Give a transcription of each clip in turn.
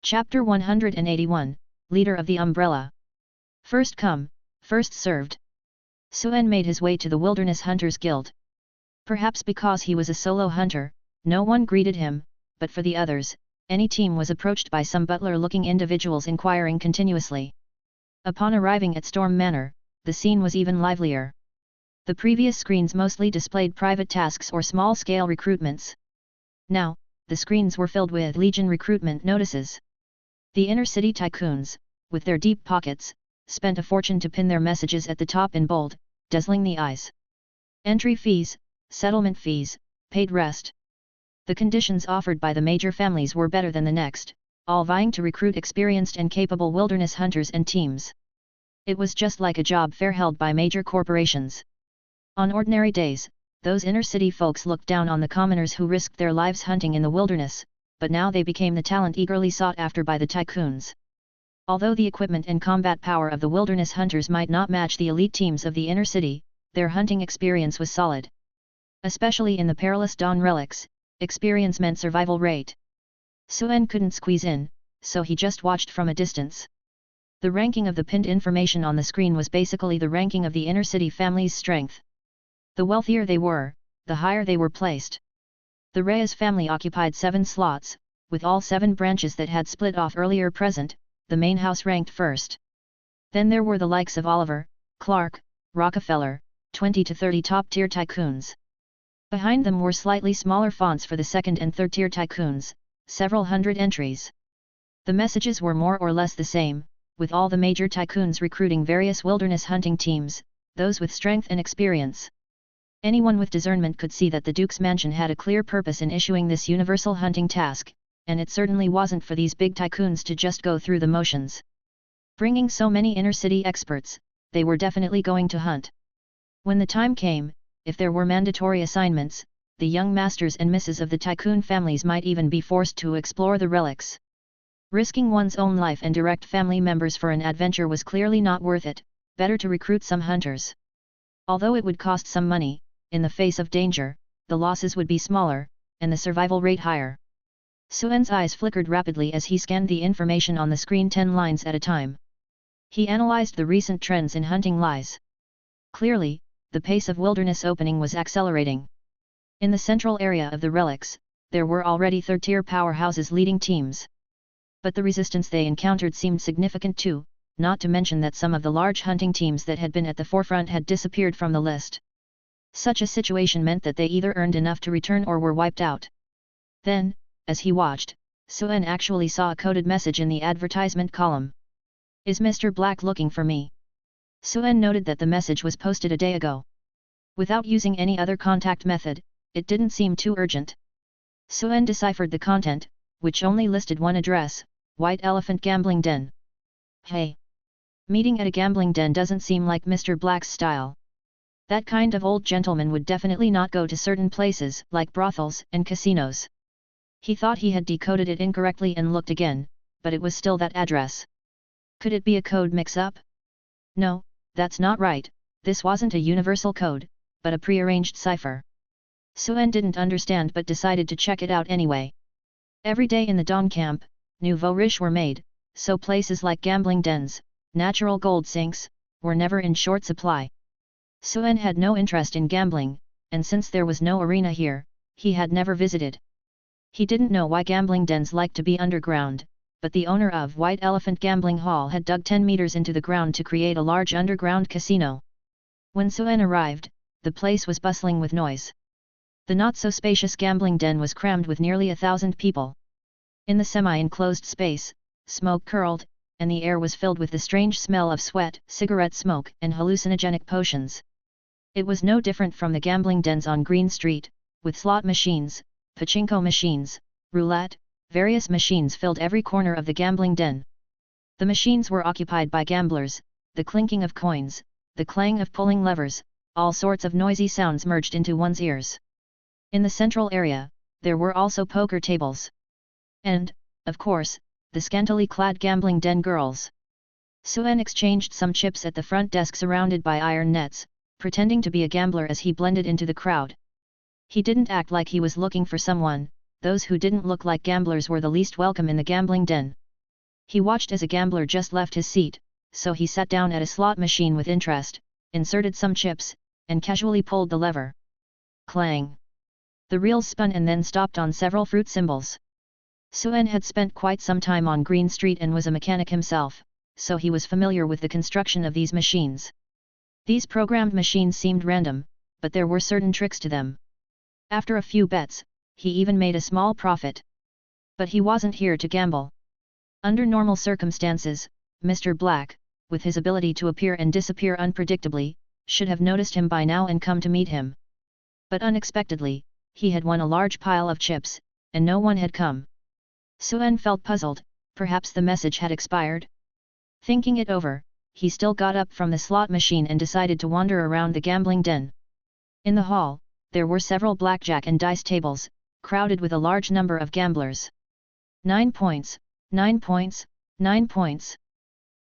Chapter 181, Leader of the Umbrella. First come, first served. Suen made his way to the Wilderness Hunters Guild. Perhaps because he was a solo hunter, no one greeted him, but for the others, any team was approached by some butler-looking individuals inquiring continuously. Upon arriving at Storm Manor, the scene was even livelier. The previous screens mostly displayed private tasks or small-scale recruitments. Now, the screens were filled with Legion recruitment notices. The inner-city tycoons, with their deep pockets, spent a fortune to pin their messages at the top in bold, dazzling the eyes. Entry fees, settlement fees, paid rest. The conditions offered by the major families were better than the next, all vying to recruit experienced and capable wilderness hunters and teams. It was just like a job fair held by major corporations. On ordinary days, those inner-city folks looked down on the commoners who risked their lives hunting in the wilderness, but now they became the talent eagerly sought after by the tycoons. Although the equipment and combat power of the wilderness hunters might not match the elite teams of the inner city, their hunting experience was solid. Especially in the perilous dawn relics, experience meant survival rate. Suen couldn't squeeze in, so he just watched from a distance. The ranking of the pinned information on the screen was basically the ranking of the inner city family's strength. The wealthier they were, the higher they were placed. The Reyes family occupied 7 slots, with all 7 branches that had split off earlier present. The main house ranked first. Then there were the likes of Oliver, Clark, Rockefeller, 20 to 30 top-tier tycoons. Behind them were slightly smaller fonts for the second and third-tier tycoons, several hundred entries. The messages were more or less the same, with all the major tycoons recruiting various wilderness hunting teams, those with strength and experience. Anyone with discernment could see that the Duke's mansion had a clear purpose in issuing this universal hunting task, and it certainly wasn't for these big tycoons to just go through the motions. Bringing so many inner-city experts, they were definitely going to hunt. When the time came, if there were mandatory assignments, the young masters and misses of the tycoon families might even be forced to explore the relics. Risking one's own life and direct family members for an adventure was clearly not worth it, better to recruit some hunters. Although it would cost some money, in the face of danger, the losses would be smaller, and the survival rate higher. Suen's eyes flickered rapidly as he scanned the information on the screen 10 lines at a time. He analyzed the recent trends in hunting lies. Clearly, the pace of wilderness opening was accelerating. In the central area of the relics, there were already third-tier powerhouses leading teams. But the resistance they encountered seemed significant too, not to mention that some of the large hunting teams that had been at the forefront had disappeared from the list. Such a situation meant that they either earned enough to return or were wiped out. Then, as he watched, Suen actually saw a coded message in the advertisement column. "Is Mr. Black looking for me?" Suen noted that the message was posted a day ago. Without using any other contact method, it didn't seem too urgent. Suen deciphered the content, which only listed one address, White Elephant Gambling Den. Hey! Meeting at a gambling den doesn't seem like Mr. Black's style. That kind of old gentleman would definitely not go to certain places like brothels and casinos. He thought he had decoded it incorrectly and looked again, but it was still that address. Could it be a code mix-up? No, that's not right, this wasn't a universal code, but a prearranged cipher. Suen didn't understand but decided to check it out anyway. Every day in the Dawn Camp, nouveau riche were made, so places like gambling dens, natural gold sinks, were never in short supply. Suen had no interest in gambling, and since there was no arena here, he had never visited. He didn't know why gambling dens liked to be underground, but the owner of White Elephant Gambling Hall had dug 10 meters into the ground to create a large underground casino. When Suen arrived, the place was bustling with noise. The not-so-spacious gambling den was crammed with nearly 1,000 people. In the semi-enclosed space, smoke curled, and the air was filled with the strange smell of sweat, cigarette smoke, and hallucinogenic potions. It was no different from the gambling dens on Green Street, with slot machines, pachinko machines, roulette, various machines filled every corner of the gambling den. The machines were occupied by gamblers, the clinking of coins, the clang of pulling levers, all sorts of noisy sounds merged into one's ears. In the central area, there were also poker tables. And, of course, the scantily clad gambling den girls. Suen exchanged some chips at the front desk surrounded by iron nets, pretending to be a gambler as he blended into the crowd. He didn't act like he was looking for someone, those who didn't look like gamblers were the least welcome in the gambling den. He watched as a gambler just left his seat, so he sat down at a slot machine with interest, inserted some chips, and casually pulled the lever. Clang! The reels spun and then stopped on several fruit symbols. Suen had spent quite some time on Green Street and was a mechanic himself, so he was familiar with the construction of these machines. These programmed machines seemed random, but there were certain tricks to them. After a few bets, he even made a small profit. But he wasn't here to gamble. Under normal circumstances, Mr. Black, with his ability to appear and disappear unpredictably, should have noticed him by now and come to meet him. But unexpectedly, he had won a large pile of chips, and no one had come. Suen felt puzzled, perhaps the message had expired? Thinking it over, he still got up from the slot machine and decided to wander around the gambling den. In the hall, there were several blackjack and dice tables, crowded with a large number of gamblers. 9 points, 9 points, 9 points.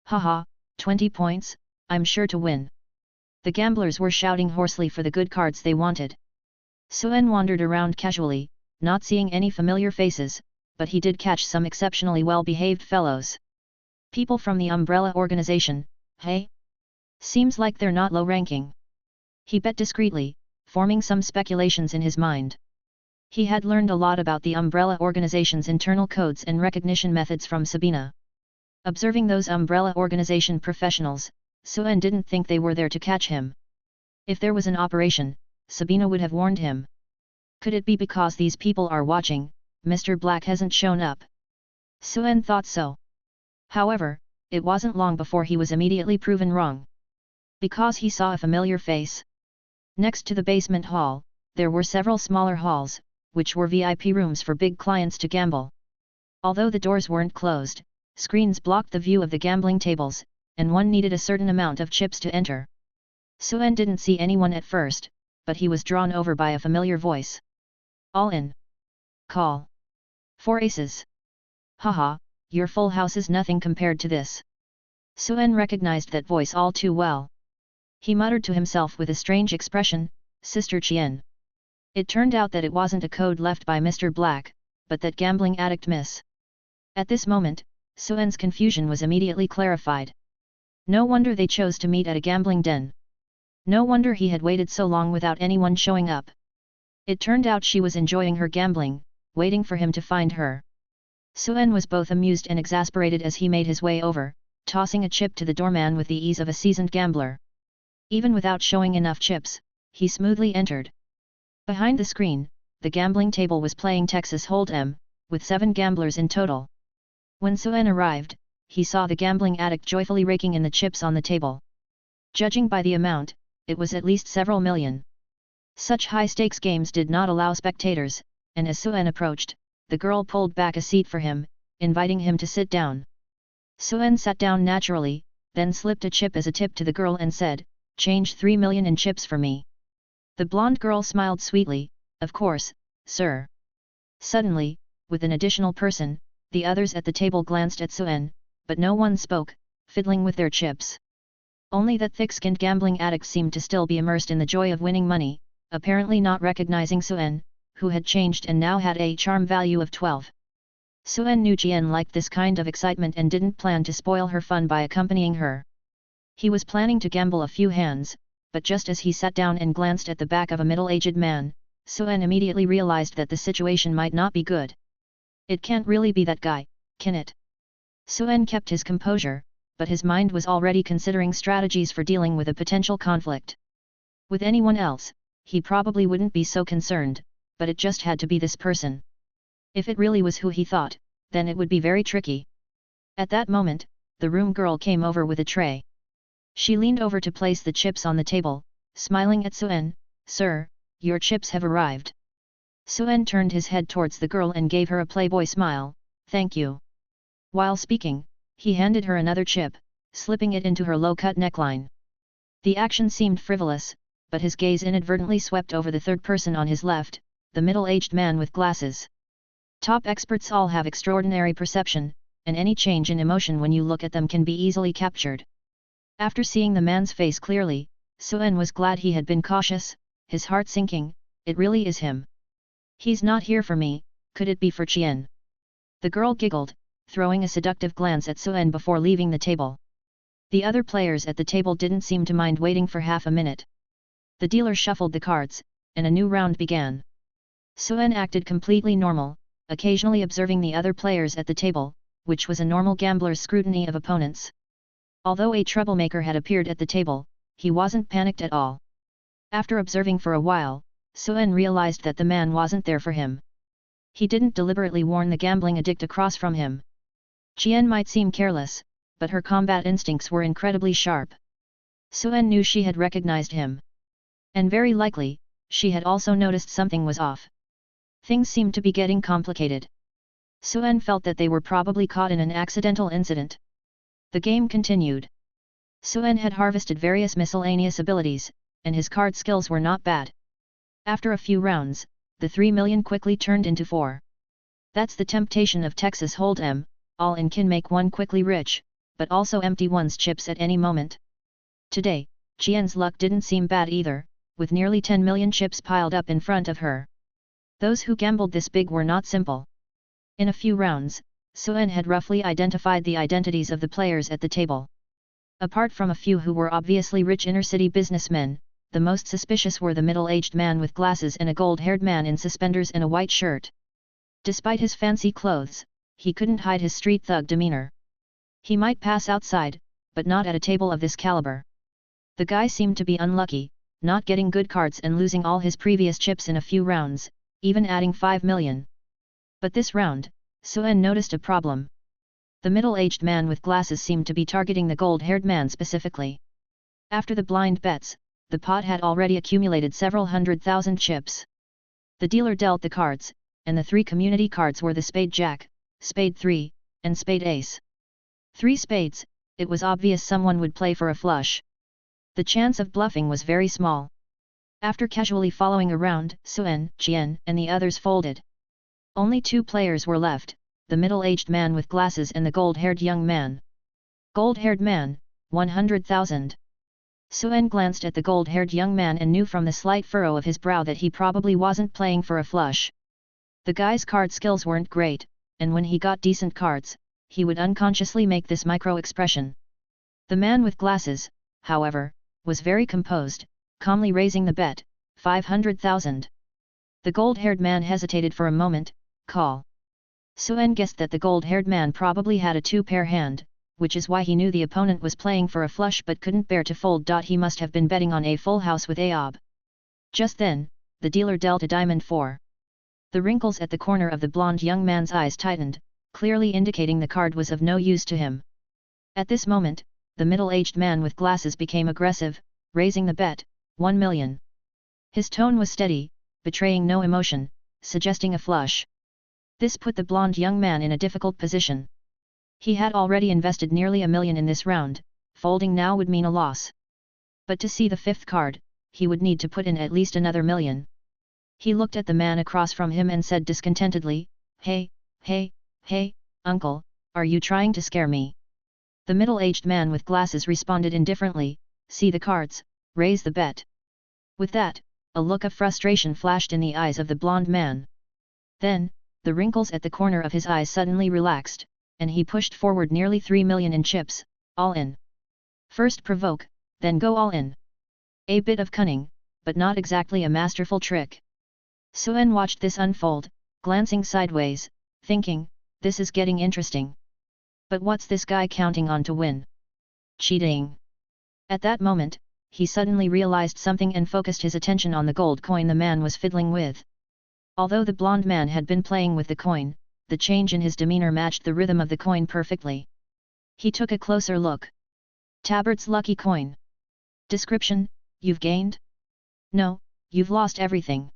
Haha, 20 points, I'm sure to win. The gamblers were shouting hoarsely for the good cards they wanted. Suen wandered around casually, not seeing any familiar faces, but he did catch some exceptionally well-behaved fellows. People from the Umbrella Organization, hey? Seems like they're not low-ranking. He bet discreetly, forming some speculations in his mind. He had learned a lot about the Umbrella Organization's internal codes and recognition methods from Sabina. Observing those Umbrella Organization professionals, Suen didn't think they were there to catch him. If there was an operation, Sabina would have warned him. Could it be because these people are watching, Mr. Black hasn't shown up? Suen thought so. However, it wasn't long before he was immediately proven wrong. Because he saw a familiar face. Next to the basement hall, there were several smaller halls, which were VIP rooms for big clients to gamble. Although the doors weren't closed, screens blocked the view of the gambling tables, and one needed a certain amount of chips to enter. Suen didn't see anyone at first, but he was drawn over by a familiar voice. All in. Call. 4 aces. Haha, your full house is nothing compared to this. Suen recognized that voice all too well. He muttered to himself with a strange expression, Sister Chien. It turned out that it wasn't a code left by Mr. Black, but that gambling addict Miss. At this moment, Suen's confusion was immediately clarified. No wonder they chose to meet at a gambling den. No wonder he had waited so long without anyone showing up. It turned out she was enjoying her gambling, waiting for him to find her. Suen was both amused and exasperated as he made his way over, tossing a chip to the doorman with the ease of a seasoned gambler. Even without showing enough chips, he smoothly entered. Behind the screen, the gambling table was playing Texas Hold'em, with 7 gamblers in total. When Suen arrived, he saw the gambling addict joyfully raking in the chips on the table. Judging by the amount, it was at least several million. Such high-stakes games did not allow spectators, and as Suen approached, the girl pulled back a seat for him, inviting him to sit down. Suen sat down naturally, then slipped a chip as a tip to the girl and said, "Change 3 million in chips for me." The blonde girl smiled sweetly, "Of course, sir." Suddenly, with an additional person, the others at the table glanced at Suen, but no one spoke, fiddling with their chips. Only that thick-skinned gambling addict seemed to still be immersed in the joy of winning money, apparently not recognizing Suen, who had changed and now had a charm value of 12. Suen knew Jian liked this kind of excitement and didn't plan to spoil her fun by accompanying her. He was planning to gamble a few hands, but just as he sat down and glanced at the back of a middle-aged man, Suen immediately realized that the situation might not be good. It can't really be that guy, can it? Suen kept his composure, but his mind was already considering strategies for dealing with a potential conflict. With anyone else, he probably wouldn't be so concerned, but it just had to be this person. If it really was who he thought, then it would be very tricky. At that moment, the room girl came over with a tray. She leaned over to place the chips on the table, smiling at Suen, "Sir, your chips have arrived." Suen turned his head towards the girl and gave her a playboy smile, "Thank you." While speaking, he handed her another chip, slipping it into her low-cut neckline. The action seemed frivolous, but his gaze inadvertently swept over the third person on his left, the middle-aged man with glasses. Top experts all have extraordinary perception, and any change in emotion when you look at them can be easily captured. After seeing the man's face clearly, Suen was glad he had been cautious, his heart sinking, "It really is him. He's not here for me, could it be for Chien?" The girl giggled, throwing a seductive glance at Suen before leaving the table. The other players at the table didn't seem to mind waiting for half a minute. The dealer shuffled the cards, and a new round began. Suen acted completely normal, occasionally observing the other players at the table, which was a normal gambler's scrutiny of opponents. Although a troublemaker had appeared at the table, he wasn't panicked at all. After observing for a while, Suen realized that the man wasn't there for him. He didn't deliberately warn the gambling addict across from him. Qian might seem careless, but her combat instincts were incredibly sharp. Suen knew she had recognized him. And very likely, she had also noticed something was off. Things seemed to be getting complicated. Suen felt that they were probably caught in an accidental incident. The game continued. Suen had harvested various miscellaneous abilities, and his card skills were not bad. After a few rounds, the 3 million quickly turned into 4. That's the temptation of Texas Hold'em, all in can make one quickly rich, but also empty one's chips at any moment. Today, Qian's luck didn't seem bad either, with nearly 10 million chips piled up in front of her. Those who gambled this big were not simple. In a few rounds, Suen had roughly identified the identities of the players at the table. Apart from a few who were obviously rich inner-city businessmen, the most suspicious were the middle-aged man with glasses and a gold-haired man in suspenders and a white shirt. Despite his fancy clothes, he couldn't hide his street thug demeanor. He might pass outside, but not at a table of this caliber. The guy seemed to be unlucky, not getting good cards and losing all his previous chips in a few rounds, even adding 5 million. But this round, Suen noticed a problem. The middle-aged man with glasses seemed to be targeting the gold-haired man specifically. After the blind bets, the pot had already accumulated several 100,000 chips. The dealer dealt the cards, and the 3 community cards were the Spade Jack, Spade 3, and Spade Ace. 3 spades, it was obvious someone would play for a flush. The chance of bluffing was very small. After casually following around, Suen, Qian, and the others folded. Only 2 players were left, the middle-aged man with glasses and the gold-haired young man. Gold-haired man, 100,000. Suen glanced at the gold-haired young man and knew from the slight furrow of his brow that he probably wasn't playing for a flush. The guy's card skills weren't great, and when he got decent cards, he would unconsciously make this micro-expression. The man with glasses, however, was very composed, calmly raising the bet, 500,000. The gold-haired man hesitated for a moment, call. Suen guessed that the gold-haired man probably had a 2-pair hand, which is why he knew the opponent was playing for a flush but couldn't bear to fold. He must have been betting on a full house with Aob. Just then, the dealer dealt a diamond 4. The wrinkles at the corner of the blonde young man's eyes tightened, clearly indicating the card was of no use to him. At this moment, the middle-aged man with glasses became aggressive, raising the bet, 1 million. His tone was steady, betraying no emotion, suggesting a flush. This put the blonde young man in a difficult position. He had already invested nearly 1 million in this round, folding now would mean a loss. But to see the 5th card, he would need to put in at least another 1 million. He looked at the man across from him and said discontentedly, "Hey, uncle, are you trying to scare me?" The middle-aged man with glasses responded indifferently, "See the cards, raise the bet." With that, a look of frustration flashed in the eyes of the blonde man. Then, the wrinkles at the corner of his eyes suddenly relaxed, and he pushed forward nearly 3 million in chips, all in. First provoke, then go all in. A bit of cunning, but not exactly a masterful trick. Suen watched this unfold, glancing sideways, thinking, this is getting interesting. But what's this guy counting on to win? Cheating. At that moment, he suddenly realized something and focused his attention on the gold coin the man was fiddling with. Although the blonde man had been playing with the coin, the change in his demeanor matched the rhythm of the coin perfectly. He took a closer look. Tabert's lucky coin. Description: you've gained? No, you've lost everything.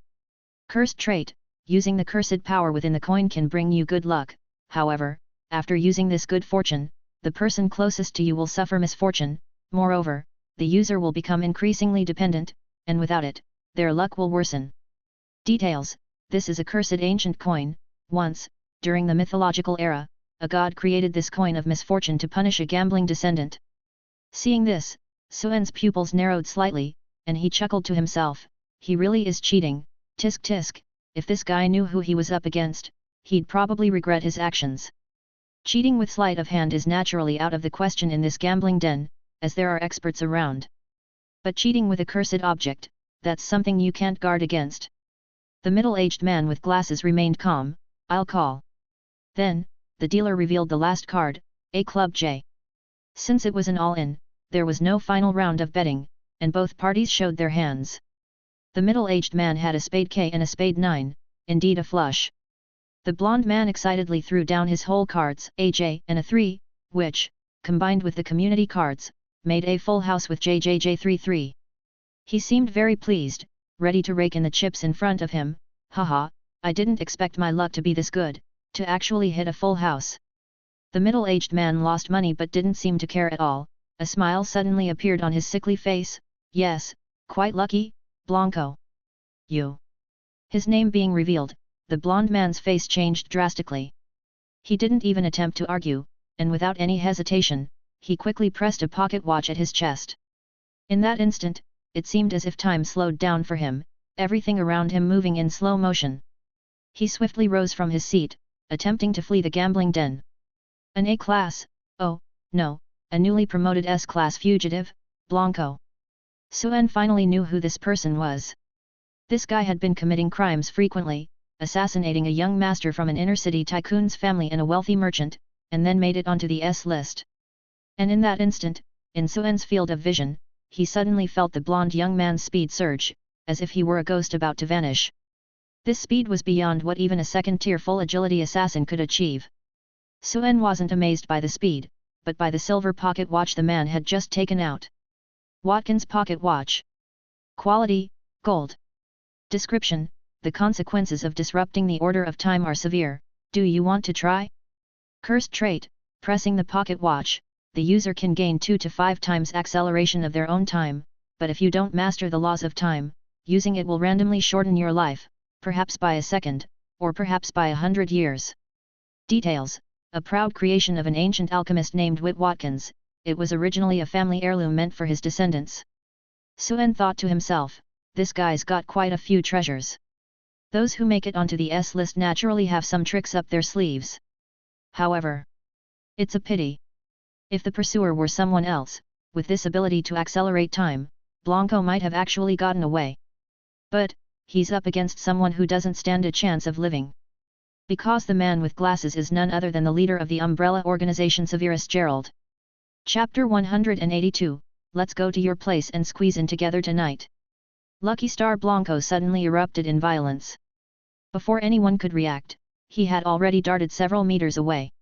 Cursed trait: using the cursed power within the coin can bring you good luck, however, after using this good fortune, the person closest to you will suffer misfortune. Moreover, the user will become increasingly dependent, and without it, their luck will worsen. Details: this is a cursed ancient coin. Once, during the mythological era, a god created this coin of misfortune to punish a gambling descendant. Seeing this, Suen's pupils narrowed slightly, and he chuckled to himself, he really is cheating, tisk tisk, if this guy knew who he was up against, he'd probably regret his actions. Cheating with sleight of hand is naturally out of the question in this gambling den, as there are experts around. But cheating with a cursed object, that's something you can't guard against. The middle-aged man with glasses remained calm. I'll call. Then, the dealer revealed the last card, a club J. Since it was an all-in, there was no final round of betting, and both parties showed their hands. The middle-aged man had a spade K and a spade 9, indeed a flush. The blonde man excitedly threw down his whole cards, a J and a 3, which, combined with the community cards, made a full house with JJJ33. He seemed very pleased, ready to rake in the chips in front of him. Haha, I didn't expect my luck to be this good, to actually hit a full house. The middle-aged man lost money but didn't seem to care at all. A smile suddenly appeared on his sickly face. Yes, quite lucky, Blanco. You. His name being revealed, the blonde man's face changed drastically. He didn't even attempt to argue, and without any hesitation, he quickly pressed a pocket watch at his chest. In that instant, it seemed as if time slowed down for him, everything around him moving in slow motion. He swiftly rose from his seat, attempting to flee the gambling den. An A-class, oh, no, a newly promoted S-class fugitive, Blanco. Suen finally knew who this person was. This guy had been committing crimes frequently, assassinating a young master from an inner-city tycoon's family and a wealthy merchant, and then made it onto the S list. And in that instant, in Suen's field of vision, he suddenly felt the blonde young man's speed surge, as if he were a ghost about to vanish. This speed was beyond what even a second-tier full agility assassin could achieve. Suen wasn't amazed by the speed, but by the silver pocket watch the man had just taken out. Watkins pocket watch. Quality, gold. Description: the consequences of disrupting the order of time are severe. Do you want to try? Cursed trait: pressing the pocket watch, the user can gain 2 to 5 times acceleration of their own time, but if you don't master the laws of time, using it will randomly shorten your life, perhaps by a second, or perhaps by 100 years. Details: a proud creation of an ancient alchemist named Whit Watkins, it was originally a family heirloom meant for his descendants. Suen thought to himself, this guy's got quite a few treasures. Those who make it onto the S list naturally have some tricks up their sleeves. However, it's a pity. If the pursuer were someone else, with this ability to accelerate time, Blanco might have actually gotten away. But, he's up against someone who doesn't stand a chance of living. Because the man with glasses is none other than the leader of the umbrella organization Severus Gerald. Chapter 182, Let's go to your place and squeeze in together tonight. Lucky Star Blanco suddenly erupted in violence. Before anyone could react, he had already darted several meters away.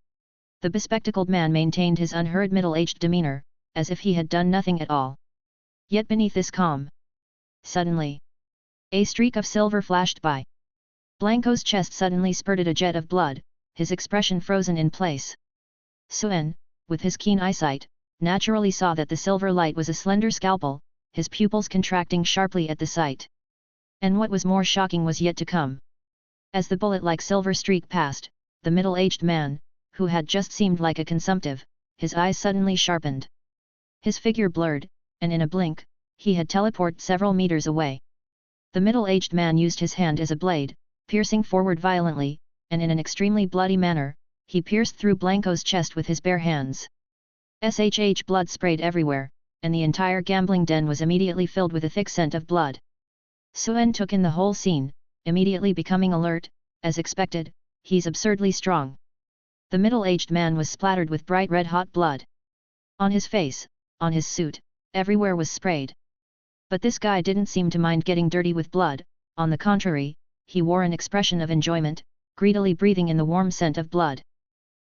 The bespectacled man maintained his unhurried middle-aged demeanor, as if he had done nothing at all. Yet beneath this calm, suddenly, a streak of silver flashed by. Blanco's chest suddenly spurted a jet of blood, his expression frozen in place. Suen, with his keen eyesight, naturally saw that the silver light was a slender scalpel, his pupils contracting sharply at the sight. And what was more shocking was yet to come. As the bullet-like silver streak passed, the middle-aged man, who had just seemed like a consumptive, his eyes suddenly sharpened. His figure blurred, and in a blink, he had teleported several meters away. The middle-aged man used his hand as a blade, piercing forward violently, and in an extremely bloody manner, he pierced through Blanco's chest with his bare hands. Shh, blood sprayed everywhere, and the entire gambling den was immediately filled with a thick scent of blood. Suen took in the whole scene, immediately becoming alert. As expected, he's absurdly strong. The middle-aged man was splattered with bright red-hot blood. On his face, on his suit, everywhere was sprayed. But this guy didn't seem to mind getting dirty with blood. On the contrary, he wore an expression of enjoyment, greedily breathing in the warm scent of blood.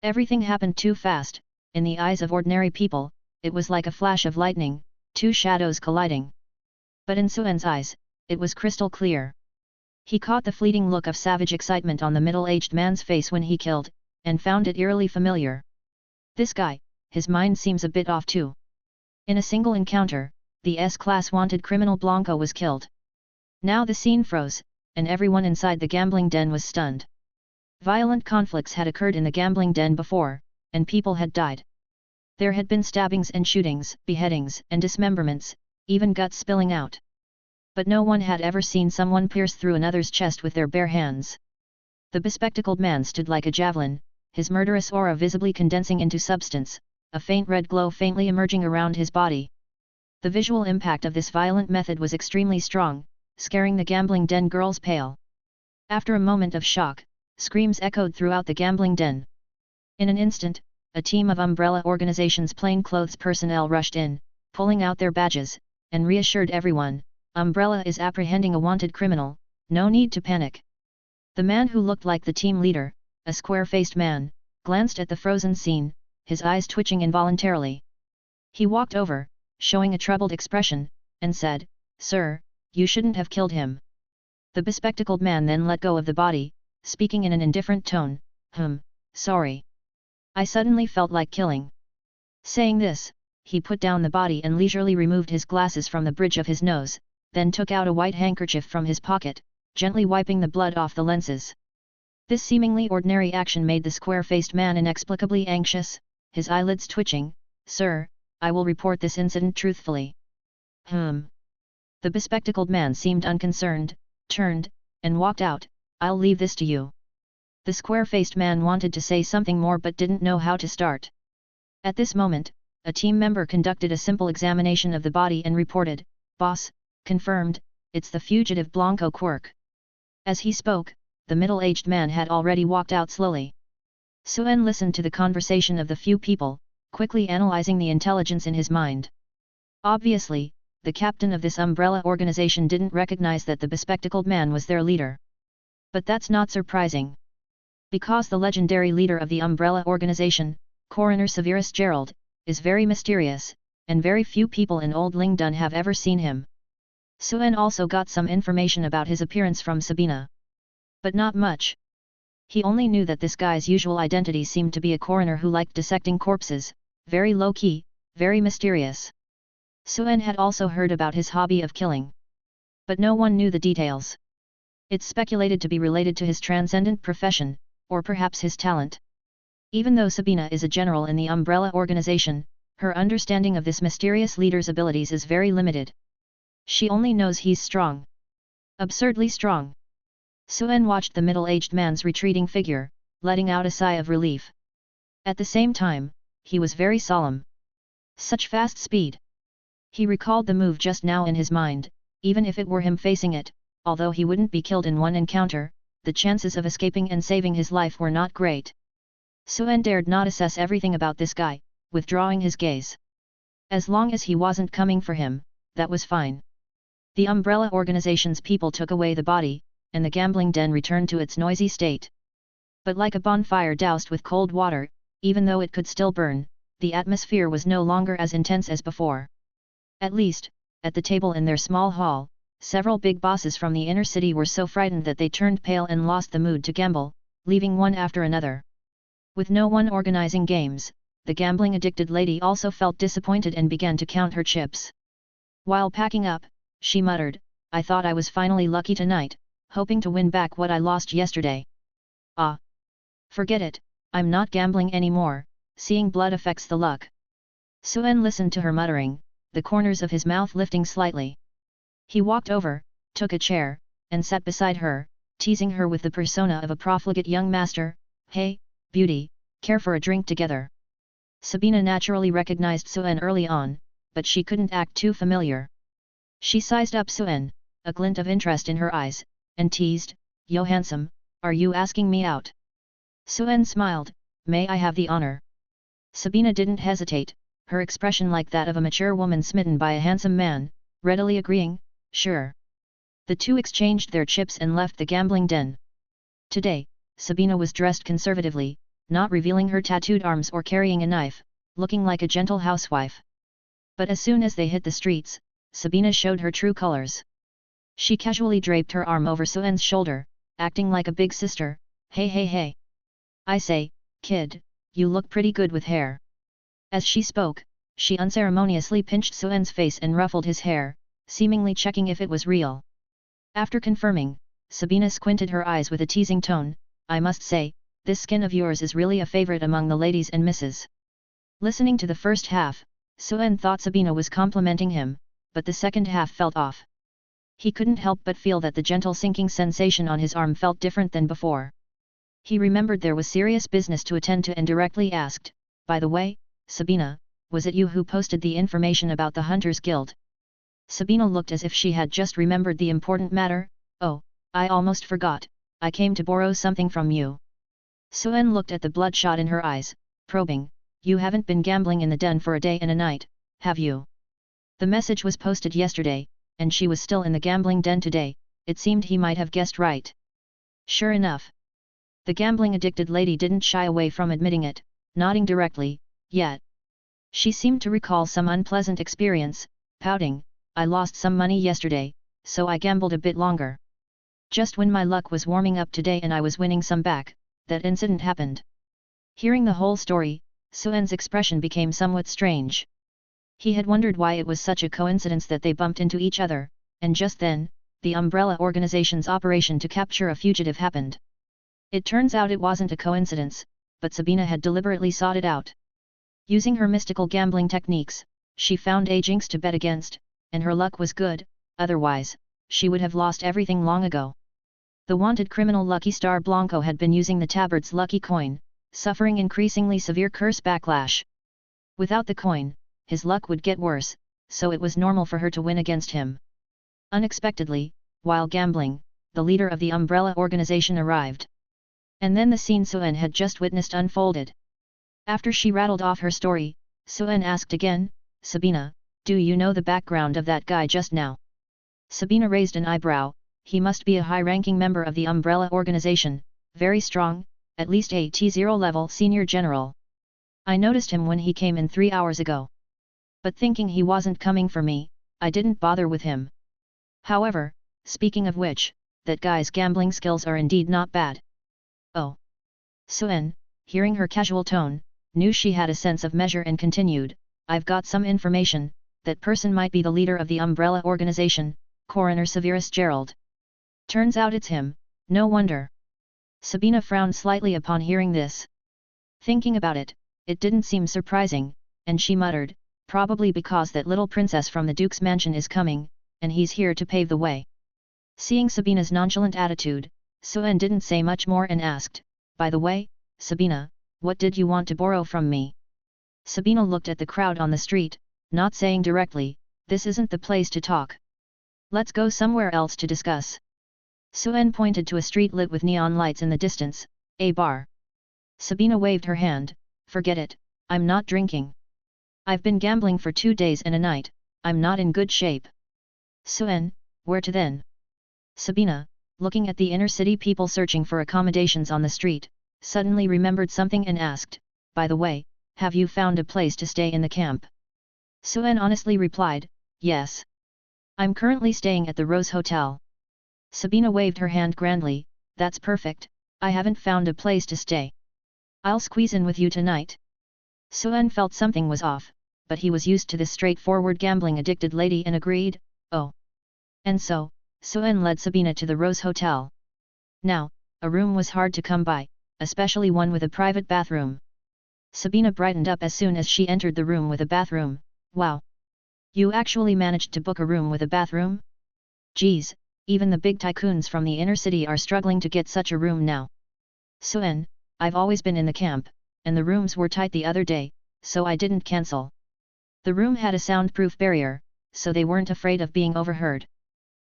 Everything happened too fast. In the eyes of ordinary people, it was like a flash of lightning, two shadows colliding. But in Suen's eyes, it was crystal clear. He caught the fleeting look of savage excitement on the middle-aged man's face when he killed, and found it eerily familiar. This guy, his mind seems a bit off too. In a single encounter, the S-class wanted criminal Blanco was killed. Now the scene froze, and everyone inside the gambling den was stunned. Violent conflicts had occurred in the gambling den before, and people had died. There had been stabbings and shootings, beheadings and dismemberments, even guts spilling out. But no one had ever seen someone pierce through another's chest with their bare hands. The bespectacled man stood like a javelin, his murderous aura visibly condensing into substance, a faint red glow faintly emerging around his body. The visual impact of this violent method was extremely strong, scaring the gambling den girls pale. After a moment of shock, screams echoed throughout the gambling den. In an instant, a team of Umbrella Organization's plainclothes personnel rushed in, pulling out their badges, and reassured everyone, Umbrella is apprehending a wanted criminal, no need to panic. The man who looked like the team leader, a square-faced man, glanced at the frozen scene, his eyes twitching involuntarily. He walked over, showing a troubled expression, and said, "Sir, you shouldn't have killed him." The bespectacled man then let go of the body, speaking in an indifferent tone, sorry. I suddenly felt like killing." Saying this, he put down the body and leisurely removed his glasses from the bridge of his nose, then took out a white handkerchief from his pocket, gently wiping the blood off the lenses. This seemingly ordinary action made the square-faced man inexplicably anxious, his eyelids twitching. "Sir, I will report this incident truthfully." The bespectacled man seemed unconcerned, turned, and walked out. "I'll leave this to you." The square-faced man wanted to say something more but didn't know how to start. At this moment, a team member conducted a simple examination of the body and reported, "Boss, confirmed, it's the fugitive Blanco Quirk." As he spoke, the middle-aged man had already walked out slowly. Suen listened to the conversation of the few people, quickly analyzing the intelligence in his mind. Obviously, the captain of this umbrella organization didn't recognize that the bespectacled man was their leader. But that's not surprising. Because the legendary leader of the umbrella organization, Coroner Severus Gerald, is very mysterious, and very few people in Old Lingdon have ever seen him. Suen also got some information about his appearance from Sabina. But not much. He only knew that this guy's usual identity seemed to be a coroner who liked dissecting corpses, very low-key, very mysterious. Suen had also heard about his hobby of killing. But no one knew the details. It's speculated to be related to his transcendent profession, or perhaps his talent. Even though Sabina is a general in the umbrella organization, her understanding of this mysterious leader's abilities is very limited. She only knows he's strong. Absurdly strong. Suen watched the middle-aged man's retreating figure, letting out a sigh of relief. At the same time, he was very solemn. Such fast speed. He recalled the move just now in his mind. Even if it were him facing it, although he wouldn't be killed in one encounter, the chances of escaping and saving his life were not great. Suen dared not assess everything about this guy, withdrawing his gaze. As long as he wasn't coming for him, that was fine. The umbrella organization's people took away the body, and the gambling den returned to its noisy state. But like a bonfire doused with cold water, even though it could still burn, the atmosphere was no longer as intense as before. At least, at the table in their small hall, several big bosses from the inner city were so frightened that they turned pale and lost the mood to gamble, leaving one after another. With no one organizing games, the gambling-addicted lady also felt disappointed and began to count her chips. While packing up, she muttered, "I thought I was finally lucky tonight, hoping to win back what I lost yesterday. Ah! Forget it, I'm not gambling anymore, seeing blood affects the luck." Suen listened to her muttering, the corners of his mouth lifting slightly. He walked over, took a chair, and sat beside her, teasing her with the persona of a profligate young master. "Hey, beauty, care for a drink together?" Sabina naturally recognized Suen early on, but she couldn't act too familiar. She sized up Suen, a glint of interest in her eyes, and teased, "Yo handsome, are you asking me out?" Suen smiled, "May I have the honor?" Sabina didn't hesitate, her expression like that of a mature woman smitten by a handsome man, readily agreeing, "Sure." The two exchanged their chips and left the gambling den. Today, Sabina was dressed conservatively, not revealing her tattooed arms or carrying a knife, looking like a gentle housewife. But as soon as they hit the streets, Sabina showed her true colors. She casually draped her arm over Suen's shoulder, acting like a big sister. "Hey hey hey! I say, kid, you look pretty good with hair." As she spoke, she unceremoniously pinched Suen's face and ruffled his hair, seemingly checking if it was real. After confirming, Sabina squinted her eyes with a teasing tone, "I must say, this skin of yours is really a favorite among the ladies and misses." Listening to the first half, Suen thought Sabina was complimenting him, but the second half felt off. He couldn't help but feel that the gentle sinking sensation on his arm felt different than before. He remembered there was serious business to attend to and directly asked, "By the way, Sabina, was it you who posted the information about the Hunters Guild?" Sabina looked as if she had just remembered the important matter. "Oh, I almost forgot, I came to borrow something from you." Suen looked at the bloodshot in her eyes, probing, "You haven't been gambling in the den for a day and a night, have you?" The message was posted yesterday, and she was still in the gambling den today. It seemed he might have guessed right. Sure enough. The gambling-addicted lady didn't shy away from admitting it, nodding directly, "Yet." She seemed to recall some unpleasant experience, pouting, "I lost some money yesterday, so I gambled a bit longer. Just when my luck was warming up today and I was winning some back, that incident happened." Hearing the whole story, Suen's expression became somewhat strange. He had wondered why it was such a coincidence that they bumped into each other, and just then, the Umbrella Organization's operation to capture a fugitive happened. It turns out it wasn't a coincidence, but Sabina had deliberately sought it out. Using her mystical gambling techniques, she found a jinx to bet against, and her luck was good, otherwise, she would have lost everything long ago. The wanted criminal Lucky Star Blanco had been using the tabard's lucky coin, suffering increasingly severe curse backlash. Without the coin, his luck would get worse, so it was normal for her to win against him. Unexpectedly, while gambling, the leader of the Umbrella Organization arrived. And then the scene Suen had just witnessed unfolded. After she rattled off her story, Suen asked again, "Sabina, do you know the background of that guy just now?" Sabina raised an eyebrow. "He must be a high-ranking member of the Umbrella Organization, very strong, at least a T0 level senior general. I noticed him when he came in 3 hours ago. But thinking he wasn't coming for me, I didn't bother with him. However, speaking of which, that guy's gambling skills are indeed not bad." "Oh." Suen, hearing her casual tone, knew she had a sense of measure and continued, "I've got some information, that person might be the leader of the Umbrella Organization, Coroner Severus Gerald. Turns out it's him, no wonder." Sabina frowned slightly upon hearing this. Thinking about it, it didn't seem surprising, and she muttered, "Probably because that little princess from the Duke's mansion is coming, and he's here to pave the way." Seeing Sabina's nonchalant attitude, Suen didn't say much more and asked, "By the way, Sabina, what did you want to borrow from me?" Sabina looked at the crowd on the street, not saying directly, "This isn't the place to talk. Let's go somewhere else to discuss." Suen pointed to a street lit with neon lights in the distance, "A bar." Sabina waved her hand, "Forget it, I'm not drinking. I've been gambling for 2 days and a night, I'm not in good shape." Suen, "Where to then?" Sabina, looking at the inner-city people searching for accommodations on the street, suddenly remembered something and asked, "By the way, have you found a place to stay in the camp?" Suen honestly replied, "Yes. I'm currently staying at the Rose Hotel." Sabina waved her hand grandly, "That's perfect, I haven't found a place to stay. I'll squeeze in with you tonight." Suen felt something was off, but he was used to this straightforward gambling-addicted lady and agreed, "Oh." And so, Suen led Sabina to the Rose Hotel. Now, a room was hard to come by, especially one with a private bathroom. Sabina brightened up as soon as she entered the room with a bathroom. "Wow! You actually managed to book a room with a bathroom? Geez, even the big tycoons from the inner city are struggling to get such a room now." "Suen, I've always been in the camp, and the rooms were tight the other day, so I didn't cancel." The room had a soundproof barrier, so they weren't afraid of being overheard.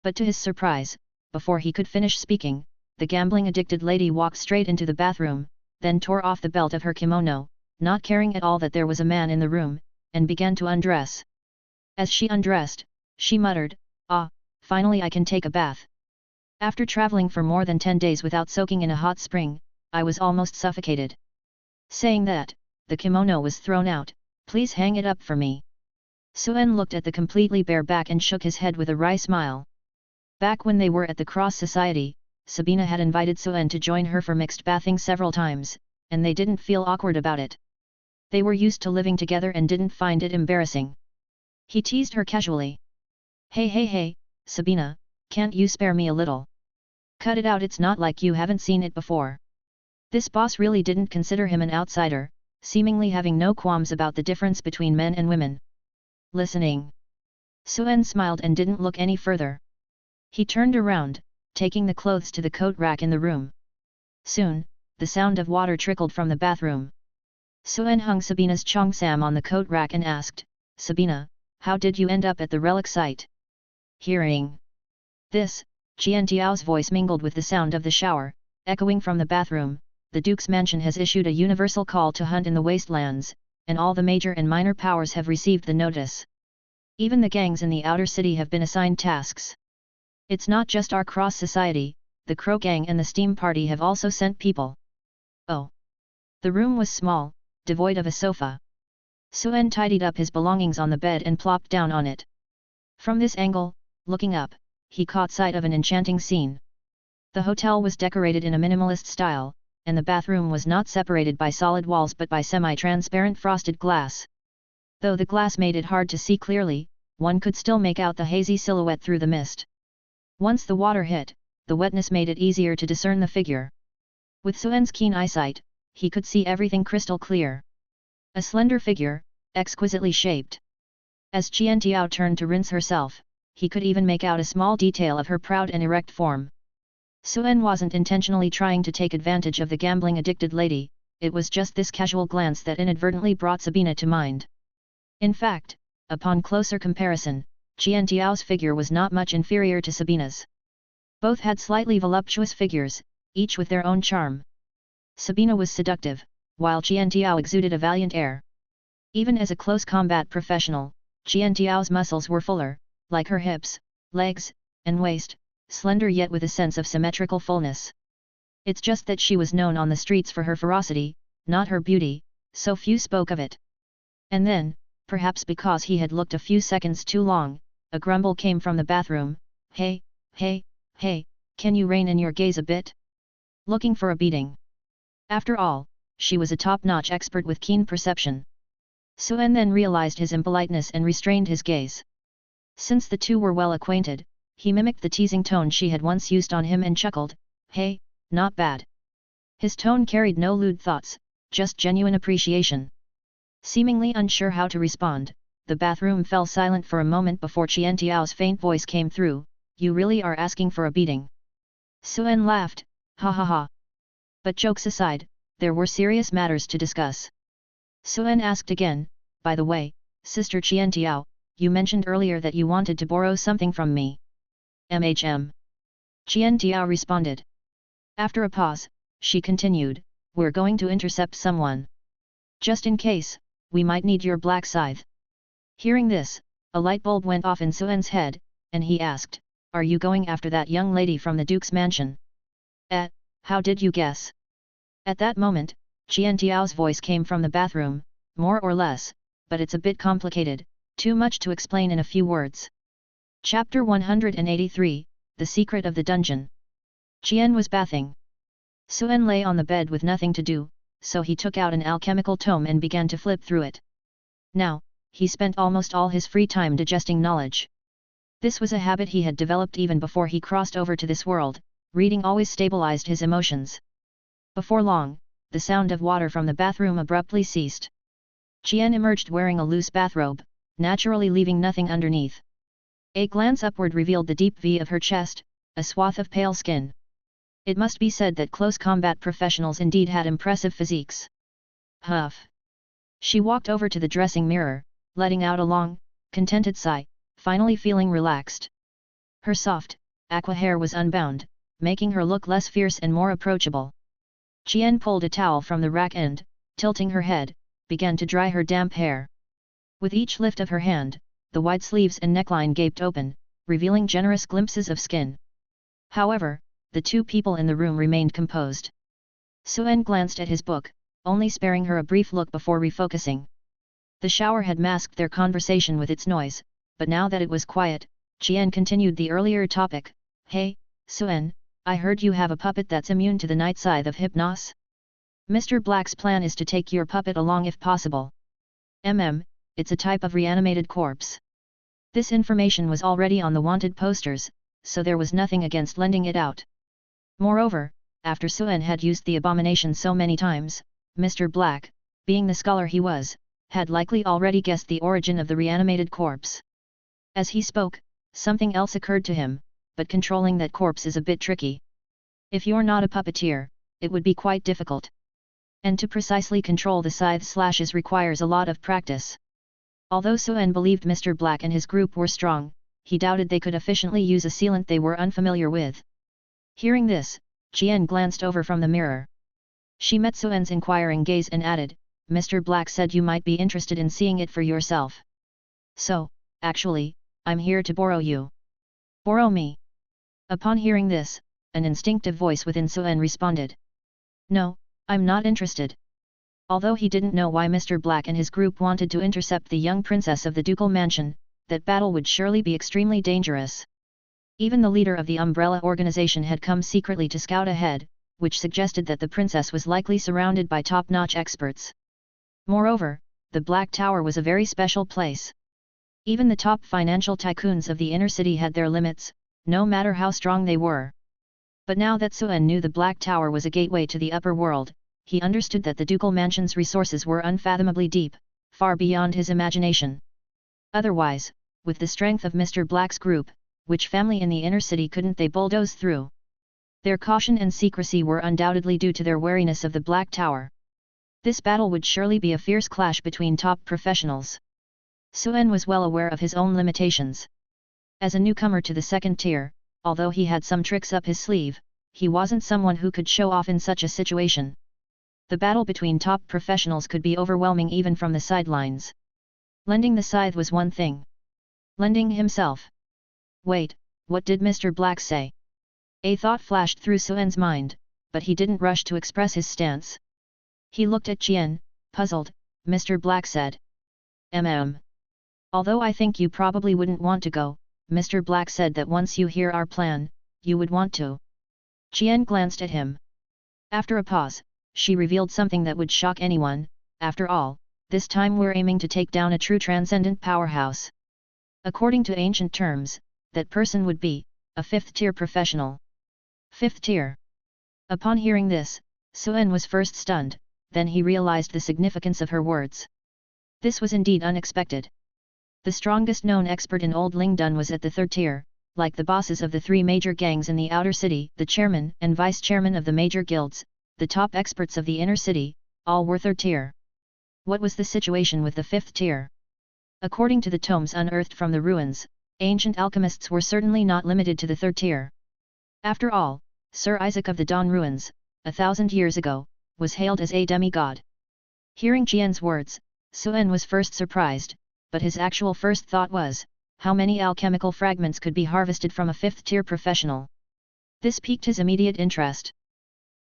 But to his surprise, before he could finish speaking, the gambling-addicted lady walked straight into the bathroom, then tore off the belt of her kimono, not caring at all that there was a man in the room, and began to undress. As she undressed, she muttered, "Ah, finally I can take a bath. After traveling for more than 10 days without soaking in a hot spring, I was almost suffocated." Saying that, the kimono was thrown out. "Please hang it up for me." Suen looked at the completely bare back and shook his head with a wry smile. Back when they were at the Cross Society, Sabina had invited Suen to join her for mixed bathing several times, and they didn't feel awkward about it. They were used to living together and didn't find it embarrassing. He teased her casually. Hey, Sabina, can't you spare me a little? Cut it out, it's not like you haven't seen it before." This boss really didn't consider him an outsider, seemingly having no qualms about the difference between men and women. "Listening." Suen smiled and didn't look any further. He turned around, taking the clothes to the coat rack in the room. Soon, the sound of water trickled from the bathroom. Suen hung Sabina's cheongsam on the coat rack and asked, "Sabina, how did you end up at the relic site?" Hearing this, Qian Tiao's voice mingled with the sound of the shower, echoing from the bathroom. The Duke's mansion has issued a universal call to hunt in the wastelands, and all the major and minor powers have received the notice. Even the gangs in the outer city have been assigned tasks. It's not just our cross society, the Crow Gang and the Steam Party have also sent people. Oh. The room was small, devoid of a sofa. Suen tidied up his belongings on the bed and plopped down on it. From this angle, looking up, he caught sight of an enchanting scene. The hotel was decorated in a minimalist style, and the bathroom was not separated by solid walls but by semi-transparent frosted glass. Though the glass made it hard to see clearly, one could still make out the hazy silhouette through the mist. Once the water hit, the wetness made it easier to discern the figure. With Suen's keen eyesight, he could see everything crystal clear. A slender figure, exquisitely shaped. As Qian Tiao turned to rinse herself, he could even make out a small detail of her proud and erect form. Suen wasn't intentionally trying to take advantage of the gambling-addicted lady, it was just this casual glance that inadvertently brought Sabina to mind. In fact, upon closer comparison, Qian Tiao's figure was not much inferior to Sabina's. Both had slightly voluptuous figures, each with their own charm. Sabina was seductive, while Qian Tiao exuded a valiant air. Even as a close combat professional, Qian Tiao's muscles were fuller, like her hips, legs, and waist, slender yet with a sense of symmetrical fullness. It's just that she was known on the streets for her ferocity, not her beauty, so few spoke of it. And then, perhaps because he had looked a few seconds too long, a grumble came from the bathroom, "Hey, hey, hey, can you rein in your gaze a bit? Looking for a beating." After all, she was a top-notch expert with keen perception. Suen then realized his impoliteness and restrained his gaze. Since the two were well acquainted, he mimicked the teasing tone she had once used on him and chuckled, "Hey, not bad." His tone carried no lewd thoughts, just genuine appreciation. Seemingly unsure how to respond, the bathroom fell silent for a moment before Qian Tiao's faint voice came through, "You really are asking for a beating." Suen laughed, "Ha ha ha." But jokes aside, there were serious matters to discuss. Suen asked again, "By the way, Sister Qian Tiao, you mentioned earlier that you wanted to borrow something from me." "MHM." Qian Tiao responded. After a pause, she continued, "We're going to intercept someone. Just in case, we might need your black scythe." Hearing this, a light bulb went off in Suen's head, and he asked, "Are you going after that young lady from the Duke's mansion?" How did you guess?" At that moment, Qian Tiao's voice came from the bathroom, "More or less, but it's a bit complicated, too much to explain in a few words." Chapter 183, The Secret of the Dungeon. Qian was bathing. Suen lay on the bed with nothing to do, so he took out an alchemical tome and began to flip through it. Now, he spent almost all his free time digesting knowledge. This was a habit he had developed even before he crossed over to this world. Reading always stabilized his emotions. Before long, the sound of water from the bathroom abruptly ceased. Qian emerged wearing a loose bathrobe, naturally leaving nothing underneath. A glance upward revealed the deep V of her chest, a swath of pale skin. It must be said that close combat professionals indeed had impressive physiques. Huff. She walked over to the dressing mirror, letting out a long, contented sigh, finally feeling relaxed. Her soft, aqua hair was unbound, making her look less fierce and more approachable. Qian pulled a towel from the rack and, tilting her head, began to dry her damp hair. With each lift of her hand, the wide sleeves and neckline gaped open, revealing generous glimpses of skin. However, the two people in the room remained composed. Suen glanced at his book, only sparing her a brief look before refocusing. The shower had masked their conversation with its noise, but now that it was quiet, Qian continued the earlier topic, "Hey, Suen, I heard you have a puppet that's immune to the night scythe of hypnos? Mr. Black's plan is to take your puppet along if possible. It's a type of reanimated corpse." This information was already on the wanted posters, so there was nothing against lending it out. Moreover, after Suen had used the abomination so many times, Mr. Black, being the scholar he was, had likely already guessed the origin of the reanimated corpse. As he spoke, something else occurred to him, but controlling that corpse is a bit tricky. If you're not a puppeteer, it would be quite difficult. And to precisely control the scythe slashes requires a lot of practice. Although Suen believed Mr. Black and his group were strong, he doubted they could efficiently use a sealant they were unfamiliar with. Hearing this, Jian glanced over from the mirror. She met Suen's inquiring gaze and added, "Mr. Black said you might be interested in seeing it for yourself. So, actually, I'm here to borrow you." "Borrow me?" Upon hearing this, an instinctive voice within Suen responded. "No, I'm not interested." Although he didn't know why Mr. Black and his group wanted to intercept the young princess of the ducal mansion, that battle would surely be extremely dangerous. Even the leader of the Umbrella organization had come secretly to scout ahead, which suggested that the princess was likely surrounded by top-notch experts. Moreover, the Black Tower was a very special place. Even the top financial tycoons of the inner city had their limits, no matter how strong they were. But now that Suen knew the Black Tower was a gateway to the upper world, he understood that the ducal mansion's resources were unfathomably deep, far beyond his imagination. Otherwise, with the strength of Mr. Black's group, which family in the inner city couldn't they bulldoze through? Their caution and secrecy were undoubtedly due to their wariness of the Black Tower. This battle would surely be a fierce clash between top professionals. Suen was well aware of his own limitations. As a newcomer to the second tier, although he had some tricks up his sleeve, he wasn't someone who could show off in such a situation. The battle between top professionals could be overwhelming even from the sidelines. Lending the scythe was one thing. Lending himself. Wait, what did Mr. Black say? A thought flashed through Suen's mind, but he didn't rush to express his stance. He looked at Jian, puzzled. Mr. Black said. Although I think you probably wouldn't want to go, Mr. Black said that once you hear our plan, you would want to. Jian glanced at him. After a pause, she revealed something that would shock anyone. After all, this time we're aiming to take down a true transcendent powerhouse. According to ancient terms, that person would be a fifth-tier professional. Fifth tier. Upon hearing this, Suen was first stunned, then he realized the significance of her words. This was indeed unexpected. The strongest known expert in Old Lingdun was at the third tier, like the bosses of the three major gangs in the outer city, the chairman and vice-chairman of the major guilds, the top experts of the inner city, all were third tier. What was the situation with the fifth tier? According to the tomes unearthed from the ruins, ancient alchemists were certainly not limited to the third tier. After all, Sir Isaac of the Dawn Ruins, 1,000 years ago, was hailed as a demigod. Hearing Jian's words, Suen was first surprised, but his actual first thought was, how many alchemical fragments could be harvested from a fifth-tier professional? This piqued his immediate interest.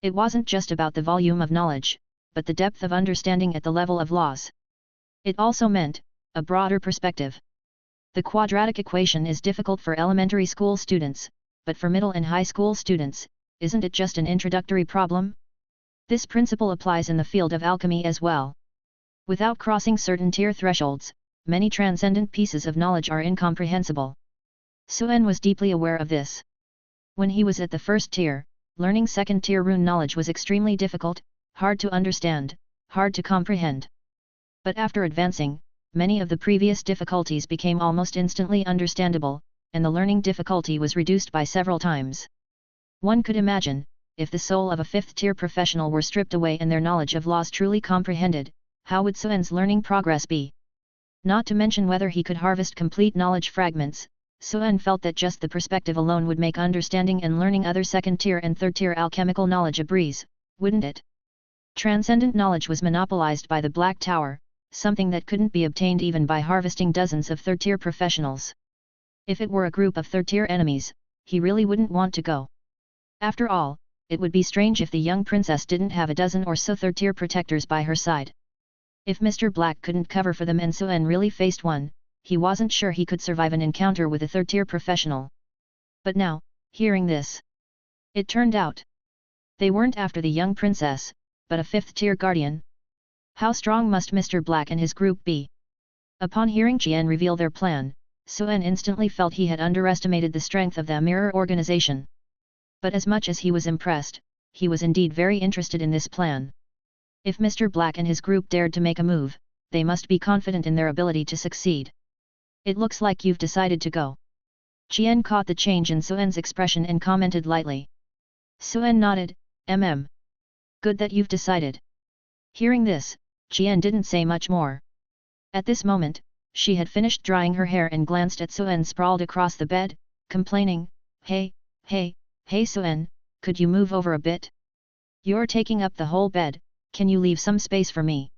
It wasn't just about the volume of knowledge, but the depth of understanding at the level of laws. It also meant a broader perspective. The quadratic equation is difficult for elementary school students, but for middle and high school students, isn't it just an introductory problem? This principle applies in the field of alchemy as well. Without crossing certain tier thresholds, many transcendent pieces of knowledge are incomprehensible. Suen was deeply aware of this. When he was at the first tier, learning second-tier rune knowledge was extremely difficult, hard to understand, hard to comprehend. But after advancing, many of the previous difficulties became almost instantly understandable, and the learning difficulty was reduced by several times. One could imagine, if the soul of a fifth-tier professional were stripped away and their knowledge of laws truly comprehended, how would Suen's learning progress be? Not to mention whether he could harvest complete knowledge fragments, Suen felt that just the perspective alone would make understanding and learning other second-tier and third-tier alchemical knowledge a breeze, wouldn't it? Transcendent knowledge was monopolized by the Black Tower, something that couldn't be obtained even by harvesting dozens of third-tier professionals. If it were a group of third-tier enemies, he really wouldn't want to go. After all, it would be strange if the young princess didn't have a dozen or so third-tier protectors by her side. If Mr. Black couldn't cover for them and Suen really faced one, he wasn't sure he could survive an encounter with a third-tier professional. But now, hearing this, it turned out they weren't after the young princess, but a fifth-tier guardian. How strong must Mr. Black and his group be? Upon hearing Jian reveal their plan, Suen instantly felt he had underestimated the strength of the mirror organization. But as much as he was impressed, he was indeed very interested in this plan. If Mr. Black and his group dared to make a move, they must be confident in their ability to succeed. It looks like you've decided to go. Jian caught the change in Suen's expression and commented lightly. Suen nodded, Good that you've decided. Hearing this, Jian didn't say much more. At this moment, she had finished drying her hair and glanced at Suen sprawled across the bed, complaining, Hey Suen, could you move over a bit? You're taking up the whole bed, can you leave some space for me?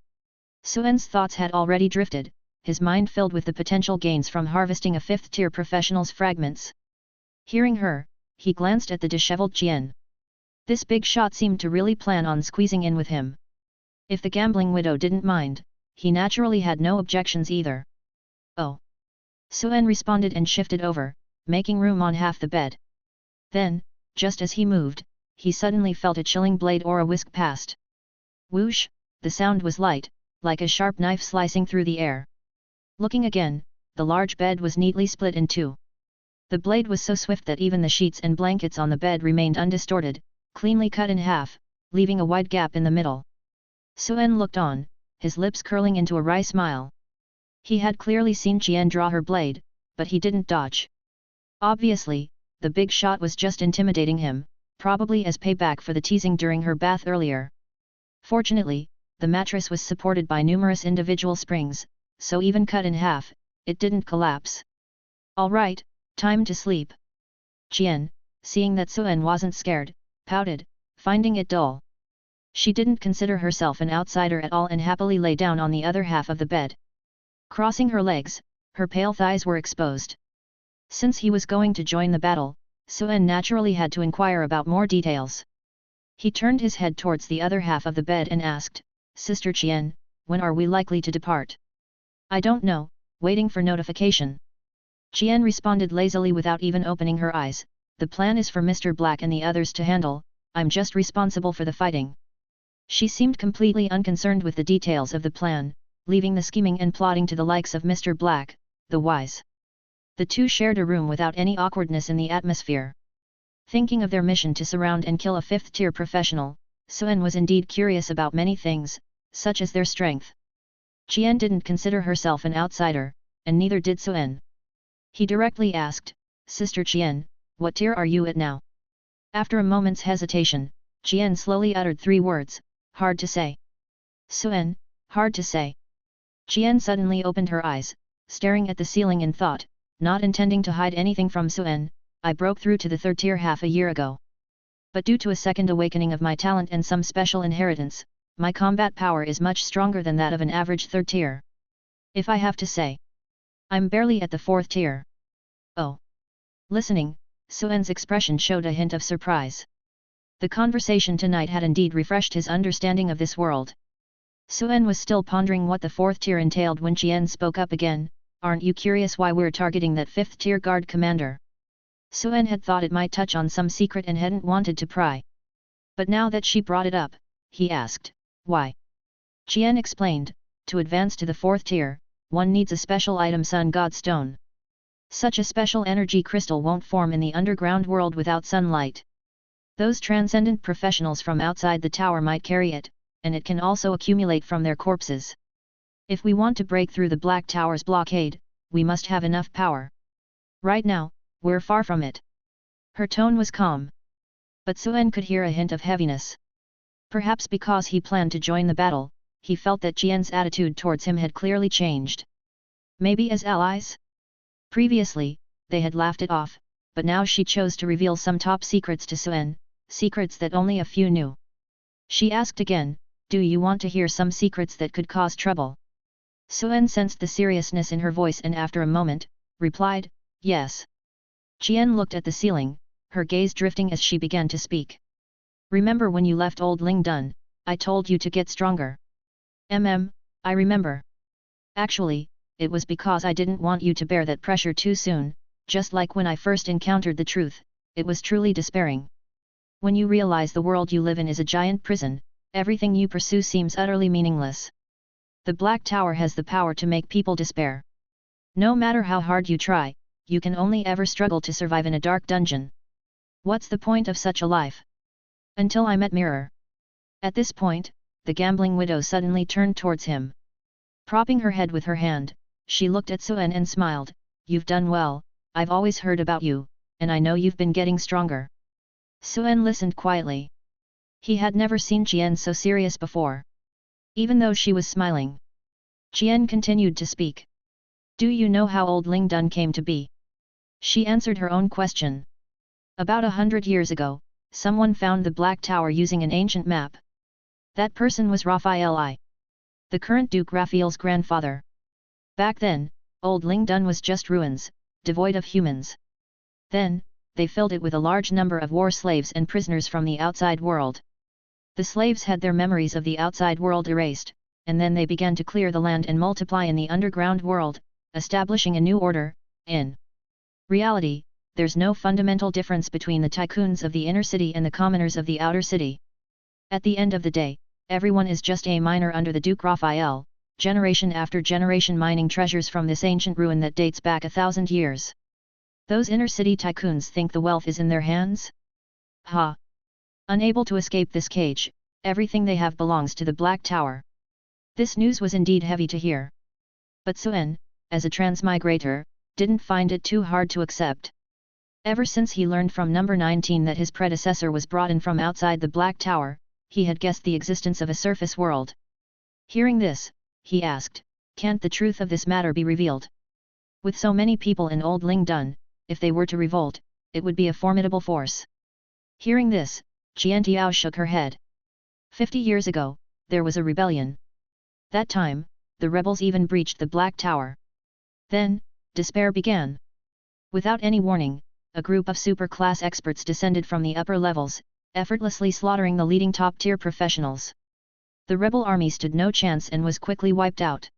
Suen's thoughts had already drifted, his mind filled with the potential gains from harvesting a 5th-tier professional's fragments. Hearing her, he glanced at the disheveled Jian. This big shot seemed to really plan on squeezing in with him. If the gambling widow didn't mind, he naturally had no objections either. Oh! Suen responded and shifted over, making room on half the bed. Then, just as he moved, he suddenly felt a chilling blade aura whisk past. Whoosh! The sound was light, like a sharp knife slicing through the air. Looking again, the large bed was neatly split in two. The blade was so swift that even the sheets and blankets on the bed remained undistorted, cleanly cut in half, leaving a wide gap in the middle. Suen looked on, his lips curling into a wry smile. He had clearly seen Jian draw her blade, but he didn't dodge. Obviously, the big shot was just intimidating him, probably as payback for the teasing during her bath earlier. Fortunately, the mattress was supported by numerous individual springs, so even cut in half, it didn't collapse. All right, time to sleep. Jian, seeing that Suen wasn't scared, pouted, finding it dull. She didn't consider herself an outsider at all and happily lay down on the other half of the bed. Crossing her legs, her pale thighs were exposed. Since he was going to join the battle, Suen naturally had to inquire about more details. He turned his head towards the other half of the bed and asked, Sister Jian, when are we likely to depart? I don't know, waiting for notification. Jian responded lazily without even opening her eyes, the plan is for Mr. Black and the others to handle, I'm just responsible for the fighting. She seemed completely unconcerned with the details of the plan, leaving the scheming and plotting to the likes of Mr. Black, the wise. The two shared a room without any awkwardness in the atmosphere. Thinking of their mission to surround and kill a 5th-tier professional, Suen was indeed curious about many things, such as their strength. Jian didn't consider herself an outsider, and neither did Suen. He directly asked, Sister Jian, what tier are you at now? After a moment's hesitation, Jian slowly uttered 3 words, hard to say. Suen, hard to say. Jian suddenly opened her eyes, staring at the ceiling in thought, not intending to hide anything from Suen, I broke through to the 3rd tier half a year ago. But due to a second awakening of my talent and some special inheritance, my combat power is much stronger than that of an average 3rd tier. If I have to say, I'm barely at the 4th tier. Oh. Listening, Suen's expression showed a hint of surprise. The conversation tonight had indeed refreshed his understanding of this world. Suen was still pondering what the 4th tier entailed when Jian spoke up again, aren't you curious why we're targeting that 5th tier guard commander? Suen had thought it might touch on some secret and hadn't wanted to pry. But now that she brought it up, he asked, why? Jian explained, to advance to the 4th tier, one needs a special item Sun God Stone. Such a special energy crystal won't form in the underground world without sunlight. Those transcendent professionals from outside the tower might carry it, and it can also accumulate from their corpses. If we want to break through the Black Tower's blockade, we must have enough power. Right now, we're far from it. Her tone was calm. But Suen could hear a hint of heaviness. Perhaps because he planned to join the battle, he felt that Jian's attitude towards him had clearly changed. Maybe as allies? Previously, they had laughed it off, but now she chose to reveal some top secrets to Suen, secrets that only a few knew. She asked again, do you want to hear some secrets that could cause trouble? Suen sensed the seriousness in her voice and after a moment, replied, yes. Jian looked at the ceiling, her gaze drifting as she began to speak. Remember when you left Old Ling Dun, I told you to get stronger. I remember. Actually, it was because I didn't want you to bear that pressure too soon, just like when I first encountered the truth, it was truly despairing. When you realize the world you live in is a giant prison, everything you pursue seems utterly meaningless. The Black Tower has the power to make people despair. No matter how hard you try, you can only ever struggle to survive in a dark dungeon. What's the point of such a life? Until I met Mirror. At this point, the gambling widow suddenly turned towards him. Propping her head with her hand, she looked at Suen and smiled, you've done well, I've always heard about you, and I know you've been getting stronger. Suen listened quietly. He had never seen Qian so serious before. Even though she was smiling, Qian continued to speak. Do you know how old Ling Dun came to be? She answered her own question. About 100 years ago, someone found the Black Tower using an ancient map. That person was Raphael I, the current Duke Raphael's grandfather. Back then, old Ling Dun was just ruins, devoid of humans. Then, they filled it with a large number of war slaves and prisoners from the outside world. The slaves had their memories of the outside world erased, and then they began to clear the land and multiply in the underground world, establishing a new order. In reality, there's no fundamental difference between the tycoons of the inner city and the commoners of the outer city. At the end of the day, everyone is just a miner under the Duke Raphael, generation after generation mining treasures from this ancient ruin that dates back 1,000 years. Those inner city tycoons think the wealth is in their hands? Ha! Unable to escape this cage, everything they have belongs to the Black Tower. This news was indeed heavy to hear. But Suen, as a transmigrator, didn't find it too hard to accept. Ever since he learned from number 19 that his predecessor was brought in from outside the Black Tower, he had guessed the existence of a surface world. Hearing this, he asked, can't the truth of this matter be revealed? With so many people in Old Ling Dun, if they were to revolt, it would be a formidable force. Hearing this, Qian Tiao shook her head. 50 years ago, there was a rebellion. That time, the rebels even breached the Black Tower. Then, despair began. Without any warning, a group of super-class experts descended from the upper levels, effortlessly slaughtering the leading top-tier professionals. The rebel army stood no chance and was quickly wiped out.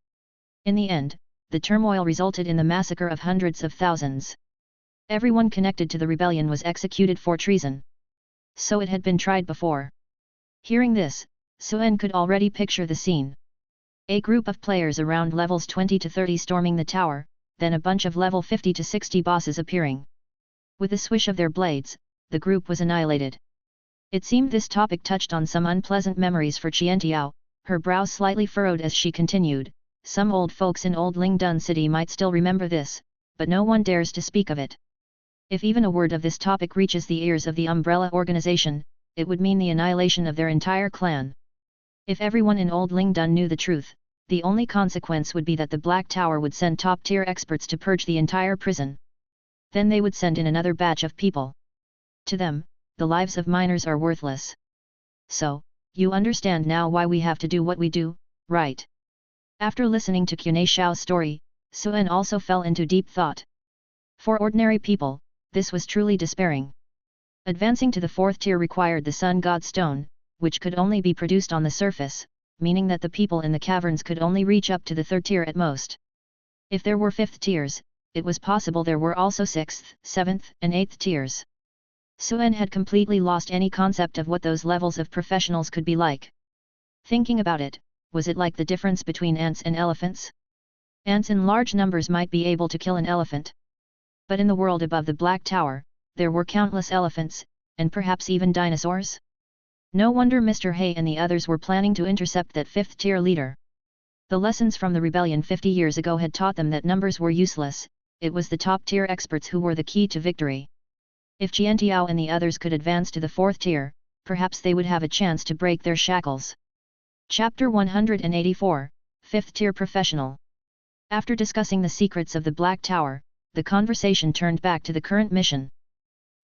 In the end, the turmoil resulted in the massacre of hundreds of thousands. Everyone connected to the rebellion was executed for treason. So it had been tried before. Hearing this, Suen could already picture the scene. A group of players around levels 20 to 30 storming the tower, then a bunch of level 50 to 60 bosses appearing. With a swish of their blades, the group was annihilated. It seemed this topic touched on some unpleasant memories for Qian Tiao, her brows slightly furrowed as she continued, some old folks in Old Ling Dun City might still remember this, but no one dares to speak of it. If even a word of this topic reaches the ears of the Umbrella organization, it would mean the annihilation of their entire clan. If everyone in Old Ling Dun knew the truth, the only consequence would be that the Black Tower would send top-tier experts to purge the entire prison. Then they would send in another batch of people. To them, the lives of miners are worthless. So, you understand now why we have to do what we do, right? After listening to Qunei Xiao's story, Suen also fell into deep thought. For ordinary people, this was truly despairing. Advancing to the 4th tier required the Sun God Stone, which could only be produced on the surface, meaning that the people in the caverns could only reach up to the 3rd tier at most. If there were 5th tiers, it was possible there were also 6th, 7th, and 8th tiers. Suen had completely lost any concept of what those levels of professionals could be like. Thinking about it, was it like the difference between ants and elephants? Ants in large numbers might be able to kill an elephant. But in the world above the Black Tower, there were countless elephants, and perhaps even dinosaurs? No wonder Mr. Hay and the others were planning to intercept that 5th tier leader. The lessons from the rebellion 50 years ago had taught them that numbers were useless, it was the top-tier experts who were the key to victory. If Qian Tiao and the others could advance to the 4th tier, perhaps they would have a chance to break their shackles. Chapter 184, 5th Tier Professional. After discussing the secrets of the Black Tower, the conversation turned back to the current mission.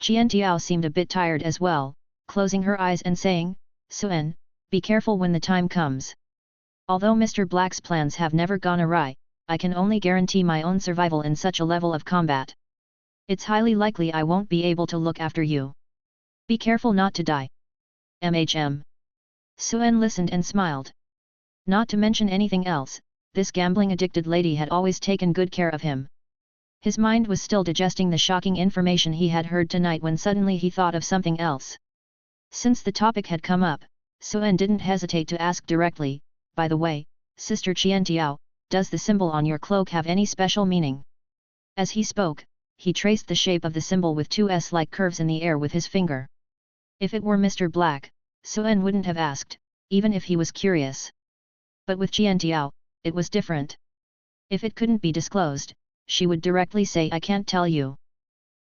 Qian Tiao seemed a bit tired as well, closing her eyes and saying, Suen, be careful when the time comes. Although Mr. Black's plans have never gone awry, I can only guarantee my own survival in such a level of combat. It's highly likely I won't be able to look after you. Be careful not to die. Suen listened and smiled. Not to mention anything else, this gambling-addicted lady had always taken good care of him. His mind was still digesting the shocking information he had heard tonight when suddenly he thought of something else. Since the topic had come up, Suen didn't hesitate to ask directly, by the way, Sister Qian Tiao, does the symbol on your cloak have any special meaning? As he spoke, he traced the shape of the symbol with two S-like curves in the air with his finger. If it were Mr. Black, Suen wouldn't have asked, even if he was curious. But with Qian Tiao, it was different. If it couldn't be disclosed, she would directly say I can't tell you.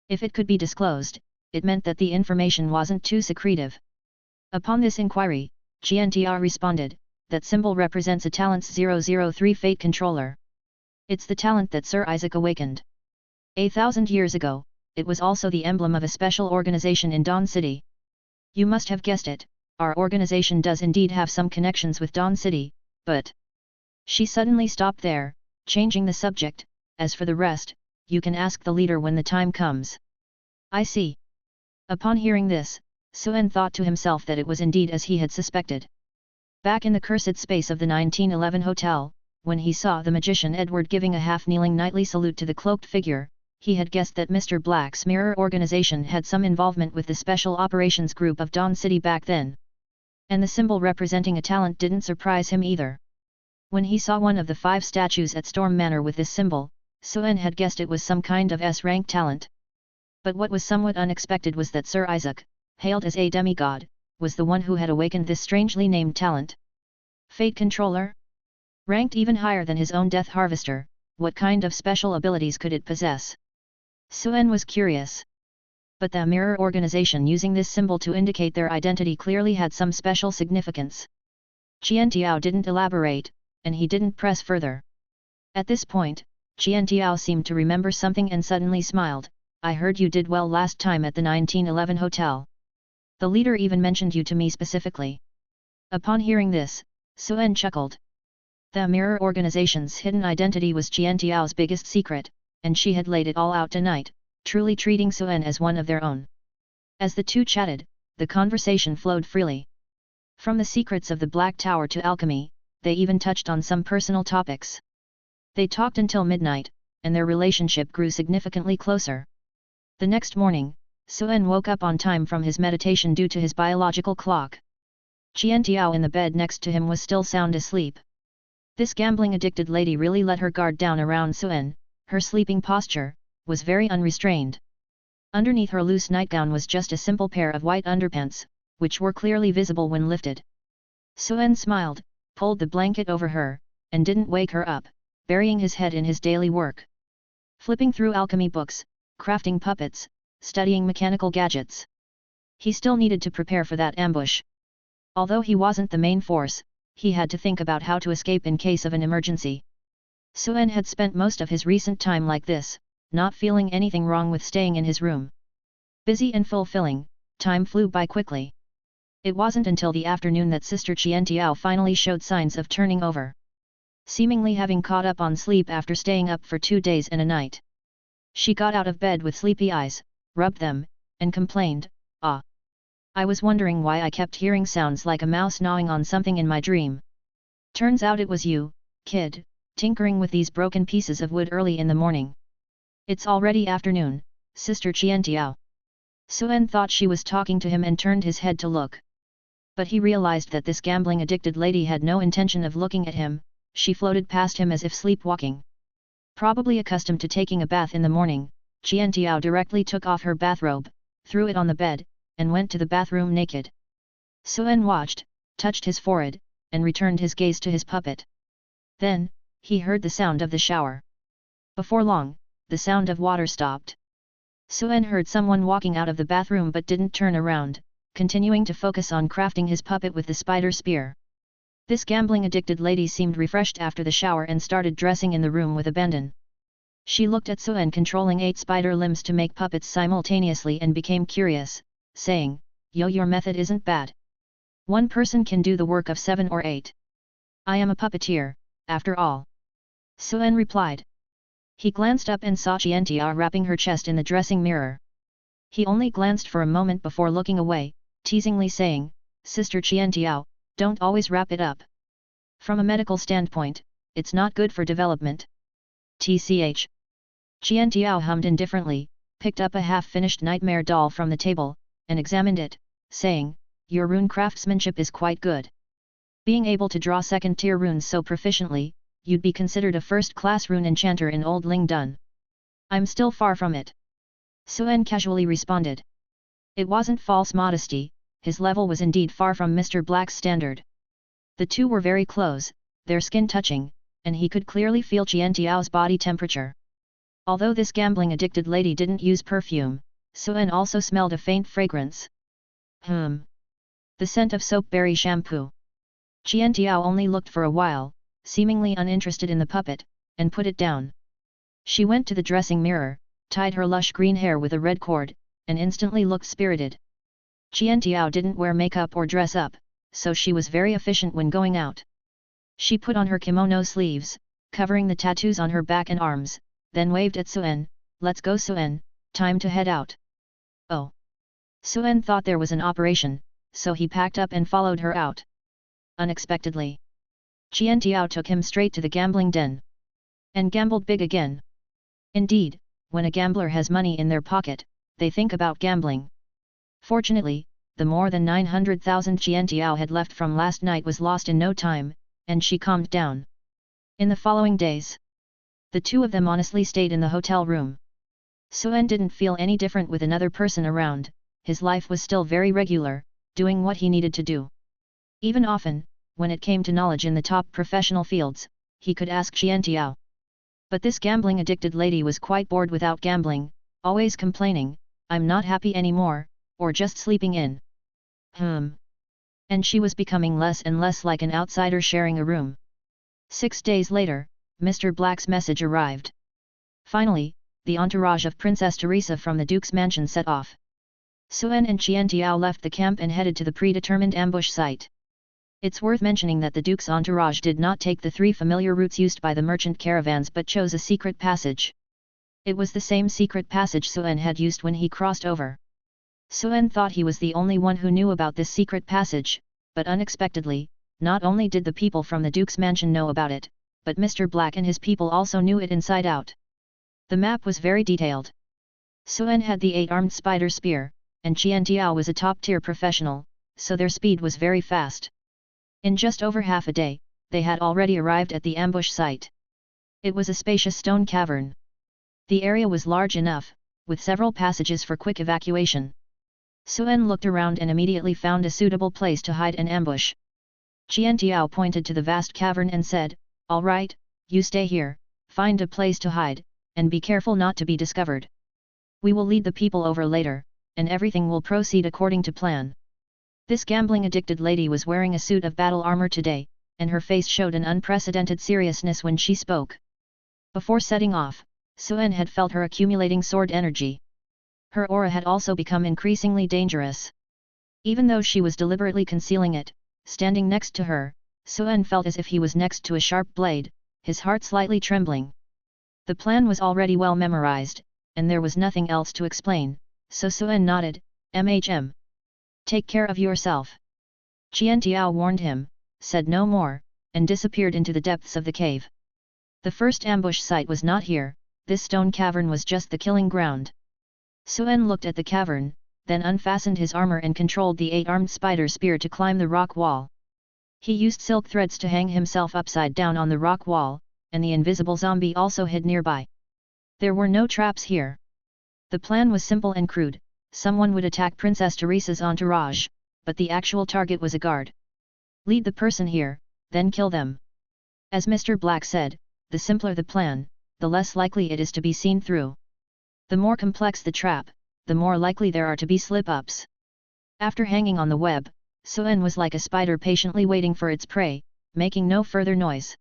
If it could be disclosed, it meant that the information wasn't too secretive. Upon this inquiry, Qiantia responded, that symbol represents a talent's 003 fate controller. It's the talent that Sir Isaac awakened. 1,000 years ago, it was also the emblem of a special organization in Dawn City. You must have guessed it, our organization does indeed have some connections with Dawn City, but... She suddenly stopped there, changing the subject. As for the rest, you can ask the leader when the time comes. I see. Upon hearing this, Suen thought to himself that it was indeed as he had suspected. Back in the cursed space of the 1911 hotel, when he saw the magician Edward giving a half-kneeling knightly salute to the cloaked figure, he had guessed that Mr. Black's mirror organization had some involvement with the Special Operations Group of Dawn City back then. And the symbol representing a talent didn't surprise him either. When he saw one of the 5 statues at Storm Manor with this symbol, Suen had guessed it was some kind of S-rank talent. But what was somewhat unexpected was that Sir Isaac, hailed as a demigod, was the one who had awakened this strangely named talent. Fate Controller? Ranked even higher than his own Death Harvester, what kind of special abilities could it possess? Suen was curious. But the mirror organization using this symbol to indicate their identity clearly had some special significance. Qiantiao didn't elaborate, and he didn't press further. At this point, Qiantiao seemed to remember something and suddenly smiled. I heard you did well last time at the 1911 hotel. The leader even mentioned you to me specifically. Upon hearing this, Suen chuckled. The mirror organization's hidden identity was Qiantiao's biggest secret, and she had laid it all out tonight, truly treating Suen as one of their own. As the two chatted, the conversation flowed freely. From the secrets of the Black Tower to alchemy, they even touched on some personal topics. They talked until midnight, and their relationship grew significantly closer. The next morning, Suen woke up on time from his meditation due to his biological clock. Qiantiao in the bed next to him was still sound asleep. This gambling-addicted lady really let her guard down around Suen. Her sleeping posture was very unrestrained. Underneath her loose nightgown was just a simple pair of white underpants, which were clearly visible when lifted. Suen smiled, pulled the blanket over her, and didn't wake her up, burying his head in his daily work. Flipping through alchemy books, crafting puppets, studying mechanical gadgets. He still needed to prepare for that ambush. Although he wasn't the main force, he had to think about how to escape in case of an emergency. Suen had spent most of his recent time like this, not feeling anything wrong with staying in his room. Busy and fulfilling, time flew by quickly. It wasn't until the afternoon that Sister Qiantiao finally showed signs of turning over. Seemingly having caught up on sleep after staying up for 2 days and a night. She got out of bed with sleepy eyes, rubbed them, and complained, "Ah! I was wondering why I kept hearing sounds like a mouse gnawing on something in my dream. Turns out it was you, kid, tinkering with these broken pieces of wood early in the morning." "It's already afternoon, Sister Qiantiao." Suen thought she was talking to him and turned his head to look. But he realized that this gambling-addicted lady had no intention of looking at him. She floated past him as if sleepwalking. Probably accustomed to taking a bath in the morning, Qiantiao directly took off her bathrobe, threw it on the bed, and went to the bathroom naked. Suen watched, touched his forehead, and returned his gaze to his puppet. Then, he heard the sound of the shower. Before long, the sound of water stopped. Suen heard someone walking out of the bathroom but didn't turn around, continuing to focus on crafting his puppet with the spider spear. This gambling-addicted lady seemed refreshed after the shower and started dressing in the room with abandon. She looked at Suen controlling 8 spider limbs to make puppets simultaneously and became curious, saying, "Yo, your method isn't bad. One person can do the work of 7 or 8. I am a puppeteer, after all." Suen replied. He glanced up and saw Qiantia wrapping her chest in the dressing mirror. He only glanced for a moment before looking away, teasingly saying, "Sister Qiantiao, don't always wrap it up. From a medical standpoint, it's not good for development." "Tch." Qiantiao hummed indifferently, picked up a half-finished nightmare doll from the table, and examined it, saying, "Your rune craftsmanship is quite good. Being able to draw second-tier runes so proficiently, you'd be considered a first-class rune enchanter in Old Lingdun." "I'm still far from it." Suen casually responded. It wasn't false modesty, his level was indeed far from Mr. Black's standard. The two were very close, their skin touching, and he could clearly feel Qiantiao's body temperature. Although this gambling-addicted lady didn't use perfume, Suen also smelled a faint fragrance. The scent of soapberry shampoo. Qiantiao only looked for a while, seemingly uninterested in the puppet, and put it down. She went to the dressing mirror, tied her lush green hair with a red cord, and instantly looked spirited. Qiantiao didn't wear makeup or dress up, so she was very efficient when going out. She put on her kimono sleeves, covering the tattoos on her back and arms, then waved at Suen, "Let's go Suen, time to head out." Oh! Suen thought there was an operation, so he packed up and followed her out. Unexpectedly, Qiantiao took him straight to the gambling den. And gambled big again. Indeed, when a gambler has money in their pocket, they think about gambling. Fortunately, the more than 900,000 Qiantiao had left from last night was lost in no time, and she calmed down. In the following days, the two of them honestly stayed in the hotel room. Suen didn't feel any different with another person around, his life was still very regular, doing what he needed to do. Even often, when it came to knowledge in the top professional fields, he could ask Qiantiao. But this gambling-addicted lady was quite bored without gambling, always complaining, "I'm not happy anymore," or just sleeping in. And she was becoming less and less like an outsider sharing a room. 6 days later, Mr. Black's message arrived. Finally, the entourage of Princess Teresa from the Duke's mansion set off. Suen and Qiantiao left the camp and headed to the predetermined ambush site. It's worth mentioning that the Duke's entourage did not take the 3 familiar routes used by the merchant caravans but chose a secret passage. It was the same secret passage Suen had used when he crossed over. Suen thought he was the only one who knew about this secret passage, but unexpectedly, not only did the people from the Duke's mansion know about it, but Mr. Black and his people also knew it inside out. The map was very detailed. Suen had the 8-armed spider spear, and Qiantiao was a top-tier professional, so their speed was very fast. In just over half a day, they had already arrived at the ambush site. It was a spacious stone cavern. The area was large enough, with several passages for quick evacuation. Suen looked around and immediately found a suitable place to hide and ambush. Qiantiao pointed to the vast cavern and said, "All right, you stay here, find a place to hide, and be careful not to be discovered. We will lead the people over later, and everything will proceed according to plan." This gambling-addicted lady was wearing a suit of battle armor today, and her face showed an unprecedented seriousness when she spoke. Before setting off, Suen had felt her accumulating sword energy. Her aura had also become increasingly dangerous. Even though she was deliberately concealing it, standing next to her, Suen felt as if he was next to a sharp blade, his heart slightly trembling. The plan was already well memorized, and there was nothing else to explain, so Suen nodded, "MHM. Take care of yourself." Qiantiao warned him, said no more, and disappeared into the depths of the cave. The first ambush site was not here, this stone cavern was just the killing ground. Suen looked at the cavern, then unfastened his armor and controlled the 8-armed spider spear to climb the rock wall. He used silk threads to hang himself upside down on the rock wall, and the invisible zombie also hid nearby. There were no traps here. The plan was simple and crude, someone would attack Princess Teresa's entourage, but the actual target was a guard. Lead the person here, then kill them. As Mr. Black said, the simpler the plan, the less likely it is to be seen through. The more complex the trap, the more likely there are to be slip-ups. After hanging on the web, Suen was like a spider patiently waiting for its prey, making no further noise.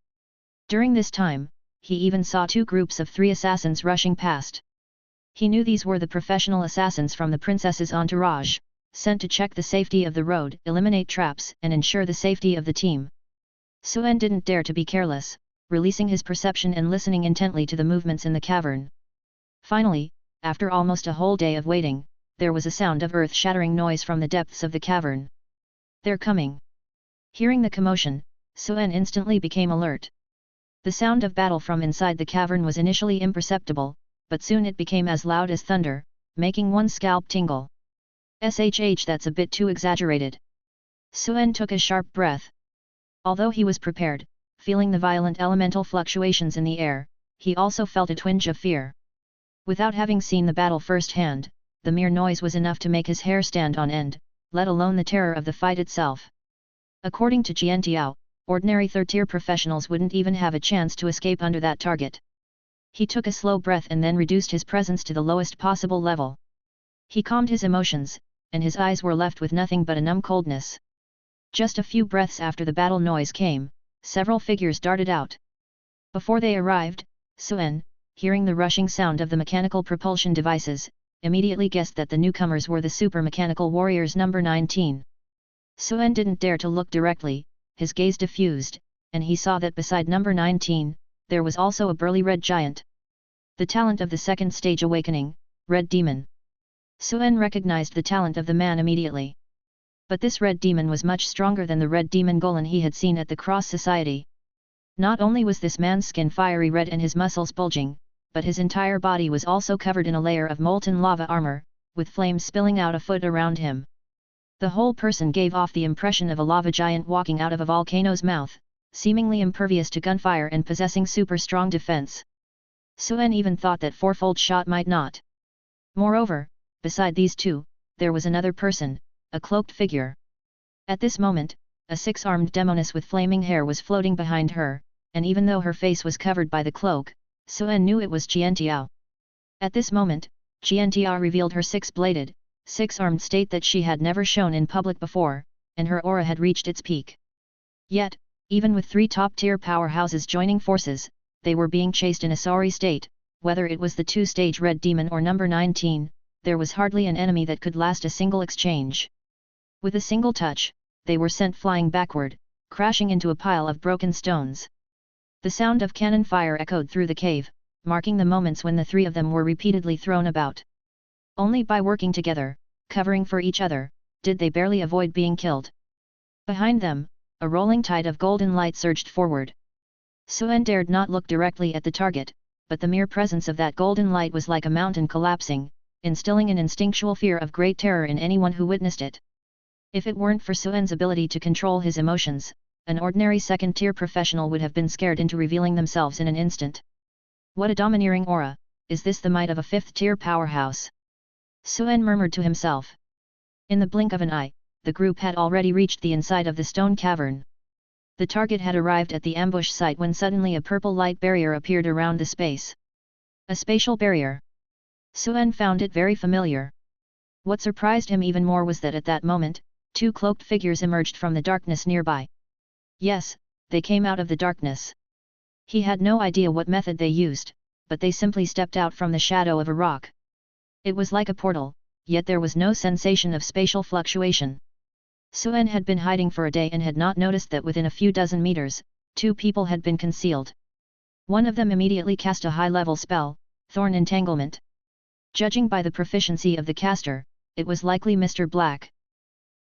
During this time, he even saw 2 groups of 3 assassins rushing past. He knew these were the professional assassins from the princess's entourage, sent to check the safety of the road, eliminate traps and ensure the safety of the team. Suen didn't dare to be careless, releasing his perception and listening intently to the movements in the cavern. Finally, after almost a whole day of waiting, there was a sound of earth-shattering noise from the depths of the cavern. "They're coming." Hearing the commotion, Suen instantly became alert. The sound of battle from inside the cavern was initially imperceptible, but soon it became as loud as thunder, making one's scalp tingle. "Shh, that's a bit too exaggerated." Suen took a sharp breath. Although he was prepared, feeling the violent elemental fluctuations in the air, he also felt a twinge of fear. Without having seen the battle firsthand, the mere noise was enough to make his hair stand on end, let alone the terror of the fight itself. According to Qiantiao, ordinary third-tier professionals wouldn't even have a chance to escape under that target. He took a slow breath and then reduced his presence to the lowest possible level. He calmed his emotions, and his eyes were left with nothing but a numb coldness. Just a few breaths after the battle noise came, several figures darted out. Before they arrived, Suen, hearing the rushing sound of the mechanical propulsion devices, immediately guessed that the newcomers were the super mechanical warriors number 19. Suen didn't dare to look directly, his gaze diffused, and he saw that beside number 19, there was also a burly red giant. The talent of the second stage awakening, Red Demon. Suen recognized the talent of the man immediately. But this red demon was much stronger than the red demon golem he had seen at the Cross Society. Not only was this man's skin fiery red and his muscles bulging, but his entire body was also covered in a layer of molten lava armor, with flames spilling out a foot around him. The whole person gave off the impression of a lava giant walking out of a volcano's mouth, seemingly impervious to gunfire and possessing super strong defense. Suen even thought that fourfold shot might not. Moreover, beside these two, there was another person, a cloaked figure. At this moment, a six-armed demoness with flaming hair was floating behind her, and even though her face was covered by the cloak, Suen knew it was Qiantia. At this moment, Qiantia revealed her six-bladed, six-armed state that she had never shown in public before, and her aura had reached its peak. Yet, even with three top-tier powerhouses joining forces, they were being chased in a sorry state. Whether it was the two-stage red demon or number 19, there was hardly an enemy that could last a single exchange. With a single touch, they were sent flying backward, crashing into a pile of broken stones. The sound of cannon fire echoed through the cave, marking the moments when the three of them were repeatedly thrown about. Only by working together, covering for each other, did they barely avoid being killed. Behind them, a rolling tide of golden light surged forward. Suen dared not look directly at the target, but the mere presence of that golden light was like a mountain collapsing, instilling an instinctual fear of great terror in anyone who witnessed it. If it weren't for Suen's ability to control his emotions, an ordinary second-tier professional would have been scared into revealing themselves in an instant. What a domineering aura, is this the might of a fifth-tier powerhouse? Suen murmured to himself. In the blink of an eye, the group had already reached the inside of the stone cavern. The target had arrived at the ambush site when suddenly a purple light barrier appeared around the space. A spatial barrier. Suen found it very familiar. What surprised him even more was that at that moment, two cloaked figures emerged from the darkness nearby. Yes, they came out of the darkness. He had no idea what method they used, but they simply stepped out from the shadow of a rock. It was like a portal, yet there was no sensation of spatial fluctuation. Suen had been hiding for a day and had not noticed that within a few dozen meters, two people had been concealed. One of them immediately cast a high-level spell, Thorn Entanglement. Judging by the proficiency of the caster, it was likely Mr. Black.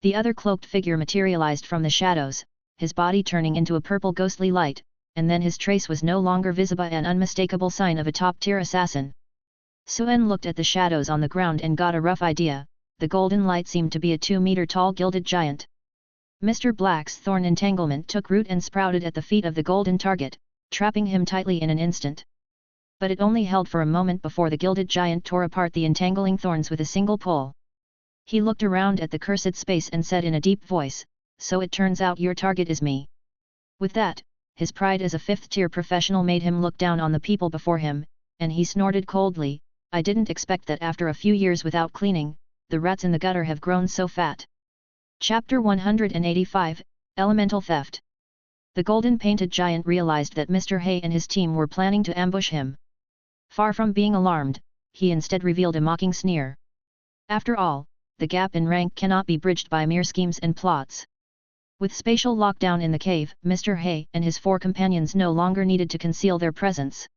The other cloaked figure materialized from the shadows, his body turning into a purple ghostly light, and then his trace was no longer visible, an unmistakable sign of a top-tier assassin. Suen looked at the shadows on the ground and got a rough idea. The golden light seemed to be a 2-meter-tall gilded giant. Mr. Black's thorn entanglement took root and sprouted at the feet of the golden target, trapping him tightly in an instant. But it only held for a moment before the gilded giant tore apart the entangling thorns with a single pull. He looked around at the cursed space and said in a deep voice, "So it turns out your target is me." With that, his pride as a fifth-tier professional made him look down on the people before him, and he snorted coldly, "I didn't expect that after a few years without cleaning, the rats in the gutter have grown so fat." Chapter 185, Elemental Theft. The golden painted giant realized that Mr. Hay and his team were planning to ambush him. Far from being alarmed, he instead revealed a mocking sneer. After all, the gap in rank cannot be bridged by mere schemes and plots. With spatial lockdown in the cave, Mr. Hay and his 4 companions no longer needed to conceal their presence.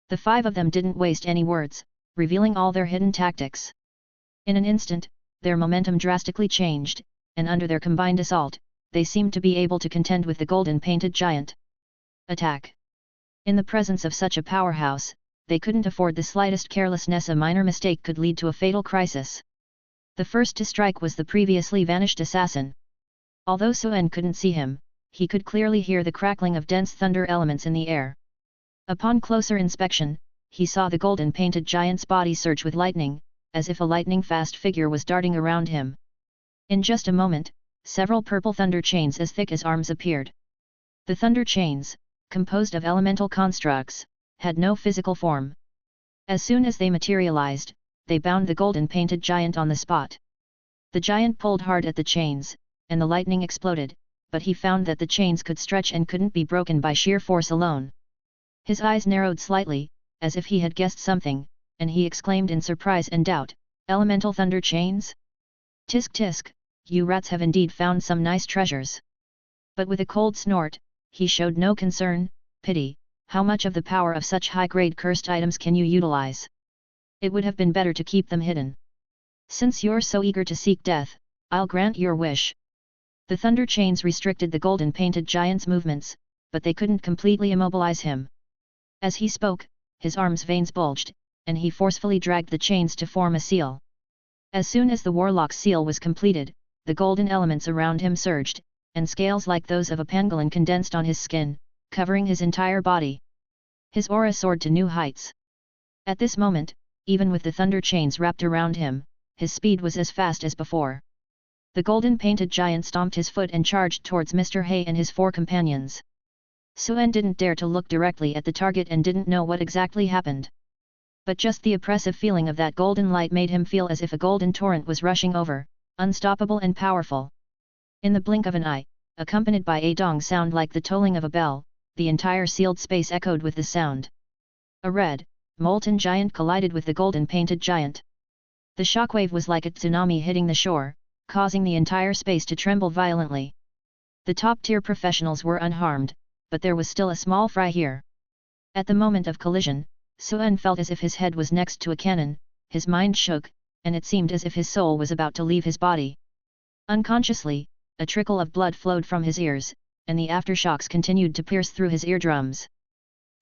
The 5 of them didn't waste any words, revealing all their hidden tactics. In an instant, their momentum drastically changed, and under their combined assault, they seemed to be able to contend with the golden painted giant. Attack! In the presence of such a powerhouse, they couldn't afford the slightest carelessness. A minor mistake could lead to a fatal crisis. The first to strike was the previously vanished assassin. Although Suen couldn't see him, he could clearly hear the crackling of dense thunder elements in the air. Upon closer inspection, he saw the golden painted giant's body surge with lightning, as if a lightning-fast figure was darting around him. In just a moment, several purple thunder chains as thick as arms appeared. The thunder chains, composed of elemental constructs, had no physical form. As soon as they materialized, they bound the golden painted giant on the spot. The giant pulled hard at the chains, and the lightning exploded, but he found that the chains could stretch and couldn't be broken by sheer force alone. His eyes narrowed slightly, as if he had guessed something, and he exclaimed in surprise and doubt, "Elemental thunder chains? Tisk tisk, you rats have indeed found some nice treasures." But with a cold snort, he showed no concern, pity. "How much of the power of such high-grade cursed items can you utilize? It would have been better to keep them hidden. Since you're so eager to seek death, I'll grant your wish." The thunder chains restricted the golden painted giant's movements, but they couldn't completely immobilize him. As he spoke, his arms' veins bulged, and he forcefully dragged the chains to form a seal. As soon as the warlock's seal was completed, the golden elements around him surged, and scales like those of a pangolin condensed on his skin, covering his entire body. His aura soared to new heights. At this moment, even with the thunder chains wrapped around him, his speed was as fast as before. The golden painted giant stomped his foot and charged towards Mr. Hay and his 4 companions. Suen didn't dare to look directly at the target and didn't know what exactly happened. But just the oppressive feeling of that golden light made him feel as if a golden torrent was rushing over, unstoppable and powerful. In the blink of an eye, accompanied by a dong sound like the tolling of a bell, the entire sealed space echoed with the sound. A red, molten giant collided with the golden painted giant. The shockwave was like a tsunami hitting the shore, causing the entire space to tremble violently. The top-tier professionals were unharmed, but there was still a small fry here. At the moment of collision, Suen felt as if his head was next to a cannon, his mind shook, and it seemed as if his soul was about to leave his body. Unconsciously, a trickle of blood flowed from his ears, and the aftershocks continued to pierce through his eardrums.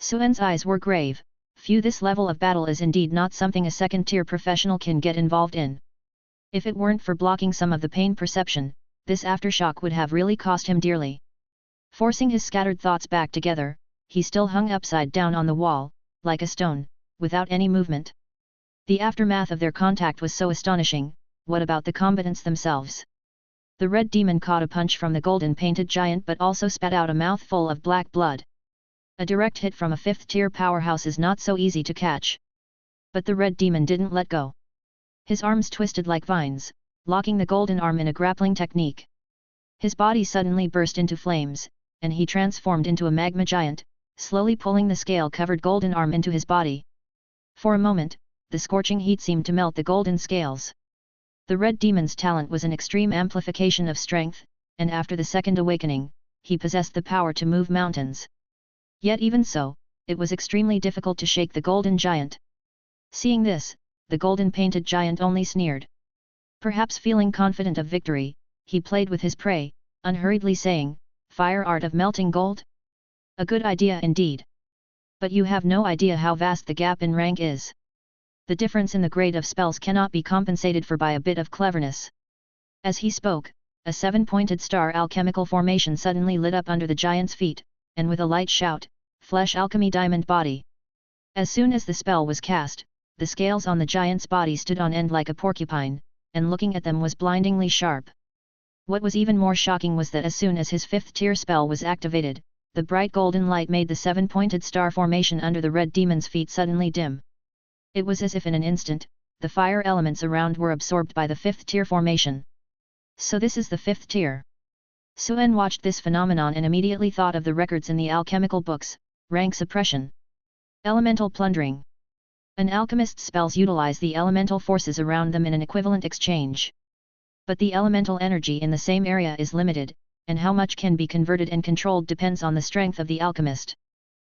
Suen's eyes were grave. Phew, this level of battle is indeed not something a second-tier professional can get involved in. If it weren't for blocking some of the pain perception, this aftershock would have really cost him dearly. Forcing his scattered thoughts back together, he still hung upside down on the wall, like a stone, without any movement. The aftermath of their contact was so astonishing. What about the combatants themselves? The red demon caught a punch from the golden painted giant but also spat out a mouthful of black blood. A direct hit from a 5th-tier powerhouse is not so easy to catch. But the red demon didn't let go. His arms twisted like vines, locking the golden arm in a grappling technique. His body suddenly burst into flames, and he transformed into a magma giant, slowly pulling the scale-covered golden arm into his body. For a moment, the scorching heat seemed to melt the golden scales. The red demon's talent was an extreme amplification of strength, and after the second awakening, he possessed the power to move mountains. Yet even so, it was extremely difficult to shake the golden giant. Seeing this, the golden painted giant only sneered. Perhaps feeling confident of victory, he played with his prey, unhurriedly saying, "Fire art of melting gold? A good idea indeed. But you have no idea how vast the gap in rank is. The difference in the grade of spells cannot be compensated for by a bit of cleverness." As he spoke, a 7-pointed star alchemical formation suddenly lit up under the giant's feet, and with a light shout, "Flesh Alchemy Diamond Body." As soon as the spell was cast, the scales on the giant's body stood on end like a porcupine, and looking at them was blindingly sharp. What was even more shocking was that as soon as his 5th-tier spell was activated, the bright golden light made the 7-pointed star formation under the red demon's feet suddenly dim. It was as if in an instant, the fire elements around were absorbed by the 5th-tier formation. So this is the 5th tier. Suen watched this phenomenon and immediately thought of the records in the alchemical books: rank suppression, elemental plundering. An alchemist's spells utilize the elemental forces around them in an equivalent exchange. But the elemental energy in the same area is limited, and how much can be converted and controlled depends on the strength of the alchemist.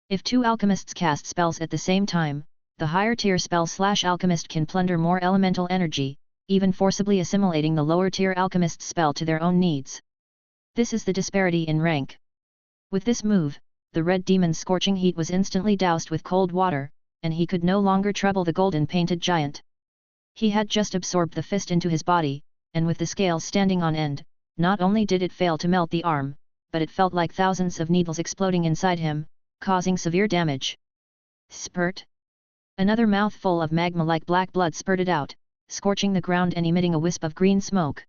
If 2 alchemists cast spells at the same time, the higher tier spell/alchemist can plunder more elemental energy, even forcibly assimilating the lower tier alchemist's spell to their own needs. This is the disparity in rank. With this move, the red demon's scorching heat was instantly doused with cold water, and he could no longer trouble the golden painted giant. He had just absorbed the fist into his body, and with the scales standing on end, not only did it fail to melt the arm, but it felt like thousands of needles exploding inside him, causing severe damage. Spurt! Another mouthful of magma-like black blood spurted out, scorching the ground and emitting a wisp of green smoke.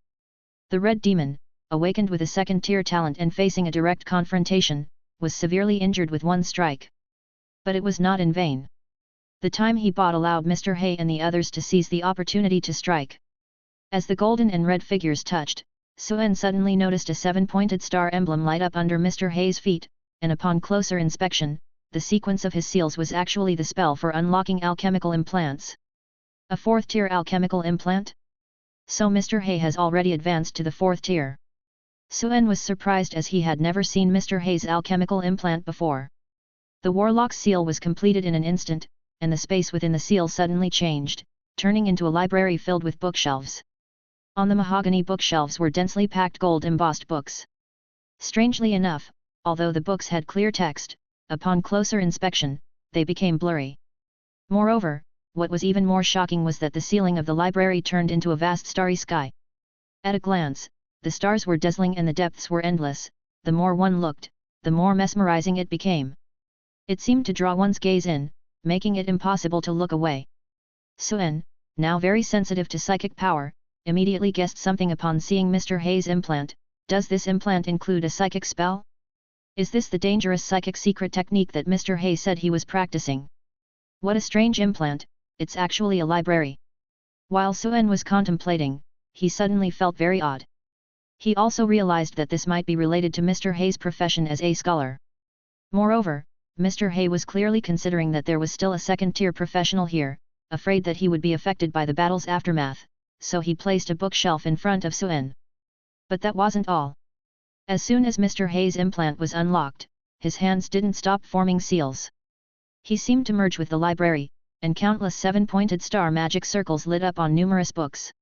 The red demon, awakened with a 2nd-tier talent and facing a direct confrontation, was severely injured with one strike. But it was not in vain. The time he bought allowed Mr. Hay and the others to seize the opportunity to strike. As the golden and red figures touched, Suen suddenly noticed a 7-pointed star emblem light up under Mr. Hay's feet, and upon closer inspection, the sequence of his seals was actually the spell for unlocking alchemical implants. A 4th tier alchemical implant? So Mr. Hay has already advanced to the 4th tier. Suen was surprised as he had never seen Mr. Hay's alchemical implant before. The Warlock's seal was completed in an instant, and the space within the seal suddenly changed, turning into a library filled with bookshelves. On the mahogany bookshelves were densely packed gold-embossed books. Strangely enough, although the books had clear text, upon closer inspection, they became blurry. Moreover, what was even more shocking was that the ceiling of the library turned into a vast starry sky. At a glance, the stars were dazzling and the depths were endless. The more one looked, the more mesmerizing it became. It seemed to draw one's gaze in, making it impossible to look away. Suen, now very sensitive to psychic power, immediately guessed something upon seeing Mr. Hay's implant. Does this implant include a psychic spell? Is this the dangerous psychic secret technique that Mr. Hay said he was practicing? What a strange implant, it's actually a library. While Suen was contemplating, he suddenly felt very odd. He also realized that this might be related to Mr. Hay's profession as a scholar. Moreover, Mr. Hay was clearly considering that there was still a 2nd-tier professional here, afraid that he would be affected by the battle's aftermath, so he placed a bookshelf in front of Suen. But that wasn't all. As soon as Mr. Hay's implant was unlocked, his hands didn't stop forming seals. He seemed to merge with the library, and countless 7-pointed star magic circles lit up on numerous books.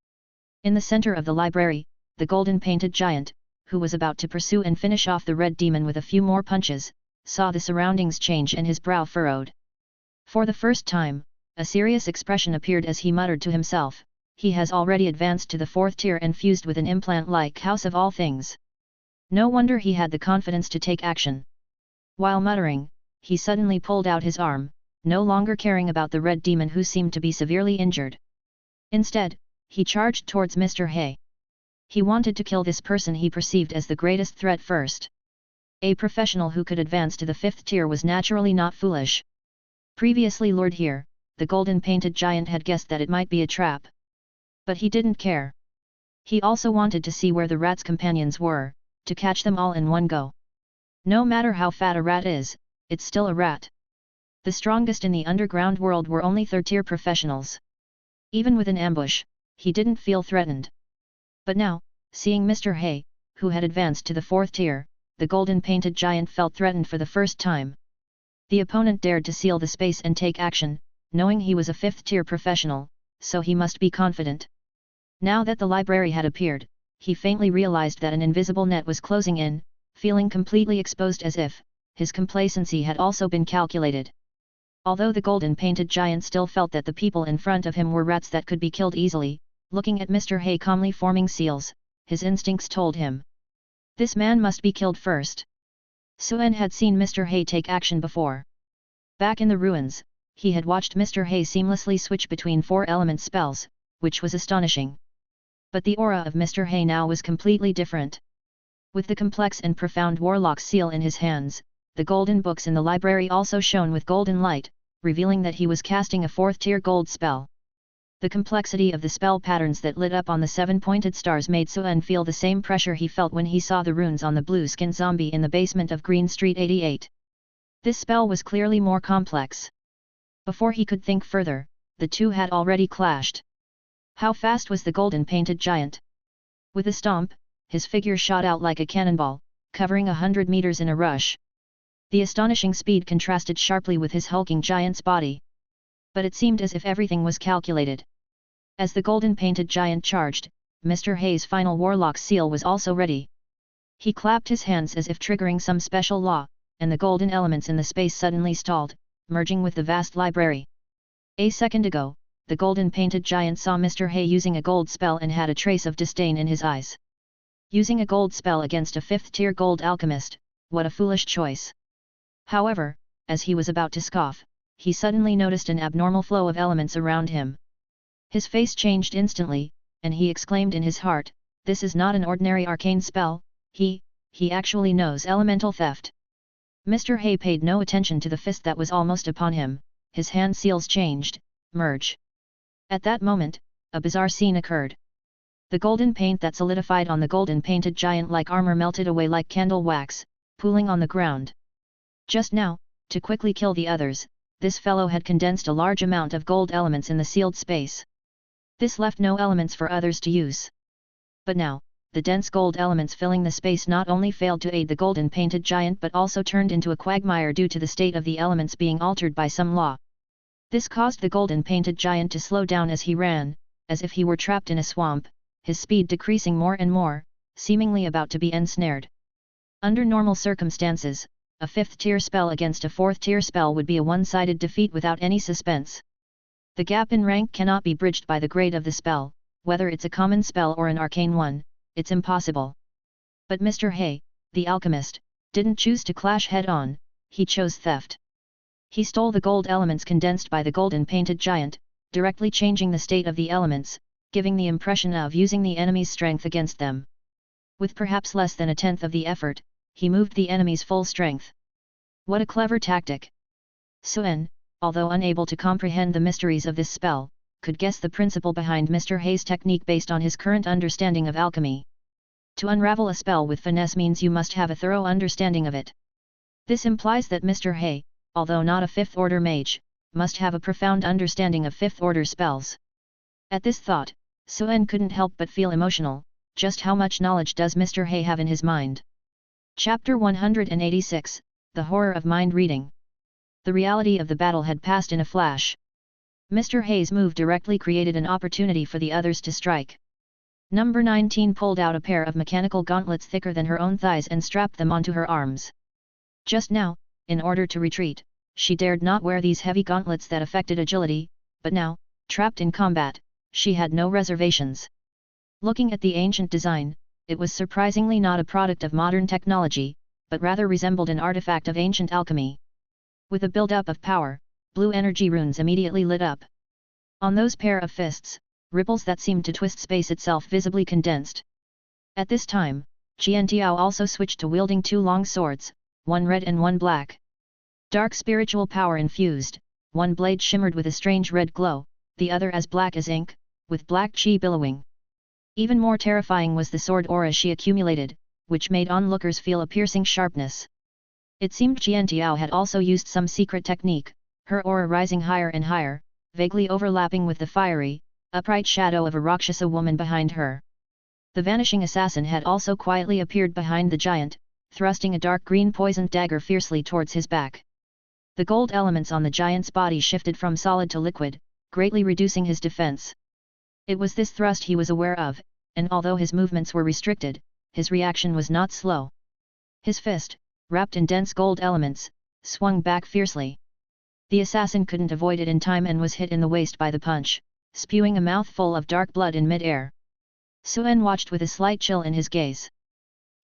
In the center of the library, the golden-painted giant, who was about to pursue and finish off the red demon with a few more punches, saw the surroundings change and his brow furrowed. For the first time, a serious expression appeared as he muttered to himself, he has already advanced to the 4th tier and fused with an implant-like house of all things. No wonder he had the confidence to take action. While muttering, he suddenly pulled out his arm, no longer caring about the red demon who seemed to be severely injured. Instead, he charged towards Mr. Hay. He wanted to kill this person he perceived as the greatest threat first. A professional who could advance to the 5th tier was naturally not foolish. Previously lured here, the golden-painted giant had guessed that it might be a trap. But he didn't care. He also wanted to see where the rat's companions were, to catch them all in one go. No matter how fat a rat is, it's still a rat. The strongest in the underground world were only 3rd-tier professionals. Even with an ambush, he didn't feel threatened. But now, seeing Mr. Hay, who had advanced to the 4th tier, the golden-painted giant felt threatened for the first time. The opponent dared to seal the space and take action, knowing he was a 5th-tier professional, so he must be confident. Now that the library had appeared, he faintly realized that an invisible net was closing in, feeling completely exposed as if his complacency had also been calculated. Although the golden-painted giant still felt that the people in front of him were rats that could be killed easily, looking at Mr. Hay calmly forming seals, his instincts told him. This man must be killed first. Suen had seen Mr. Hay take action before. Back in the ruins, he had watched Mr. Hay seamlessly switch between 4-element spells, which was astonishing. But the aura of Mr. Hay now was completely different. With the complex and profound Warlock seal in his hands, the golden books in the library also shone with golden light, revealing that he was casting a 4th-tier gold spell. The complexity of the spell patterns that lit up on the 7-pointed stars made Suen feel the same pressure he felt when he saw the runes on the blue-skinned zombie in the basement of Green Street 88. This spell was clearly more complex. Before he could think further, the two had already clashed. How fast was the golden-painted giant? With a stomp, his figure shot out like a cannonball, covering 100 meters in a rush. The astonishing speed contrasted sharply with his hulking giant's body. But it seemed as if everything was calculated. As the golden-painted giant charged, Mr. Hay's final Warlock seal was also ready. He clapped his hands as if triggering some special law, and the golden elements in the space suddenly stalled, merging with the vast library. A second ago, the golden-painted giant saw Mr. Hay using a gold spell and had a trace of disdain in his eyes. Using a gold spell against a 5th-tier gold alchemist, what a foolish choice. However, as he was about to scoff, he suddenly noticed an abnormal flow of elements around him. His face changed instantly, and he exclaimed in his heart, "This is not an ordinary arcane spell, he actually knows elemental theft." Mr. Hay paid no attention to the fist that was almost upon him, his hand seals changed, merge. At that moment, a bizarre scene occurred. The golden paint that solidified on the golden painted giant like armor melted away like candle wax, pooling on the ground. Just now, to quickly kill the others, this fellow had condensed a large amount of gold elements in the sealed space. This left no elements for others to use. But now, the dense gold elements filling the space not only failed to aid the golden painted giant but also turned into a quagmire due to the state of the elements being altered by some law. This caused the golden painted giant to slow down as he ran, as if he were trapped in a swamp, his speed decreasing more and more, seemingly about to be ensnared. Under normal circumstances, a 5th tier spell against a 4th tier spell would be a one-sided defeat without any suspense. The gap in rank cannot be bridged by the grade of the spell, whether it's a common spell or an arcane one, it's impossible. But Mr. Hay, the alchemist, didn't choose to clash head-on, he chose theft. He stole the gold elements condensed by the golden painted giant, directly changing the state of the elements, giving the impression of using the enemy's strength against them. With perhaps less than a tenth of the effort, he moved the enemy's full strength. What a clever tactic! Suen, although unable to comprehend the mysteries of this spell, could guess the principle behind Mr. Hay's technique based on his current understanding of alchemy. To unravel a spell with finesse means you must have a thorough understanding of it. This implies that Mr. Hay, although not a 5th order mage, must have a profound understanding of 5th order spells. At this thought, Suen couldn't help but feel emotional. Just how much knowledge does Mr. Hay have in his mind? Chapter 186, The Horror of Mind Reading. The reality of the battle had passed in a flash. Mr. Hay's move directly created an opportunity for the others to strike. Number 19 pulled out a pair of mechanical gauntlets thicker than her own thighs and strapped them onto her arms. Just now, in order to retreat, she dared not wear these heavy gauntlets that affected agility, but now, trapped in combat, she had no reservations. Looking at the ancient design, it was surprisingly not a product of modern technology, but rather resembled an artifact of ancient alchemy. With a build-up of power, blue energy runes immediately lit up. On those pair of fists, ripples that seemed to twist space itself visibly condensed. At this time, Qiantiao also switched to wielding 2 long swords, one red and one black. Dark spiritual power infused, one blade shimmered with a strange red glow, the other as black as ink, with black qi billowing. Even more terrifying was the sword aura she accumulated, which made onlookers feel a piercing sharpness. It seemed Qiantiao had also used some secret technique, her aura rising higher and higher, vaguely overlapping with the fiery, upright shadow of a Rakshasa woman behind her. The vanishing assassin had also quietly appeared behind the giant, thrusting a dark green poisoned dagger fiercely towards his back. The gold elements on the giant's body shifted from solid to liquid, greatly reducing his defense. It was this thrust he was aware of, and although his movements were restricted, his reaction was not slow. His fist, wrapped in dense gold elements, swung back fiercely. The assassin couldn't avoid it in time and was hit in the waist by the punch, spewing a mouthful of dark blood in mid-air. Suen watched with a slight chill in his gaze.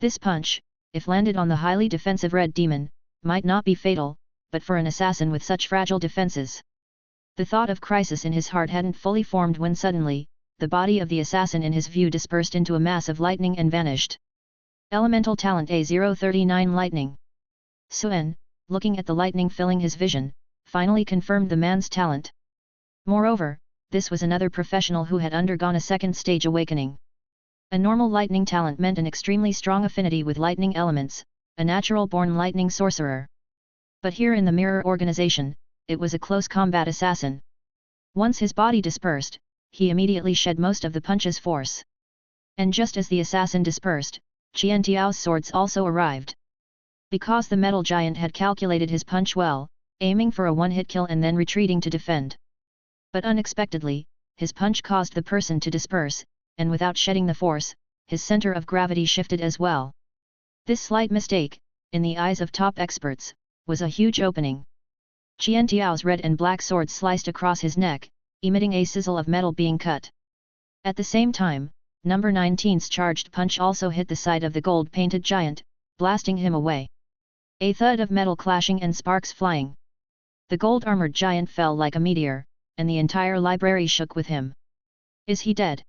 This punch, if landed on the highly defensive red demon, might not be fatal, but for an assassin with such fragile defenses. The thought of crisis in his heart hadn't fully formed when suddenly, the body of the assassin in his view dispersed into a mass of lightning and vanished. Elemental talent A039 Lightning. Suen, looking at the lightning filling his vision, finally confirmed the man's talent. Moreover, this was another professional who had undergone a second stage awakening. A normal lightning talent meant an extremely strong affinity with lightning elements, a natural-born lightning sorcerer. But here in the mirror organization, it was a close combat assassin. Once his body dispersed, he immediately shed most of the punch's force. And just as the assassin dispersed, Qiantiao's swords also arrived. Because the metal giant had calculated his punch well, aiming for a one-hit kill and then retreating to defend. But unexpectedly, his punch caused the person to disperse, and without shedding the force, his center of gravity shifted as well. This slight mistake, in the eyes of top experts, was a huge opening. Qiantiao's red and black swords sliced across his neck, emitting a sizzle of metal being cut. At the same time, number 19's charged punch also hit the side of the gold-painted giant, blasting him away. A thud of metal clashing and sparks flying. The gold-armored giant fell like a meteor, and the entire library shook with him. Is he dead?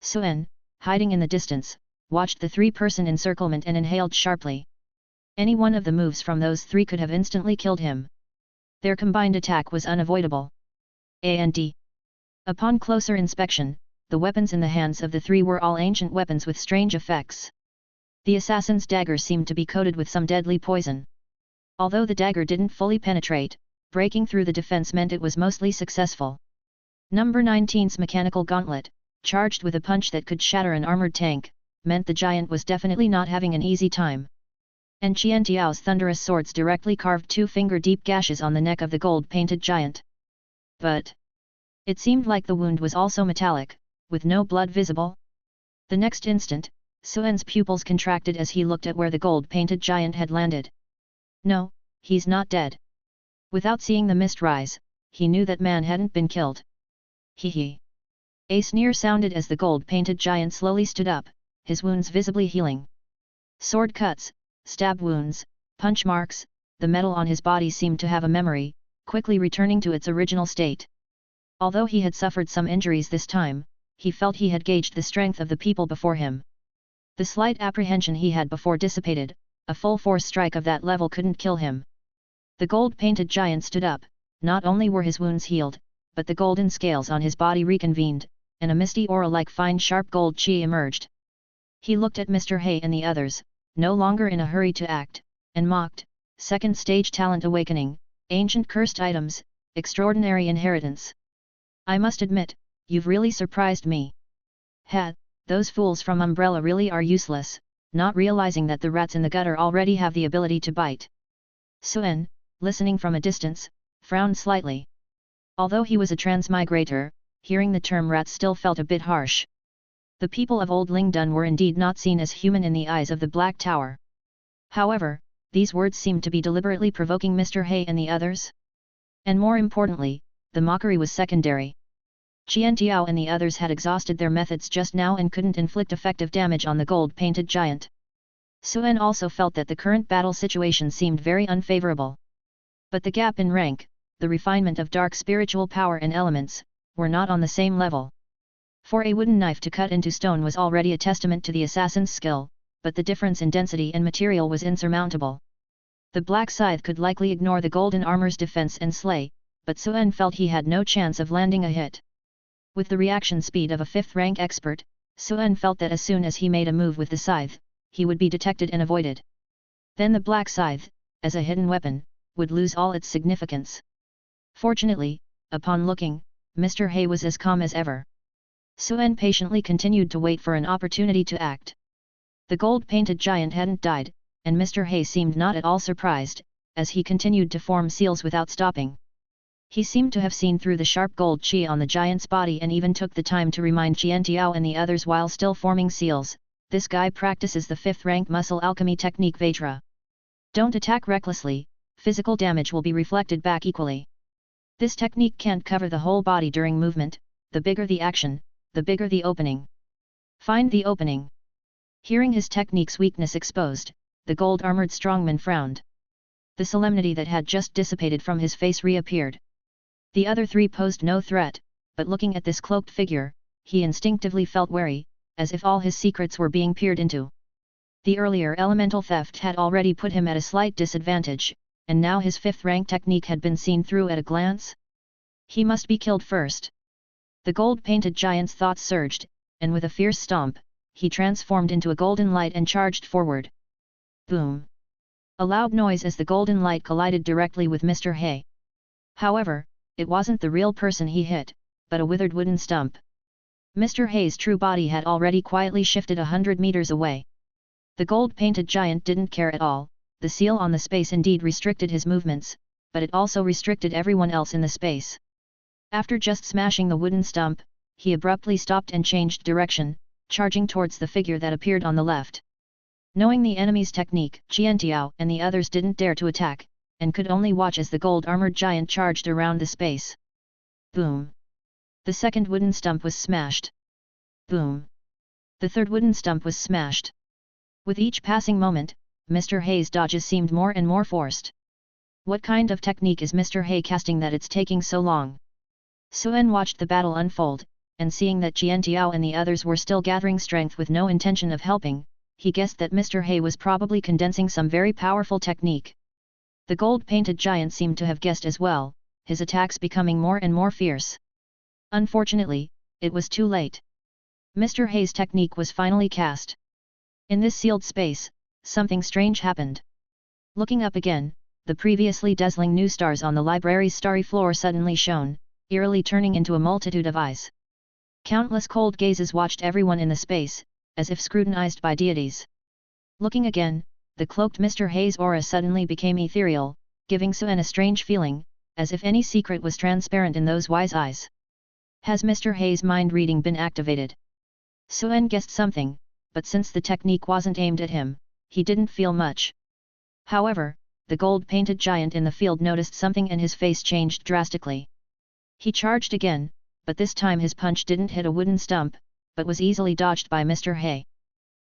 Suen, hiding in the distance, watched the three-person encirclement and inhaled sharply. Any one of the moves from those three could have instantly killed him. Their combined attack was unavoidable. And upon closer inspection, the weapons in the hands of the three were all ancient weapons with strange effects. The assassin's dagger seemed to be coated with some deadly poison. Although the dagger didn't fully penetrate, breaking through the defense meant it was mostly successful. Number 19's mechanical gauntlet, charged with a punch that could shatter an armored tank, meant the giant was definitely not having an easy time. And Qian Tiao's thunderous swords directly carved 2-finger-deep gashes on the neck of the gold-painted giant. But it seemed like the wound was also metallic, with no blood visible. The next instant, Suen's pupils contracted as he looked at where the gold-painted giant had landed. No, he's not dead. Without seeing the mist rise, he knew that man hadn't been killed. Hee. A sneer sounded as the gold-painted giant slowly stood up, his wounds visibly healing. Sword cuts, stab wounds, punch marks, the metal on his body seemed to have a memory, quickly returning to its original state. Although he had suffered some injuries this time, he felt he had gauged the strength of the people before him. The slight apprehension he had before dissipated, a full-force strike of that level couldn't kill him. The gold-painted giant stood up, not only were his wounds healed, but the golden scales on his body reconvened, and a misty aura like fine sharp gold chi emerged. He looked at Mr. He and the others, no longer in a hurry to act, and mocked, second stage talent awakening, ancient cursed items, extraordinary inheritance. I must admit, you've really surprised me. Those fools from Umbrella really are useless, not realizing that the rats in the gutter already have the ability to bite. Suen, listening from a distance, frowned slightly. Although he was a transmigrator, hearing the term rat still felt a bit harsh. The people of Old Lingdun were indeed not seen as human in the eyes of the Black Tower. However, these words seemed to be deliberately provoking Mr. He and the others. And more importantly, the mockery was secondary. Qian Tiao and the others had exhausted their methods just now and couldn't inflict effective damage on the gold-painted giant. Suen also felt that the current battle situation seemed very unfavorable. But the gap in rank, the refinement of dark spiritual power and elements, were not on the same level. For a wooden knife to cut into stone was already a testament to the assassin's skill, but the difference in density and material was insurmountable. The black scythe could likely ignore the golden armor's defense and slay, but Suen felt he had no chance of landing a hit. With the reaction speed of a 5th-rank expert, Suen felt that as soon as he made a move with the scythe, he would be detected and avoided. Then the black scythe, as a hidden weapon, would lose all its significance. Fortunately, upon looking, Mr. He was as calm as ever. Suen patiently continued to wait for an opportunity to act. The gold-painted giant hadn't died, and Mr. He seemed not at all surprised, as he continued to form seals without stopping. He seemed to have seen through the sharp gold chi on the giant's body and even took the time to remind Qian Tiao and the others while still forming seals, this guy practices the 5th-rank muscle alchemy technique Vajra. Don't attack recklessly, physical damage will be reflected back equally. This technique can't cover the whole body during movement, the bigger the action, the bigger the opening. Find the opening. Hearing his technique's weakness exposed, the gold-armored strongman frowned. The solemnity that had just dissipated from his face reappeared. The other three posed no threat, but looking at this cloaked figure, he instinctively felt wary, as if all his secrets were being peered into. The earlier elemental theft had already put him at a slight disadvantage, and now his 5th-rank technique had been seen through at a glance. He must be killed first. The gold-painted giant's thoughts surged, and with a fierce stomp, he transformed into a golden light and charged forward. Boom! A loud noise as the golden light collided directly with Mr. He. However, it wasn't the real person he hit, but a withered wooden stump. Mr. He's true body had already quietly shifted 100 meters away. The gold-painted giant didn't care at all, the seal on the space indeed restricted his movements, but it also restricted everyone else in the space. After just smashing the wooden stump, he abruptly stopped and changed direction, charging towards the figure that appeared on the left. Knowing the enemy's technique, Qian Tiao and the others didn't dare to attack, and could only watch as the gold-armored giant charged around the space. Boom! The second wooden stump was smashed. Boom! The third wooden stump was smashed. With each passing moment, Mr. He's dodges seemed more and more forced. What kind of technique is Mr. He casting that it's taking so long? Suen watched the battle unfold, and seeing that Qian Tiao and the others were still gathering strength with no intention of helping, he guessed that Mr. He was probably condensing some very powerful technique. The gold-painted giant seemed to have guessed as well, his attacks becoming more and more fierce. Unfortunately, it was too late. Mr. Hay's technique was finally cast. In this sealed space, something strange happened. Looking up again, the previously dazzling new stars on the library's starry floor suddenly shone, eerily turning into a multitude of eyes. Countless cold gazes watched everyone in the space, as if scrutinized by deities. Looking again, the cloaked Mr. Hay's aura suddenly became ethereal, giving Suen a strange feeling, as if any secret was transparent in those wise eyes. Has Mr. Hay's mind reading been activated? Suen guessed something, but since the technique wasn't aimed at him, he didn't feel much. However, the gold-painted giant in the field noticed something and his face changed drastically. He charged again, but this time his punch didn't hit a wooden stump, but was easily dodged by Mr. Hay.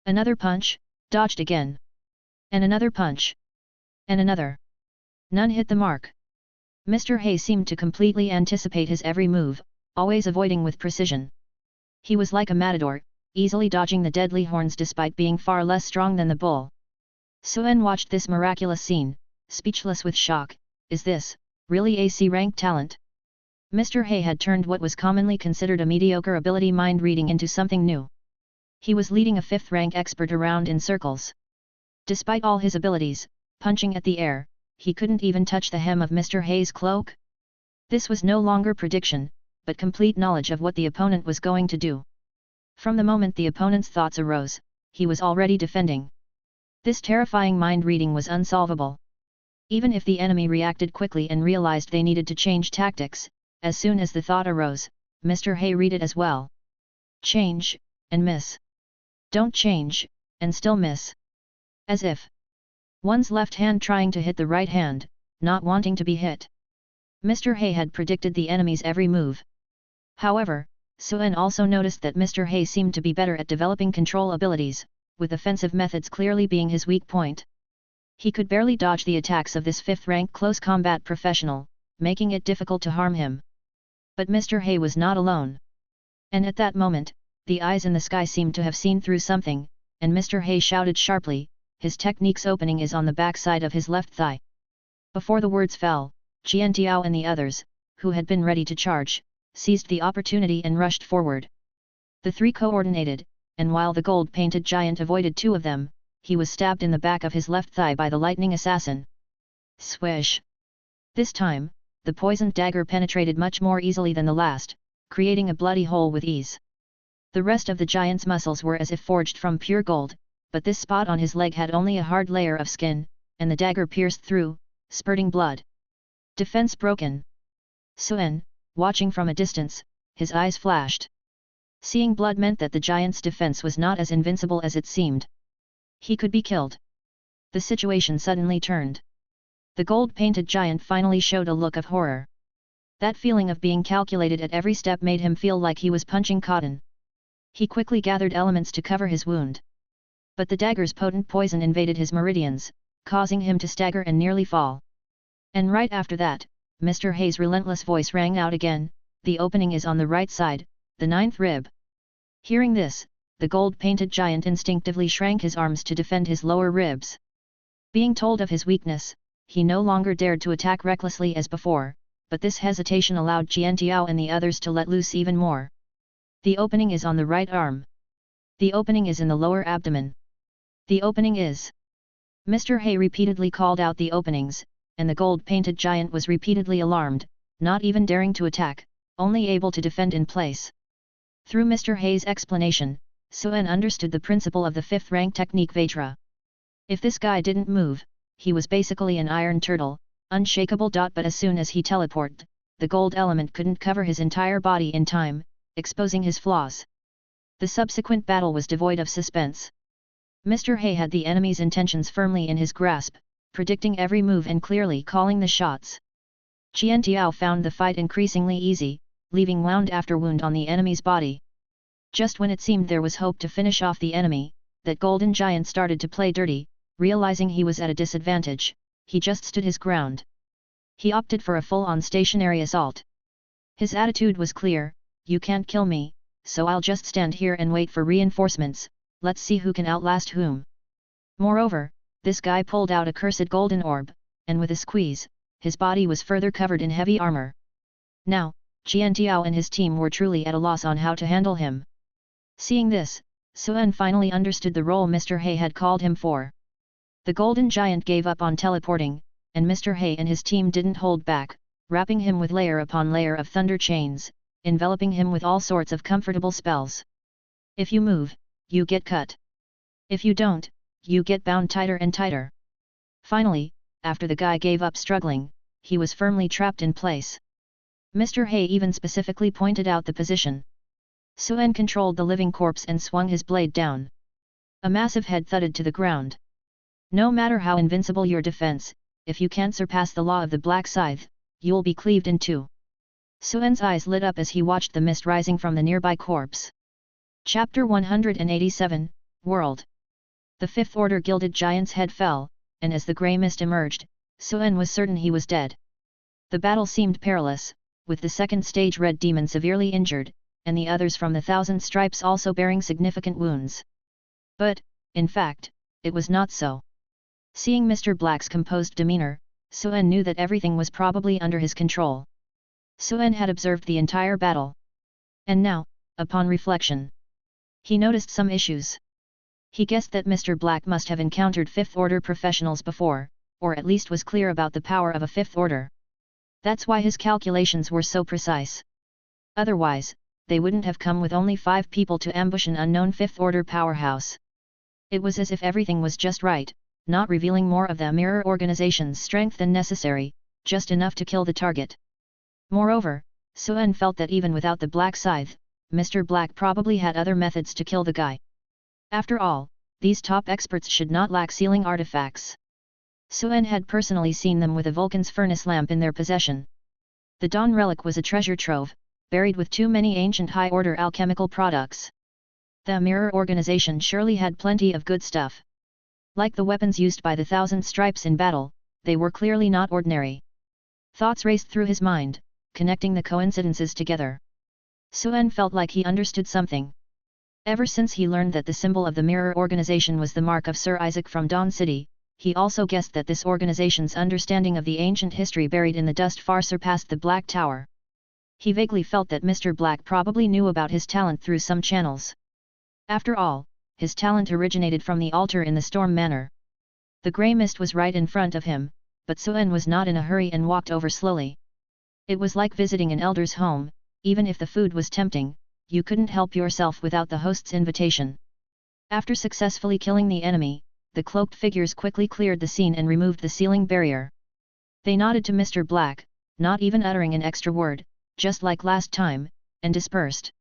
Another punch, dodged again. And another punch. And another. None hit the mark. Mr. Hay seemed to completely anticipate his every move, always avoiding with precision. He was like a matador, easily dodging the deadly horns despite being far less strong than the bull. Suen watched this miraculous scene, speechless with shock. Is this really a C-rank talent? Mr. Hay had turned what was commonly considered a mediocre ability mind reading into something new. He was leading a 5th-rank expert around in circles. Despite all his abilities, punching at the air, he couldn't even touch the hem of Mr. Hay's cloak. This was no longer prediction, but complete knowledge of what the opponent was going to do. From the moment the opponent's thoughts arose, he was already defending. This terrifying mind reading was unsolvable. Even if the enemy reacted quickly and realized they needed to change tactics, as soon as the thought arose, Mr. Hay read it as well. Change, and miss. Don't change, and still miss. As if one's left hand trying to hit the right hand, not wanting to be hit. Mr. Hay had predicted the enemy's every move. However, Suen also noticed that Mr. Hay seemed to be better at developing control abilities, with offensive methods clearly being his weak point. He could barely dodge the attacks of this 5th-rank close combat professional, making it difficult to harm him. But Mr. Hay was not alone. And at that moment, the eyes in the sky seemed to have seen through something, and Mr. Hay shouted sharply, his technique's opening is on the back side of his left thigh. Before the words fell, Qian Tiao and the others, who had been ready to charge, seized the opportunity and rushed forward. The three coordinated, and while the gold-painted giant avoided 2 of them, he was stabbed in the back of his left thigh by the lightning assassin. Swish! This time, the poisoned dagger penetrated much more easily than the last, creating a bloody hole with ease. The rest of the giant's muscles were as if forged from pure gold, but this spot on his leg had only a hard layer of skin, and the dagger pierced through, spurting blood. Defense broken. Suen, watching from a distance, his eyes flashed. Seeing blood meant that the giant's defense was not as invincible as it seemed. He could be killed. The situation suddenly turned. The gold-painted giant finally showed a look of horror. That feeling of being calculated at every step made him feel like he was punching cotton. He quickly gathered elements to cover his wound. But the dagger's potent poison invaded his meridians, causing him to stagger and nearly fall. And right after that, Mr. Hay's relentless voice rang out again, the opening is on the right side, the 9th rib. Hearing this, the gold-painted giant instinctively shrank his arms to defend his lower ribs. Being told of his weakness, he no longer dared to attack recklessly as before, but this hesitation allowed Qian Tiao and the others to let loose even more. The opening is on the right arm. The opening is in the lower abdomen. The opening is. Mr. Hay repeatedly called out the openings, and the gold-painted giant was repeatedly alarmed, not even daring to attack, only able to defend in place. Through Mr. Hay's explanation, Suen understood the principle of the 5th-rank technique Vajra. If this guy didn't move, he was basically an iron turtle, unshakable. But as soon as he teleported, the gold element couldn't cover his entire body in time, exposing his flaws. The subsequent battle was devoid of suspense. Mr. Hay had the enemy's intentions firmly in his grasp, predicting every move and clearly calling the shots. Qian Tiao found the fight increasingly easy, leaving wound after wound on the enemy's body. Just when it seemed there was hope to finish off the enemy, that golden giant started to play dirty. Realizing he was at a disadvantage, he just stood his ground. He opted for a full-on stationary assault. His attitude was clear, you can't kill me, so I'll just stand here and wait for reinforcements, let's see who can outlast whom. Moreover, this guy pulled out a cursed golden orb, and with a squeeze, his body was further covered in heavy armor. Now, Qian Tiao and his team were truly at a loss on how to handle him. Seeing this, Suen finally understood the role Mr. Hay had called him for. The golden giant gave up on teleporting, and Mr. Hay and his team didn't hold back, wrapping him with layer upon layer of thunder chains, enveloping him with all sorts of comfortable spells. If you move, you get cut. If you don't, you get bound tighter and tighter. Finally, after the guy gave up struggling, he was firmly trapped in place. Mr. Hay even specifically pointed out the position. Suen controlled the living corpse and swung his blade down. A massive head thudded to the ground. No matter how invincible your defense, if you can't surpass the law of the black scythe, you'll be cleaved in two. Suen's eyes lit up as he watched the mist rising from the nearby corpse. Chapter 187, World. The Fifth Order Gilded Giant's head fell, and as the grey mist emerged, Suen was certain he was dead. The battle seemed perilous, with the second stage Red Demon severely injured, and the others from the Thousand Stripes also bearing significant wounds. But, in fact, it was not so. Seeing Mr. Black's composed demeanor, Suen knew that everything was probably under his control. Suen had observed the entire battle. And now, upon reflection, he noticed some issues. He guessed that Mr. Black must have encountered Fifth Order professionals before, or at least was clear about the power of a Fifth Order. That's why his calculations were so precise. Otherwise, they wouldn't have come with only 5 people to ambush an unknown Fifth Order powerhouse. It was as if everything was just right, not revealing more of the mirror organization's strength than necessary, just enough to kill the target. Moreover, Suen felt that even without the black scythe, Mr. Black probably had other methods to kill the guy. After all, these top experts should not lack sealing artifacts. Suen had personally seen them with a Vulcan's furnace lamp in their possession. The Dawn relic was a treasure trove, buried with too many ancient high-order alchemical products. The mirror organization surely had plenty of good stuff. Like the weapons used by the Thousand Stripes in battle, they were clearly not ordinary. Thoughts raced through his mind, connecting the coincidences together. Suen felt like he understood something. Ever since he learned that the symbol of the mirror organization was the mark of Sir Isaac from Dawn City, he also guessed that this organization's understanding of the ancient history buried in the dust far surpassed the Black Tower. He vaguely felt that Mr. Black probably knew about his talent through some channels. After all, his talent originated from the altar in the Storm Manor. The grey mist was right in front of him, but Suen was not in a hurry and walked over slowly. It was like visiting an elder's home. Even if the food was tempting, you couldn't help yourself without the host's invitation. After successfully killing the enemy, the cloaked figures quickly cleared the scene and removed the sealing barrier. They nodded to Mr. Black, not even uttering an extra word, just like last time, and dispersed.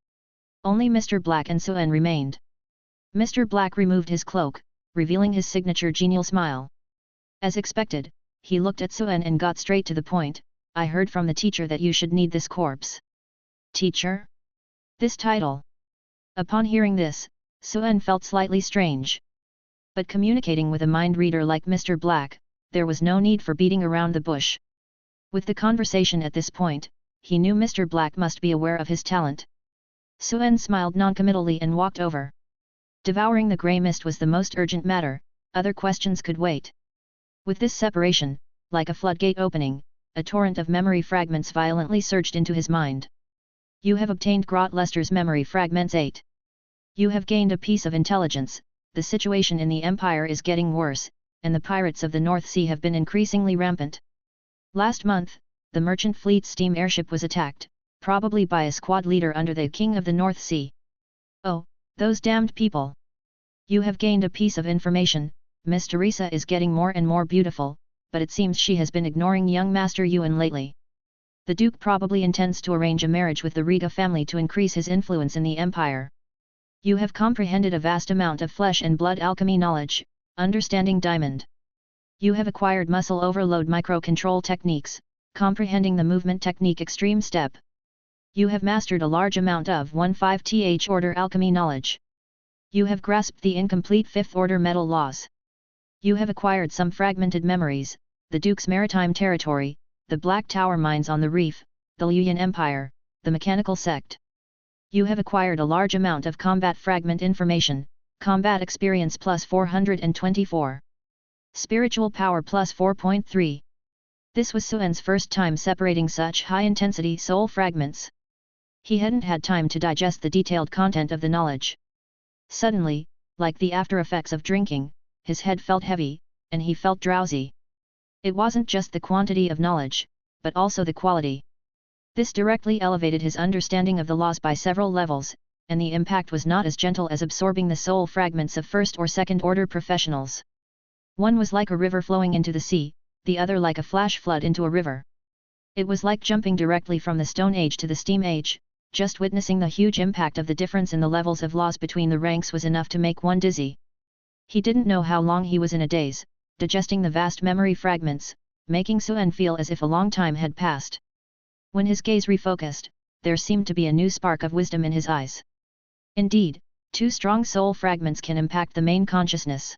Only Mr. Black and Suen remained. Mr. Black removed his cloak, revealing his signature genial smile. As expected, he looked at Suen and got straight to the point. I heard from the teacher that you should need this corpse. Teacher? This title. Upon hearing this, Suen felt slightly strange. But communicating with a mind reader like Mr. Black, there was no need for beating around the bush. With the conversation at this point, he knew Mr. Black must be aware of his talent. Suen smiled noncommittally and walked over. Devouring the grey mist was the most urgent matter, other questions could wait. With this separation, like a floodgate opening, a torrent of memory fragments violently surged into his mind. You have obtained Grot Lester's memory fragments 8. You have gained a piece of intelligence. The situation in the Empire is getting worse, and the pirates of the North Sea have been increasingly rampant. Last month, the merchant fleet's steam airship was attacked, probably by a squad leader under the King of the North Sea. Oh, those damned people! You have gained a piece of information. Miss Teresa is getting more and more beautiful, but it seems she has been ignoring young Master Yuan lately. The Duke probably intends to arrange a marriage with the Riga family to increase his influence in the Empire. You have comprehended a vast amount of flesh and blood alchemy knowledge, understanding diamond. You have acquired muscle overload micro-control techniques, comprehending the movement technique extreme step. You have mastered a large amount of 15th order alchemy knowledge. You have grasped the incomplete 5th order metal laws. You have acquired some fragmented memories, the Duke's maritime territory, the Black Tower mines on the reef, the Luyan Empire, the mechanical sect. You have acquired a large amount of combat fragment information, combat experience plus 424. Spiritual power plus 4.3. This was Suen's first time separating such high-intensity soul fragments. He hadn't had time to digest the detailed content of the knowledge. Suddenly, like the after effects of drinking, his head felt heavy, and he felt drowsy. It wasn't just the quantity of knowledge, but also the quality. This directly elevated his understanding of the laws by several levels, and the impact was not as gentle as absorbing the soul fragments of first or second order professionals. One was like a river flowing into the sea, the other like a flash flood into a river. It was like jumping directly from the Stone Age to the Steam Age. Just witnessing the huge impact of the difference in the levels of laws between the ranks was enough to make one dizzy. He didn't know how long he was in a daze, digesting the vast memory fragments, making Suen feel as if a long time had passed. When his gaze refocused, there seemed to be a new spark of wisdom in his eyes. Indeed, 2 strong soul fragments can impact the main consciousness.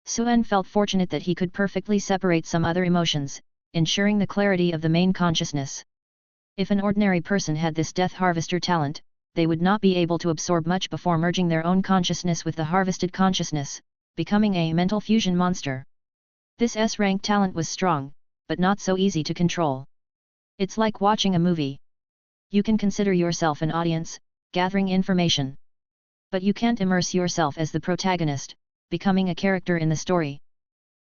Suen felt fortunate that he could perfectly separate some other emotions, ensuring the clarity of the main consciousness. If an ordinary person had this Death Harvester talent, they would not be able to absorb much before merging their own consciousness with the harvested consciousness, becoming a mental fusion monster. This S-rank talent was strong, but not so easy to control. It's like watching a movie. You can consider yourself an audience, gathering information. But you can't immerse yourself as the protagonist, becoming a character in the story.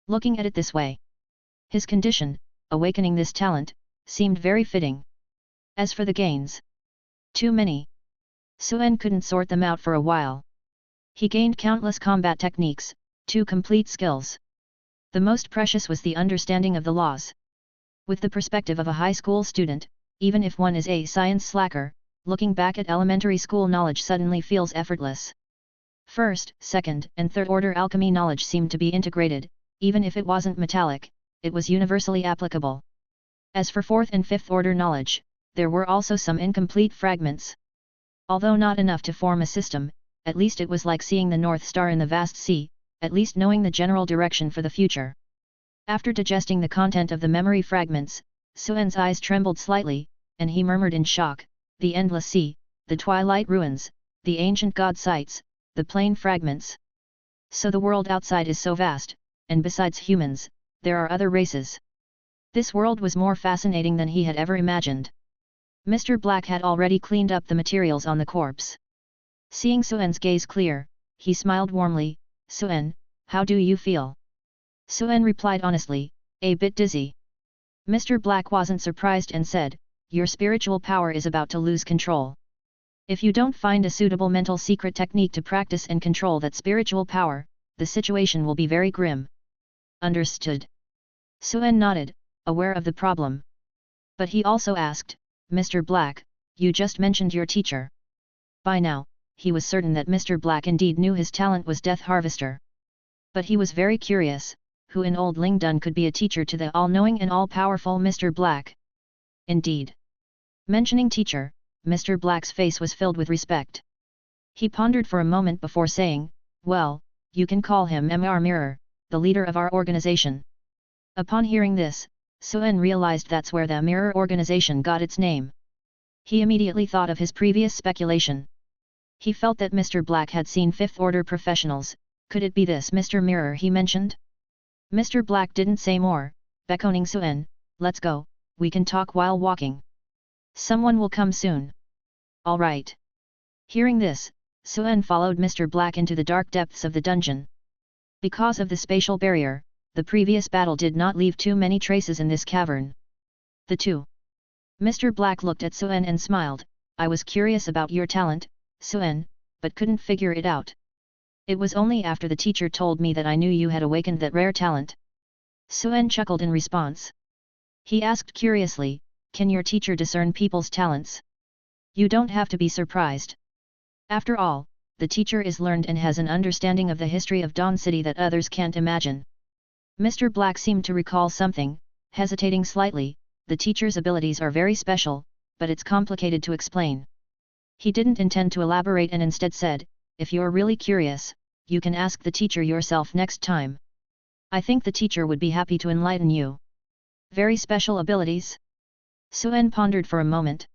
Looking at it this way, his condition, awakening this talent, seemed very fitting. As for the gains, too many. Suen couldn't sort them out for a while. He gained countless combat techniques, 2 complete skills. The most precious was the understanding of the laws. With the perspective of a high school student, even if one is a science slacker, looking back at elementary school knowledge suddenly feels effortless. First, second, and third order alchemy knowledge seemed to be integrated, even if it wasn't metallic, it was universally applicable. As for fourth and fifth order knowledge, there were also some incomplete fragments. Although not enough to form a system, at least it was like seeing the North Star in the vast sea, at least knowing the general direction for the future. After digesting the content of the memory fragments, Suen's eyes trembled slightly, and he murmured in shock, the endless sea, the twilight ruins, the ancient god sites, the plain fragments. So the world outside is so vast, and besides humans, there are other races. This world was more fascinating than he had ever imagined. Mr. Black had already cleaned up the materials on the corpse. Seeing Suen's gaze clear, he smiled warmly. Suen, how do you feel? Suen replied honestly, a bit dizzy. Mr. Black wasn't surprised and said, your spiritual power is about to lose control. If you don't find a suitable mental secret technique to practice and control that spiritual power, the situation will be very grim. Understood. Suen nodded, aware of the problem. But he also asked, Mr. Black, you just mentioned your teacher. By now, he was certain that Mr. Black indeed knew his talent was Death Harvester. But he was very curious, who in Old Lingdun could be a teacher to the all-knowing and all-powerful Mr. Black? Indeed. Mentioning teacher, Mr. Black's face was filled with respect. He pondered for a moment before saying, well, you can call him Mr. Mirror, the leader of our organization. Upon hearing this, Suen realized that's where the Mirror organization got its name. He immediately thought of his previous speculation. He felt that Mr. Black had seen fifth-order professionals. Could it be this Mr. Mirror he mentioned? Mr. Black didn't say more, beckoning Suen, let's go, we can talk while walking. Someone will come soon. All right. Hearing this, Suen followed Mr. Black into the dark depths of the dungeon. Because of the spatial barrier, the previous battle did not leave too many traces in this cavern. The two. Mr. Black looked at Suen and smiled, I was curious about your talent, Suen, but couldn't figure it out. It was only after the teacher told me that I knew you had awakened that rare talent. Suen chuckled in response. He asked curiously, can your teacher discern people's talents? You don't have to be surprised. After all, the teacher is learned and has an understanding of the history of Dawn City that others can't imagine. Mr. Black seemed to recall something, hesitating slightly, the teacher's abilities are very special, but it's complicated to explain. He didn't intend to elaborate and instead said, if you're really curious, you can ask the teacher yourself next time. I think the teacher would be happy to enlighten you. Very special abilities? Suen pondered for a moment.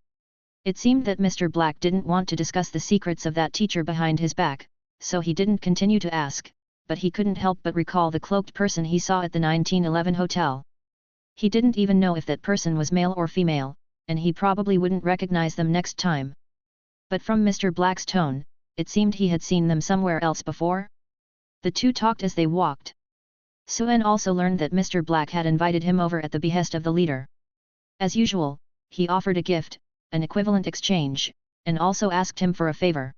It seemed that Mr. Black didn't want to discuss the secrets of that teacher behind his back, so he didn't continue to ask, but he couldn't help but recall the cloaked person he saw at the 1911 hotel. He didn't even know if that person was male or female, and he probably wouldn't recognize them next time. But from Mr. Black's tone, it seemed he had seen them somewhere else before. The two talked as they walked. Suen also learned that Mr. Black had invited him over at the behest of the leader. As usual, he offered a gift, an equivalent exchange, and also asked him for a favor.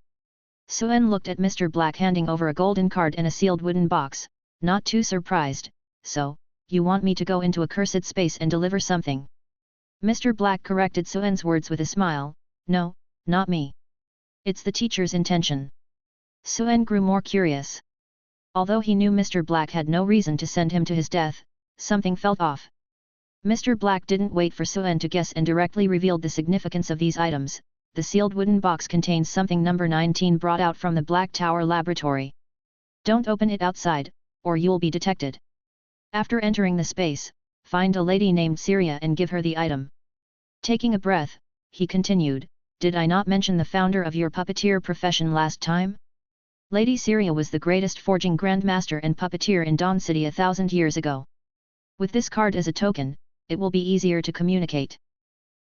Suen looked at Mr. Black handing over a golden card and a sealed wooden box, not too surprised. So, you want me to go into a cursed space and deliver something? Mr. Black corrected Suen's words with a smile. No, not me. It's the teacher's intention. Suen grew more curious. Although he knew Mr. Black had no reason to send him to his death, something felt off. Mr. Black didn't wait for Suen to guess and directly revealed the significance of these items. The sealed wooden box contains something number 19 brought out from the Black Tower laboratory. Don't open it outside, or you'll be detected. After entering the space, find a lady named Syria and give her the item. Taking a breath, he continued, did I not mention the founder of your puppeteer profession last time? Lady Syria was the greatest forging grandmaster and puppeteer in Dawn City 1,000 years ago. With this card as a token, it will be easier to communicate.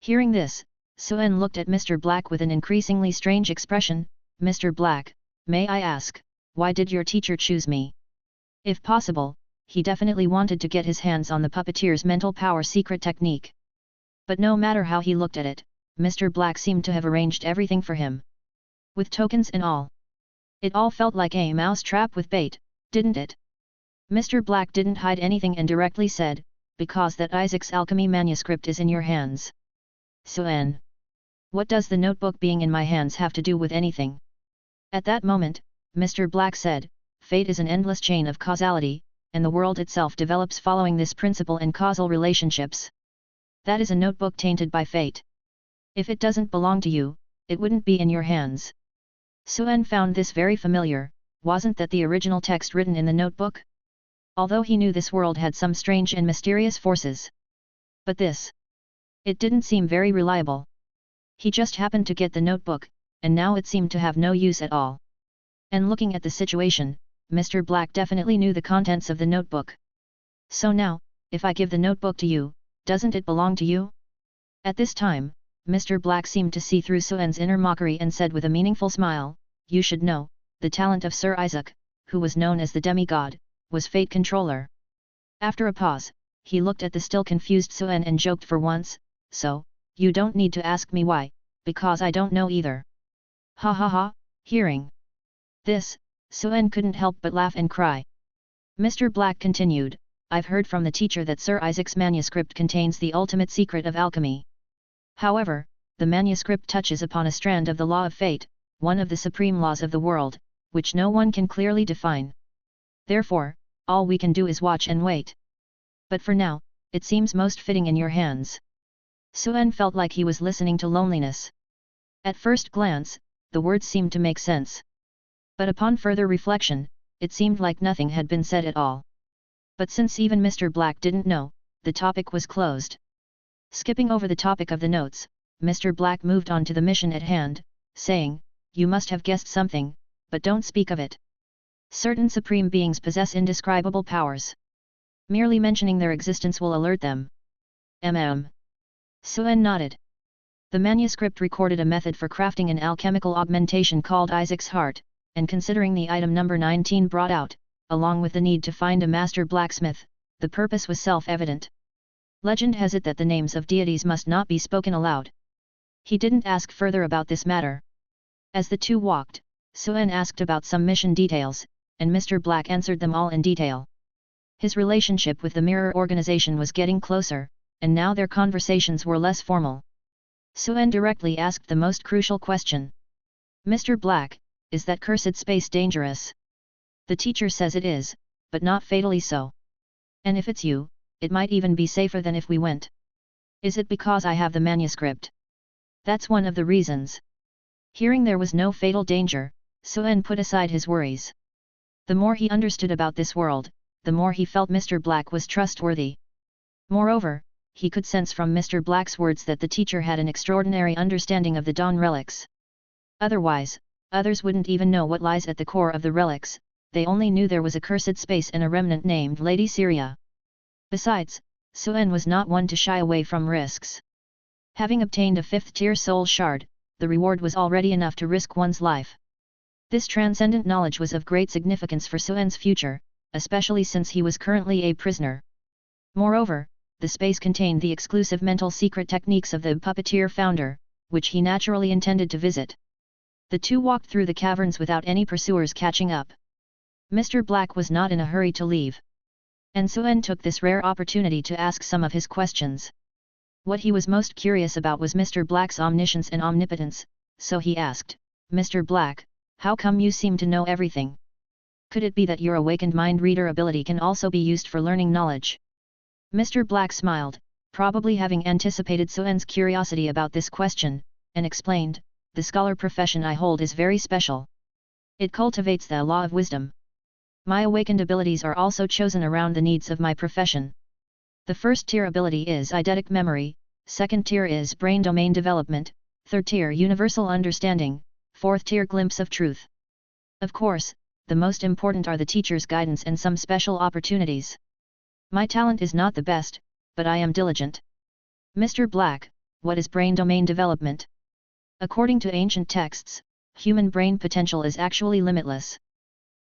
Hearing this, Suen looked at Mr. Black with an increasingly strange expression. Mr. Black, may I ask, why did your teacher choose me? If possible, he definitely wanted to get his hands on the puppeteer's mental power secret technique. But no matter how he looked at it, Mr. Black seemed to have arranged everything for him. With tokens and all. It all felt like a mouse trap with bait, didn't it? Mr. Black didn't hide anything and directly said, because that Isaac's alchemy manuscript is in your hands. Suen. What does the notebook being in my hands have to do with anything? At that moment, Mr. Black said, fate is an endless chain of causality, and the world itself develops following this principle and causal relationships. That is a notebook tainted by fate. If it doesn't belong to you, it wouldn't be in your hands. Suen found this very familiar. Wasn't that the original text written in the notebook? Although he knew this world had some strange and mysterious forces. But this. It didn't seem very reliable. He just happened to get the notebook, and now it seemed to have no use at all. And looking at the situation, Mr. Black definitely knew the contents of the notebook. So now, if I give the notebook to you, doesn't it belong to you? At this time, Mr. Black seemed to see through Suen's inner mockery and said with a meaningful smile, you should know, the talent of Sir Isaac, who was known as the demigod, was fate controller. After a pause, he looked at the still confused Suen and joked for once, so, you don't need to ask me why, because I don't know either. Ha ha ha, hearing this, Suen couldn't help but laugh and cry. Mr. Black continued, I've heard from the teacher that Sir Isaac's manuscript contains the ultimate secret of alchemy. However, the manuscript touches upon a strand of the law of fate, one of the supreme laws of the world, which no one can clearly define. Therefore, all we can do is watch and wait. But for now, it seems most fitting in your hands. Suen felt like he was listening to loneliness. At first glance, the words seemed to make sense. But upon further reflection, it seemed like nothing had been said at all. But since even Mr. Black didn't know, the topic was closed. Skipping over the topic of the notes, Mr. Black moved on to the mission at hand, saying, you must have guessed something, but don't speak of it. Certain supreme beings possess indescribable powers. Merely mentioning their existence will alert them. Suen nodded. The manuscript recorded a method for crafting an alchemical augmentation called Isaac's Heart, and considering the item number 19 brought out, along with the need to find a master blacksmith, the purpose was self-evident. Legend has it that the names of deities must not be spoken aloud. He didn't ask further about this matter. As the two walked, Suen asked about some mission details, and Mr. Black answered them all in detail. His relationship with the Mirror organization was getting closer, and now their conversations were less formal. Suen directly asked the most crucial question. Mr. Black, is that cursed space dangerous? The teacher says it is, but not fatally so. And if it's you, it might even be safer than if we went. Is it because I have the manuscript? That's one of the reasons. Hearing there was no fatal danger, Suen put aside his worries. The more he understood about this world, the more he felt Mr. Black was trustworthy. Moreover, he could sense from Mr. Black's words that the teacher had an extraordinary understanding of the Dawn relics. Otherwise, others wouldn't even know what lies at the core of the relics, they only knew there was a cursed space and a remnant named Lady Syria. Besides, Suen was not one to shy away from risks. Having obtained a 5th-tier soul shard, the reward was already enough to risk one's life. This transcendent knowledge was of great significance for Suen's future, especially since he was currently a prisoner. Moreover, the space contained the exclusive mental secret techniques of the puppeteer founder, which he naturally intended to visit. The two walked through the caverns without any pursuers catching up. Mr. Black was not in a hurry to leave, and Suen took this rare opportunity to ask some of his questions. What he was most curious about was Mr. Black's omniscience and omnipotence, so he asked, "Mr. Black, how come you seem to know everything? Could it be that your awakened mind reader ability can also be used for learning knowledge?" Mr. Black smiled, probably having anticipated Suen's curiosity about this question, and explained, "The scholar profession I hold is very special. It cultivates the law of wisdom. My awakened abilities are also chosen around the needs of my profession. The first tier ability is eidetic memory, second tier is brain domain development, third tier universal understanding, fourth tier glimpse of truth. Of course, the most important are the teacher's guidance and some special opportunities. My talent is not the best, but I am diligent." Mr. Black, what is brain domain development? According to ancient texts, human brain potential is actually limitless.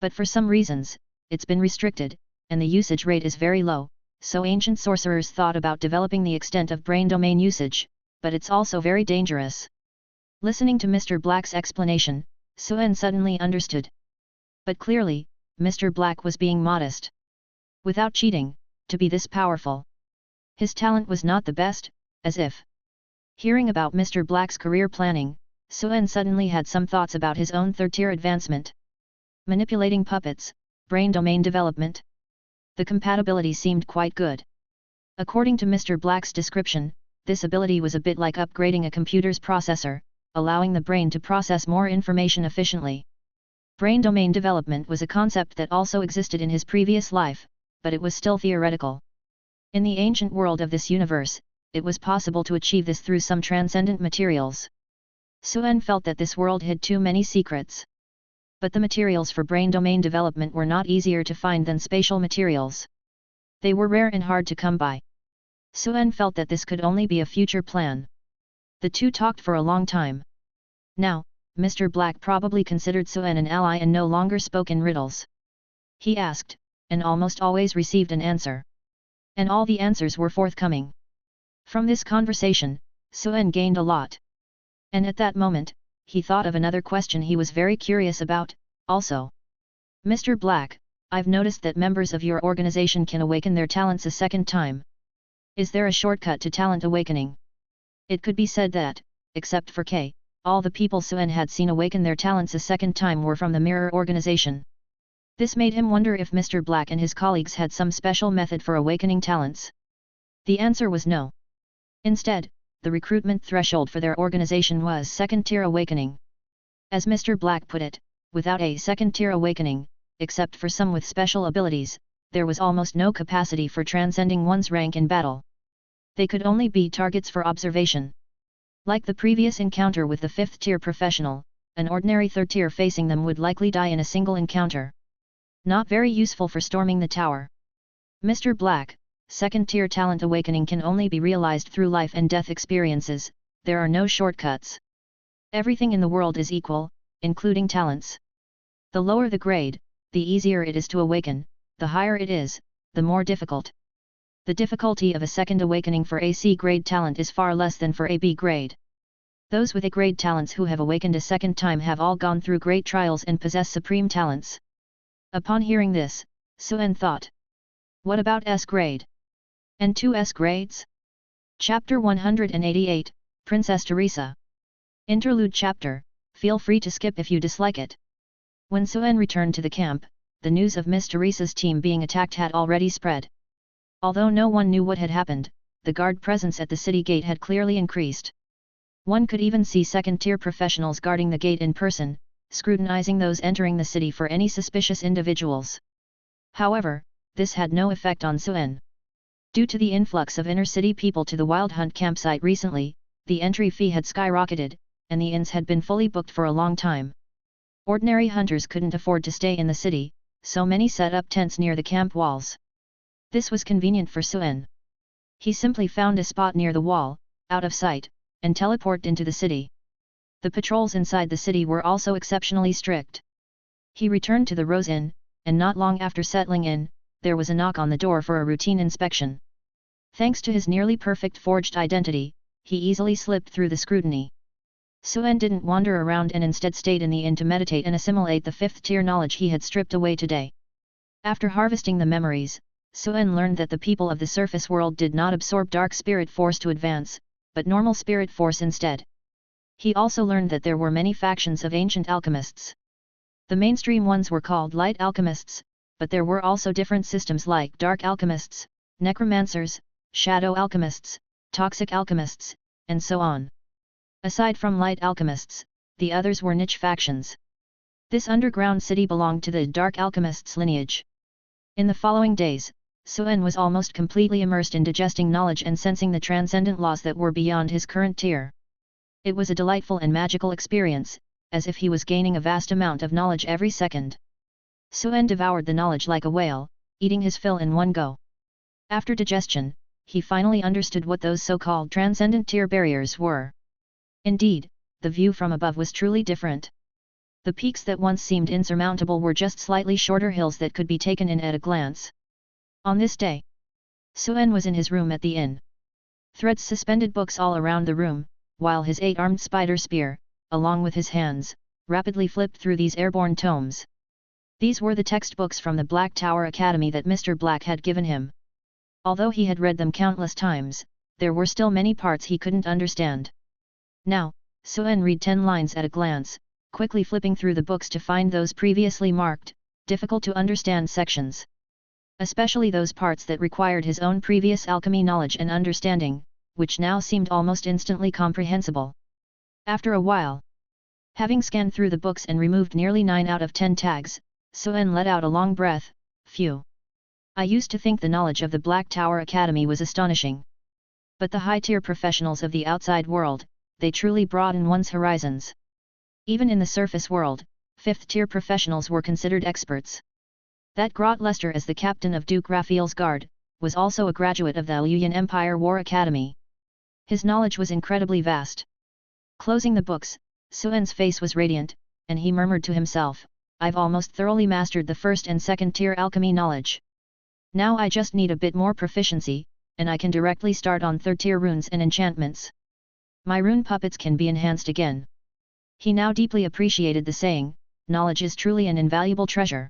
But for some reasons, it's been restricted, and the usage rate is very low, so ancient sorcerers thought about developing the extent of brain domain usage, but it's also very dangerous. Listening to Mr. Black's explanation, Suen suddenly understood. But clearly, Mr. Black was being modest. Without cheating, to be this powerful. His talent was not the best, as if. Hearing about Mr. Black's career planning, Suen suddenly had some thoughts about his own third-tier advancement. Manipulating puppets, brain domain development. The compatibility seemed quite good. According to Mr. Black's description, this ability was a bit like upgrading a computer's processor, allowing the brain to process more information efficiently. Brain domain development was a concept that also existed in his previous life, but it was still theoretical. In the ancient world of this universe, it was possible to achieve this through some transcendent materials. Suen felt that this world hid too many secrets. But the materials for brain domain development were not easier to find than spatial materials. They were rare and hard to come by. Suen felt that this could only be a future plan. The two talked for a long time. Now, Mr. Black probably considered Suen an ally and no longer spoke in riddles. He asked, and almost always received an answer. And all the answers were forthcoming. From this conversation, Suen gained a lot. And at that moment, he thought of another question he was very curious about, also. "Mr. Black, I've noticed that members of your organization can awaken their talents a second time. Is there a shortcut to talent awakening?" It could be said that, except for K, all the people Suen had seen awaken their talents a second time were from the Mirror organization. This made him wonder if Mr. Black and his colleagues had some special method for awakening talents. The answer was no. Instead, the recruitment threshold for their organization was second-tier awakening. As Mr. Black put it, without a second-tier awakening, except for some with special abilities, there was almost no capacity for transcending one's rank in battle. They could only be targets for observation. Like the previous encounter with the fifth-tier professional, an ordinary third-tier facing them would likely die in a single encounter. Not very useful for storming the tower. "Mr. Black, second-tier talent awakening can only be realized through life and death experiences, there are no shortcuts. Everything in the world is equal, including talents. The lower the grade, the easier it is to awaken, the higher it is, the more difficult. The difficulty of a second awakening for a C grade talent is far less than for a B grade. Those with A grade talents who have awakened a second time have all gone through great trials and possess supreme talents." Upon hearing this, Suen thought. What about S grade? And 2 S grades? Chapter 188, Princess Teresa. Interlude chapter, feel free to skip if you dislike it. When Suen returned to the camp, the news of Miss Teresa's team being attacked had already spread. Although no one knew what had happened, the guard presence at the city gate had clearly increased. One could even see second-tier professionals guarding the gate in person, scrutinizing those entering the city for any suspicious individuals. However, this had no effect on Suen. Due to the influx of inner-city people to the Wild Hunt campsite recently, the entry fee had skyrocketed, and the inns had been fully booked for a long time. Ordinary hunters couldn't afford to stay in the city, so many set up tents near the camp walls. This was convenient for Suen. He simply found a spot near the wall, out of sight, and teleported into the city. The patrols inside the city were also exceptionally strict. He returned to the Rose Inn, and not long after settling in, there was a knock on the door for a routine inspection. Thanks to his nearly perfect forged identity, he easily slipped through the scrutiny. Suen didn't wander around and instead stayed in the inn to meditate and assimilate the 5th-tier knowledge he had stripped away today. After harvesting the memories, Suen learned that the people of the surface world did not absorb dark spirit force to advance, but normal spirit force instead. He also learned that there were many factions of ancient alchemists. The mainstream ones were called light alchemists, but there were also different systems like dark alchemists, necromancers, shadow alchemists, toxic alchemists, and so on. Aside from light alchemists, the others were niche factions. This underground city belonged to the dark alchemists' lineage. In the following days, Suen was almost completely immersed in digesting knowledge and sensing the transcendent laws that were beyond his current tier. It was a delightful and magical experience, as if he was gaining a vast amount of knowledge every second. Suen devoured the knowledge like a whale, eating his fill in one go. After digestion, he finally understood what those so-called transcendent tier barriers were. Indeed, the view from above was truly different. The peaks that once seemed insurmountable were just slightly shorter hills that could be taken in at a glance. On this day, Suen was in his room at the inn. Threads suspended books all around the room, while his 8-armed spider spear, along with his hands, rapidly flipped through these airborne tomes. These were the textbooks from the Black Tower Academy that Mr. Black had given him. Although he had read them countless times, there were still many parts he couldn't understand. Now, Suen read 10 lines at a glance, quickly flipping through the books to find those previously marked, difficult to understand sections. Especially those parts that required his own previous alchemy knowledge and understanding, which now seemed almost instantly comprehensible. After a while, having scanned through the books and removed nearly 9 out of 10 tags, Suen let out a long breath. Phew. I used to think the knowledge of the Black Tower Academy was astonishing. But the high-tier professionals of the outside world, they truly broaden one's horizons. Even in the surface world, 5th-tier professionals were considered experts. That Grot Lester, as the captain of Duke Raphael's guard, was also a graduate of the Illusion Empire War Academy. His knowledge was incredibly vast. Closing the books, Suen's face was radiant, and he murmured to himself, I've almost thoroughly mastered the 1st and 2nd-tier alchemy knowledge. Now I just need a bit more proficiency, and I can directly start on 3rd-tier runes and enchantments. My rune puppets can be enhanced again. He now deeply appreciated the saying, knowledge is truly an invaluable treasure.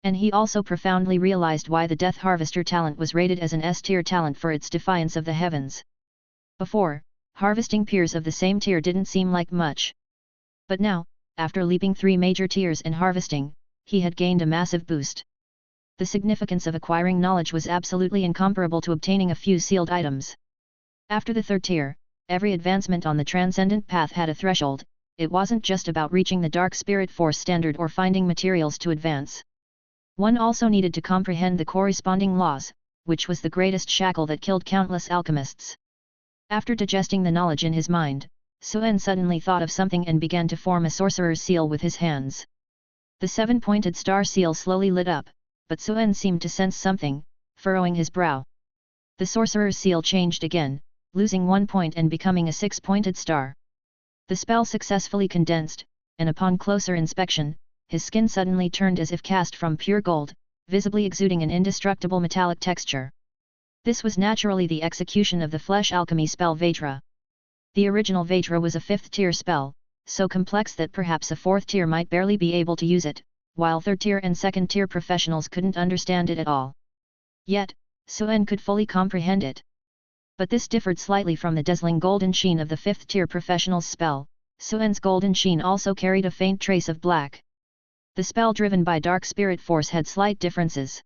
And he also profoundly realized why the Death Harvester talent was rated as an S-tier talent for its defiance of the heavens. Before, harvesting peers of the same tier didn't seem like much. But now, after leaping 3 major tiers and harvesting, he had gained a massive boost. The significance of acquiring knowledge was absolutely incomparable to obtaining a few sealed items. After the 3rd tier, every advancement on the transcendent path had a threshold. It wasn't just about reaching the dark spirit force standard or finding materials to advance. One also needed to comprehend the corresponding laws, which was the greatest shackle that killed countless alchemists. After digesting the knowledge in his mind, Suen suddenly thought of something and began to form a sorcerer's seal with his hands. The 7-pointed star seal slowly lit up, but Suen seemed to sense something, furrowing his brow. The sorcerer's seal changed again, losing 1 point and becoming a 6-pointed star. The spell successfully condensed, and upon closer inspection, his skin suddenly turned as if cast from pure gold, visibly exuding an indestructible metallic texture. This was naturally the execution of the flesh alchemy spell Vetra. The original Vetra was a 5th-tier spell, so complex that perhaps a 4th tier might barely be able to use it, while 3rd-tier and 2nd-tier professionals couldn't understand it at all. Yet, Suen could fully comprehend it. But this differed slightly from the dazzling golden sheen of the 5th-tier professional's spell. Suen's golden sheen also carried a faint trace of black. The spell driven by dark spirit force had slight differences.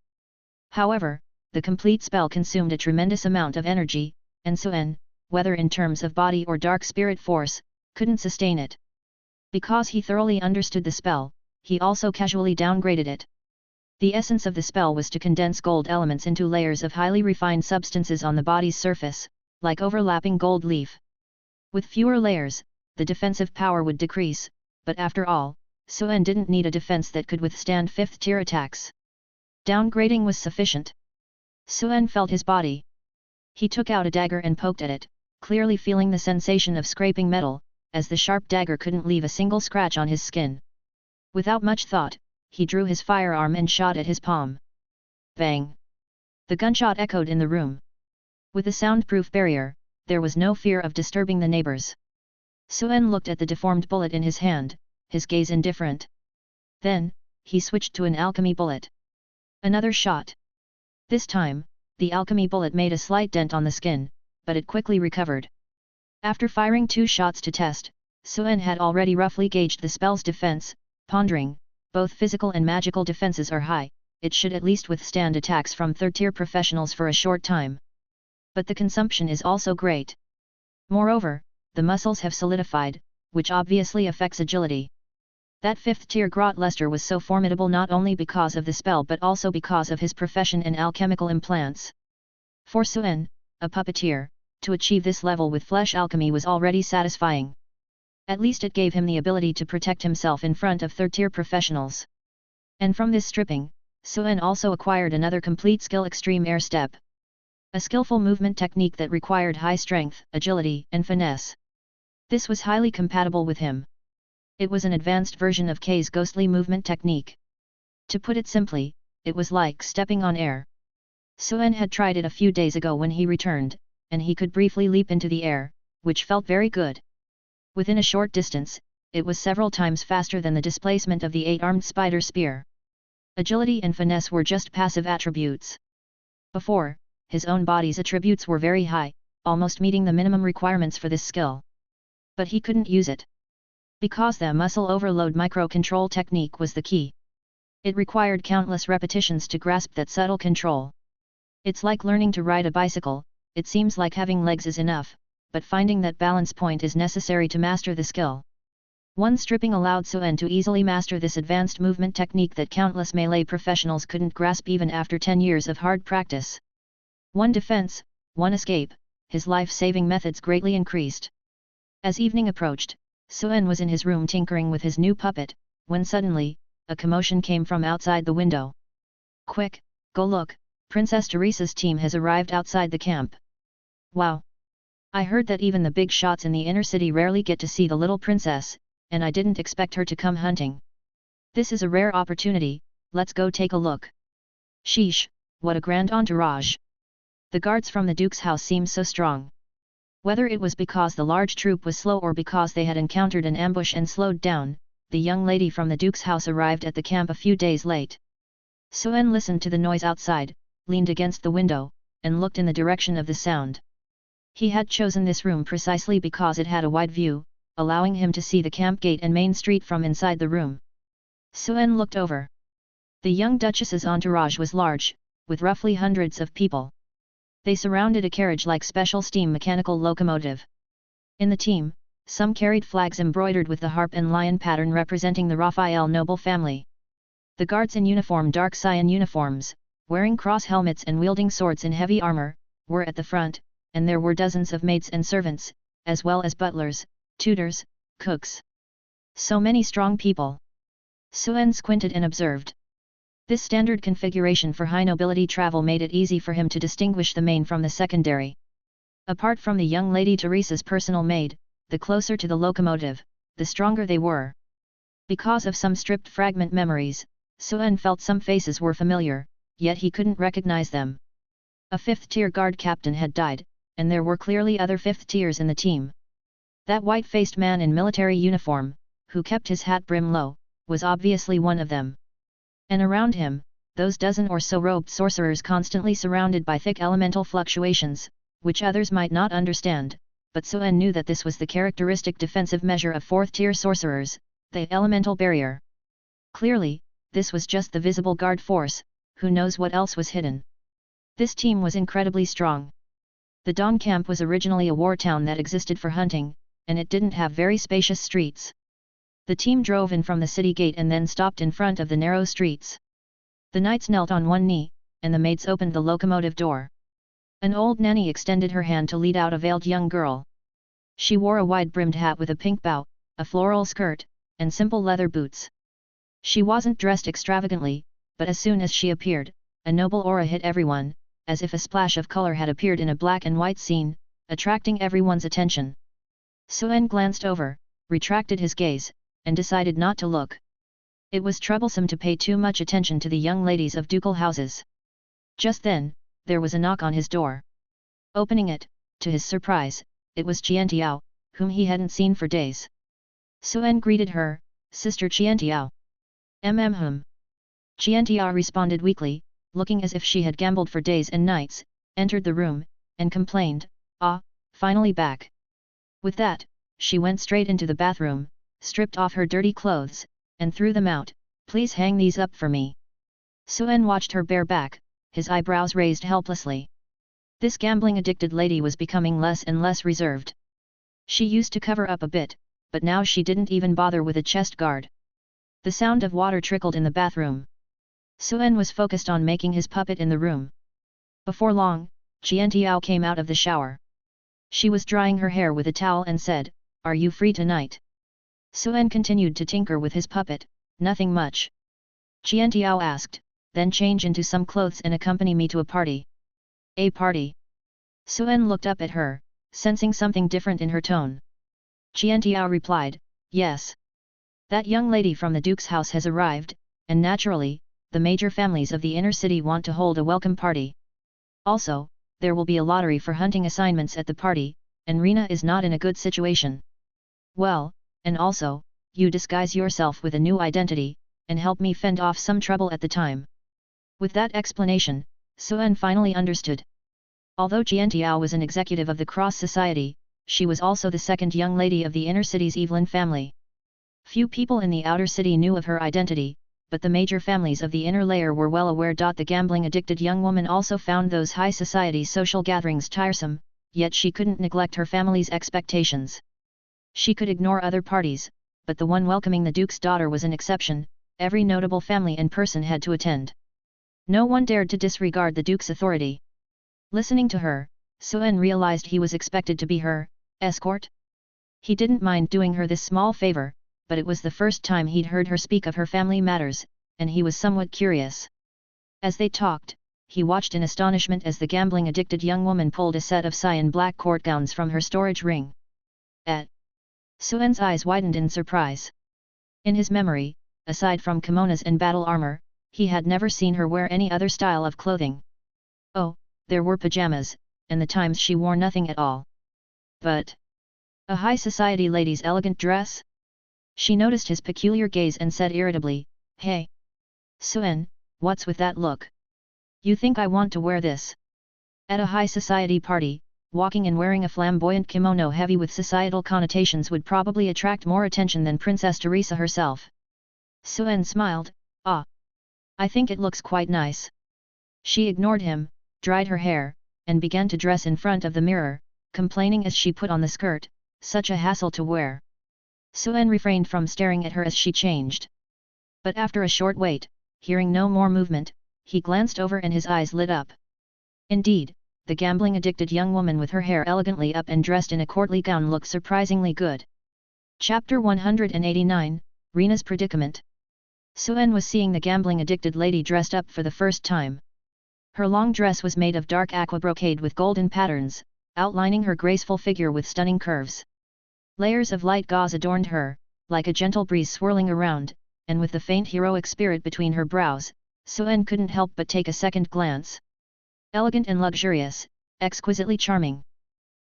However, the complete spell consumed a tremendous amount of energy, and Suen, whether in terms of body or dark spirit force, couldn't sustain it. Because he thoroughly understood the spell, he also casually downgraded it. The essence of the spell was to condense gold elements into layers of highly refined substances on the body's surface, like overlapping gold leaf. With fewer layers, the defensive power would decrease, but after all, Suen didn't need a defense that could withstand 5th-tier attacks. Downgrading was sufficient. Suen felt his body. He took out a dagger and poked at it, clearly feeling the sensation of scraping metal, as the sharp dagger couldn't leave a single scratch on his skin. Without much thought, he drew his firearm and shot at his palm. Bang! The gunshot echoed in the room. With a soundproof barrier, there was no fear of disturbing the neighbors. Suen looked at the deformed bullet in his hand, his gaze indifferent. Then, he switched to an alchemy bullet. Another shot. This time, the alchemy bullet made a slight dent on the skin, but it quickly recovered. After firing 2 shots to test, Suen had already roughly gauged the spell's defense, pondering, both physical and magical defenses are high, it should at least withstand attacks from third-tier professionals for a short time. But the consumption is also great. Moreover, the muscles have solidified, which obviously affects agility. That 5th-tier Grot Lester was so formidable not only because of the spell but also because of his profession in alchemical implants. For Suen, a puppeteer, to achieve this level with flesh alchemy was already satisfying. At least it gave him the ability to protect himself in front of third-tier professionals. And from this stripping, Suen also acquired another complete skill: extreme air step. A skillful movement technique that required high strength, agility, and finesse. This was highly compatible with him. It was an advanced version of K's ghostly movement technique. To put it simply, it was like stepping on air. Suen had tried it a few days ago when he returned, and he could briefly leap into the air, which felt very good. Within a short distance, it was several times faster than the displacement of the 8-armed spider spear. Agility and finesse were just passive attributes. Before, his own body's attributes were very high, almost meeting the minimum requirements for this skill. But he couldn't use it. Because the muscle overload micro-control technique was the key. It required countless repetitions to grasp that subtle control. It's like learning to ride a bicycle, it seems like having legs is enough, but finding that balance point is necessary to master the skill. One stripping allowed Suen to easily master this advanced movement technique that countless melee professionals couldn't grasp even after 10 years of hard practice. One defense, one escape, his life-saving methods greatly increased. As evening approached, Suen was in his room tinkering with his new puppet, when suddenly, a commotion came from outside the window. "Quick, go look, Princess Teresa's team has arrived outside the camp." "Wow! I heard that even the big shots in the inner city rarely get to see the little princess, and I didn't expect her to come hunting. This is a rare opportunity, let's go take a look." Sheesh, what a grand entourage! The guards from the Duke's house seemed so strong. Whether it was because the large troop was slow or because they had encountered an ambush and slowed down, the young lady from the Duke's house arrived at the camp a few days late. Suen listened to the noise outside, leaned against the window, and looked in the direction of the sound. He had chosen this room precisely because it had a wide view, allowing him to see the camp gate and main street from inside the room. Suen looked over. The young duchess's entourage was large, with roughly hundreds of people. They surrounded a carriage-like special steam mechanical locomotive. In the team, some carried flags embroidered with the harp and lion pattern representing the Raphael noble family. The guards in uniform, dark cyan uniforms, wearing cross helmets and wielding swords in heavy armor, were at the front, and there were dozens of maids and servants, as well as butlers, tutors, cooks. So many strong people. Suen squinted and observed. This standard configuration for high nobility travel made it easy for him to distinguish the main from the secondary. Apart from the young lady Teresa's personal maid, the closer to the locomotive, the stronger they were. Because of some stripped fragment memories, Suen felt some faces were familiar, yet he couldn't recognize them. A 5th-tier guard captain had died, and there were clearly other 5th tiers in the team. That white-faced man in military uniform, who kept his hat brim low, was obviously one of them. And around him, those dozen or so robed sorcerers constantly surrounded by thick elemental fluctuations, which others might not understand, but Suen knew that this was the characteristic defensive measure of 4th-tier sorcerers, the elemental barrier. Clearly, this was just the visible guard force, who knows what else was hidden. This team was incredibly strong. The Dawn camp was originally a war town that existed for hunting, and it didn't have very spacious streets. The team drove in from the city gate and then stopped in front of the narrow streets. The knights knelt on one knee, and the maids opened the locomotive door. An old nanny extended her hand to lead out a veiled young girl. She wore a wide-brimmed hat with a pink bow, a floral skirt, and simple leather boots. She wasn't dressed extravagantly, but as soon as she appeared, a noble aura hit everyone, as if a splash of color had appeared in a black and white scene, attracting everyone's attention. Suen glanced over, retracted his gaze, and decided not to look. It was troublesome to pay too much attention to the young ladies of ducal houses. Just then, there was a knock on his door. Opening it, to his surprise, it was Qiantiao, whom he hadn't seen for days. Suen greeted her, "Sister Qiantiao." "Hum." Qiantiao responded weakly, looking as if she had gambled for days and nights, entered the room, and complained, "Ah, finally back." With that, she went straight into the bathroom, stripped off her dirty clothes, and threw them out. "Please hang these up for me." Suen watched her bare back, his eyebrows raised helplessly. This gambling-addicted lady was becoming less and less reserved. She used to cover up a bit, but now she didn't even bother with a chest guard. The sound of water trickled in the bathroom. Suen was focused on making his puppet in the room. Before long, Qiantiao came out of the shower. She was drying her hair with a towel and said, "Are you free tonight?" Suen continued to tinker with his puppet, "Nothing much." Qiantiao asked, "Then change into some clothes and accompany me to a party." "A party?" Suen looked up at her, sensing something different in her tone. Qiantiao replied, "Yes. That young lady from the Duke's house has arrived, and naturally, the major families of the inner city want to hold a welcome party. Also, there will be a lottery for hunting assignments at the party, and Rina is not in a good situation. Well, and also, you disguise yourself with a new identity, and help me fend off some trouble at the time." With that explanation, Suen finally understood. Although Qiantiao was an executive of the Cross Society, she was also the second young lady of the inner city's Evelyn family. Few people in the outer city knew of her identity, but the major families of the inner layer were well aware. The gambling-addicted young woman also found those high society social gatherings tiresome, yet she couldn't neglect her family's expectations. She could ignore other parties, but the one welcoming the Duke's daughter was an exception. Every notable family and person had to attend. No one dared to disregard the Duke's authority. Listening to her, Suen realized he was expected to be her escort. He didn't mind doing her this small favor, but it was the first time he'd heard her speak of her family matters, and he was somewhat curious. As they talked, he watched in astonishment as the gambling-addicted young woman pulled a set of cyan black court gowns from her storage ring. Suen's eyes widened in surprise. In his memory, aside from kimonos and battle armor, he had never seen her wear any other style of clothing. Oh, there were pajamas, and the times she wore nothing at all. But a high society lady's elegant dress? She noticed his peculiar gaze and said irritably, "Hey! Suen, what's with that look? You think I want to wear this?" At a high society party, walking and wearing a flamboyant kimono heavy with societal connotations would probably attract more attention than Princess Teresa herself. Suen smiled, "Ah! I think it looks quite nice." She ignored him, dried her hair, and began to dress in front of the mirror, complaining as she put on the skirt, "Such a hassle to wear." Suen refrained from staring at her as she changed. But after a short wait, hearing no more movement, he glanced over and his eyes lit up. Indeed, the gambling-addicted young woman with her hair elegantly up and dressed in a courtly gown looked surprisingly good. Chapter 189, Rina's Predicament. Suen was seeing the gambling-addicted lady dressed up for the first time. Her long dress was made of dark aqua brocade with golden patterns, outlining her graceful figure with stunning curves. Layers of light gauze adorned her, like a gentle breeze swirling around, and with the faint heroic spirit between her brows, Suen couldn't help but take a second glance. Elegant and luxurious, exquisitely charming.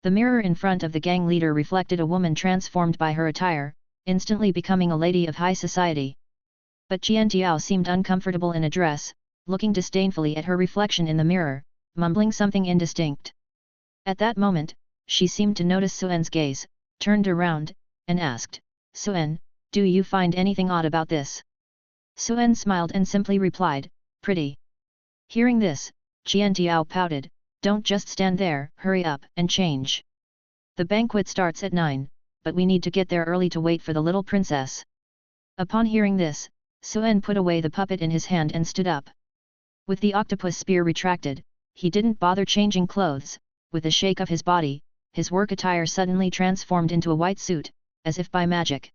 The mirror in front of the gang leader reflected a woman transformed by her attire, instantly becoming a lady of high society. But Qiantiao seemed uncomfortable in a dress, looking disdainfully at her reflection in the mirror, mumbling something indistinct. At that moment, she seemed to notice Suen's gaze, turned around, and asked, "Suen, do you find anything odd about this?" Suen smiled and simply replied, "Pretty." Hearing this, Qiantiao pouted, "Don't just stand there, hurry up and change. The banquet starts at 9, but we need to get there early to wait for the little princess." Upon hearing this, Suen put away the puppet in his hand and stood up. With the octopus spear retracted, he didn't bother changing clothes. With a shake of his body, his work attire suddenly transformed into a white suit, as if by magic.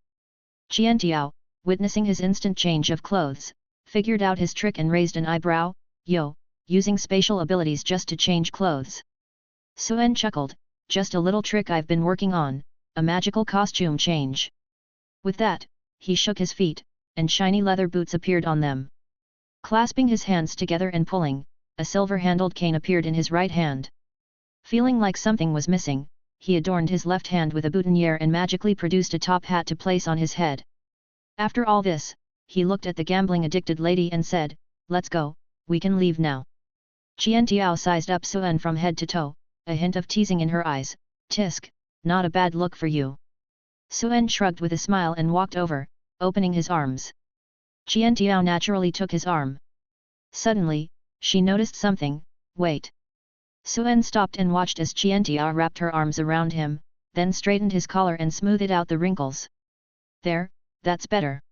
Qiantiao, witnessing his instant change of clothes, figured out his trick and raised an eyebrow, "Yo, using spatial abilities just to change clothes." Suen chuckled, "Just a little trick I've been working on, a magical costume change." With that, he shook his feet, and shiny leather boots appeared on them. Clasping his hands together and pulling, a silver-handled cane appeared in his right hand. Feeling like something was missing, he adorned his left hand with a boutonniere and magically produced a top hat to place on his head. After all this, he looked at the gambling-addicted lady and said, "Let's go, we can leave now." Qiantiao sized up Suen from head to toe, a hint of teasing in her eyes. "Tisk, not a bad look for you." Suen shrugged with a smile and walked over, opening his arms. Qiantiao naturally took his arm. Suddenly, she noticed something. "Wait." Suen stopped and watched as Qiantiao wrapped her arms around him, then straightened his collar and smoothed out the wrinkles. "There, that's better."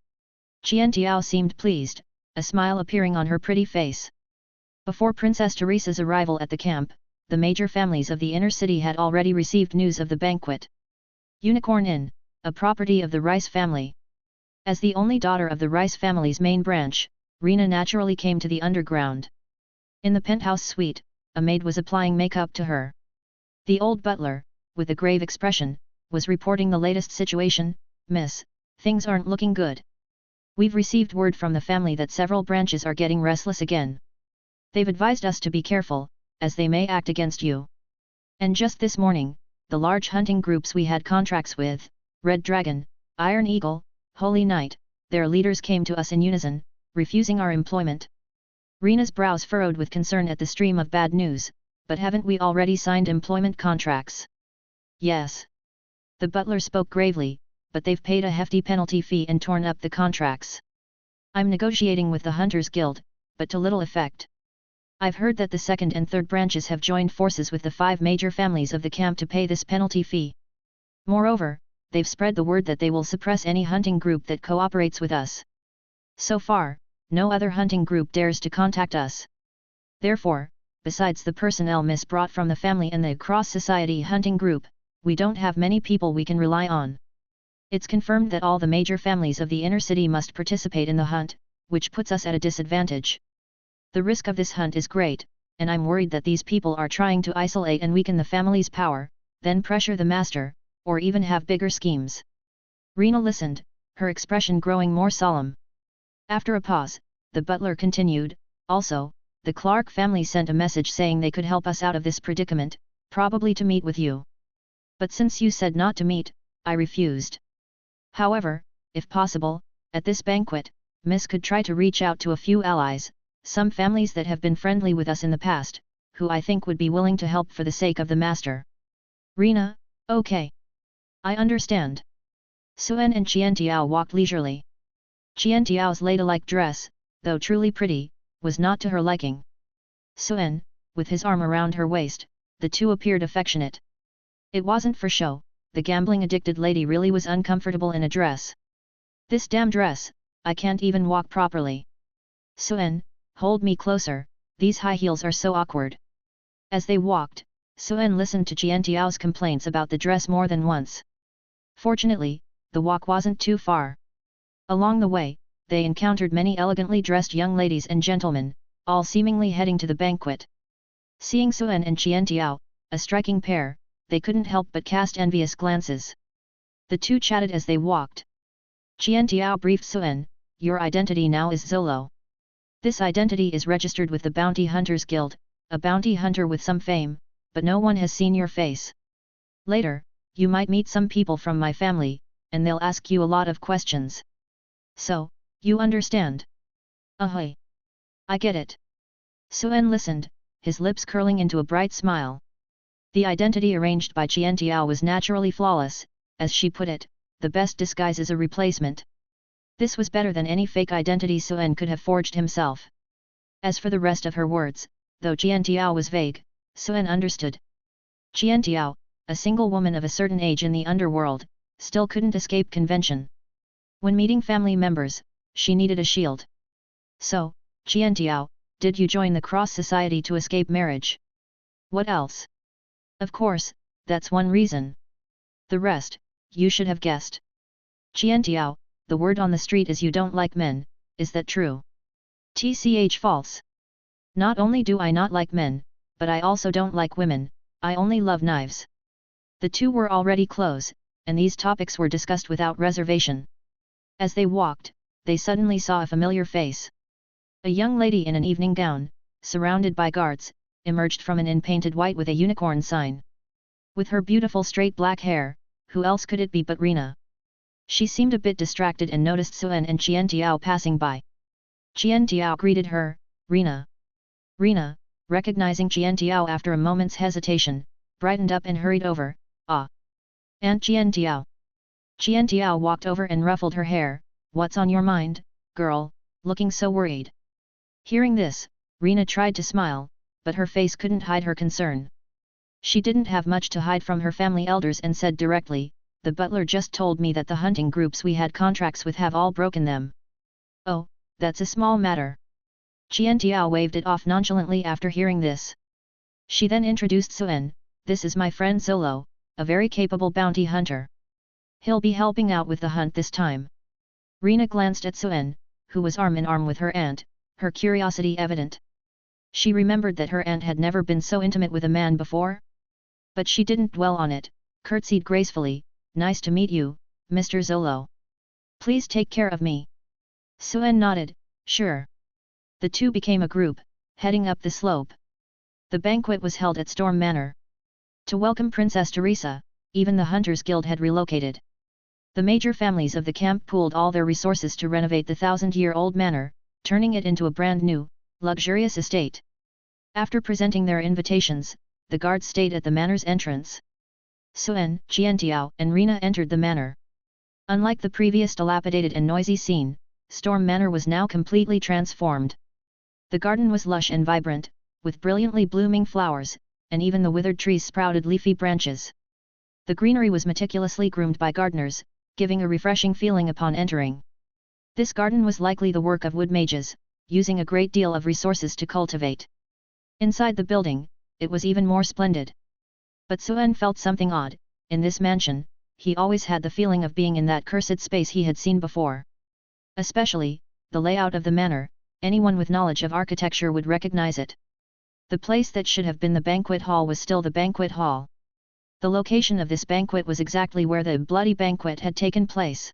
Qiantiao seemed pleased, a smile appearing on her pretty face. Before Princess Teresa's arrival at the camp, the major families of the inner city had already received news of the banquet. Unicorn Inn, a property of the Rice family. As the only daughter of the Rice family's main branch, Rena naturally came to the underground. In the penthouse suite, a maid was applying makeup to her. The old butler, with a grave expression, was reporting the latest situation. "Miss, things aren't looking good. We've received word from the family that several branches are getting restless again. They've advised us to be careful, as they may act against you. And just this morning, the large hunting groups we had contracts with, Red Dragon, Iron Eagle, Holy Knight, their leaders came to us in unison, refusing our employment." Rena's brows furrowed with concern at the stream of bad news. "But haven't we already signed employment contracts?" "Yes." The butler spoke gravely, "but they've paid a hefty penalty fee and torn up the contracts. I'm negotiating with the Hunters Guild, but to little effect. I've heard that the second and third branches have joined forces with the 5 major families of the camp to pay this penalty fee. Moreover, they've spread the word that they will suppress any hunting group that cooperates with us. So far, no other hunting group dares to contact us. Therefore, besides the personnel Miss brought from the family and the cross-society hunting group, we don't have many people we can rely on. It's confirmed that all the major families of the inner city must participate in the hunt, which puts us at a disadvantage. The risk of this hunt is great, and I'm worried that these people are trying to isolate and weaken the family's power, then pressure the master, or even have bigger schemes." Rena listened, her expression growing more solemn. After a pause, the butler continued, "Also, the Clark family sent a message saying they could help us out of this predicament, probably to meet with you. But since you said not to meet, I refused. However, if possible, at this banquet, Miss could try to reach out to a few allies, some families that have been friendly with us in the past, who I think would be willing to help for the sake of the master." Rena, "Okay. I understand." Suen and Qiantiao walked leisurely. Qiantiao's ladylike dress, though truly pretty, was not to her liking. Suen, with his arm around her waist, the two appeared affectionate. It wasn't for show, the gambling-addicted lady really was uncomfortable in a dress. "This damn dress, I can't even walk properly." "Suen, hold me closer, these high heels are so awkward." As they walked, Suen listened to Qiantiao's complaints about the dress more than once. Fortunately, the walk wasn't too far. Along the way, they encountered many elegantly dressed young ladies and gentlemen, all seemingly heading to the banquet. Seeing Suen and Qiantiao, a striking pair, they couldn't help but cast envious glances. The two chatted as they walked. Qiantiao briefed Suen, "Your identity now is Zolo. This identity is registered with the Bounty Hunters Guild, a bounty hunter with some fame, but no one has seen your face. Later, you might meet some people from my family, and they'll ask you a lot of questions. So, you understand?" "Ahoy! I get it." Suen listened, his lips curling into a bright smile. The identity arranged by Qiantiao was naturally flawless, as she put it, the best disguise is a replacement. This was better than any fake identity Suen could have forged himself. As for the rest of her words, though Qiantiao was vague, Suen understood. Qiantiao, a single woman of a certain age in the underworld, still couldn't escape convention. When meeting family members, she needed a shield. "So, Qiantiao, did you join the cross society to escape marriage?" "What else?" "Of course, that's one reason. The rest, you should have guessed." "Qiantiao, the word on the street is you don't like men, is that true?" "Tch false. Not only do I not like men, but I also don't like women, I only love knives." The two were already close, and these topics were discussed without reservation. As they walked, they suddenly saw a familiar face. A young lady in an evening gown, surrounded by guards, emerged from an inn painted white with a unicorn sign. With her beautiful straight black hair, who else could it be but Rina? She seemed a bit distracted and noticed Suen and Qian Tiao passing by. Qian Tiao greeted her, Rina. Rina, recognizing Qian Tiao after a moment's hesitation, brightened up and hurried over, ah. Aunt Qian Tiao. Qian Tiao walked over and ruffled her hair, what's on your mind, girl, looking so worried? Hearing this, Rina tried to smile, but her face couldn't hide her concern. She didn't have much to hide from her family elders and said directly, the butler just told me that the hunting groups we had contracts with have all broken them. Oh, that's a small matter. Qian Tiao waved it off nonchalantly after hearing this. She then introduced Suen, this is my friend Zolo, a very capable bounty hunter. He'll be helping out with the hunt this time. Rina glanced at Suen, who was arm in arm with her aunt, her curiosity evident. She remembered that her aunt had never been so intimate with a man before. But she didn't dwell on it, curtsied gracefully, nice to meet you, Mr. Zolo. Please take care of me. Suen nodded, sure. The two became a group, heading up the slope. The banquet was held at Storm Manor. To welcome Princess Teresa, even the Hunters Guild had relocated. The major families of the camp pooled all their resources to renovate the 1,000-year-old manor, turning it into a brand new, luxurious estate. After presenting their invitations, the guards stayed at the manor's entrance. Suen, Qiantiao and Rina entered the manor. Unlike the previous dilapidated and noisy scene, Storm Manor was now completely transformed. The garden was lush and vibrant, with brilliantly blooming flowers, and even the withered trees sprouted leafy branches. The greenery was meticulously groomed by gardeners, giving a refreshing feeling upon entering. This garden was likely the work of wood mages, using a great deal of resources to cultivate. Inside the building, it was even more splendid. But Suen felt something odd. In this mansion, he always had the feeling of being in that cursed space he had seen before. Especially, the layout of the manor, anyone with knowledge of architecture would recognize it. The place that should have been the banquet hall was still the banquet hall. The location of this banquet was exactly where the bloody banquet had taken place.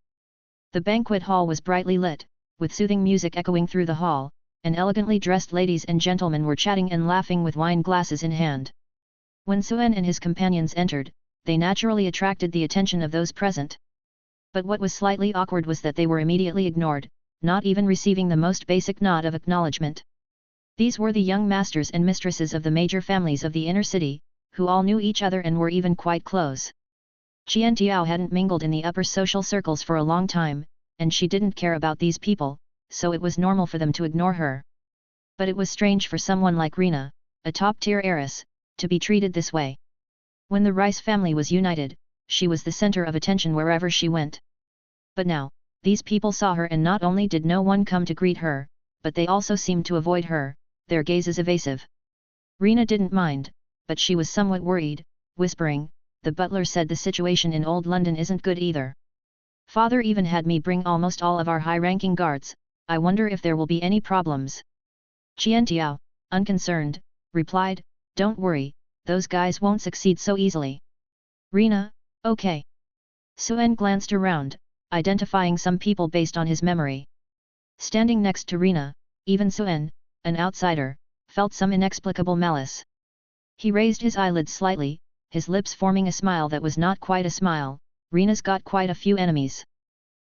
The banquet hall was brightly lit, with soothing music echoing through the hall, and elegantly dressed ladies and gentlemen were chatting and laughing with wine glasses in hand. When Suen and his companions entered, they naturally attracted the attention of those present. But what was slightly awkward was that they were immediately ignored, not even receiving the most basic nod of acknowledgement. These were the young masters and mistresses of the major families of the inner city, who all knew each other and were even quite close. Qian Tiao hadn't mingled in the upper social circles for a long time, and she didn't care about these people, so it was normal for them to ignore her. But it was strange for someone like Rina, a top-tier heiress, to be treated this way. When the Rice family was united, she was the center of attention wherever she went. But now, these people saw her and not only did no one come to greet her, but they also seemed to avoid her, their gazes evasive. Rina didn't mind, but she was somewhat worried, whispering, the butler said the situation in Old London isn't good either. Father even had me bring almost all of our high-ranking guards, I wonder if there will be any problems. Qian Tiao, unconcerned, replied, don't worry, those guys won't succeed so easily. Rina, okay. Suen glanced around, identifying some people based on his memory. Standing next to Rina, even Suen, an outsider, felt some inexplicable malice. He raised his eyelids slightly, his lips forming a smile that was not quite a smile. Rina's got quite a few enemies.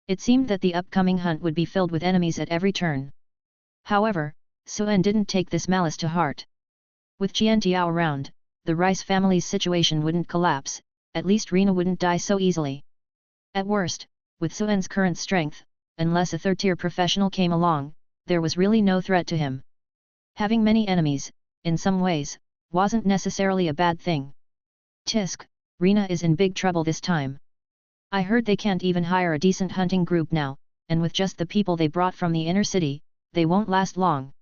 It seemed that the upcoming hunt would be filled with enemies at every turn. However, Suen didn't take this malice to heart. With Qian Tiao around, the Rice family's situation wouldn't collapse, at least Rina wouldn't die so easily. At worst, with Suen's current strength, unless a third-tier professional came along, there was really no threat to him. Having many enemies, in some ways, wasn't necessarily a bad thing. Tisk, Rina is in big trouble this time. I heard they can't even hire a decent hunting group now, and with just the people they brought from the inner city, they won't last long.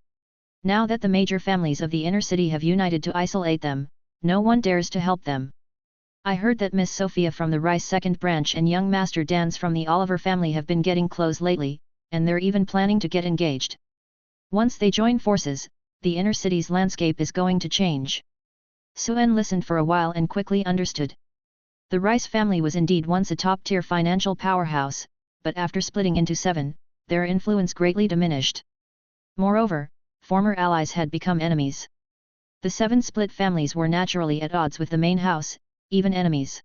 Now that the major families of the inner city have united to isolate them, no one dares to help them. I heard that Miss Sophia from the Rice second branch and young Master Dan's from the Oliver family have been getting close lately, and they're even planning to get engaged. Once they join forces, the inner city's landscape is going to change. Suen listened for a while and quickly understood. The Rice family was indeed once a top-tier financial powerhouse, but after splitting into 7, their influence greatly diminished. Moreover, former allies had become enemies. The 7 split families were naturally at odds with the main house, even enemies.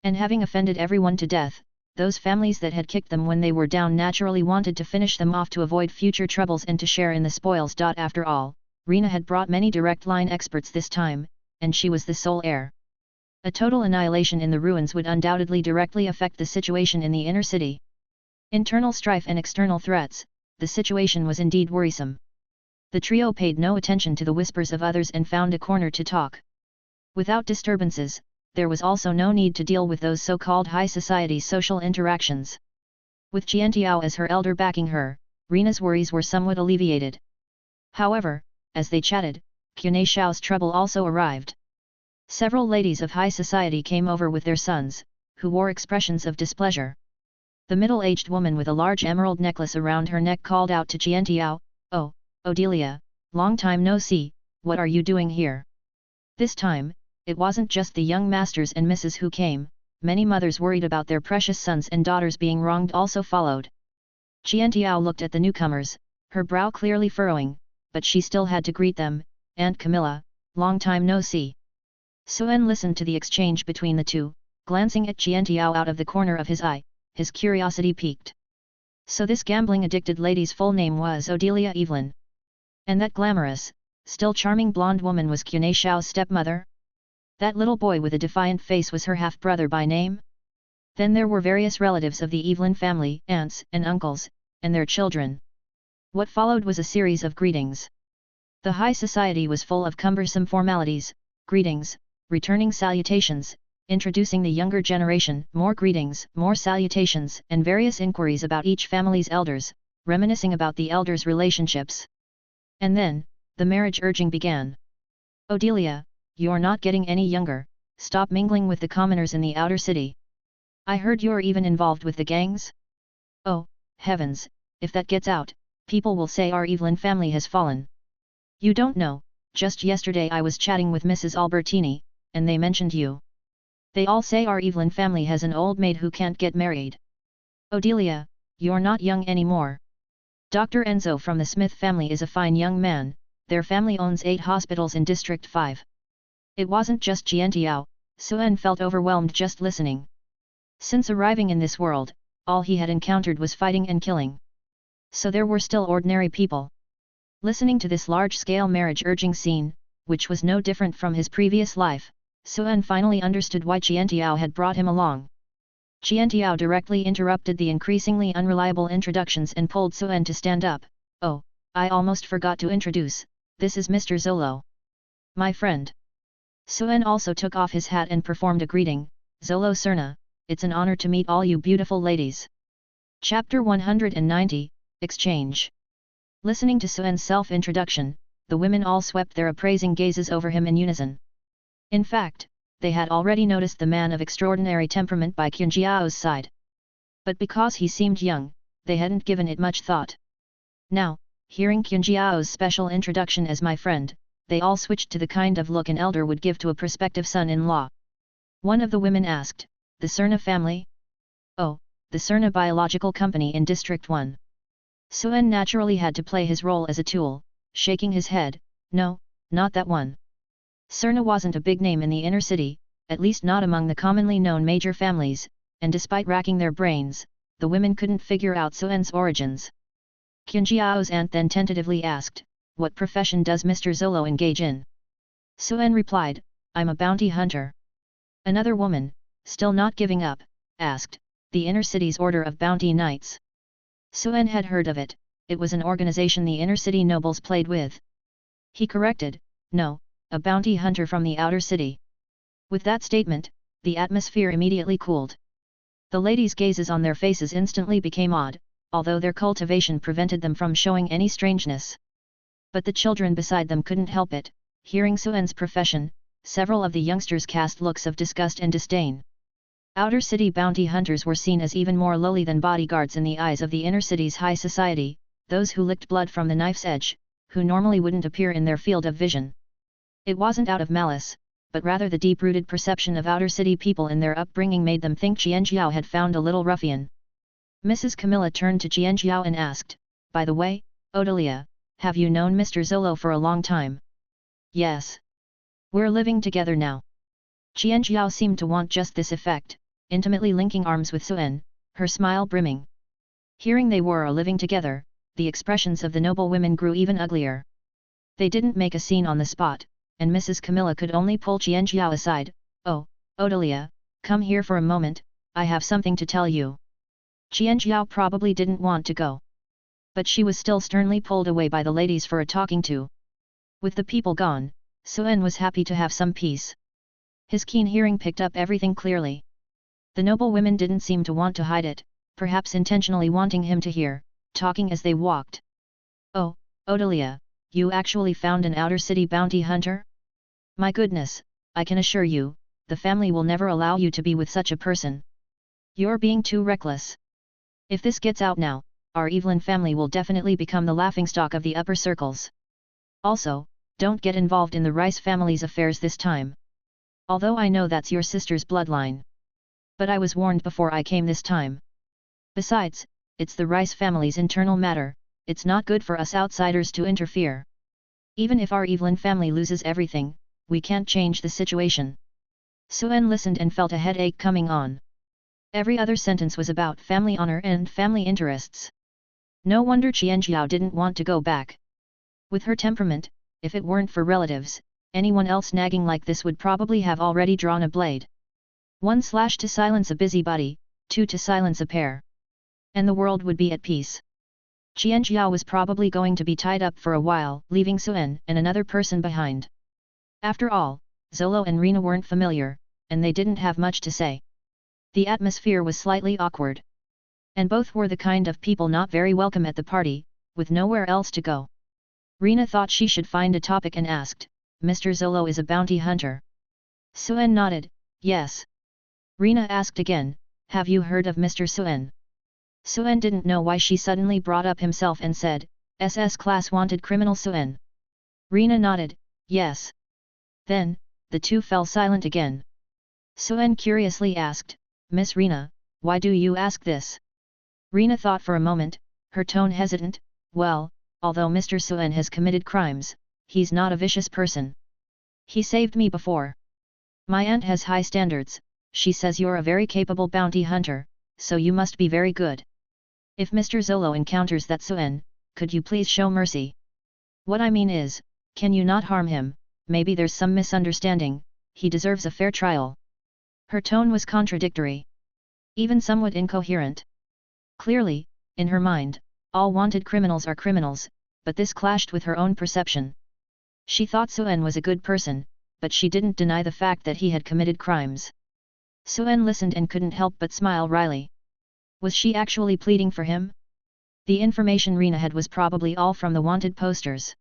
And having offended everyone to death, those families that had kicked them when they were down naturally wanted to finish them off to avoid future troubles and to share in the spoils. After all, Rena had brought many direct line experts this time, and she was the sole heir. A total annihilation in the ruins would undoubtedly directly affect the situation in the inner city. Internal strife and external threats, the situation was indeed worrisome. The trio paid no attention to the whispers of others and found a corner to talk. Without disturbances, there was also no need to deal with those so-called high society social interactions. With Jiantiao as her elder backing her, Rena's worries were somewhat alleviated. However, as they chatted, Qunei Xiao's trouble also arrived. Several ladies of high society came over with their sons, who wore expressions of displeasure. The middle-aged woman with a large emerald necklace around her neck called out to Jiantiao, "Oh, Odelia, long time no see, what are you doing here?" This time, it wasn't just the young masters and misses who came, many mothers worried about their precious sons and daughters being wronged also followed. Jiantiao looked at the newcomers, her brow clearly furrowing, but she still had to greet them, "Aunt Camilla, long time no see." Suen listened to the exchange between the two, glancing at Jiantiao out of the corner of his eye, his curiosity piqued. So this gambling-addicted lady's full name was Odelia Evelyn. And that glamorous, still charming blonde woman was Qunei Xiao's stepmother? That little boy with a defiant face was her half-brother by name? Then there were various relatives of the Evelyn family, aunts and uncles, and their children. What followed was a series of greetings. The high society was full of cumbersome formalities, greetings, returning salutations, introducing the younger generation, more greetings, more salutations, and various inquiries about each family's elders, reminiscing about the elders' relationships. And then, the marriage urging began. "Odelia, you're not getting any younger, stop mingling with the commoners in the outer city. I heard you're even involved with the gangs? Oh, heavens, if that gets out, people will say our Evelyn family has fallen. You don't know, just yesterday I was chatting with Mrs. Albertini, and they mentioned you. They all say our Evelyn family has an old maid who can't get married. Odelia, you're not young anymore. Dr. Enzo from the Smith family is a fine young man, their family owns 8 hospitals in District 5. It wasn't just Jiantiao, Suen felt overwhelmed just listening. Since arriving in this world, all he had encountered was fighting and killing. So there were still ordinary people. Listening to this large-scale marriage-urging scene, which was no different from his previous life, Suen finally understood why Jiantiao had brought him along. Jiantiao directly interrupted the increasingly unreliable introductions and pulled Suen to stand up. "Oh, I almost forgot to introduce, this is Mr. Zolo. My friend." Suen also took off his hat and performed a greeting, "Zolo Serna, it's an honor to meet all you beautiful ladies." Chapter 190, Exchange. Listening to Suen's self-introduction, the women all swept their appraising gazes over him in unison. In fact, they had already noticed the man of extraordinary temperament by Qunjiao's side. But because he seemed young, they hadn't given it much thought. Now, hearing Qunjiao's special introduction as my friend, they all switched to the kind of look an elder would give to a prospective son-in-law. One of the women asked, "The Serna family?" "Oh, the Serna Biological Company in District 1. Suen naturally had to play his role as a tool, shaking his head, "No, not that one." Serna wasn't a big name in the inner city, at least not among the commonly known major families, and despite racking their brains, the women couldn't figure out Suen's origins. Qunjiao's aunt then tentatively asked, "What profession does Mr. Zolo engage in?" Suen replied, "I'm a bounty hunter." Another woman, still not giving up, asked, "The inner city's Order of Bounty Knights?" Suen had heard of it, it was an organization the inner city nobles played with. He corrected, "No, a bounty hunter from the outer city." With that statement, the atmosphere immediately cooled. The ladies' gazes on their faces instantly became odd, although their cultivation prevented them from showing any strangeness. But the children beside them couldn't help it, hearing Suen's profession, several of the youngsters cast looks of disgust and disdain. Outer city bounty hunters were seen as even more lowly than bodyguards in the eyes of the inner city's high society, those who licked blood from the knife's edge, who normally wouldn't appear in their field of vision. It wasn't out of malice, but rather the deep-rooted perception of outer city people in their upbringing made them think Jianjiao had found a little ruffian. Mrs. Camilla turned to Jianjiao and asked, "By the way, Odelia, have you known Mr. Zolo for a long time?" "Yes. We're living together now." Jianjiao seemed to want just this effect, intimately linking arms with Suen, her smile brimming. Hearing they were living together, the expressions of the noble women grew even uglier. They didn't make a scene on the spot, and Mrs. Camilla could only pull Jianjiao aside. "Oh, Odelia, come here for a moment, I have something to tell you." Jianjiao probably didn't want to go. But she was still sternly pulled away by the ladies for a talking to. With the people gone, Suen was happy to have some peace. His keen hearing picked up everything clearly. The noble women didn't seem to want to hide it, perhaps intentionally wanting him to hear, talking as they walked. "Oh, Odelia, you actually found an outer city bounty hunter? My goodness, I can assure you, the family will never allow you to be with such a person. You're being too reckless. If this gets out now, our Evelyn family will definitely become the laughingstock of the upper circles. Also, don't get involved in the Rice family's affairs this time. Although I know that's your sister's bloodline. But I was warned before I came this time. Besides, it's the Rice family's internal matter, it's not good for us outsiders to interfere. Even if our Evelyn family loses everything, we can't change the situation." Suen listened and felt a headache coming on. Every other sentence was about family honor and family interests. No wonder Jianjiao didn't want to go back. With her temperament, if it weren't for relatives, anyone else nagging like this would probably have already drawn a blade. 1 to silence a busybody, 2 to silence a pair. And the world would be at peace. Jianjiao was probably going to be tied up for a while, leaving Suen and another person behind. After all, Zolo and Rina weren't familiar, and they didn't have much to say. The atmosphere was slightly awkward. And both were the kind of people not very welcome at the party, with nowhere else to go. Rina thought she should find a topic and asked, "Mr. Zolo is a bounty hunter?" Suen nodded, "Yes." Rina asked again, "Have you heard of Mr. Suen?" Suen didn't know why she suddenly brought up himself and said, "SS class wanted criminal Suen." Rina nodded, "Yes." Then, the two fell silent again. Suen curiously asked, "Miss Rina, why do you ask this?" Rina thought for a moment, her tone hesitant, "Well, although Mr. Suen has committed crimes, he's not a vicious person. He saved me before. My aunt has high standards, she says you're a very capable bounty hunter, so you must be very good. If Mr. Zolo encounters that Suen, could you please show mercy? What I mean is, can you not harm him? Maybe there's some misunderstanding, he deserves a fair trial." Her tone was contradictory. Even somewhat incoherent. Clearly, in her mind, all wanted criminals are criminals, but this clashed with her own perception. She thought Suen was a good person, but she didn't deny the fact that he had committed crimes. Suen listened and couldn't help but smile wryly. Was she actually pleading for him? The information Rina had was probably all from the wanted posters.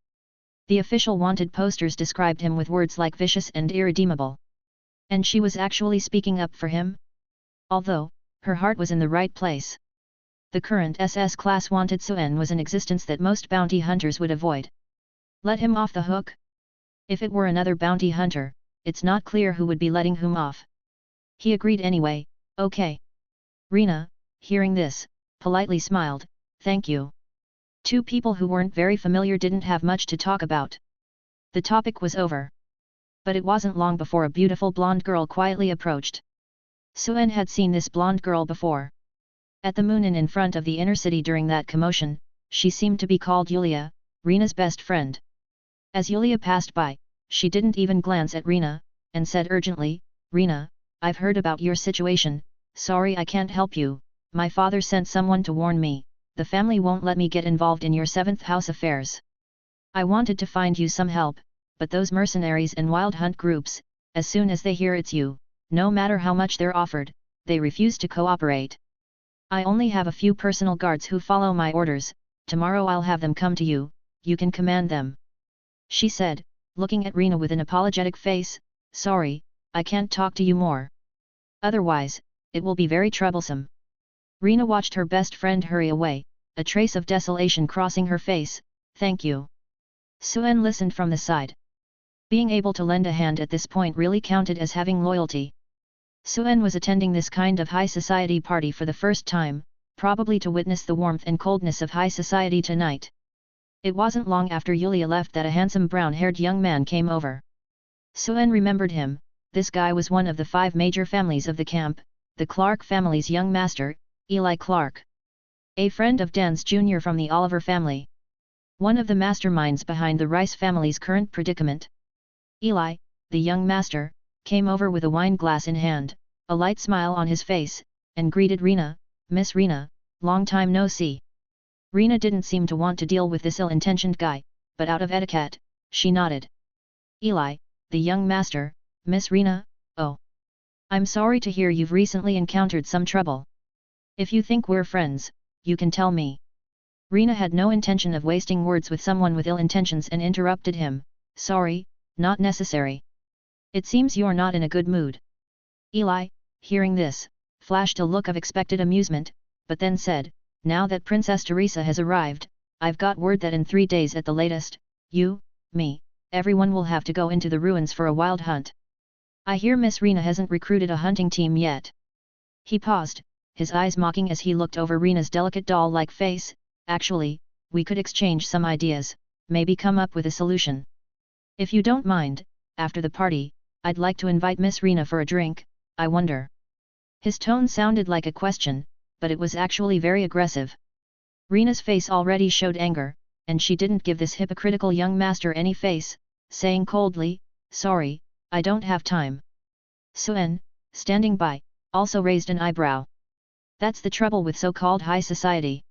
The official wanted posters described him with words like vicious and irredeemable. And she was actually speaking up for him? Although, her heart was in the right place. The current SS class wanted Suen was an existence that most bounty hunters would avoid. Let him off the hook? If it were another bounty hunter, it's not clear who would be letting whom off. He agreed anyway, "Okay." Rina, hearing this, politely smiled, "Thank you." Two people who weren't very familiar didn't have much to talk about. The topic was over. But it wasn't long before a beautiful blonde girl quietly approached. Suen had seen this blonde girl before. At the Moon Inn in front of the inner city during that commotion, she seemed to be called Yulia, Rina's best friend. As Yulia passed by, she didn't even glance at Rina, and said urgently, "Rina, I've heard about your situation, sorry I can't help you, my father sent someone to warn me. The family won't let me get involved in your 7th house affairs. I wanted to find you some help, but those mercenaries and wild hunt groups, as soon as they hear it's you, no matter how much they're offered, they refuse to cooperate. I only have a few personal guards who follow my orders, tomorrow I'll have them come to you, you can command them." She said, looking at Rina with an apologetic face, "Sorry, I can't talk to you more. Otherwise, it will be very troublesome." Rina watched her best friend hurry away, a trace of desolation crossing her face. "Thank you." Suen listened from the side. Being able to lend a hand at this point really counted as having loyalty. Suen was attending this kind of high society party for the first time, probably to witness the warmth and coldness of high society tonight. It wasn't long after Yulia left that a handsome brown-haired young man came over. Suen remembered him. This guy was one of the 5 major families of the camp, the Clark family's young master, Eli Clark. A friend of Dan's Jr. from the Oliver family. One of the masterminds behind the Rice family's current predicament. Eli, the young master, came over with a wine glass in hand, a light smile on his face, and greeted Rena, "Miss Rena, long time no see." Rena didn't seem to want to deal with this ill-intentioned guy, but out of etiquette, she nodded. Eli, the young master, "Miss Rena, oh. I'm sorry to hear you've recently encountered some trouble. If you think we're friends, you can tell me." Rena had no intention of wasting words with someone with ill intentions and interrupted him, "Sorry, not necessary. It seems you're not in a good mood." Eli, hearing this, flashed a look of expected amusement, but then said, "Now that Princess Teresa has arrived, I've got word that in 3 days at the latest, you, me, everyone will have to go into the ruins for a wild hunt. I hear Miss Rena hasn't recruited a hunting team yet." He paused, his eyes mocking as he looked over Rena's delicate doll-like face. "Actually, we could exchange some ideas, maybe come up with a solution. If you don't mind, after the party, I'd like to invite Miss Rena for a drink, I wonder." His tone sounded like a question, but it was actually very aggressive. Rena's face already showed anger, and she didn't give this hypocritical young master any face, saying coldly, "Sorry, I don't have time." Suen, standing by, also raised an eyebrow. "That's the trouble with so-called high society.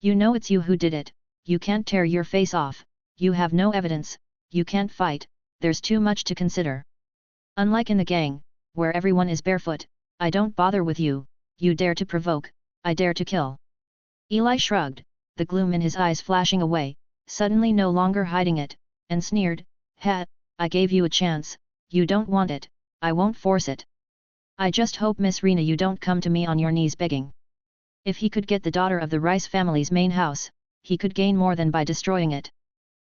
You know it's you who did it, you can't tear your face off, you have no evidence, you can't fight, there's too much to consider. Unlike in the gang, where everyone is barefoot, I don't bother with you, you dare to provoke, I dare to kill." Eli shrugged, the gloom in his eyes flashing away, suddenly no longer hiding it, and sneered, "Ha, I gave you a chance, you don't want it, I won't force it. I just hope Miss Rena you don't come to me on your knees begging." If he could get the daughter of the Rice family's main house, he could gain more than by destroying it.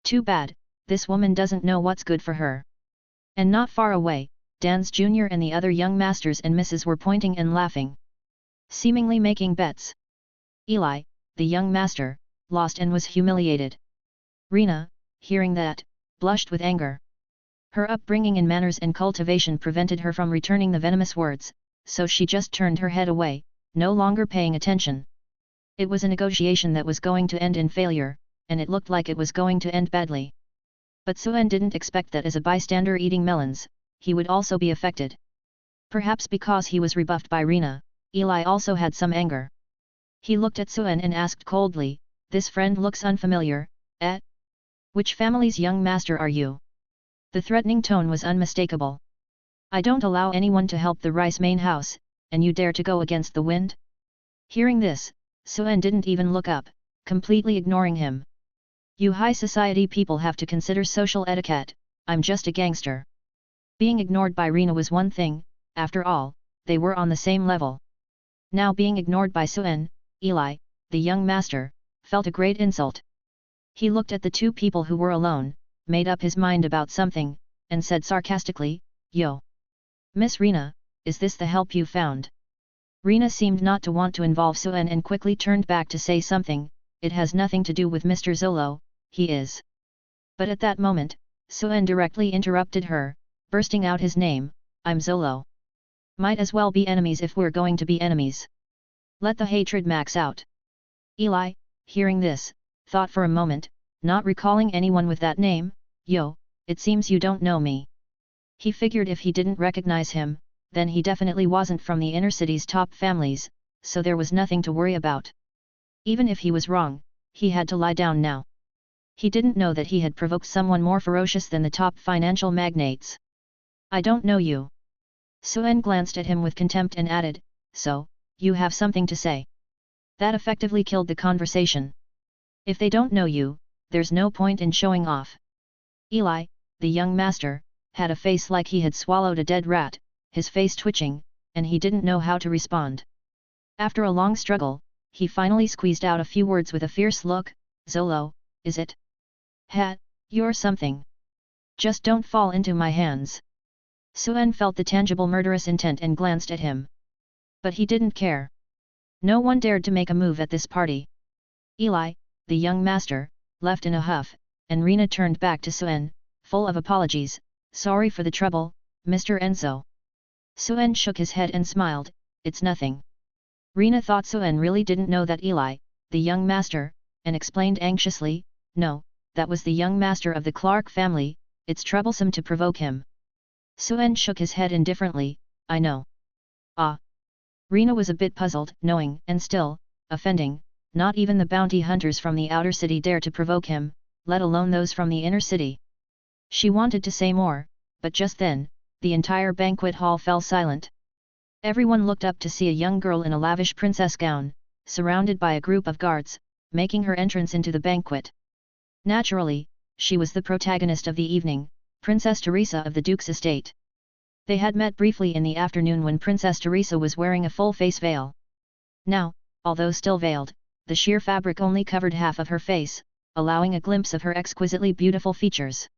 Too bad, this woman doesn't know what's good for her. And not far away, Dan's Jr. and the other young masters and misses were pointing and laughing. Seemingly making bets. Eli, the young master, lost and was humiliated. Rena, hearing that, blushed with anger. Her upbringing in manners and cultivation prevented her from returning the venomous words, so she just turned her head away, no longer paying attention. It was a negotiation that was going to end in failure, and it looked like it was going to end badly. But Suen didn't expect that as a bystander eating melons, he would also be affected. Perhaps because he was rebuffed by Rena, Eli also had some anger. He looked at Suen and asked coldly, "This friend looks unfamiliar, eh? Which family's young master are you?" The threatening tone was unmistakable. "I don't allow anyone to help the Rice main house, and you dare to go against the wind?" Hearing this, Suen didn't even look up, completely ignoring him. "You high society people have to consider social etiquette, I'm just a gangster." Being ignored by Rena was one thing, after all, they were on the same level. Now being ignored by Suen, Eli, the young master, felt a great insult. He looked at the two people who were alone, made up his mind about something, and said sarcastically, "Yo! Miss Rena, is this the help you found?" Rena seemed not to want to involve Suen and quickly turned back to say something, "It has nothing to do with Mr. Zolo, he is." But at that moment, Suen directly interrupted her, bursting out his name, "I'm Zolo. Might as well be enemies if we're going to be enemies. Let the hatred max out." Eli, hearing this, thought for a moment, not recalling anyone with that name, "Yo, it seems you don't know me." He figured if he didn't recognize him, then he definitely wasn't from the inner city's top families, so there was nothing to worry about. Even if he was wrong, he had to lie down now. He didn't know that he had provoked someone more ferocious than the top financial magnates. "I don't know you." Suen glanced at him with contempt and added, "So, you have something to say?" That effectively killed the conversation. If they don't know you, there's no point in showing off. Eli, the young master, had a face like he had swallowed a dead rat, his face twitching, and he didn't know how to respond. After a long struggle, he finally squeezed out a few words with a fierce look, "Zolo, is it? Ha, you're something. Just don't fall into my hands." Suen felt the tangible murderous intent and glanced at him. But he didn't care. No one dared to make a move at this party. Eli, the young master, left in a huff, and Rena turned back to Suen, full of apologies. Sorry for the trouble, Mr. Enzo. Suen shook his head and smiled. It's nothing. Rena thought Suen really didn't know that Eli, the young master, and explained anxiously, no, that was the young master of the Clark family, it's troublesome to provoke him. Suen shook his head indifferently, I know. Ah. Rena was a bit puzzled, knowing, and still, offending, not even the bounty hunters from the outer city dare to provoke him, let alone those from the inner city. She wanted to say more, but just then, the entire banquet hall fell silent. Everyone looked up to see a young girl in a lavish princess gown, surrounded by a group of guards, making her entrance into the banquet. Naturally, she was the protagonist of the evening, Princess Teresa of the Duke's estate. They had met briefly in the afternoon when Princess Teresa was wearing a full-face veil. Now, although still veiled, the sheer fabric only covered half of her face, allowing a glimpse of her exquisitely beautiful features.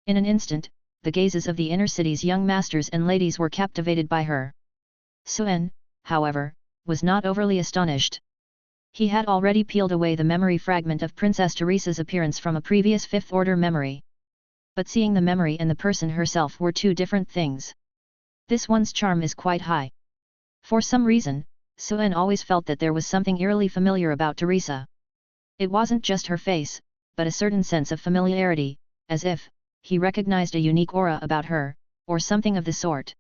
In an instant, the gazes of the inner city's young masters and ladies were captivated by her. Suen, however, was not overly astonished. He had already peeled away the memory fragment of Princess Teresa's appearance from a previous fifth-order memory. But seeing the memory and the person herself were two different things. This one's charm is quite high. For some reason, Suen always felt that there was something eerily familiar about Teresa. It wasn't just her face, but a certain sense of familiarity, as if he recognized a unique aura about her, or something of the sort.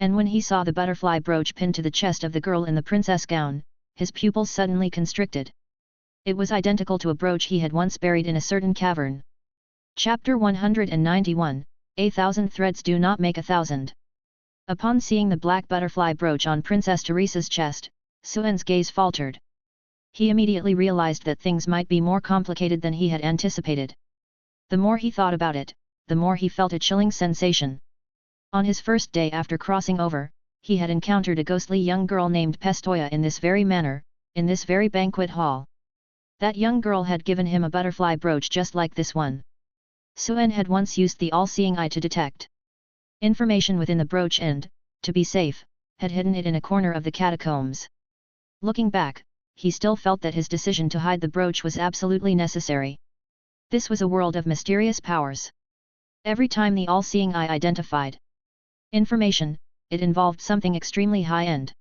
And when he saw the butterfly brooch pinned to the chest of the girl in the princess gown, his pupils suddenly constricted. It was identical to a brooch he had once buried in a certain cavern. Chapter 191, A Thousand Threads Do Not Make a Thousand. Upon seeing the black butterfly brooch on Princess Teresa's chest, Suen's gaze faltered. He immediately realized that things might be more complicated than he had anticipated. The more he thought about it, the more he felt a chilling sensation. On his first day after crossing over, he had encountered a ghostly young girl named Pistoia in this very manner, in this very banquet hall. That young girl had given him a butterfly brooch just like this one. Suen had once used the all-seeing eye to detect information within the brooch and, to be safe, had hidden it in a corner of the catacombs. Looking back, he still felt that his decision to hide the brooch was absolutely necessary. This was a world of mysterious powers. Every time the all-seeing eye identified information, it involved something extremely high-end.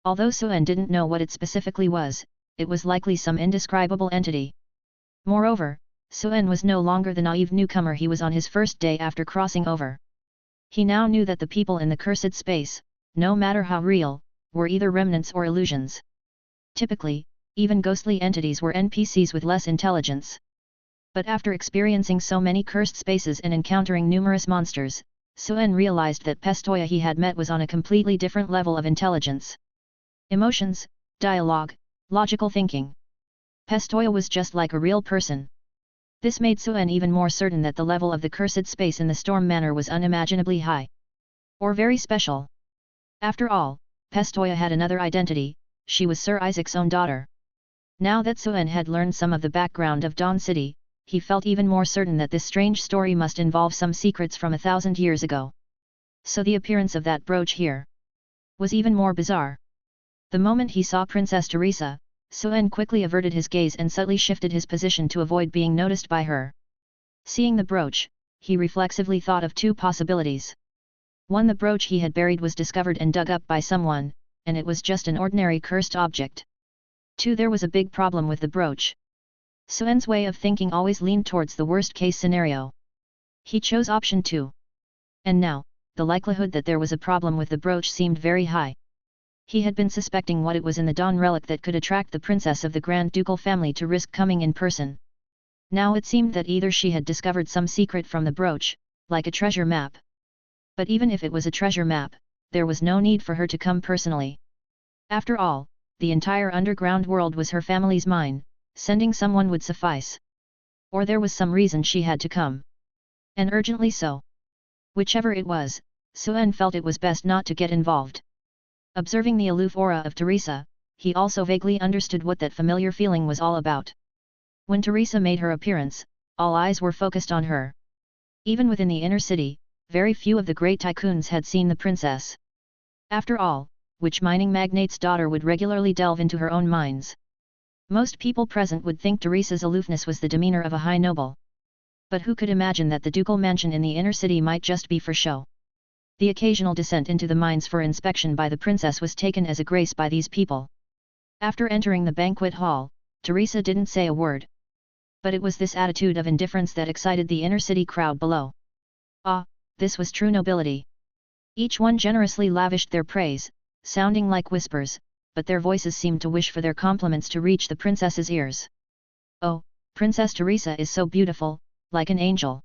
Although Suen didn't know what it specifically was, it was likely some indescribable entity. Moreover, Suen was no longer the naive newcomer he was on his first day after crossing over. He now knew that the people in the cursed space, no matter how real, were either remnants or illusions. Typically, even ghostly entities were NPCs with less intelligence. But after experiencing so many cursed spaces and encountering numerous monsters, Suen realized that Pistoia he had met was on a completely different level of intelligence. Emotions, dialogue, logical thinking. Pistoia was just like a real person. This made Suen even more certain that the level of the cursed space in the Storm Manor was unimaginably high. Or very special. After all, Pistoia had another identity, she was Sir Isaac's own daughter. Now that Suen had learned some of the background of Dawn City, he felt even more certain that this strange story must involve some secrets from 1,000 years ago. So the appearance of that brooch here was even more bizarre. The moment he saw Princess Teresa, Suen quickly averted his gaze and subtly shifted his position to avoid being noticed by her. Seeing the brooch, he reflexively thought of two possibilities. 1. The brooch he had buried was discovered and dug up by someone, and it was just an ordinary cursed object. 2. There was a big problem with the brooch. Suen's way of thinking always leaned towards the worst-case scenario. He chose option 2. And now, the likelihood that there was a problem with the brooch seemed very high. He had been suspecting what it was in the Dawn relic that could attract the princess of the Grand Ducal family to risk coming in person. Now it seemed that either she had discovered some secret from the brooch, like a treasure map. But even if it was a treasure map, there was no need for her to come personally. After all, the entire underground world was her family's mine, sending someone would suffice. Or there was some reason she had to come. And urgently so. Whichever it was, Suen felt it was best not to get involved. Observing the aloof aura of Teresa, he also vaguely understood what that familiar feeling was all about. When Teresa made her appearance, all eyes were focused on her. Even within the inner city, very few of the great tycoons had seen the princess. After all, which mining magnate's daughter would regularly delve into her own mines. Most people present would think Teresa's aloofness was the demeanor of a high noble. But who could imagine that the ducal mansion in the inner city might just be for show? The occasional descent into the mines for inspection by the princess was taken as a grace by these people. After entering the banquet hall, Teresa didn't say a word. But it was this attitude of indifference that excited the inner city crowd below. Ah, this was true nobility. Each one generously lavished their praise, sounding like whispers, but their voices seemed to wish for their compliments to reach the princess's ears. Oh, Princess Teresa is so beautiful, like an angel.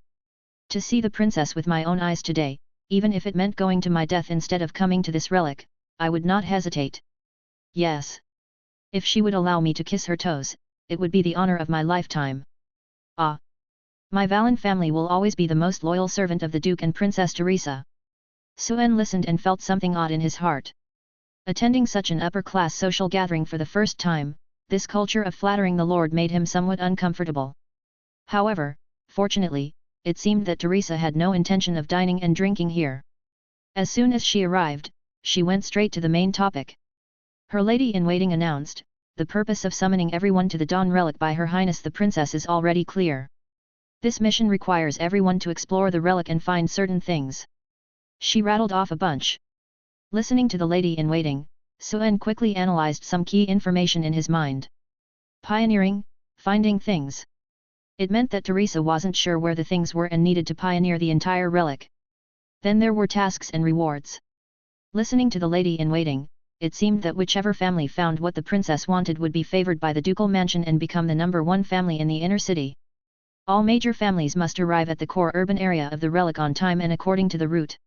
To see the princess with my own eyes today, even if it meant going to my death instead of coming to this relic, I would not hesitate. Yes. If she would allow me to kiss her toes, it would be the honor of my lifetime. Ah! My Valen family will always be the most loyal servant of the Duke and Princess Teresa. Suen listened and felt something odd in his heart. Attending such an upper-class social gathering for the first time, this culture of flattering the Lord made him somewhat uncomfortable. However, fortunately, it seemed that Teresa had no intention of dining and drinking here. As soon as she arrived, she went straight to the main topic. Her lady-in-waiting announced, "The purpose of summoning everyone to the Dawn Relic by Her Highness the Princess is already clear. This mission requires everyone to explore the relic and find certain things." She rattled off a bunch. Listening to the lady-in-waiting, Suen quickly analyzed some key information in his mind. Pioneering, finding things. It meant that Teresa wasn't sure where the things were and needed to pioneer the entire relic. Then there were tasks and rewards. Listening to the lady-in-waiting, it seemed that whichever family found what the princess wanted would be favored by the ducal mansion and become the #1 family in the inner city. All major families must arrive at the core urban area of the relic on time and according to the route.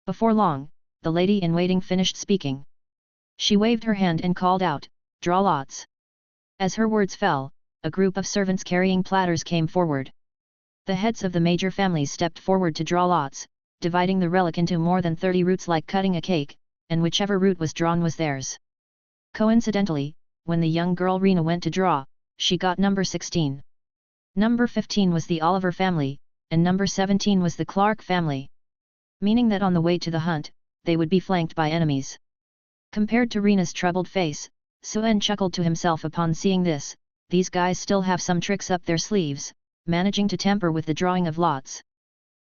Before long, the lady-in-waiting finished speaking. She waved her hand and called out, "Draw lots." As her words fell, a group of servants carrying platters came forward. The heads of the major families stepped forward to draw lots, dividing the relic into more than 30 routes like cutting a cake, and whichever route was drawn was theirs. Coincidentally, when the young girl Rena went to draw, she got number 16. Number 15 was the Oliver family, and number 17 was the Clark family. Meaning that on the way to the hunt, they would be flanked by enemies. Compared to Rena's troubled face, Suen chuckled to himself upon seeing this. These guys still have some tricks up their sleeves, managing to tamper with the drawing of lots.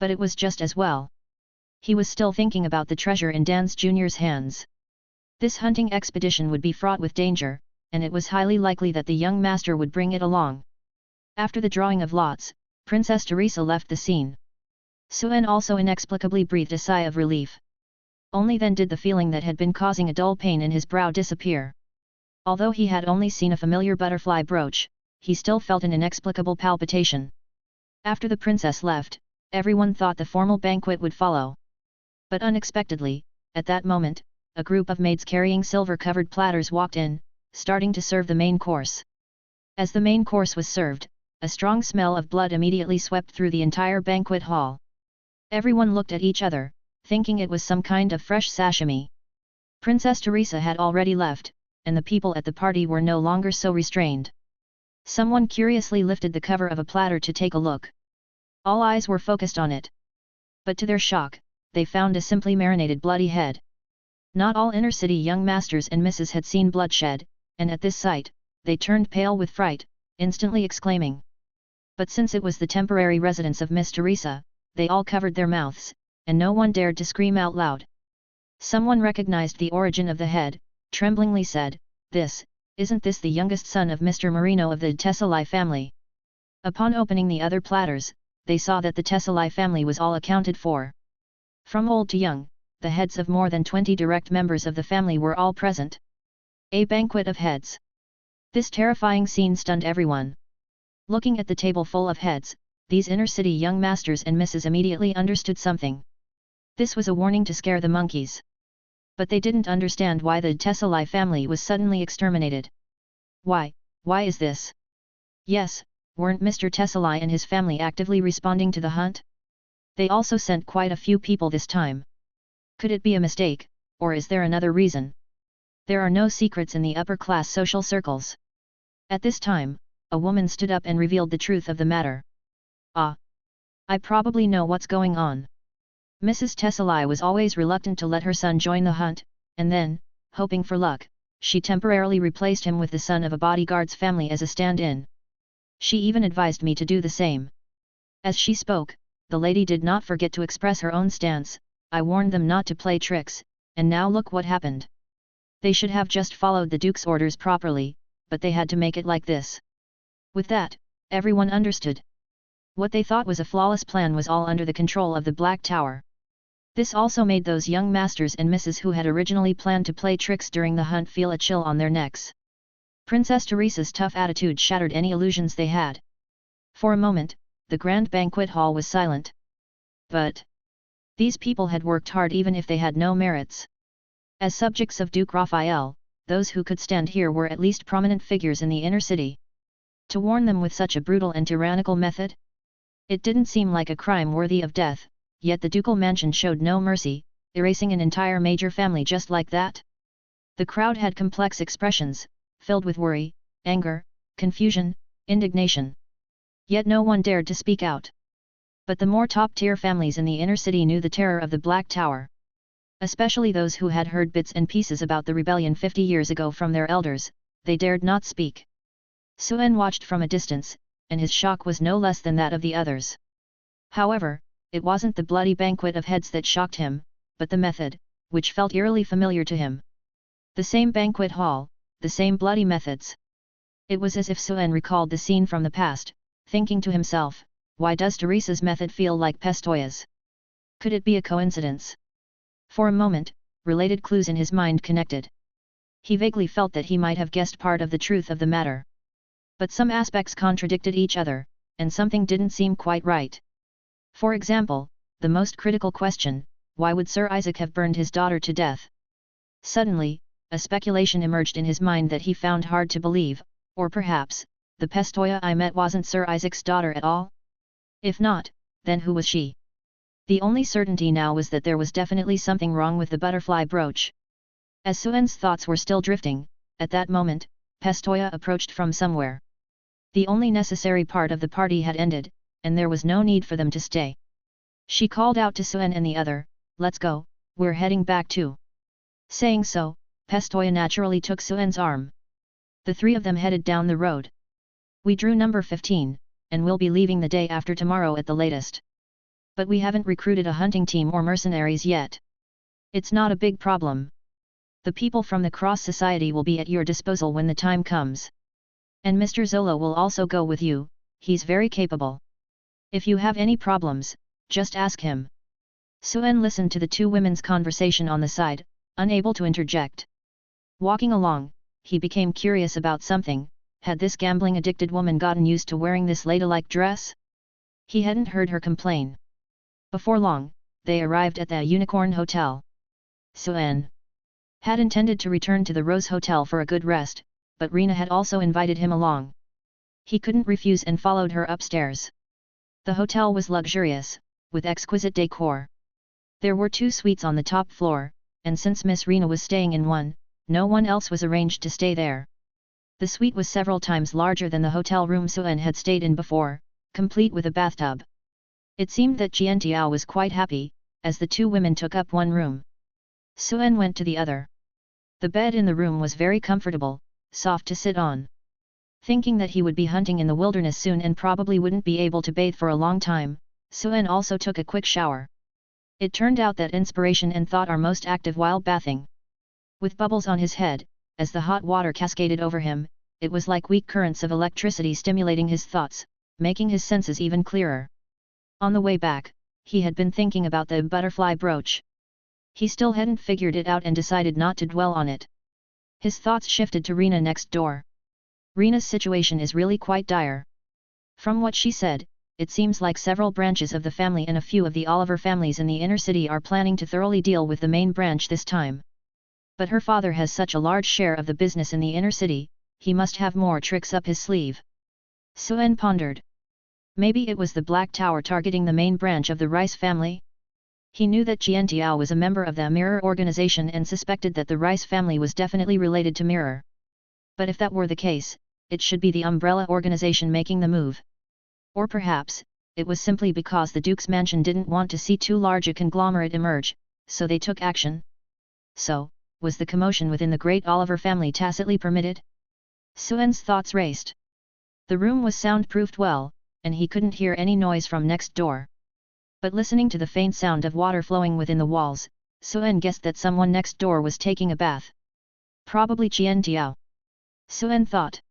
But it was just as well. He was still thinking about the treasure in Dance Jr.'s hands. This hunting expedition would be fraught with danger, and it was highly likely that the young master would bring it along. After the drawing of lots, Princess Teresa left the scene. Suen also inexplicably breathed a sigh of relief. Only then did the feeling that had been causing a dull pain in his brow disappear. Although he had only seen a familiar butterfly brooch, he still felt an inexplicable palpitation. After the princess left, everyone thought the formal banquet would follow. But unexpectedly, at that moment, a group of maids carrying silver-covered platters walked in, starting to serve the main course. As the main course was served, a strong smell of blood immediately swept through the entire banquet hall. Everyone looked at each other, thinking it was some kind of fresh sashimi. Princess Teresa had already left, and the people at the party were no longer so restrained. Someone curiously lifted the cover of a platter to take a look. All eyes were focused on it. But to their shock, they found a simply marinated bloody head. Not all inner-city young masters and misses had seen bloodshed, and at this sight, they turned pale with fright, instantly exclaiming. But since it was the temporary residence of Miss Teresa, they all covered their mouths, and no one dared to scream out loud. Someone recognized the origin of the head, tremblingly said, Isn't this the youngest son of Mr. Marino of the Tessali family?" Upon opening the other platters, they saw that the Tessali family was all accounted for. From old to young, the heads of more than 20 direct members of the family were all present. A banquet of heads. This terrifying scene stunned everyone. Looking at the table full of heads, these inner-city young masters and misses immediately understood something. This was a warning to scare the monkeys. But they didn't understand why the Tessali family was suddenly exterminated. Why is this? Yes, weren't Mr. Tessali and his family actively responding to the hunt? They also sent quite a few people this time. Could it be a mistake, or is there another reason? There are no secrets in the upper-class social circles. At this time, a woman stood up and revealed the truth of the matter. "Ah! I probably know what's going on." Mrs. Tessali was always reluctant to let her son join the hunt, and then, hoping for luck, she temporarily replaced him with the son of a bodyguard's family as a stand-in. She even advised me to do the same. As she spoke, the lady did not forget to express her own stance. I warned them not to play tricks, and now look what happened. They should have just followed the Duke's orders properly, but they had to make it like this. With that, everyone understood. What they thought was a flawless plan was all under the control of the Black Tower. This also made those young masters and misses who had originally planned to play tricks during the hunt feel a chill on their necks. Princess Teresa's tough attitude shattered any illusions they had. For a moment, the grand banquet hall was silent. But these people had worked hard even if they had no merits. As subjects of Duke Raphael, those who could stand here were at least prominent figures in the inner city. To warn them with such a brutal and tyrannical method? It didn't seem like a crime worthy of death, yet the ducal mansion showed no mercy, erasing an entire major family just like that. The crowd had complex expressions, filled with worry, anger, confusion, indignation. Yet no one dared to speak out. But the more top-tier families in the inner city knew the terror of the Black Tower. Especially those who had heard bits and pieces about the rebellion 50 years ago from their elders, they dared not speak. Suen watched from a distance, and his shock was no less than that of the others. However, it wasn't the bloody banquet of heads that shocked him, but the method, which felt eerily familiar to him. The same banquet hall, the same bloody methods. It was as if Suen recalled the scene from the past, thinking to himself, why does Teresa's method feel like Pistoia's? Could it be a coincidence? For a moment, related clues in his mind connected. He vaguely felt that he might have guessed part of the truth of the matter. But some aspects contradicted each other, and something didn't seem quite right. For example, the most critical question, why would Sir Isaac have burned his daughter to death? Suddenly, a speculation emerged in his mind that he found hard to believe, or perhaps, the Pistoia I met wasn't Sir Isaac's daughter at all? If not, then who was she? The only certainty now was that there was definitely something wrong with the butterfly brooch. As Suen's thoughts were still drifting, at that moment, Pistoia approached from somewhere. The only necessary part of the party had ended, and there was no need for them to stay. She called out to Suen and the other, let's go, we're heading back too. Saying so, Pistoia naturally took Suen's arm. The three of them headed down the road. We drew number 15, and we'll be leaving the day after tomorrow at the latest. But we haven't recruited a hunting team or mercenaries yet. It's not a big problem. The people from the Cross Society will be at your disposal when the time comes. And Mr. Zolo will also go with you, he's very capable. If you have any problems, just ask him. Suen listened to the two women's conversation on the side, unable to interject. Walking along, he became curious about something. Had this gambling-addicted woman gotten used to wearing this ladylike dress? He hadn't heard her complain. Before long, they arrived at the Unicorn Hotel. Suen had intended to return to the Rose Hotel for a good rest, but Rena had also invited him along. He couldn't refuse and followed her upstairs. The hotel was luxurious, with exquisite decor. There were 2 suites on the top floor, and since Miss Rena was staying in one, no one else was arranged to stay there. The suite was several times larger than the hotel room Suen had stayed in before, complete with a bathtub. It seemed that Jiantiao was quite happy, as the 2 women took up one room. Suen went to the other. The bed in the room was very comfortable, soft to sit on. Thinking that he would be hunting in the wilderness soon and probably wouldn't be able to bathe for a long time, Suen also took a quick shower. It turned out that inspiration and thought are most active while bathing. With bubbles on his head, as the hot water cascaded over him, it was like weak currents of electricity stimulating his thoughts, making his senses even clearer. On the way back, he had been thinking about the butterfly brooch. He still hadn't figured it out and decided not to dwell on it. His thoughts shifted to Rena next door. Rena's situation is really quite dire. From what she said, it seems like several branches of the family and a few of the Oliver families in the inner city are planning to thoroughly deal with the main branch this time. But her father has such a large share of the business in the inner city, he must have more tricks up his sleeve. Suen pondered. Maybe it was the Black Tower targeting the main branch of the Rice family? He knew that Jiantiao was a member of the Mirror organization and suspected that the Rice family was definitely related to Mirror. But if that were the case, it should be the Umbrella organization making the move. Or perhaps, it was simply because the Duke's mansion didn't want to see too large a conglomerate emerge, so they took action. So, was the commotion within the great Oliver family tacitly permitted? Suen's thoughts raced. The room was soundproofed well, and he couldn't hear any noise from next door. But listening to the faint sound of water flowing within the walls, Suen guessed that someone next door was taking a bath. Probably Qian Tiao. Suen thought.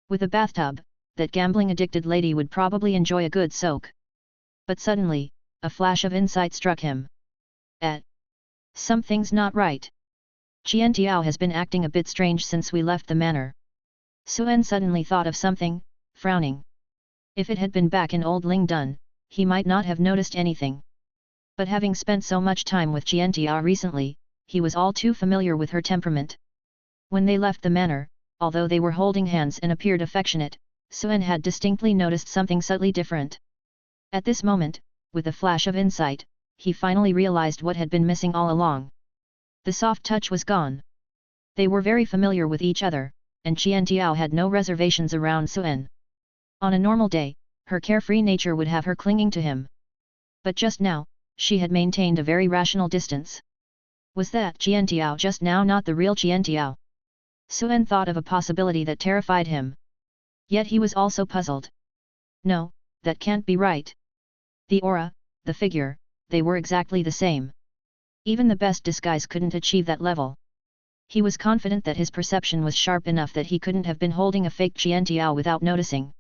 With a bathtub, that gambling-addicted lady would probably enjoy a good soak. But suddenly, a flash of insight struck him. Something's not right. Qian Tiao has been acting a bit strange since we left the manor. Suen suddenly thought of something, frowning. If it had been back in old Lingdun, he might not have noticed anything. But having spent so much time with Qian Tiao recently, he was all too familiar with her temperament. When they left the manor, although they were holding hands and appeared affectionate, Suen had distinctly noticed something subtly different. At this moment, with a flash of insight, he finally realized what had been missing all along. The soft touch was gone. They were very familiar with each other, and Qian Tiao had no reservations around Suen. On a normal day, her carefree nature would have her clinging to him. But just now, she had maintained a very rational distance. Was that Qian Tiao just now not the real Qian Tiao? Suen thought of a possibility that terrified him. Yet he was also puzzled. No, that can't be right. The aura, the figure, they were exactly the same. Even the best disguise couldn't achieve that level. He was confident that his perception was sharp enough that he couldn't have been holding a fake Qian Tiao without noticing.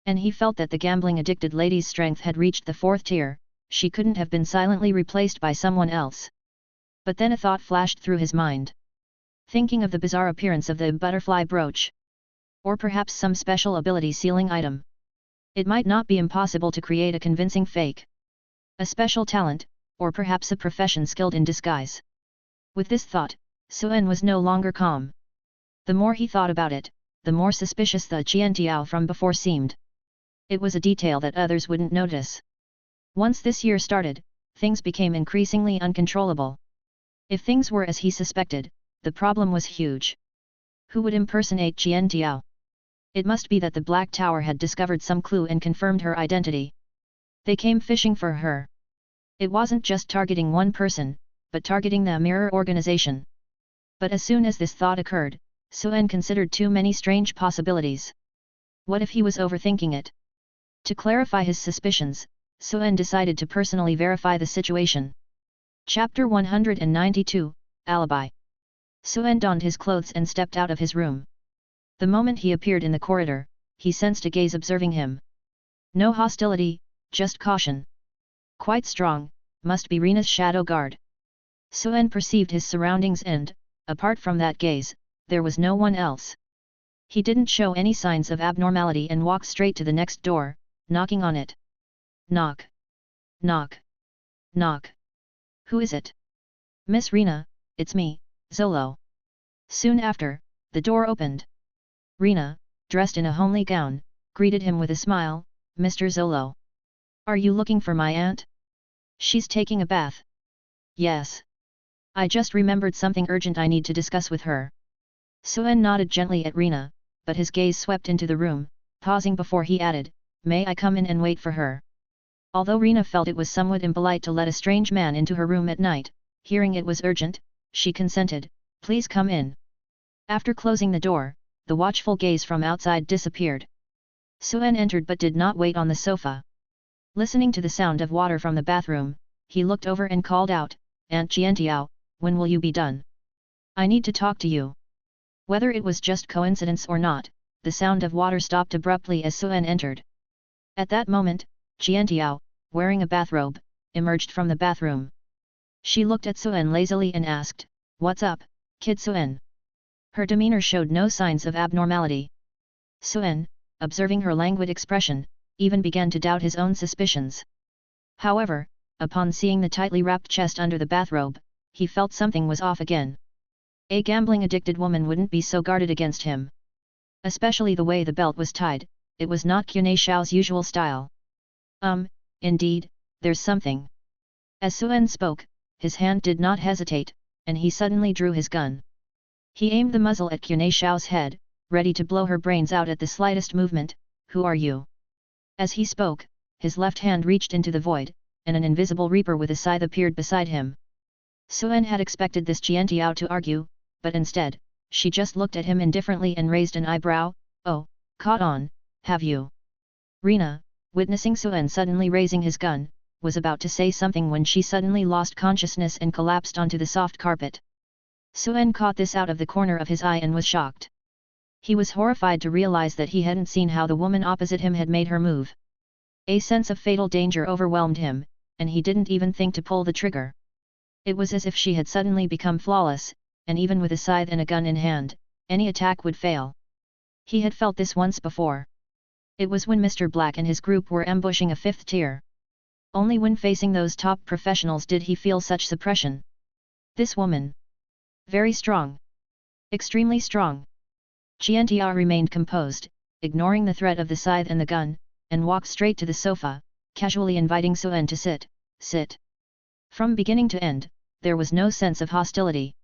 And he felt that the gambling-addicted lady's strength had reached the 4th tier, she couldn't have been silently replaced by someone else. But then a thought flashed through his mind. Thinking of the bizarre appearance of the butterfly brooch. Or perhaps some special ability sealing item. It might not be impossible to create a convincing fake. A special talent, or perhaps a profession skilled in disguise. With this thought, Suen was no longer calm. The more he thought about it, the more suspicious the Qian Tiao from before seemed. It was a detail that others wouldn't notice. Once this year started, things became increasingly uncontrollable. If things were as he suspected, the problem was huge. Who would impersonate Qian Tiao? It must be that the Black Tower had discovered some clue and confirmed her identity. They came fishing for her. It wasn't just targeting one person, but targeting the mirror organization. But as soon as this thought occurred, Suen considered too many strange possibilities. What if he was overthinking it? To clarify his suspicions, Suen decided to personally verify the situation. Chapter 192, Alibi. Suen donned his clothes and stepped out of his room. The moment he appeared in the corridor, he sensed a gaze observing him. No hostility, just caution. Quite strong, must be Rena's shadow guard. Suen perceived his surroundings and, apart from that gaze, there was no one else. He didn't show any signs of abnormality and walked straight to the next door, knocking on it. Knock. Knock. Knock. Who is it? Miss Rena, it's me, Zolo. Soon after, the door opened. Rena, dressed in a homely gown, greeted him with a smile. Mr. Zolo. Are you looking for my aunt? She's taking a bath. Yes. I just remembered something urgent I need to discuss with her. Suen nodded gently at Rena, but his gaze swept into the room, pausing before he added, may I come in and wait for her? Although Rena felt it was somewhat impolite to let a strange man into her room at night, hearing it was urgent, she consented, please come in. After closing the door, the watchful gaze from outside disappeared. Suen entered but did not wait on the sofa. Listening to the sound of water from the bathroom, he looked over and called out, Aunt Qian Tiao, when will you be done? I need to talk to you. Whether it was just coincidence or not, the sound of water stopped abruptly as Suen entered. At that moment, Qian Tiao, wearing a bathrobe, emerged from the bathroom. She looked at Suen lazily and asked, what's up, kid Suen? Her demeanor showed no signs of abnormality. Suen, observing her languid expression, even began to doubt his own suspicions. However, upon seeing the tightly wrapped chest under the bathrobe, he felt something was off again. A gambling-addicted woman wouldn't be so guarded against him. Especially the way the belt was tied, it was not Qunei Shao's usual style. Indeed, there's something. As Suen spoke, his hand did not hesitate, and he suddenly drew his gun. He aimed the muzzle at Qunei Shao's head, ready to blow her brains out at the slightest movement. Who are you? As he spoke, his left hand reached into the void, and an invisible reaper with a scythe appeared beside him. Suen had expected this Jiantiao to argue, but instead, she just looked at him indifferently and raised an eyebrow. Oh, caught on, have you? Rina, witnessing Suen suddenly raising his gun, was about to say something when she suddenly lost consciousness and collapsed onto the soft carpet. Suen caught this out of the corner of his eye and was shocked. He was horrified to realize that he hadn't seen how the woman opposite him had made her move. A sense of fatal danger overwhelmed him, and he didn't even think to pull the trigger. It was as if she had suddenly become flawless, and even with a scythe and a gun in hand, any attack would fail. He had felt this once before. It was when Mr. Black and his group were ambushing a fifth tier. Only when facing those top professionals did he feel such suppression. This woman. Very strong. Extremely strong. Jiantia remained composed, ignoring the threat of the scythe and the gun, and walked straight to the sofa, casually inviting Suen to sit. From beginning to end, there was no sense of hostility.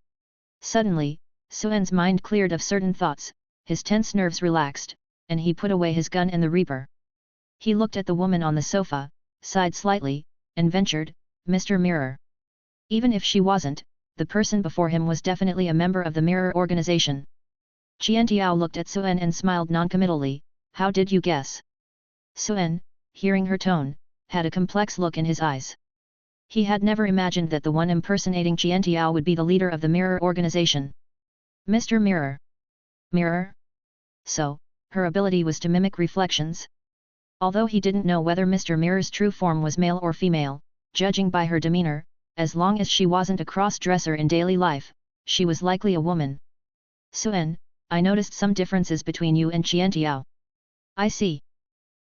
Suddenly, Suen's mind cleared of certain thoughts, his tense nerves relaxed, and he put away his gun and the reaper. He looked at the woman on the sofa, sighed slightly, and ventured, Mr. Mirror. Even if she wasn't, the person before him was definitely a member of the Mirror organization. Jiantiao looked at Suen and smiled noncommittally. How did you guess? Suen, hearing her tone, had a complex look in his eyes. He had never imagined that the one impersonating Jiantiao would be the leader of the Mirror organization. Mr. Mirror. Mirror? So, her ability was to mimic reflections? Although he didn't know whether Mr. Mirror's true form was male or female, judging by her demeanor, as long as she wasn't a cross-dresser in daily life, she was likely a woman. Suen, I noticed some differences between you and Jiantiao. I see.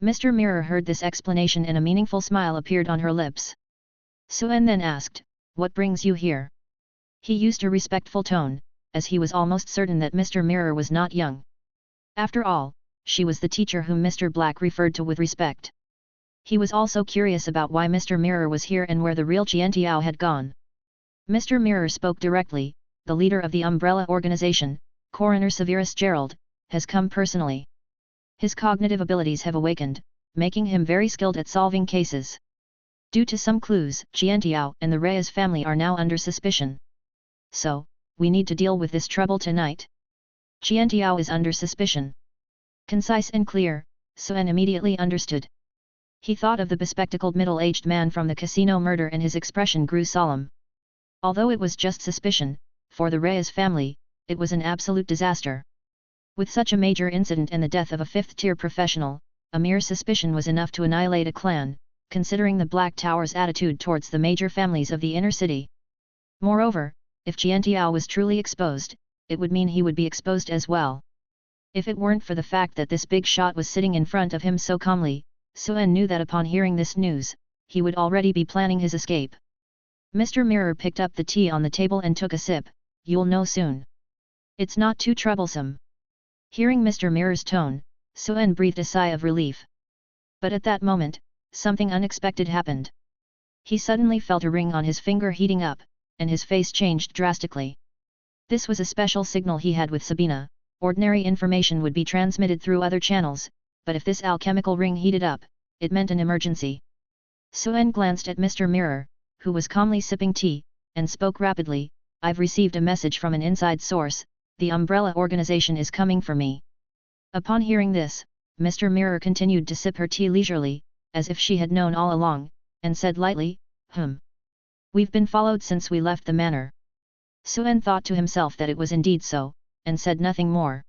Mr. Mirror heard this explanation and a meaningful smile appeared on her lips. Suen then asked, what brings you here? He used a respectful tone, as he was almost certain that Mr. Mirror was not young. After all, she was the teacher whom Mr. Black referred to with respect. He was also curious about why Mr. Mirror was here and where the real Jiantiao had gone. Mr. Mirror spoke directly, the leader of the Umbrella Organization, Coroner Severus Gerald, has come personally. His cognitive abilities have awakened, making him very skilled at solving cases. Due to some clues, Jiantiao and the Reyes family are now under suspicion. So, we need to deal with this trouble tonight. Jiantiao is under suspicion. Concise and clear, Suen immediately understood. He thought of the bespectacled middle-aged man from the casino murder and his expression grew solemn. Although it was just suspicion, for the Reyes family, it was an absolute disaster. With such a major incident and the death of a fifth-tier professional, a mere suspicion was enough to annihilate a clan, considering the Black Tower's attitude towards the major families of the inner city. Moreover, if Jiantiao was truly exposed, it would mean he would be exposed as well. If it weren't for the fact that this big shot was sitting in front of him so calmly, Suen knew that upon hearing this news, he would already be planning his escape. Mr. Mirror picked up the tea on the table and took a sip. You'll know soon. It's not too troublesome. Hearing Mr. Mirror's tone, Suen breathed a sigh of relief. But at that moment, something unexpected happened. He suddenly felt a ring on his finger heating up, and his face changed drastically. This was a special signal he had with Sabina. Ordinary information would be transmitted through other channels, but if this alchemical ring heated up, it meant an emergency. Suen glanced at Mr. Mirror, who was calmly sipping tea, and spoke rapidly, I've received a message from an inside source, the Umbrella Organization is coming for me. Upon hearing this, Mr. Mirror continued to sip her tea leisurely, as if she had known all along, and said lightly, We've been followed since we left the manor. Suen thought to himself that it was indeed so, and said nothing more.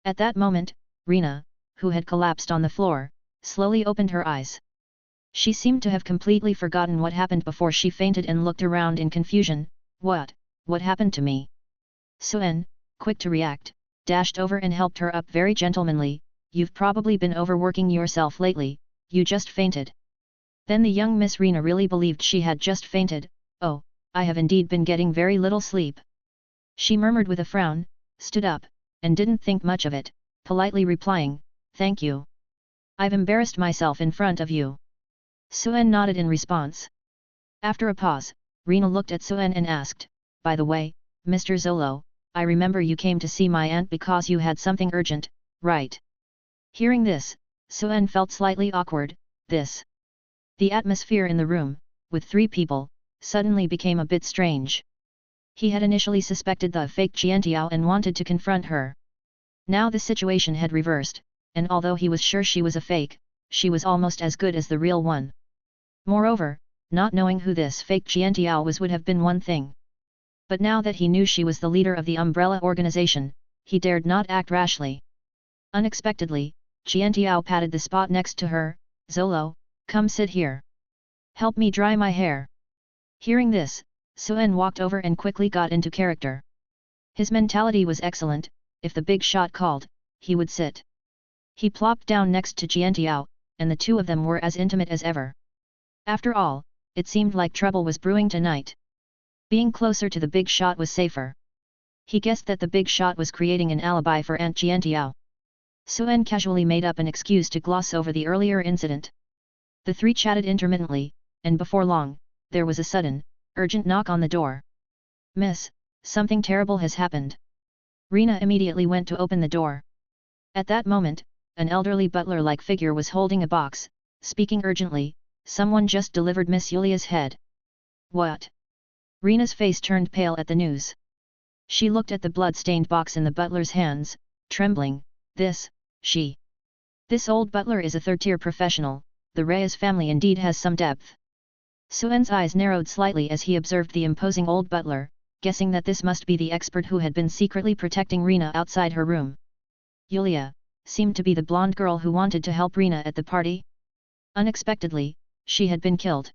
At that moment, Rina, who had collapsed on the floor, slowly opened her eyes. She seemed to have completely forgotten what happened before she fainted and looked around in confusion. What happened to me? Suen, quick to react, dashed over and helped her up very gentlemanly. You've probably been overworking yourself lately, you just fainted. Then the young Miss Rina really believed she had just fainted. Oh, I have indeed been getting very little sleep. She murmured with a frown, stood up, and didn't think much of it, politely replying, Thank you. I've embarrassed myself in front of you. Suen nodded in response. After a pause, Rina looked at Suen and asked, By the way, Mr. Zolo, I remember you came to see my aunt because you had something urgent, right? Hearing this, Suen felt slightly awkward. The atmosphere in the room, with three people, suddenly became a bit strange. He had initially suspected the fake Jiantiao and wanted to confront her. Now the situation had reversed, and although he was sure she was a fake, she was almost as good as the real one. Moreover, not knowing who this fake Jiantiao was would have been one thing. But now that he knew she was the leader of the umbrella organization, he dared not act rashly. Unexpectedly, Jiantiao patted the spot next to her. "Zolo, come sit here. Help me dry my hair." Hearing this, Suen walked over and quickly got into character. His mentality was excellent. If the big shot called, he would sit. He plopped down next to Jiantiao, and the two of them were as intimate as ever. After all, it seemed like trouble was brewing tonight. Being closer to the big shot was safer. He guessed that the big shot was creating an alibi for Aunt Jiantiao. Suen casually made up an excuse to gloss over the earlier incident. The three chatted intermittently, and before long, there was a sudden, urgent knock on the door. "Miss, something terrible has happened." Rena immediately went to open the door. At that moment, an elderly butler-like figure was holding a box, speaking urgently. "Someone just delivered Miss Yulia's head." "What?" Rena's face turned pale at the news. She looked at the blood-stained box in the butler's hands, trembling. This old butler is a third-tier professional. The Reyes family indeed has some depth. Suen's eyes narrowed slightly as he observed the imposing old butler, guessing that this must be the expert who had been secretly protecting Rena outside her room. Yulia seemed to be the blonde girl who wanted to help Rena at the party. Unexpectedly, she had been killed.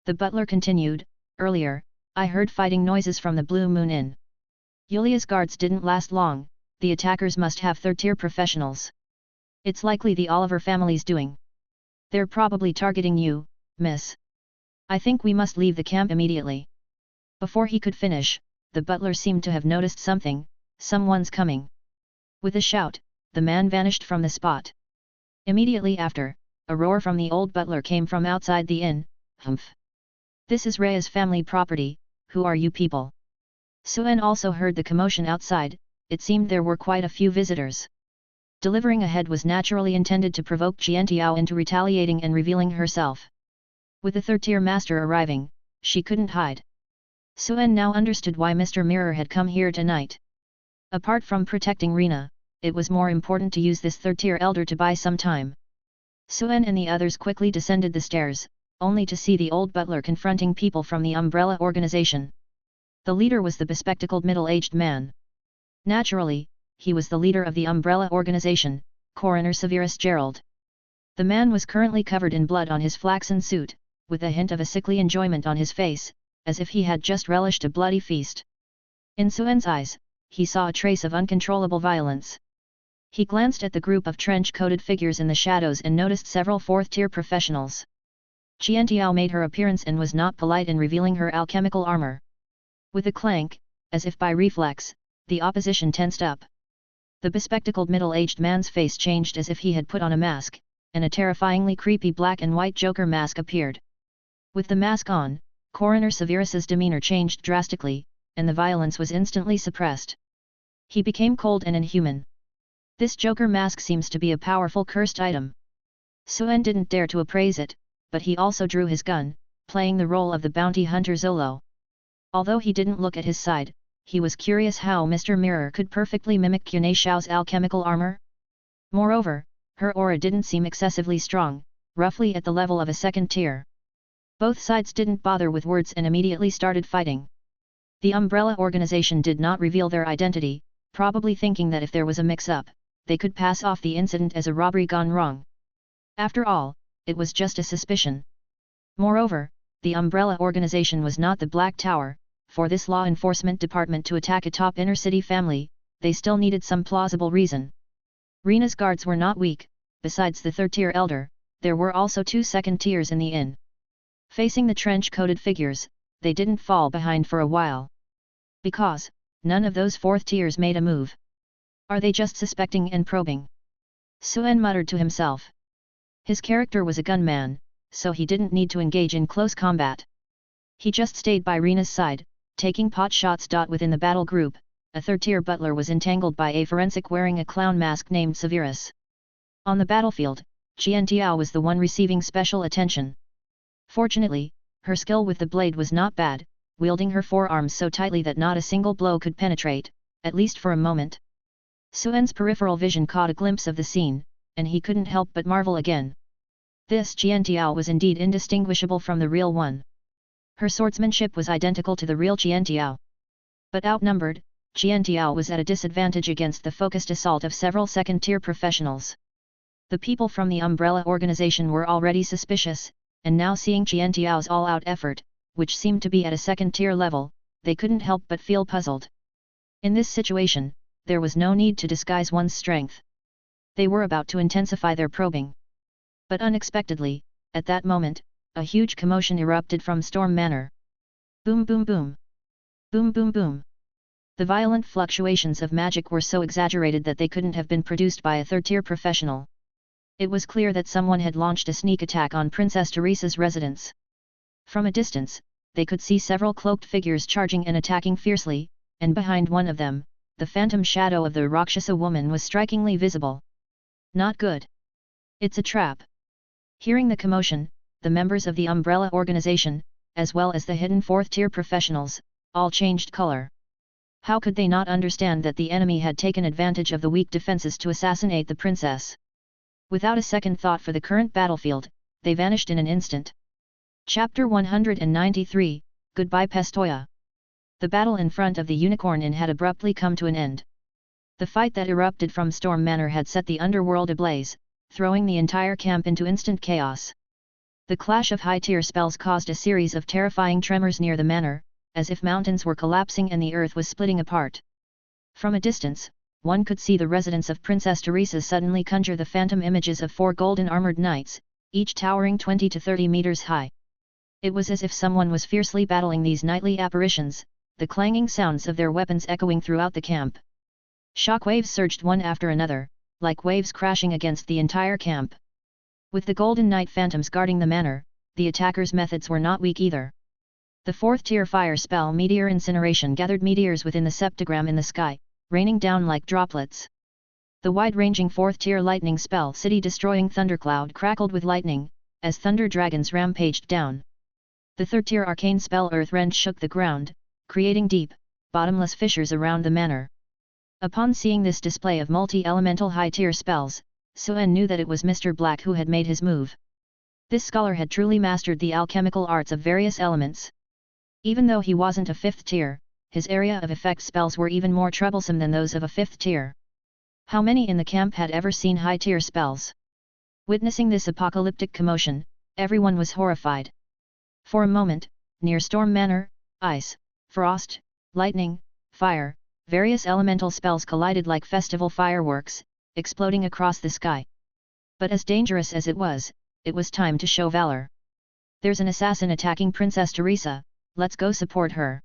The butler continued, "Earlier, I heard fighting noises from the Blue Moon Inn. Yulia's guards didn't last long. The attackers must have third-tier professionals. It's likely the Oliver family's doing. They're probably targeting you, miss. I think we must leave the camp immediately." Before he could finish, the butler seemed to have noticed something. "Someone's coming." With a shout, the man vanished from the spot. Immediately after, a roar from the old butler came from outside the inn. "Humph! This is Reyes family property. Who are you people?" Suen also heard the commotion outside. It seemed there were quite a few visitors. Delivering a head was naturally intended to provoke Jiantiao into retaliating and revealing herself. With the third-tier master arriving, she couldn't hide. Suen now understood why Mr. Mirror had come here tonight. Apart from protecting Rena, it was more important to use this third-tier elder to buy some time. Suen and the others quickly descended the stairs, only to see the old butler confronting people from the umbrella organization. The leader was the bespectacled middle-aged man. Naturally, he was the leader of the umbrella organization, Coroner Severus Gerald. The man was currently covered in blood on his flaxen suit, with a hint of a sickly enjoyment on his face, as if he had just relished a bloody feast. In Suen's eyes, he saw a trace of uncontrollable violence. He glanced at the group of trench-coated figures in the shadows and noticed several fourth-tier professionals. Jiantiao made her appearance and was not polite in revealing her alchemical armor. With a clank, as if by reflex, the opposition tensed up. The bespectacled middle-aged man's face changed as if he had put on a mask, and a terrifyingly creepy black and white Joker mask appeared. With the mask on, Coroner Severus's demeanor changed drastically, and the violence was instantly suppressed. He became cold and inhuman. This Joker mask seems to be a powerful cursed item. Suen didn't dare to appraise it, but he also drew his gun, playing the role of the bounty hunter Zolo. Although he didn't look at his side, he was curious how Mr. Mirror could perfectly mimic Qunei Shao's alchemical armor. Moreover, her aura didn't seem excessively strong, roughly at the level of a second tier. Both sides didn't bother with words and immediately started fighting. The umbrella organization did not reveal their identity, probably thinking that if there was a mix-up, they could pass off the incident as a robbery gone wrong. After all, it was just a suspicion. Moreover, the umbrella organization was not the Black Tower. For this law enforcement department to attack a top inner-city family, they still needed some plausible reason. Rena's guards were not weak. Besides the third-tier elder, there were also two second tiers in the inn. Facing the trench-coated figures, they didn't fall behind for a while. Because, none of those fourth tiers made a move. Are they just suspecting and probing? Suen muttered to himself. His character was a gunman, so he didn't need to engage in close combat. He just stayed by Rena's side, taking pot shots. Within the battle group, a third-tier butler was entangled by a forensic wearing a clown mask named Severus. On the battlefield, Jiantiao was the one receiving special attention. Fortunately, her skill with the blade was not bad. wielding her forearms so tightly that not a single blow could penetrate, at least for a moment. Suen's peripheral vision caught a glimpse of the scene, and he couldn't help but marvel again. This Qiantiao was indeed indistinguishable from the real one. Her swordsmanship was identical to the real Qiantiao. But outnumbered, Qiantiao was at a disadvantage against the focused assault of several second-tier professionals. The people from the Umbrella organization were already suspicious, and now seeing Qiantiao's all-out effort, which seemed to be at a second-tier level, they couldn't help but feel puzzled. In this situation, there was no need to disguise one's strength. They were about to intensify their probing. But unexpectedly, at that moment, a huge commotion erupted from Storm Manor. Boom boom boom. Boom boom boom. The violent fluctuations of magic were so exaggerated that they couldn't have been produced by a third-tier professional. It was clear that someone had launched a sneak attack on Princess Teresa's residence. From a distance, they could see several cloaked figures charging and attacking fiercely, and behind one of them, the phantom shadow of the Rakshasa woman was strikingly visible. Not good. It's a trap. Hearing the commotion, the members of the Umbrella organization, as well as the hidden fourth-tier professionals, all changed color. How could they not understand that the enemy had taken advantage of the weak defenses to assassinate the princess? Without a second thought for the current battlefield, they vanished in an instant. Chapter 193, Goodbye Pistoia. The battle in front of the Unicorn Inn had abruptly come to an end. The fight that erupted from Storm Manor had set the underworld ablaze, throwing the entire camp into instant chaos. The clash of high-tier spells caused a series of terrifying tremors near the manor, as if mountains were collapsing and the earth was splitting apart. From a distance, one could see the residents of Princess Teresa suddenly conjure the phantom images of 4 golden armored knights, each towering 20 to 30 meters high. It was as if someone was fiercely battling these nightly apparitions, the clanging sounds of their weapons echoing throughout the camp. Shockwaves surged one after another, like waves crashing against the entire camp. With the Golden Knight phantoms guarding the manor, the attackers' methods were not weak either. The fourth-tier fire spell Meteor Incineration gathered meteors within the septagram in the sky, raining down like droplets. The wide-ranging fourth-tier lightning spell City Destroying Thundercloud crackled with lightning, as thunder dragons rampaged down. The third-tier arcane spell Earth Rend shook the ground, creating deep, bottomless fissures around the manor. Upon seeing this display of multi-elemental high-tier spells, Suen knew that it was Mr. Black who had made his move. This scholar had truly mastered the alchemical arts of various elements. Even though he wasn't a 5th tier, his area of effect spells were even more troublesome than those of a 5th tier. How many in the camp had ever seen high-tier spells? Witnessing this apocalyptic commotion, everyone was horrified. For a moment, near Storm Manor, ice, frost, lightning, fire, various elemental spells collided like festival fireworks, exploding across the sky. But as dangerous as it was time to show valor. There's an assassin attacking Princess Teresa, let's go support her.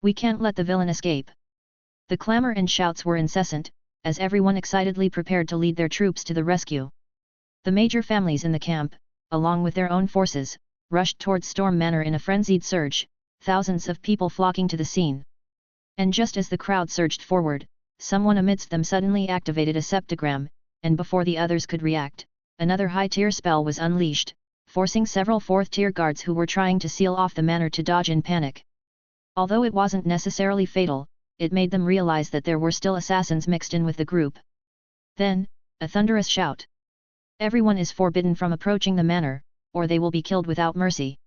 We can't let the villain escape. The clamor and shouts were incessant, as everyone excitedly prepared to lead their troops to the rescue. The major families in the camp, along with their own forces, rushed towards Storm Manor in a frenzied surge, thousands of people flocking to the scene. And just as the crowd surged forward, someone amidst them suddenly activated a septagram, and before the others could react, another high-tier spell was unleashed, forcing several 4th-tier guards who were trying to seal off the manor to dodge in panic. Although it wasn't necessarily fatal, it made them realize that there were still assassins mixed in with the group. Then, a thunderous shout. Everyone is forbidden from approaching the manor, or they will be killed without mercy.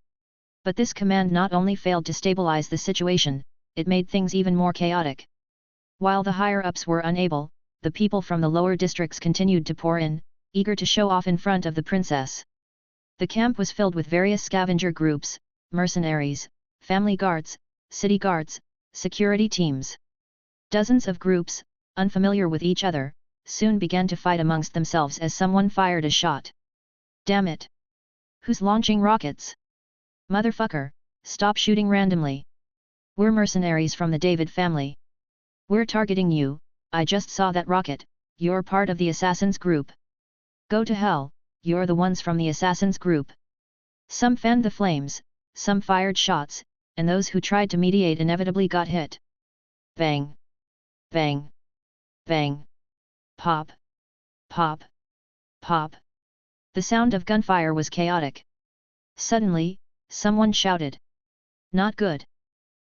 But this command not only failed to stabilize the situation, it made things even more chaotic. While the higher-ups were unable, the people from the lower districts continued to pour in, eager to show off in front of the princess. The camp was filled with various scavenger groups, mercenaries, family guards, city guards, security teams. Dozens of groups, unfamiliar with each other, soon began to fight amongst themselves as someone fired a shot. Damn it! Who's launching rockets? Motherfucker, stop shooting randomly. We're mercenaries from the David family. We're targeting you, I just saw that rocket, you're part of the assassins group. Go to hell, you're the ones from the assassins group. Some fanned the flames, some fired shots, and those who tried to mediate inevitably got hit. Bang! Bang! Bang! Pop! Pop! Pop! The sound of gunfire was chaotic. Suddenly, someone shouted. Not good.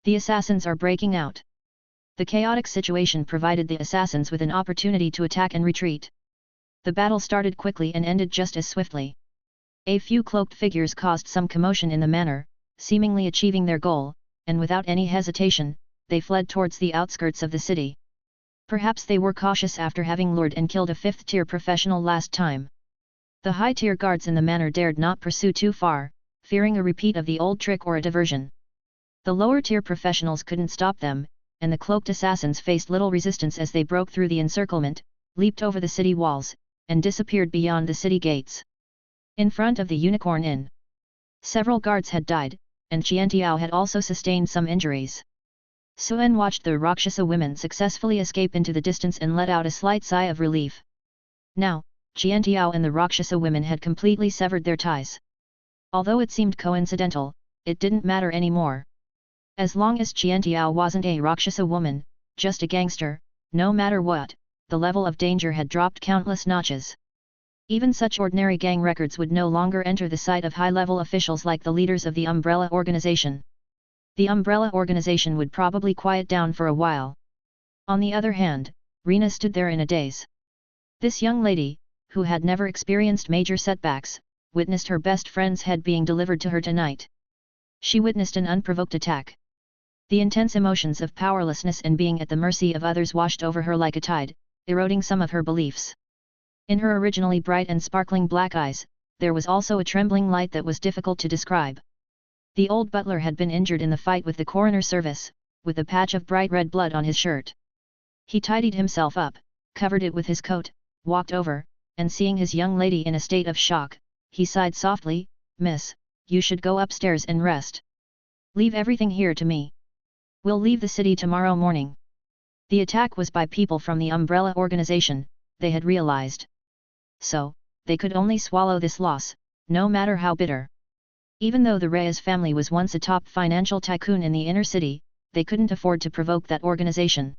The assassins are breaking out. The chaotic situation provided the assassins with an opportunity to attack and retreat. The battle started quickly and ended just as swiftly. A few cloaked figures caused some commotion in the manor, seemingly achieving their goal, and without any hesitation, they fled towards the outskirts of the city. Perhaps they were cautious after having lured and killed a 5th-tier professional last time. The high-tier guards in the manor dared not pursue too far, fearing a repeat of the old trick or a diversion. The lower-tier professionals couldn't stop them, and the cloaked assassins faced little resistance as they broke through the encirclement, leaped over the city walls, and disappeared beyond the city gates. In front of the Unicorn Inn, several guards had died, and Qiantiao had also sustained some injuries. Suen watched the Rakshasa women successfully escape into the distance and let out a slight sigh of relief. Now, Qiantiao and the Rakshasa women had completely severed their ties. Although it seemed coincidental, it didn't matter anymore. As long as Qiantiao wasn't a Rakshasa woman, just a gangster, no matter what, the level of danger had dropped countless notches. Even such ordinary gang records would no longer enter the sight of high-level officials like the leaders of the Umbrella Organization. The Umbrella Organization would probably quiet down for a while. On the other hand, Rina stood there in a daze. This young lady, who had never experienced major setbacks, witnessed her best friend's head being delivered to her tonight. She witnessed an unprovoked attack. The intense emotions of powerlessness and being at the mercy of others washed over her like a tide, eroding some of her beliefs. In her originally bright and sparkling black eyes, there was also a trembling light that was difficult to describe. The old butler had been injured in the fight with the coroner service, with a patch of bright red blood on his shirt. He tidied himself up, covered it with his coat, walked over, and seeing his young lady in a state of shock, he sighed softly, "Miss, you should go upstairs and rest. Leave everything here to me. We'll leave the city tomorrow morning." The attack was by people from the Umbrella Organization, they had realized. So, they could only swallow this loss, no matter how bitter. Even though the Reyes family was once a top financial tycoon in the inner city, they couldn't afford to provoke that organization.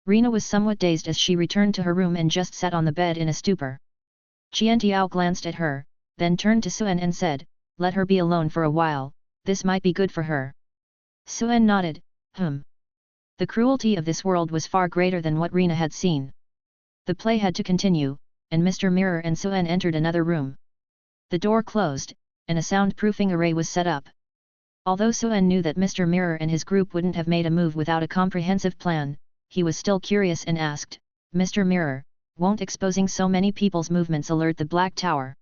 Rina was somewhat dazed as she returned to her room and just sat on the bed in a stupor. Qiantiao glanced at her, then turned to Suen and said, "Let her be alone for a while, this might be good for her." Suen nodded, The cruelty of this world was far greater than what Rina had seen. The play had to continue, and Mr. Mirror and Suen entered another room. The door closed, and a soundproofing array was set up. Although Suen knew that Mr. Mirror and his group wouldn't have made a move without a comprehensive plan, he was still curious and asked, "Mr. Mirror, won't exposing so many people's movements alert the Black Tower?"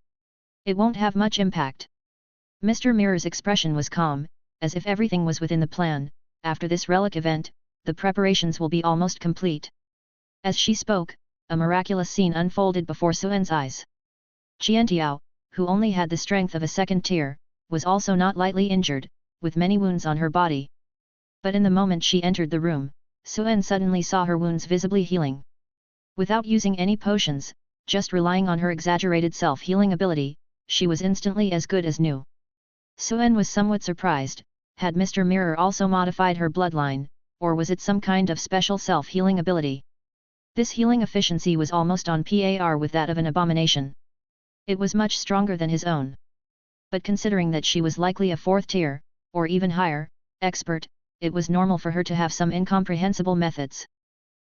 "It won't have much impact." Mr. Mirror's expression was calm, as if everything was within the plan. "After this relic event, the preparations will be almost complete." As she spoke, a miraculous scene unfolded before Suen's eyes. Qiantiao, who only had the strength of a 2nd tier, was also not lightly injured, with many wounds on her body. But in the moment she entered the room, Suen suddenly saw her wounds visibly healing. Without using any potions, just relying on her exaggerated self-healing ability, she was instantly as good as new. Suen was somewhat surprised. Had Mr. Mirror also modified her bloodline, or was it some kind of special self-healing ability? This healing efficiency was almost on par with that of an abomination. It was much stronger than his own. But considering that she was likely a 4th tier, or even higher, expert, it was normal for her to have some incomprehensible methods.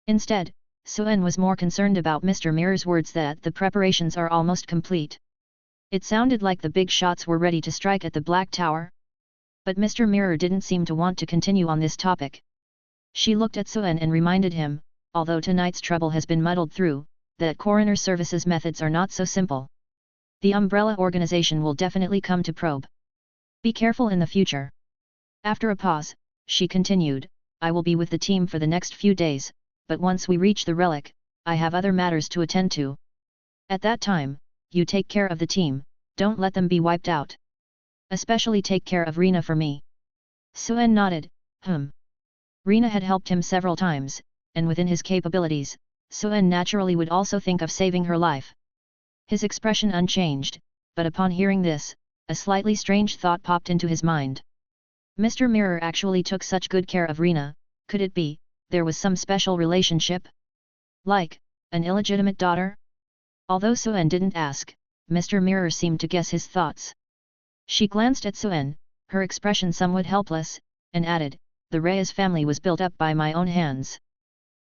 Instead, Suen was more concerned about Mr. Mirror's words that the preparations are almost complete. It sounded like the big shots were ready to strike at the Black Tower. But Mr. Mirror didn't seem to want to continue on this topic. She looked at Suen and reminded him, although tonight's trouble has been muddled through, that coroner services methods are not so simple. The Umbrella Organization will definitely come to probe. Be careful in the future. After a pause, she continued, "I will be with the team for the next few days, but once we reach the relic, I have other matters to attend to. At that time, you take care of the team, don't let them be wiped out. Especially take care of Rina for me." Suen nodded, Rina had helped him several times, and within his capabilities, Suen naturally would also think of saving her life. His expression unchanged, but upon hearing this, a slightly strange thought popped into his mind. Mr. Mirror actually took such good care of Rina, could it be, there was some special relationship? Like, an illegitimate daughter? Although Suen didn't ask, Mr. Mirror seemed to guess his thoughts. She glanced at Suen, her expression somewhat helpless, and added, the Reyes family was built up by my own hands.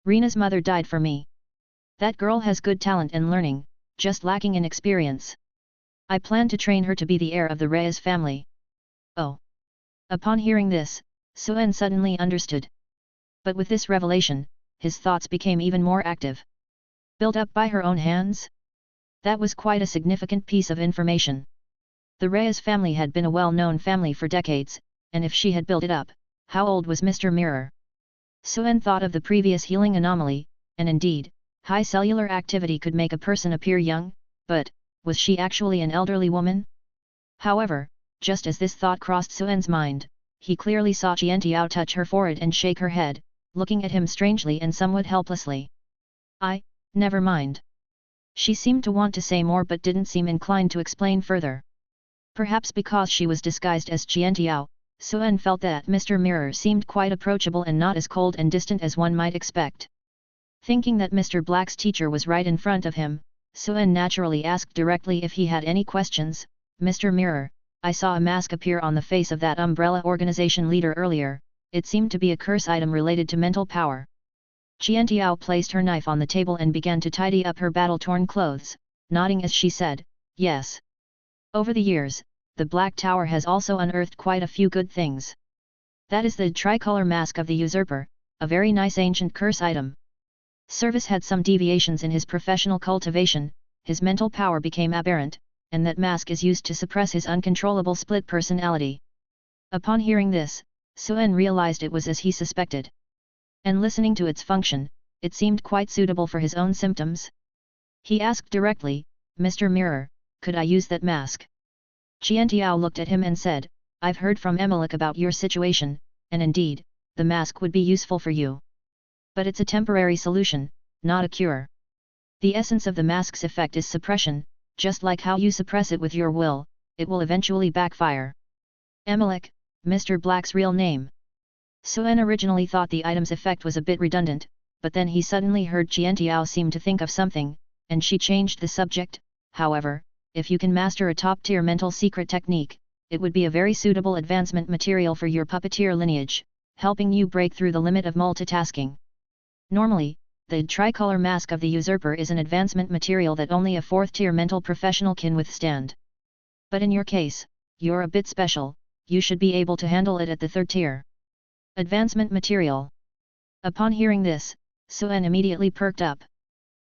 Rena's mother died for me. That girl has good talent and learning, just lacking in experience. I plan to train her to be the heir of the Reyes family. Oh! Upon hearing this, Suen suddenly understood. But with this revelation, his thoughts became even more active. Built up by her own hands? That was quite a significant piece of information. The Reyes family had been a well-known family for decades, and if she had built it up, how old was Mr. Mirror? Suen thought of the previous healing anomaly, and indeed, high cellular activity could make a person appear young, but, was she actually an elderly woman? However, just as this thought crossed Suen's mind, he clearly saw Qiantiao touch her forehead and shake her head, looking at him strangely and somewhat helplessly. Never mind. She seemed to want to say more but didn't seem inclined to explain further. Perhaps because she was disguised as Qiantiao, Suen felt that Mr. Mirror seemed quite approachable and not as cold and distant as one might expect. Thinking that Mr. Black's teacher was right in front of him, Suen naturally asked directly if he had any questions. Mr. Mirror, I saw a mask appear on the face of that umbrella organization leader earlier. It seemed to be a curse item related to mental power. Qiantiao placed her knife on the table and began to tidy up her battle-torn clothes, nodding as she said, yes. Over the years, the Black Tower has also unearthed quite a few good things. That is the tricolor mask of the usurper, a very nice ancient curse item. Service had some deviations in his professional cultivation, his mental power became aberrant, and that mask is used to suppress his uncontrollable split personality. Upon hearing this, Suen realized it was as he suspected. And listening to its function, it seemed quite suitable for his own symptoms. He asked directly, Mr. Mirror, could I use that mask? Qiantiao looked at him and said, I've heard from Emilic about your situation, and indeed, the mask would be useful for you. But it's a temporary solution, not a cure. The essence of the mask's effect is suppression, just like how you suppress it with your will, it will eventually backfire. Emilic, Mr. Black's real name. Suen originally thought the item's effect was a bit redundant, but then he suddenly heard Qiantiao seem to think of something, and she changed the subject. However, if you can master a top-tier mental secret technique, it would be a very suitable advancement material for your puppeteer lineage, helping you break through the limit of multitasking. Normally, the tricolor mask of the usurper is an advancement material that only a fourth-tier mental professional can withstand. But in your case, you're a bit special, you should be able to handle it at the third tier. Advancement material. Upon hearing this, Suen immediately perked up.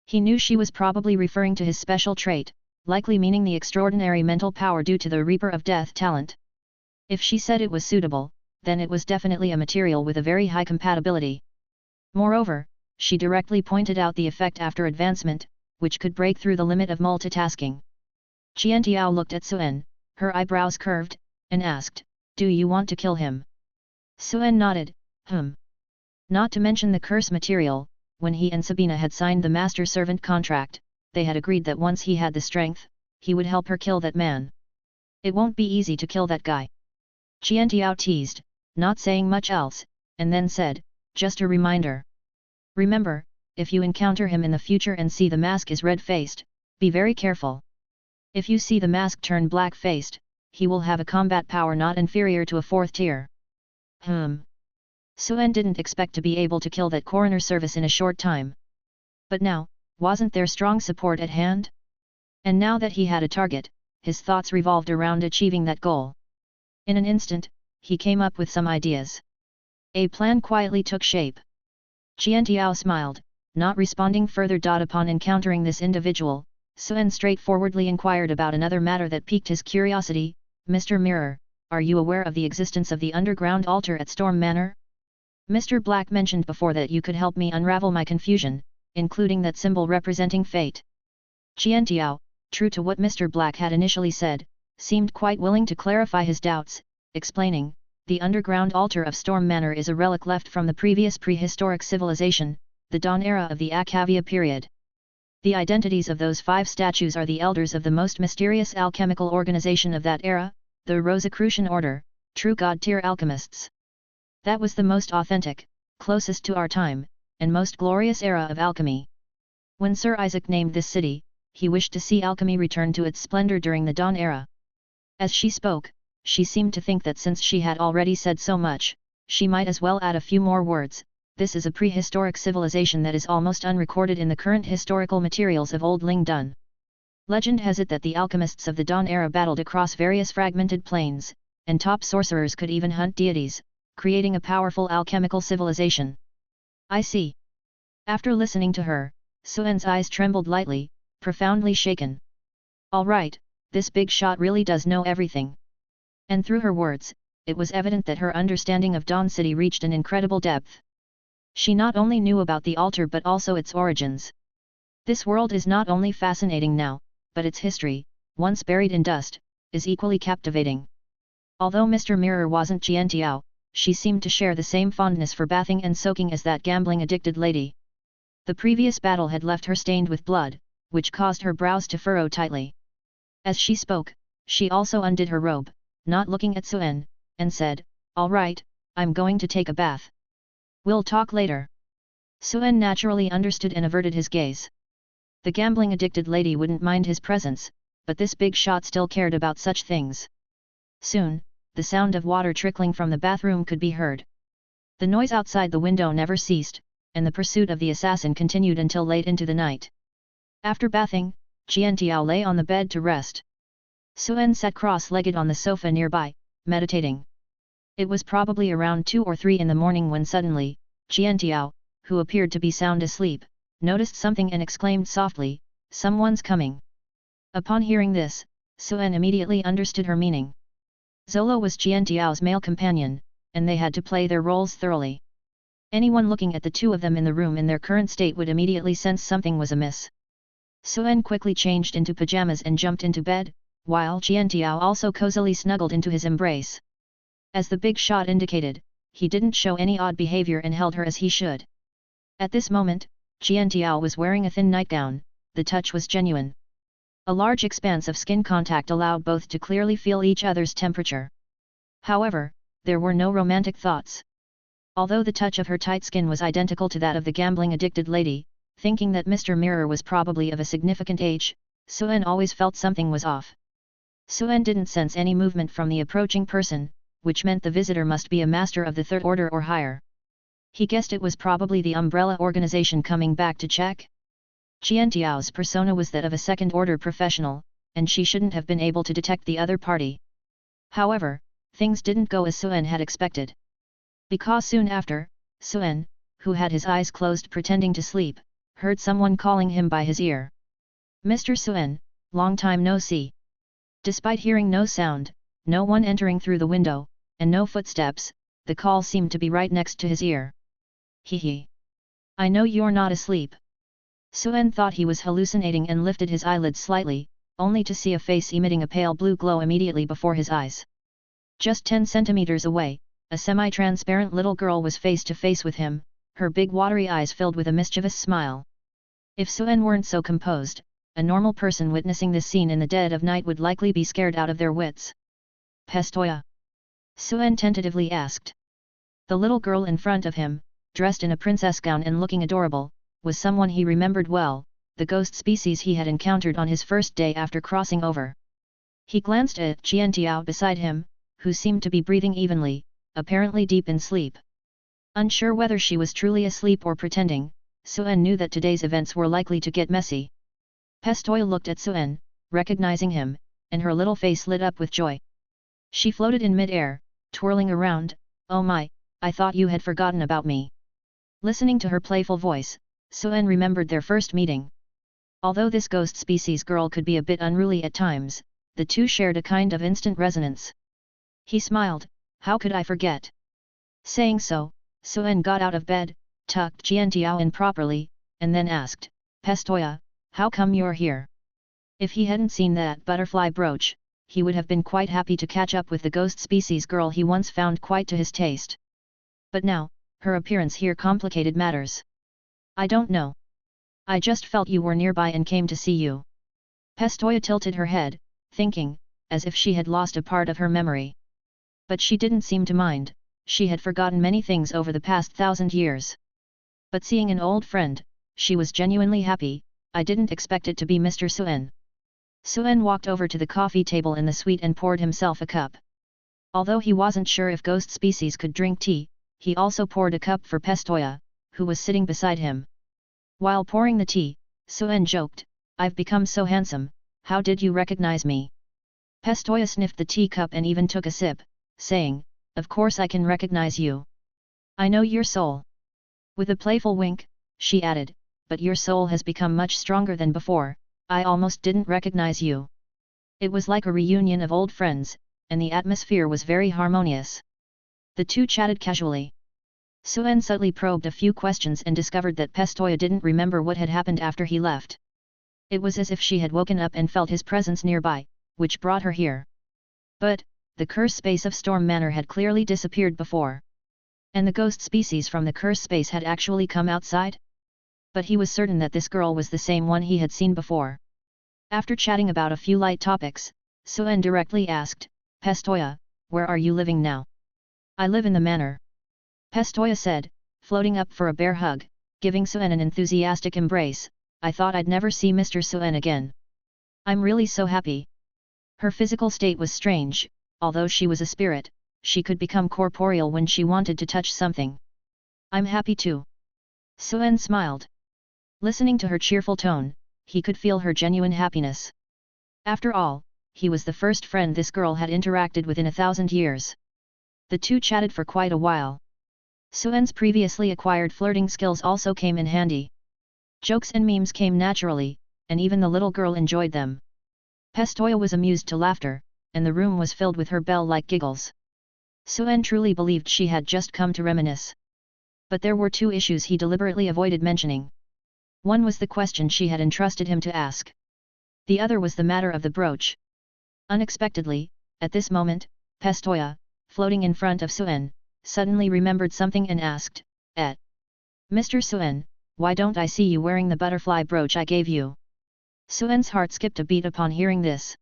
He knew she was probably referring to his special trait, likely meaning the extraordinary mental power due to the Reaper of Death talent. If she said it was suitable, then it was definitely a material with a very high compatibility. Moreover, she directly pointed out the effect after advancement, which could break through the limit of multitasking. Qiantiao looked at Suen, her eyebrows curved, and asked, do you want to kill him? Suen nodded, Not to mention the curse material, when he and Sabina had signed the master-servant contract, they had agreed that once he had the strength, he would help her kill that man. It won't be easy to kill that guy. Qiantiao teased, not saying much else, and then said, just a reminder. Remember, if you encounter him in the future and see the mask is red-faced, be very careful. If you see the mask turn black-faced, he will have a combat power not inferior to a fourth tier. Suen didn't expect to be able to kill that coroner service in a short time. But now, wasn't there strong support at hand? And now that he had a target, his thoughts revolved around achieving that goal. In an instant, he came up with some ideas. A plan quietly took shape. Qiantiao smiled, not responding further. Upon encountering this individual, Suen straightforwardly inquired about another matter that piqued his curiosity. Mr. Mirror, are you aware of the existence of the underground altar at Storm Manor? Mr. Black mentioned before that you could help me unravel my confusion, including that symbol representing fate. Qiantiao, true to what Mr. Black had initially said, seemed quite willing to clarify his doubts, explaining, the underground altar of Storm Manor is a relic left from the previous prehistoric civilization, the Dawn era of the Akavia period. The identities of those 5 statues are the elders of the most mysterious alchemical organization of that era, the Rosicrucian Order, true god-tier alchemists. That was the most authentic, closest to our time, and most glorious era of alchemy. When Sir Isaac named this city, he wished to see alchemy return to its splendor during the Dawn era. As she spoke, she seemed to think that since she had already said so much, she might as well add a few more words. This is a prehistoric civilization that is almost unrecorded in the current historical materials of Old Lingdun. Legend has it that the alchemists of the Dawn era battled across various fragmented planes, and top sorcerers could even hunt deities, creating a powerful alchemical civilization. I see. After listening to her, Suen's eyes trembled lightly, profoundly shaken. All right, this big shot really does know everything. And through her words, it was evident that her understanding of Dawn City reached an incredible depth. She not only knew about the altar but also its origins. This world is not only fascinating now, but its history, once buried in dust, is equally captivating. Although Mr. Mirror wasn't Jiantiao, she seemed to share the same fondness for bathing and soaking as that gambling-addicted lady. The previous battle had left her stained with blood, which caused her brows to furrow tightly. As she spoke, she also undid her robe, not looking at Suen, and said, "All right, I'm going to take a bath. We'll talk later." Suen naturally understood and averted his gaze. The gambling-addicted lady wouldn't mind his presence, but this big shot still cared about such things. Soon, the sound of water trickling from the bathroom could be heard. The noise outside the window never ceased, and the pursuit of the assassin continued until late into the night. After bathing, Jiantiao lay on the bed to rest. Suen sat cross-legged on the sofa nearby, meditating. It was probably around 2 or 3 in the morning when suddenly, Jiantiao, who appeared to be sound asleep, noticed something and exclaimed softly, "Someone's coming." Upon hearing this, Suen immediately understood her meaning. Zolo was Jiantiao's male companion, and they had to play their roles thoroughly. Anyone looking at the two of them in the room in their current state would immediately sense something was amiss. Suen quickly changed into pajamas and jumped into bed, while Jiantiao also cozily snuggled into his embrace. As the big shot indicated, he didn't show any odd behavior and held her as he should. At this moment, Jiantiao was wearing a thin nightgown, the touch was genuine. A large expanse of skin contact allowed both to clearly feel each other's temperature. However, there were no romantic thoughts. Although the touch of her tight skin was identical to that of the gambling-addicted lady, thinking that Mr. Mirror was probably of a significant age, Suen always felt something was off. Suen didn't sense any movement from the approaching person, which meant the visitor must be a master of the third order or higher. He guessed it was probably the umbrella organization coming back to check. Jiantiao's persona was that of a second-order professional, and she shouldn't have been able to detect the other party. However, things didn't go as Suen had expected. Because soon after, Suen, who had his eyes closed pretending to sleep, heard someone calling him by his ear. "Mr. Suen, long time no see." Despite hearing no sound, no one entering through the window, and no footsteps, the call seemed to be right next to his ear. "Hee. I know you're not asleep." Suen thought he was hallucinating and lifted his eyelids slightly, only to see a face emitting a pale blue glow immediately before his eyes. Just 10 centimeters away, a semi-transparent little girl was face to face with him, her big watery eyes filled with a mischievous smile. If Suen weren't so composed, a normal person witnessing this scene in the dead of night would likely be scared out of their wits. "Pestoya?" Suen tentatively asked. The little girl in front of him, dressed in a princess gown and looking adorable, was someone he remembered well, the ghost species he had encountered on his first day after crossing over. He glanced at Jiantiao beside him, who seemed to be breathing evenly, apparently deep in sleep. Unsure whether she was truly asleep or pretending, Suen knew that today's events were likely to get messy. Pestoya looked at Suen, recognizing him, and her little face lit up with joy. She floated in mid-air, twirling around. "Oh my, I thought you had forgotten about me." Listening to her playful voice, Suen remembered their first meeting. Although this ghost species girl could be a bit unruly at times, the two shared a kind of instant resonance. He smiled, "How could I forget?" Saying so, Suen got out of bed, tucked Jiantiao in properly, and then asked, "Pestoya, how come you're here?" If he hadn't seen that butterfly brooch, he would have been quite happy to catch up with the ghost species girl he once found quite to his taste. But now, her appearance here complicated matters. "I don't know. I just felt you were nearby and came to see you." Pestoya tilted her head, thinking, as if she had lost a part of her memory. But she didn't seem to mind, she had forgotten many things over the past 1,000 years. But seeing an old friend, she was genuinely happy. "I didn't expect it to be Mr. Suen." Suen walked over to the coffee table in the suite and poured himself a cup. Although he wasn't sure if ghost species could drink tea, he also poured a cup for Pestoya, who was sitting beside him. While pouring the tea, Suen joked, "I've become so handsome, how did you recognize me?" Pestoya sniffed the teacup and even took a sip, saying, "Of course I can recognize you. I know your soul." With a playful wink, she added, "But your soul has become much stronger than before, I almost didn't recognize you." It was like a reunion of old friends, and the atmosphere was very harmonious. The two chatted casually. Suen subtly probed a few questions and discovered that Pestoya didn't remember what had happened after he left. It was as if she had woken up and felt his presence nearby, which brought her here. But, the curse space of Storm Manor had clearly disappeared before. And the ghost species from the curse space had actually come outside? But he was certain that this girl was the same one he had seen before. After chatting about a few light topics, Suen directly asked, "Pestoya, where are you living now?" "I live in the manor," Pestoya said, floating up for a bear hug, giving Suen an enthusiastic embrace. "I thought I'd never see Mr. Suen again. I'm really so happy." Her physical state was strange, although she was a spirit, she could become corporeal when she wanted to touch something. "I'm happy too." Suen smiled. Listening to her cheerful tone, he could feel her genuine happiness. After all, he was the first friend this girl had interacted with in 1,000 years. The two chatted for quite a while. Suen's previously acquired flirting skills also came in handy. Jokes and memes came naturally, and even the little girl enjoyed them. Pestoya was amused to laughter, and the room was filled with her bell-like giggles. Suen truly believed she had just come to reminisce. But there were two issues he deliberately avoided mentioning. One was the question she had entrusted him to ask. The other was the matter of the brooch. Unexpectedly, at this moment, Pestoya, floating in front of Suen, suddenly remembered something and asked, Mr. Suen, why don't I see you wearing the butterfly brooch I gave you?" Suen's heart skipped a beat upon hearing this.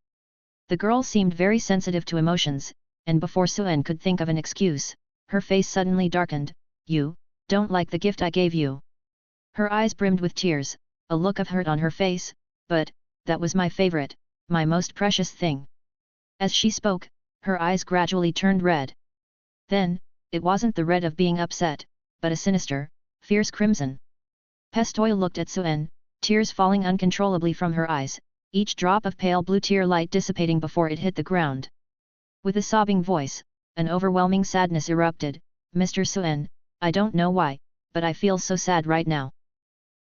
The girl seemed very sensitive to emotions, and before Suen could think of an excuse, her face suddenly darkened. "You don't like the gift I gave you?" Her eyes brimmed with tears, a look of hurt on her face, "But, that was my favorite, my most precious thing." As she spoke, her eyes gradually turned red. Then, it wasn't the red of being upset, but a sinister, fierce crimson. Pestoya looked at Suen, tears falling uncontrollably from her eyes, each drop of pale blue tear light dissipating before it hit the ground. With a sobbing voice, an overwhelming sadness erupted. "Mr. Suen, I don't know why, but I feel so sad right now.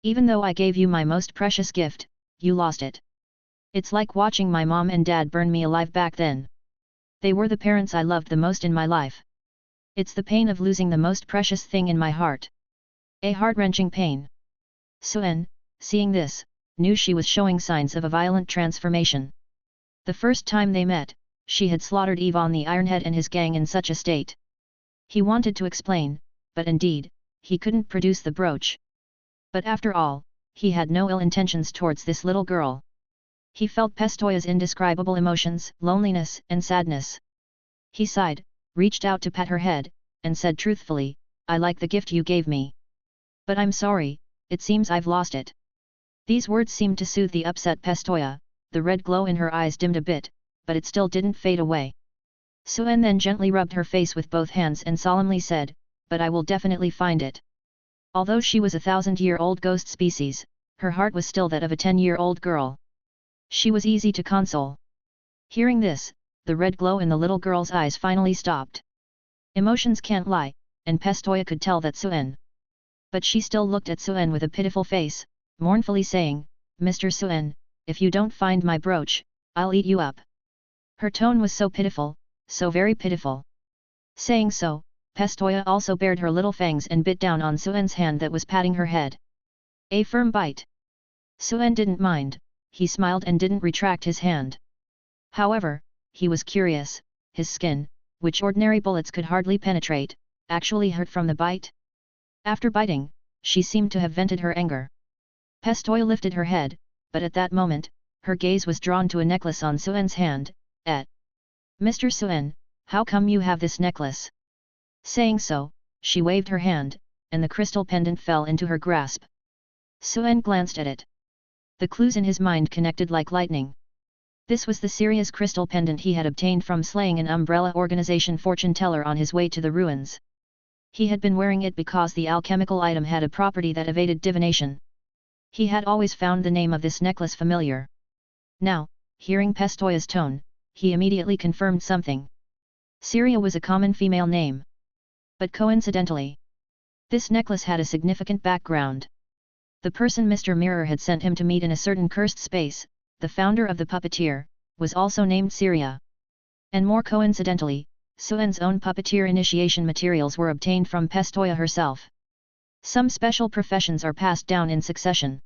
Even though I gave you my most precious gift, you lost it. It's like watching my mom and dad burn me alive back then. They were the parents I loved the most in my life. It's the pain of losing the most precious thing in my heart. A heart-wrenching pain." Suen, seeing this, knew she was showing signs of a violent transformation. The first time they met, she had slaughtered Yvonne the Ironhead and his gang in such a state. He wanted to explain, but indeed, he couldn't produce the brooch. But after all, he had no ill intentions towards this little girl. He felt Pestoya's indescribable emotions, loneliness and sadness. He sighed, reached out to pat her head, and said truthfully, "I like the gift you gave me. But I'm sorry, it seems I've lost it." These words seemed to soothe the upset Pestoya. The red glow in her eyes dimmed a bit, but it still didn't fade away. Suen then gently rubbed her face with both hands and solemnly said, "But I will definitely find it." Although she was a 1,000-year-old ghost species, her heart was still that of a 10-year-old girl. She was easy to console. Hearing this, the red glow in the little girl's eyes finally stopped. Emotions can't lie, and Pestoya could tell that Suen. But she still looked at Suen with a pitiful face, mournfully saying, "Mr. Suen, if you don't find my brooch, I'll eat you up." Her tone was so pitiful, so very pitiful. Saying so, Pestoya also bared her little fangs and bit down on Suen's hand that was patting her head. A firm bite. Suen didn't mind, he smiled and didn't retract his hand. However, he was curious, his skin, which ordinary bullets could hardly penetrate, actually hurt from the bite? After biting, she seemed to have vented her anger. Pestoya lifted her head, but at that moment, her gaze was drawn to a necklace on Suen's hand. "Mr. Suen, how come you have this necklace?" Saying so, she waved her hand, and the crystal pendant fell into her grasp. Suen glanced at it. The clues in his mind connected like lightning. This was the Sirius crystal pendant he had obtained from slaying an umbrella organization fortune teller on his way to the ruins. He had been wearing it because the alchemical item had a property that evaded divination. He had always found the name of this necklace familiar. Now, hearing Pistoia's tone, he immediately confirmed something. Syria was a common female name. But coincidentally, this necklace had a significant background. The person Mr. Mirror had sent him to meet in a certain cursed space, the founder of the puppeteer, was also named Syria. And more coincidentally, Suen's own puppeteer initiation materials were obtained from Pistoia herself. Some special professions are passed down in succession.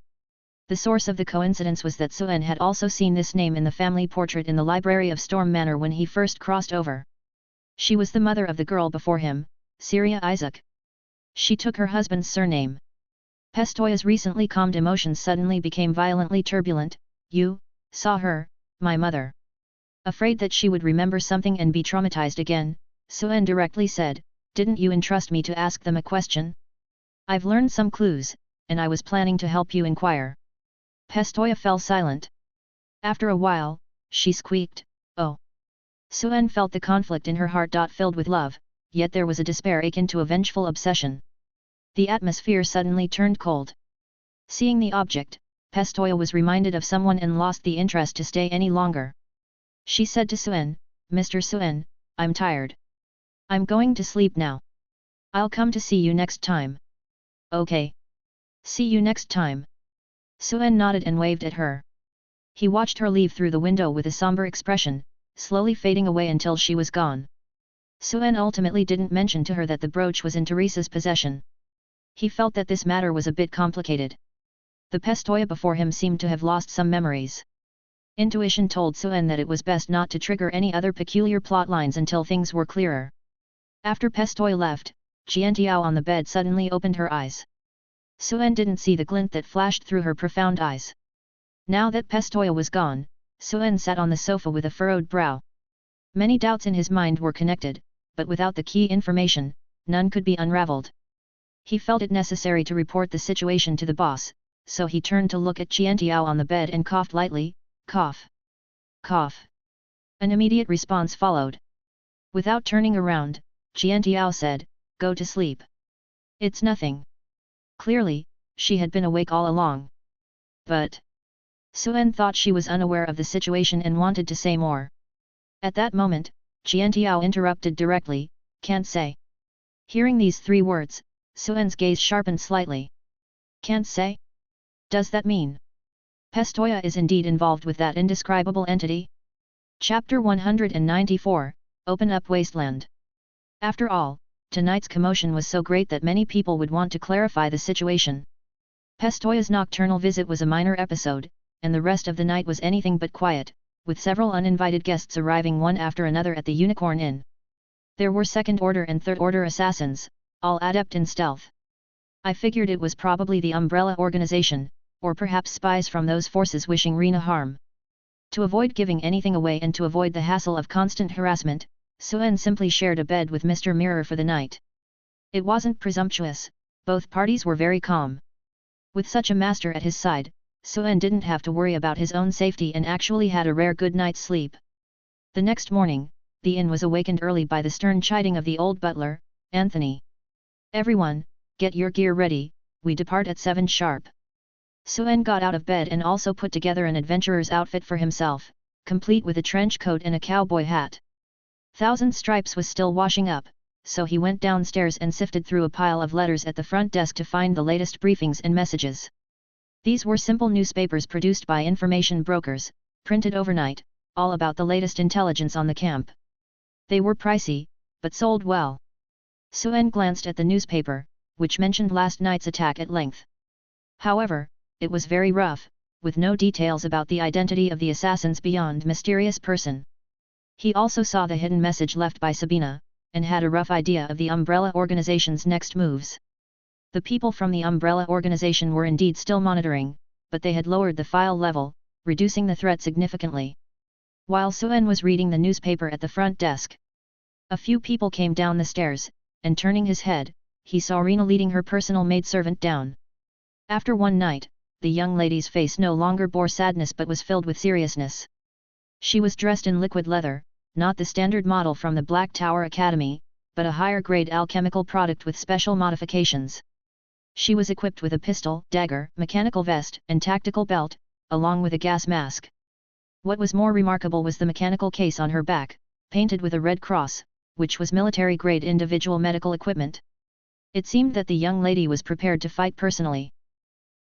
The source of the coincidence was that Suen had also seen this name in the family portrait in the library of Storm Manor when he first crossed over. She was the mother of the girl before him, Syria Isaac. She took her husband's surname. Pistoia's recently calmed emotions suddenly became violently turbulent. You saw her, my mother. Afraid that she would remember something and be traumatized again, Suen directly said, didn't you entrust me to ask them a question? I've learned some clues, and I was planning to help you inquire. Pistoia fell silent. After a while, she squeaked, oh. Suen felt the conflict in her heart. Filled with love, yet there was a despair akin to a vengeful obsession. The atmosphere suddenly turned cold. Seeing the object, Pistoia was reminded of someone and lost the interest to stay any longer. She said to Suen, Mr. Suen, I'm tired. I'm going to sleep now. I'll come to see you next time. Okay. See you next time. Suen nodded and waved at her. He watched her leave through the window with a somber expression, slowly fading away until she was gone. Suen ultimately didn't mention to her that the brooch was in Teresa's possession. He felt that this matter was a bit complicated. The Pistoia before him seemed to have lost some memories. Intuition told Suen that it was best not to trigger any other peculiar plot lines until things were clearer. After Pistoia left, Qiantiao on the bed suddenly opened her eyes. Suen didn't see the glint that flashed through her profound eyes. Now that Pistoia was gone, Suen sat on the sofa with a furrowed brow. Many doubts in his mind were connected, but without the key information, none could be unraveled. He felt it necessary to report the situation to the boss, so he turned to look at Qiantiao on the bed and coughed lightly, cough. Cough. An immediate response followed. Without turning around, Qiantiao said, go to sleep. It's nothing. Clearly, she had been awake all along. But Suen thought she was unaware of the situation and wanted to say more. At that moment, Qiantiao interrupted directly, can't say. Hearing these three words, Suen's gaze sharpened slightly. Can't say? Does that mean Pistoia is indeed involved with that indescribable entity? Chapter 194, Open Up Wasteland. After all, tonight's commotion was so great that many people would want to clarify the situation. Pistoia's nocturnal visit was a minor episode, and the rest of the night was anything but quiet, with several uninvited guests arriving one after another at the Unicorn Inn. There were second-order and third-order assassins, all adept in stealth. I figured it was probably the Umbrella Organization, or perhaps spies from those forces wishing Rena harm. To avoid giving anything away and to avoid the hassle of constant harassment, Suen simply shared a bed with Mr. Mirror for the night. It wasn't presumptuous, both parties were very calm. With such a master at his side, Suen didn't have to worry about his own safety and actually had a rare good night's sleep. The next morning, the inn was awakened early by the stern chiding of the old butler, Anthony. Everyone, get your gear ready, we depart at 7 sharp. Suen got out of bed and also put together an adventurer's outfit for himself, complete with a trench coat and a cowboy hat. Thousand Stripes was still washing up, so he went downstairs and sifted through a pile of letters at the front desk to find the latest briefings and messages. These were simple newspapers produced by information brokers, printed overnight, all about the latest intelligence on the camp. They were pricey, but sold well. Suen glanced at the newspaper, which mentioned last night's attack at length. However, it was very rough, with no details about the identity of the assassins beyond mysterious person. He also saw the hidden message left by Sabina, and had a rough idea of the Umbrella Organization's next moves. The people from the Umbrella Organization were indeed still monitoring, but they had lowered the file level, reducing the threat significantly. While Suen was reading the newspaper at the front desk, a few people came down the stairs, and turning his head, he saw Rena leading her personal maidservant down. After one night, the young lady's face no longer bore sadness but was filled with seriousness. She was dressed in liquid leather, not the standard model from the Black Tower Academy, but a higher-grade alchemical product with special modifications. She was equipped with a pistol, dagger, mechanical vest, and tactical belt, along with a gas mask. What was more remarkable was the mechanical case on her back, painted with a red cross, which was military-grade individual medical equipment. It seemed that the young lady was prepared to fight personally.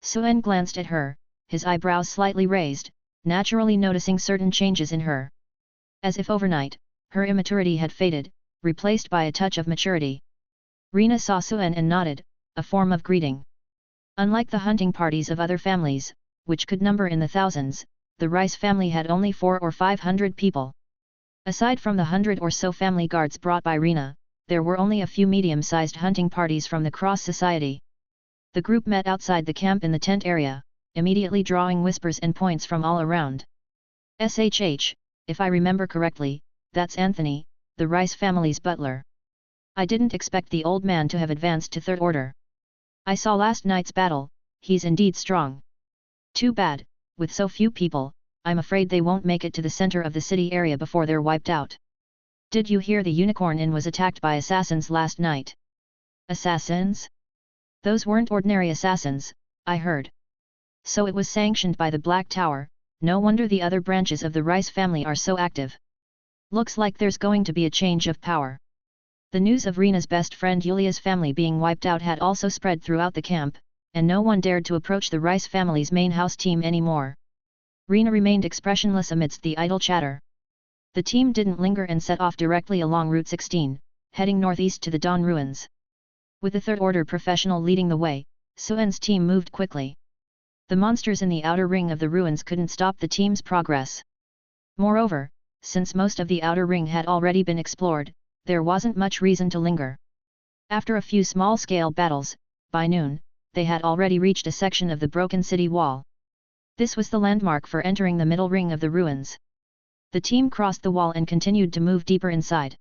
Suen glanced at her, his eyebrows slightly raised, naturally noticing certain changes in her. As if overnight, her immaturity had faded, replaced by a touch of maturity. Rina saw Suen and nodded, a form of greeting. Unlike the hunting parties of other families, which could number in the thousands, the Rice family had only 400 or 500 people. Aside from the 100 or so family guards brought by Rina, there were only a few medium-sized hunting parties from the Cross Society. The group met outside the camp in the tent area, immediately drawing whispers and points from all around. "SHH, if I remember correctly, that's Anthony, the Rice family's butler. I didn't expect the old man to have advanced to third order. I saw last night's battle, he's indeed strong. Too bad, with so few people, I'm afraid they won't make it to the center of the city area before they're wiped out. Did you hear the Unicorn Inn was attacked by assassins last night?" "Assassins? Those weren't ordinary assassins, I heard. So it was sanctioned by the Black Tower, no wonder the other branches of the Rice family are so active. Looks like there's going to be a change of power." The news of Rina's best friend Yulia's family being wiped out had also spread throughout the camp, and no one dared to approach the Rice family's main house team anymore. Rina remained expressionless amidst the idle chatter. The team didn't linger and set off directly along Route 16, heading northeast to the Dawn Ruins. With the third order professional leading the way, Suen's team moved quickly. The monsters in the outer ring of the ruins couldn't stop the team's progress. Moreover, since most of the outer ring had already been explored, there wasn't much reason to linger. After a few small-scale battles, by noon, they had already reached a section of the broken city wall. This was the landmark for entering the middle ring of the ruins. The team crossed the wall and continued to move deeper inside.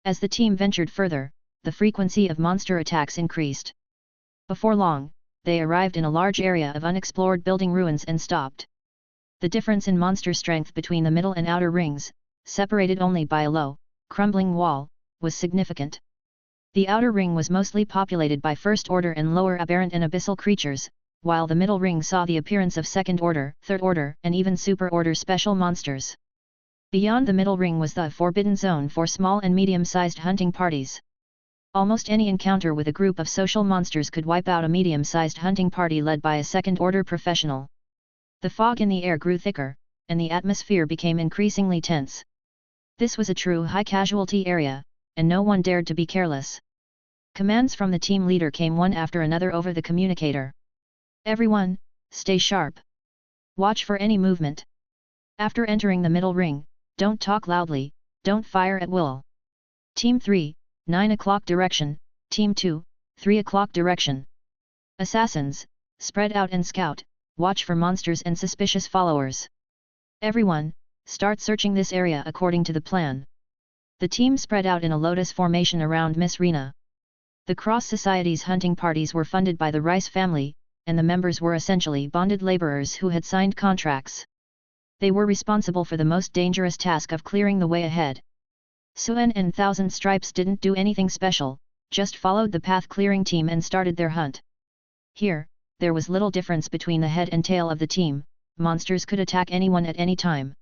As the team ventured further, the frequency of monster attacks increased. Before long, they arrived in a large area of unexplored building ruins and stopped. The difference in monster strength between the middle and outer rings, separated only by a low, crumbling wall, was significant. The outer ring was mostly populated by first order and lower aberrant and abyssal creatures, while the middle ring saw the appearance of second order, third order, and even super order special monsters. Beyond the middle ring was the forbidden zone for small and medium-sized hunting parties. Almost any encounter with a group of social monsters could wipe out a medium-sized hunting party led by a second-order professional. The fog in the air grew thicker, and the atmosphere became increasingly tense. This was a true high-casualty area, and no one dared to be careless. Commands from the team leader came one after another over the communicator. "Everyone, stay sharp. Watch for any movement. After entering the middle ring, don't talk loudly, don't fire at will. Team 3, 9 o'clock direction, Team 2, 3 o'clock direction. Assassins, spread out and scout, watch for monsters and suspicious followers. Everyone, start searching this area according to the plan." The team spread out in a lotus formation around Miss Rina. The Cross Society's hunting parties were funded by the Rice family, and the members were essentially bonded laborers who had signed contracts. They were responsible for the most dangerous task of clearing the way ahead. Suen and Thousand Stripes didn't do anything special, just followed the path-clearing team and started their hunt. Here, there was little difference between the head and tail of the team, monsters could attack anyone at any time.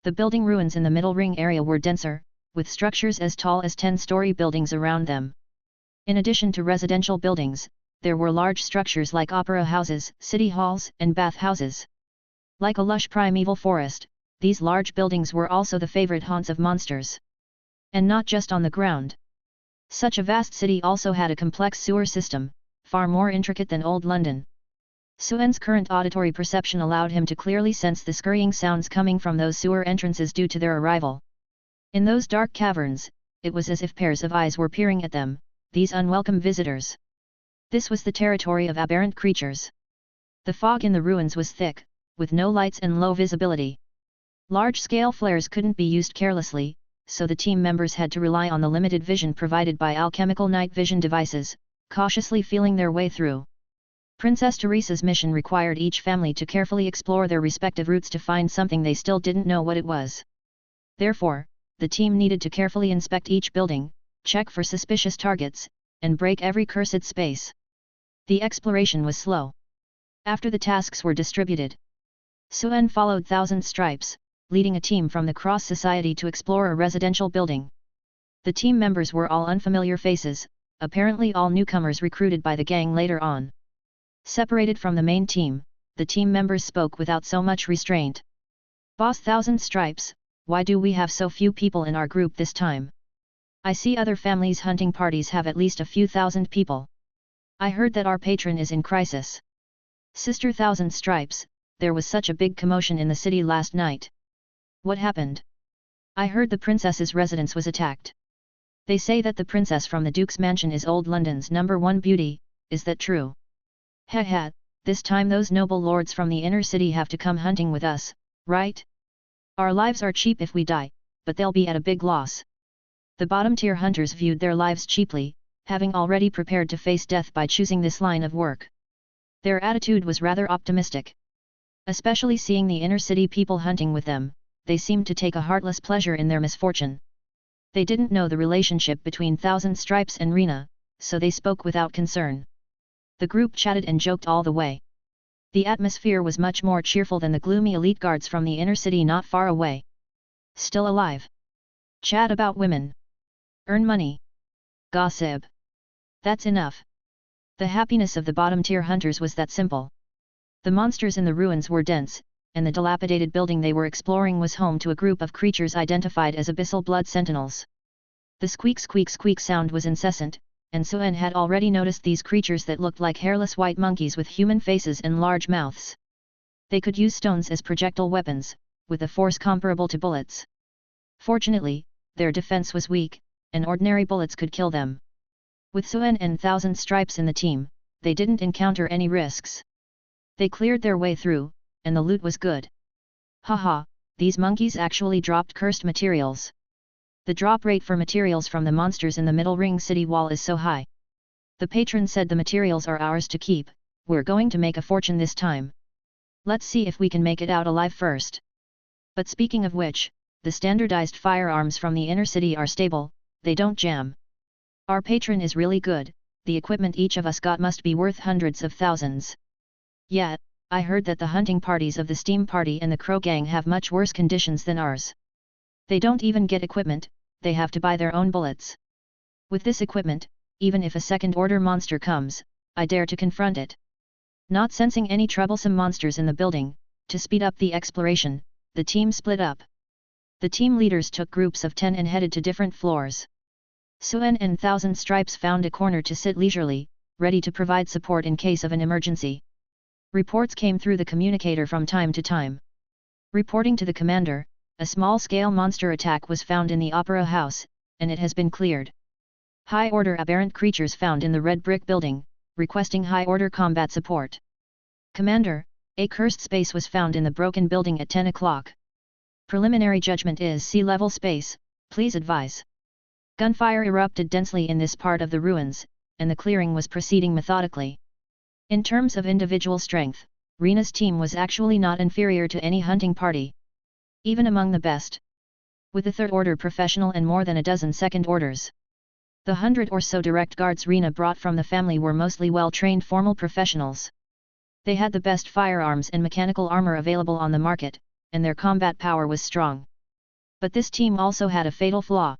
The building ruins in the middle ring area were denser, with structures as tall as 10-story buildings around them. In addition to residential buildings, there were large structures like opera houses, city halls, and bath houses. Like a lush primeval forest, these large buildings were also the favorite haunts of monsters. And not just on the ground. Such a vast city also had a complex sewer system, far more intricate than Old London. Suen's current auditory perception allowed him to clearly sense the scurrying sounds coming from those sewer entrances due to their arrival. In those dark caverns, it was as if pairs of eyes were peering at them, these unwelcome visitors. This was the territory of aberrant creatures. The fog in the ruins was thick, with no lights and low visibility. Large-scale flares couldn't be used carelessly, so the team members had to rely on the limited vision provided by alchemical night vision devices, cautiously feeling their way through. Princess Teresa's mission required each family to carefully explore their respective routes to find something they still didn't know what it was. Therefore, the team needed to carefully inspect each building, check for suspicious targets, and break every cursed space. The exploration was slow. After the tasks were distributed, Suen followed Thousand Stripes, leading a team from the Cross Society to explore a residential building. The team members were all unfamiliar faces, apparently all newcomers recruited by the gang later on. Separated from the main team, the team members spoke without so much restraint. "Boss Thousand Stripes, why do we have so few people in our group this time? I see other families' hunting parties have at least a few thousand people. I heard that our patron is in crisis." "Sister Thousand Stripes, there was such a big commotion in the city last night. What happened?" "I heard the princess's residence was attacked. They say that the princess from the Duke's mansion is old London's #1 beauty, is that true?" "Heh, this time those noble lords from the inner city have to come hunting with us, right? Our lives are cheap if we die, but they'll be at a big loss." The bottom-tier hunters viewed their lives cheaply, having already prepared to face death by choosing this line of work. Their attitude was rather optimistic. Especially seeing the inner city people hunting with them, they seemed to take a heartless pleasure in their misfortune. They didn't know the relationship between Thousand Stripes and Rena, so they spoke without concern. The group chatted and joked all the way. The atmosphere was much more cheerful than the gloomy elite guards from the inner city not far away. Still alive. Chat about women. Earn money. Gossip. That's enough. The happiness of the bottom-tier hunters was that simple. The monsters in the ruins were dense, and the dilapidated building they were exploring was home to a group of creatures identified as abyssal blood sentinels. The squeak squeak squeak sound was incessant, and Suen had already noticed these creatures that looked like hairless white monkeys with human faces and large mouths. They could use stones as projectile weapons, with a force comparable to bullets. Fortunately, their defense was weak, and ordinary bullets could kill them. With Suen and Thousand Stripes in the team, they didn't encounter any risks. They cleared their way through, and the loot was good. Haha, these monkeys actually dropped cursed materials. The drop rate for materials from the monsters in the middle ring city wall is so high. The patron said the materials are ours to keep, we're going to make a fortune this time. Let's see if we can make it out alive first. But speaking of which, the standardized firearms from the inner city are stable, they don't jam. Our patron is really good, the equipment each of us got must be worth hundreds of thousands. Yet, I heard that the hunting parties of the Steam Party and the Crow Gang have much worse conditions than ours. They don't even get equipment, they have to buy their own bullets. With this equipment, even if a second-order monster comes, I dare to confront it. Not sensing any troublesome monsters in the building, to speed up the exploration, the team split up. The team leaders took groups of 10 and headed to different floors. Suen and Thousand Stripes found a corner to sit leisurely, ready to provide support in case of an emergency. Reports came through the communicator from time to time. Reporting to the commander, a small-scale monster attack was found in the Opera House, and it has been cleared. High-order aberrant creatures found in the Red Brick Building, requesting high-order combat support. Commander, a cursed space was found in the Broken Building at 10 o'clock. Preliminary judgment is sea-level space, please advise. Gunfire erupted densely in this part of the ruins, and the clearing was proceeding methodically. In terms of individual strength, Rena's team was actually not inferior to any hunting party. Even among the best. With a third-order professional and more than a dozen second orders. The 100 or so direct guards Rena brought from the family were mostly well-trained formal professionals. They had the best firearms and mechanical armor available on the market, and their combat power was strong. But this team also had a fatal flaw.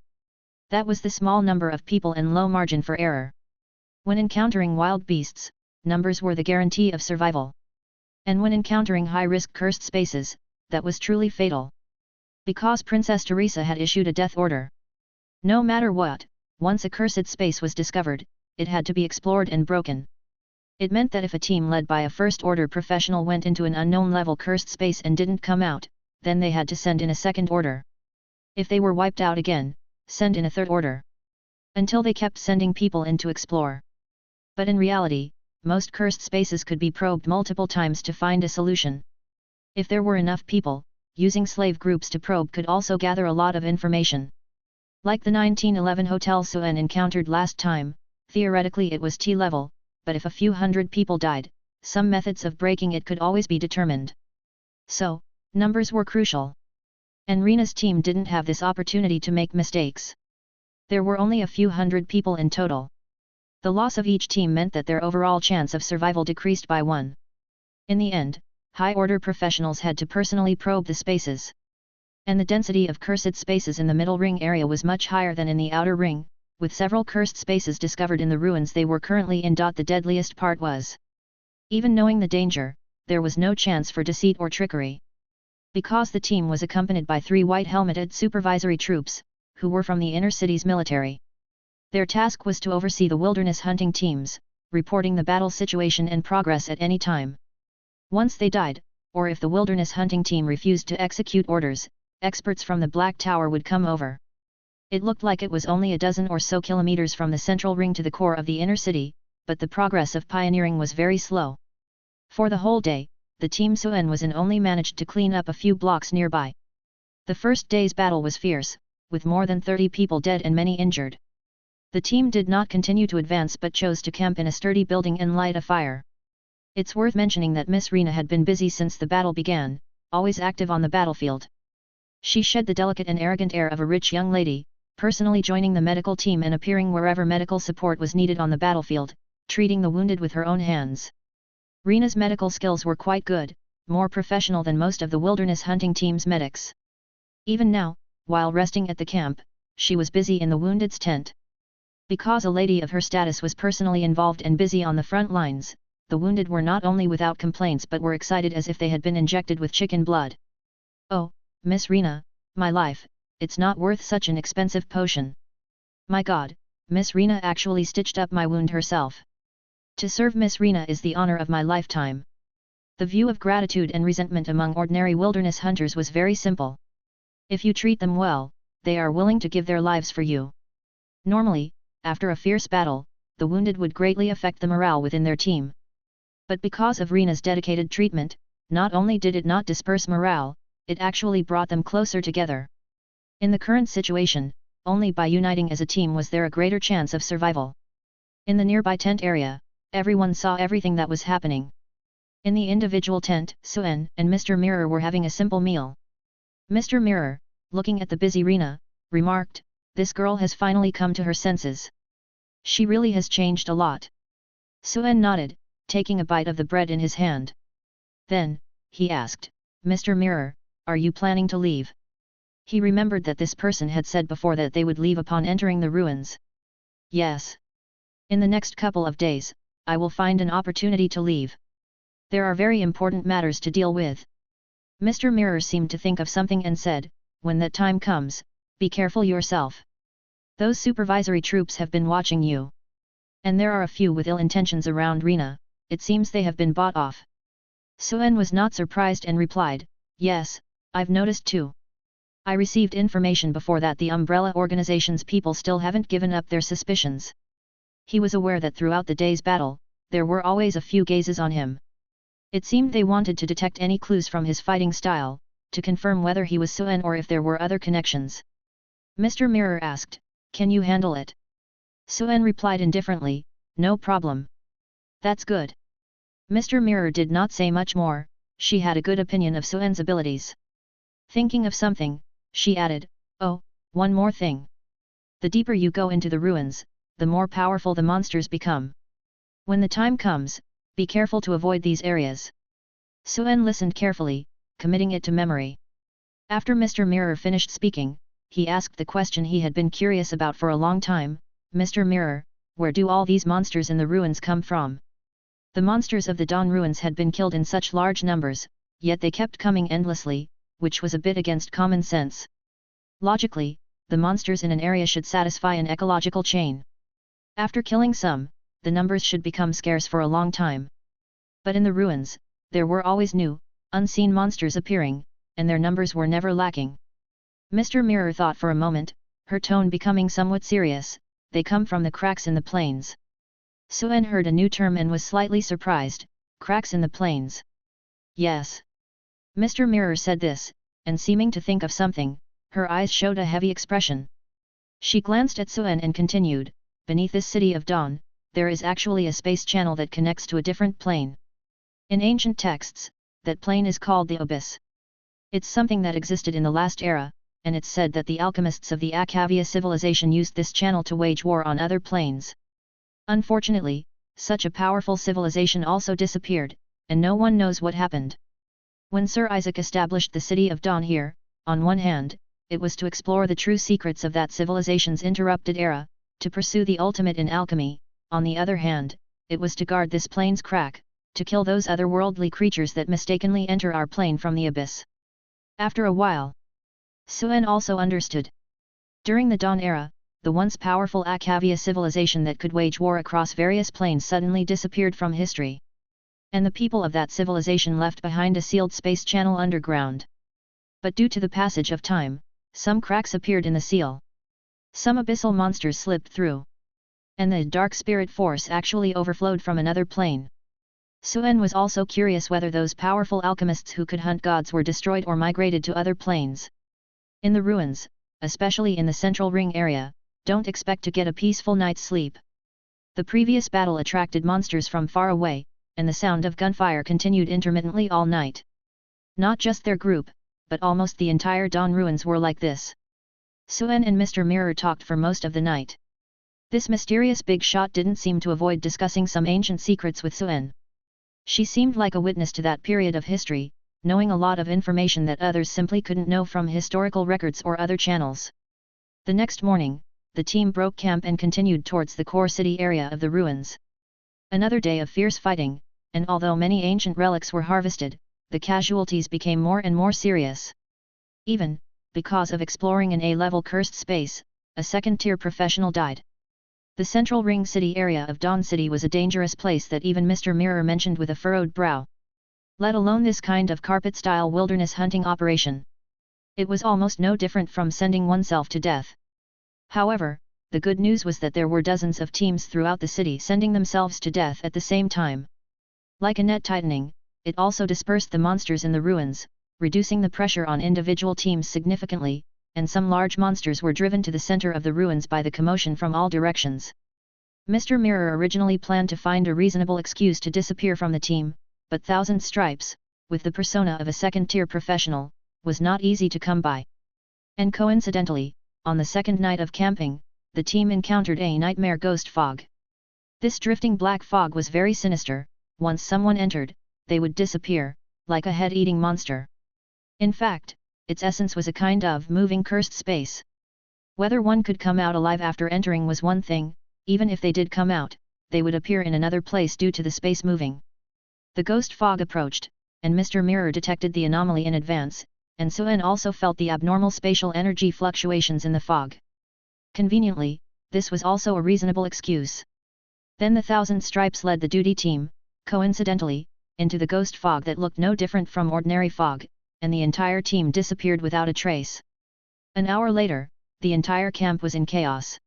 That was the small number of people and low margin for error. When encountering wild beasts, numbers were the guarantee of survival. And when encountering high-risk cursed spaces, that was truly fatal. Because Princess Teresa had issued a death order. No matter what, once a cursed space was discovered, it had to be explored and broken. It meant that if a team led by a first-order professional went into an unknown-level cursed space and didn't come out, then they had to send in a second order. If they were wiped out again, send in a third order. Until they kept sending people in to explore. But in reality, most cursed spaces could be probed multiple times to find a solution. If there were enough people, using slave groups to probe could also gather a lot of information. Like the 1911 Hotel Suen encountered last time, theoretically it was T-level, but if a few hundred people died, some methods of breaking it could always be determined. So, numbers were crucial. And Rena's team didn't have this opportunity to make mistakes. There were only a few hundred people in total. The loss of each team meant that their overall chance of survival decreased by 1. In the end, high-order professionals had to personally probe the spaces. And the density of cursed spaces in the middle ring area was much higher than in the outer ring, with several cursed spaces discovered in the ruins they were currently in. The deadliest part was, even knowing the danger, there was no chance for deceit or trickery. Because the team was accompanied by 3 white-helmeted supervisory troops, who were from the inner city's military. Their task was to oversee the wilderness hunting teams, reporting the battle situation and progress at any time. Once they died, or if the wilderness hunting team refused to execute orders, experts from the Black Tower would come over. It looked like it was only a dozen or so kilometers from the central ring to the core of the inner city, but the progress of pioneering was very slow. For the whole day, the Team Suen was in only managed to clean up a few blocks nearby. The first day's battle was fierce, with more than 30 people dead and many injured. The team did not continue to advance but chose to camp in a sturdy building and light a fire. It's worth mentioning that Miss Rena had been busy since the battle began, always active on the battlefield. She shed the delicate and arrogant air of a rich young lady, personally joining the medical team and appearing wherever medical support was needed on the battlefield, treating the wounded with her own hands. Rena's medical skills were quite good, more professional than most of the wilderness hunting team's medics. Even now, while resting at the camp, she was busy in the wounded's tent. Because a lady of her status was personally involved and busy on the front lines, the wounded were not only without complaints but were excited as if they had been injected with chicken blood. "Oh, Miss Rena, my life, it's not worth such an expensive potion. My God, Miss Rena actually stitched up my wound herself. To serve Miss Rena is the honor of my lifetime." The view of gratitude and resentment among ordinary wilderness hunters was very simple. If you treat them well, they are willing to give their lives for you. Normally, after a fierce battle, the wounded would greatly affect the morale within their team. But because of Rena's dedicated treatment, not only did it not disperse morale, it actually brought them closer together. In the current situation, only by uniting as a team was there a greater chance of survival. In the nearby tent area, everyone saw everything that was happening. In the individual tent, Suen and Mr. Mirror were having a simple meal. Mr. Mirror, looking at the busy Rena, remarked, "This girl has finally come to her senses. She really has changed a lot." Suen nodded, taking a bite of the bread in his hand. Then, he asked, "Mr. Mirror, are you planning to leave?" He remembered that this person had said before that they would leave upon entering the ruins. "Yes. In the next couple of days, I will find an opportunity to leave. There are very important matters to deal with." Mr. Mirror seemed to think of something and said, "When that time comes, be careful yourself. Those supervisory troops have been watching you. And there are a few with ill intentions around Rena, it seems they have been bought off." Suen was not surprised and replied, "Yes, I've noticed too. I received information before that the Umbrella Organization's people still haven't given up their suspicions." He was aware that throughout the day's battle, there were always a few gazes on him. It seemed they wanted to detect any clues from his fighting style, to confirm whether he was Suen or if there were other connections. Mr. Mirror asked, "Can you handle it?" Suen replied indifferently, "No problem." "That's good." Mr. Mirror did not say much more, she had a good opinion of Suen's abilities. Thinking of something, she added, "Oh, one more thing. The deeper you go into the ruins, the more powerful the monsters become. When the time comes, be careful to avoid these areas." Suen listened carefully, committing it to memory. After Mr. Mirror finished speaking, he asked the question he had been curious about for a long time, "Mr. Mirror, where do all these monsters in the ruins come from?" The monsters of the Dawn ruins had been killed in such large numbers, yet they kept coming endlessly, which was a bit against common sense. Logically, the monsters in an area should satisfy an ecological chain. After killing some, the numbers should become scarce for a long time. But in the ruins, there were always new, unseen monsters appearing, and their numbers were never lacking. Mr. Mirror thought for a moment, her tone becoming somewhat serious, "They come from the cracks in the plains." Suen heard a new term and was slightly surprised, "Cracks in the plains?" "Yes." Mr. Mirror said this, and seeming to think of something, her eyes showed a heavy expression. She glanced at Suen and continued, "Beneath this city of Dawn, there is actually a space channel that connects to a different plane. In ancient texts, that plane is called the Abyss. It's something that existed in the last era, and it's said that the alchemists of the Akavia civilization used this channel to wage war on other planes. Unfortunately, such a powerful civilization also disappeared, and no one knows what happened. When Sir Isaac established the city of Dawn here, on one hand, it was to explore the true secrets of that civilization's interrupted era, to pursue the ultimate in alchemy, on the other hand, it was to guard this plane's crack, to kill those otherworldly creatures that mistakenly enter our plane from the abyss. After a while, Suen also understood. During the Dawn era, the once powerful Akavia civilization that could wage war across various planes suddenly disappeared from history. And the people of that civilization left behind a sealed space channel underground. But due to the passage of time, some cracks appeared in the seal. Some abyssal monsters slipped through. And the dark spirit force actually overflowed from another plane. Suen was also curious whether those powerful alchemists who could hunt gods were destroyed or migrated to other planes. In the ruins, especially in the central ring area, don't expect to get a peaceful night's sleep. The previous battle attracted monsters from far away, and the sound of gunfire continued intermittently all night. Not just their group, but almost the entire Dawn ruins were like this. Suen and Mr. Mirror talked for most of the night. This mysterious big shot didn't seem to avoid discussing some ancient secrets with Suen. She seemed like a witness to that period of history, knowing a lot of information that others simply couldn't know from historical records or other channels. The next morning, the team broke camp and continued towards the core city area of the ruins. Another day of fierce fighting, and although many ancient relics were harvested, the casualties became more and more serious. Even, because of exploring an A-level cursed space, a second-tier professional died. The central ring city area of Dawn City was a dangerous place that even Mr. Mirror mentioned with a furrowed brow. Let alone this kind of carpet-style wilderness hunting operation. It was almost no different from sending oneself to death. However, the good news was that there were dozens of teams throughout the city sending themselves to death at the same time. Like a net tightening, it also dispersed the monsters in the ruins, reducing the pressure on individual teams significantly, and some large monsters were driven to the center of the ruins by the commotion from all directions. Mr. Mirror originally planned to find a reasonable excuse to disappear from the team, but Thousand Stripes, with the persona of a second-tier professional, was not easy to come by. And coincidentally, on the second night of camping, the team encountered a nightmare ghost fog. This drifting black fog was very sinister. Once someone entered, they would disappear, like a head-eating monster. In fact, its essence was a kind of moving cursed space. Whether one could come out alive after entering was one thing, even if they did come out, they would appear in another place due to the space moving. The ghost fog approached, and Mr. Mirror detected the anomaly in advance, and Suen also felt the abnormal spatial energy fluctuations in the fog. Conveniently, this was also a reasonable excuse. Then the Thousand Stripes led the duty team, coincidentally, into the ghost fog that looked no different from ordinary fog, and the entire team disappeared without a trace. An hour later, the entire camp was in chaos.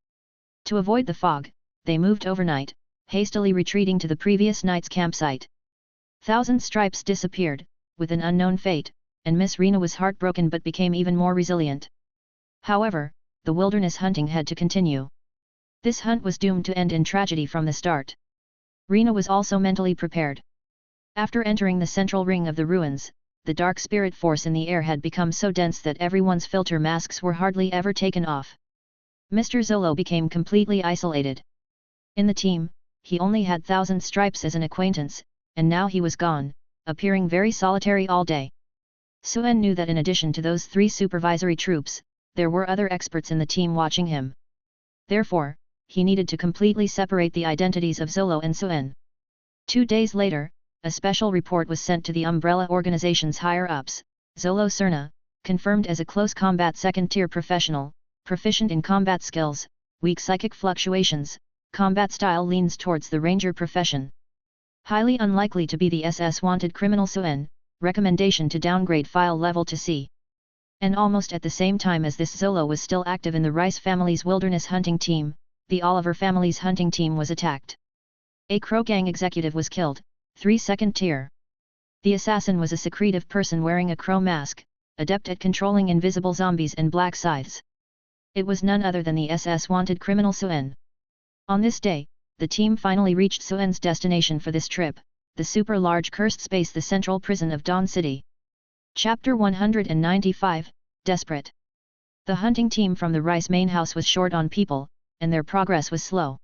To avoid the fog, they moved overnight, hastily retreating to the previous night's campsite. Thousand Stripes disappeared, with an unknown fate, and Miss Rena was heartbroken but became even more resilient. However, the wilderness hunting had to continue. This hunt was doomed to end in tragedy from the start. Rena was also mentally prepared. After entering the central ring of the ruins, the dark spirit force in the air had become so dense that everyone's filter masks were hardly ever taken off. Mr. Zolo became completely isolated. In the team, he only had Thousand Stripes as an acquaintance, and now he was gone, appearing very solitary all day. Suen knew that in addition to those 3 supervisory troops, there were other experts in the team watching him. Therefore, he needed to completely separate the identities of Zolo and Suen. 2 days later, a special report was sent to the Umbrella organization's higher-ups. Zolo Serna, confirmed as a close combat second-tier professional, proficient in combat skills, weak psychic fluctuations, combat style leans towards the ranger profession. Highly unlikely to be the SS wanted criminal Suen, recommendation to downgrade file level to C. And almost at the same time as this, Zolo was still active in the Rice family's wilderness hunting team. The Oliver family's hunting team was attacked. A Crow gang executive was killed, 3 second tier. The assassin was a secretive person wearing a crow mask, adept at controlling invisible zombies and black scythes. It was none other than the SS wanted criminal Suen. On this day, the team finally reached Suen's destination for this trip, the super large cursed space, the central prison of Dawn City. Chapter 195, Desperate. The hunting team from the Rice main house was short on people, and their progress was slow.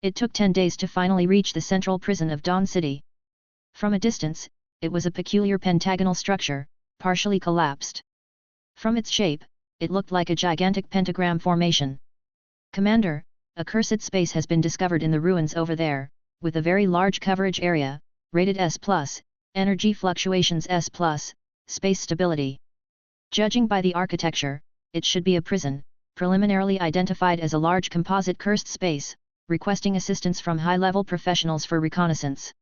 It took 10 days to finally reach the central prison of Dawn City. From a distance, it was a peculiar pentagonal structure, partially collapsed. From its shape, it looked like a gigantic pentagram formation. "Commander, a cursed space has been discovered in the ruins over there, with a very large coverage area, rated S+, energy fluctuations S+, space stability. Judging by the architecture, it should be a prison, preliminarily identified as a large composite cursed space, requesting assistance from high-level professionals for reconnaissance.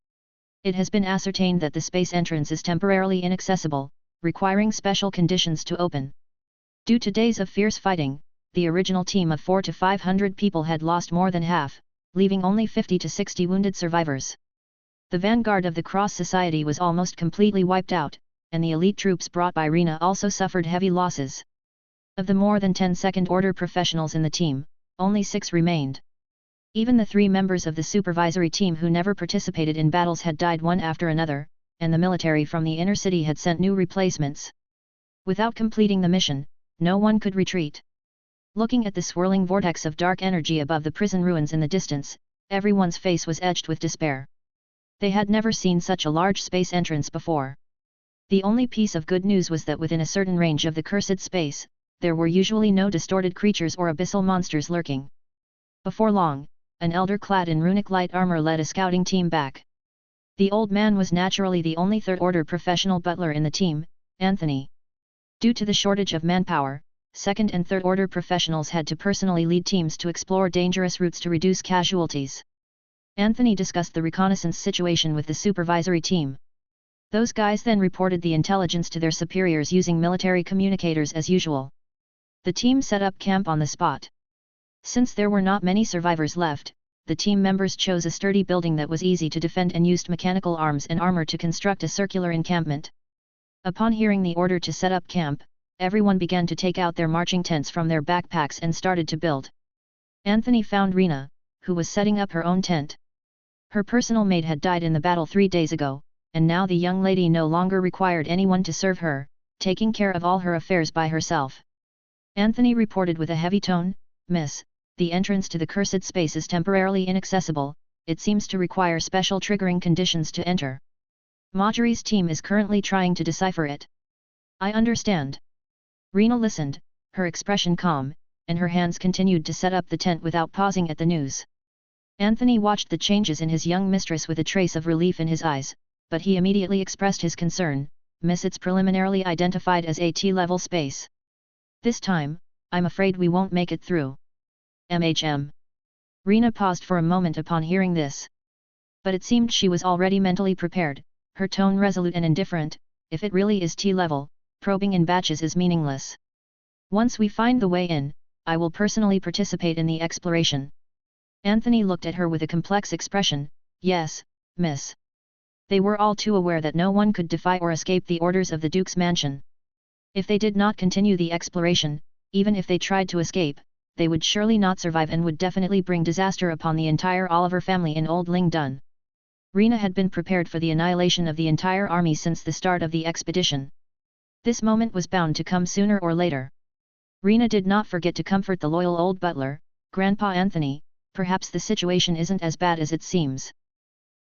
It has been ascertained that the space entrance is temporarily inaccessible, requiring special conditions to open. Due to days of fierce fighting, the original team of 400 to 500 people had lost more than half, leaving only 50 to 60 wounded survivors. The vanguard of the Cross Society was almost completely wiped out, and the elite troops brought by Rena also suffered heavy losses. Of the more than 10 second-order professionals in the team, only 6 remained. Even the 3 members of the supervisory team who never participated in battles had died one after another, and the military from the inner city had sent new replacements. Without completing the mission, no one could retreat. Looking at the swirling vortex of dark energy above the prison ruins in the distance, everyone's face was etched with despair. They had never seen such a large space entrance before. The only piece of good news was that within a certain range of the cursed space, there were usually no distorted creatures or abyssal monsters lurking. Before long, an elder clad in runic light armor led a scouting team back. The old man was naturally the only third-order professional butler in the team, Anthony. Due to the shortage of manpower, second- and third-order professionals had to personally lead teams to explore dangerous routes to reduce casualties. Anthony discussed the reconnaissance situation with the supervisory team. Those guys then reported the intelligence to their superiors using military communicators as usual. The team set up camp on the spot. Since there were not many survivors left, the team members chose a sturdy building that was easy to defend and used mechanical arms and armor to construct a circular encampment. Upon hearing the order to set up camp, everyone began to take out their marching tents from their backpacks and started to build. Anthony found Rena, who was setting up her own tent. Her personal maid had died in the battle 3 days ago, and now the young lady no longer required anyone to serve her, taking care of all her affairs by herself. Anthony reported with a heavy tone, "Miss, the entrance to the cursed space is temporarily inaccessible, it seems to require special triggering conditions to enter. Marjorie's team is currently trying to decipher it." "I understand." Rena listened, her expression calm, and her hands continued to set up the tent without pausing at the news. Anthony watched the changes in his young mistress with a trace of relief in his eyes, but he immediately expressed his concern, "Miss, it's preliminarily identified as a T-level space. This time, I'm afraid we won't make it through." Rena paused for a moment upon hearing this. But it seemed she was already mentally prepared, her tone resolute and indifferent. "If it really is T-level, probing in batches is meaningless. Once we find the way in, I will personally participate in the exploration." Anthony looked at her with a complex expression. "Yes, miss." They were all too aware that no one could defy or escape the orders of the Duke's mansion. If they did not continue the exploration, even if they tried to escape, they would surely not survive and would definitely bring disaster upon the entire Oliver family in Old Ling Dun. Rena had been prepared for the annihilation of the entire army since the start of the expedition. This moment was bound to come sooner or later. Rena did not forget to comfort the loyal old butler, Grandpa Anthony, "Perhaps the situation isn't as bad as it seems."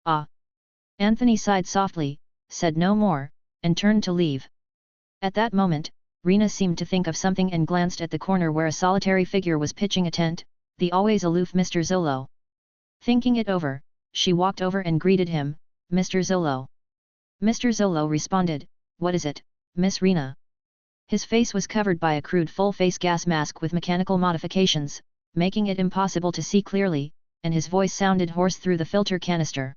"Ah." Anthony sighed softly, said no more, and turned to leave. At that moment, Rena seemed to think of something and glanced at the corner where a solitary figure was pitching a tent, the always aloof Mr. Zolo. Thinking it over, she walked over and greeted him, "Mr. Zolo." Mr. Zolo responded, "What is it, Miss Rena?" His face was covered by a crude full-face gas mask with mechanical modifications, making it impossible to see clearly, and his voice sounded hoarse through the filter canister.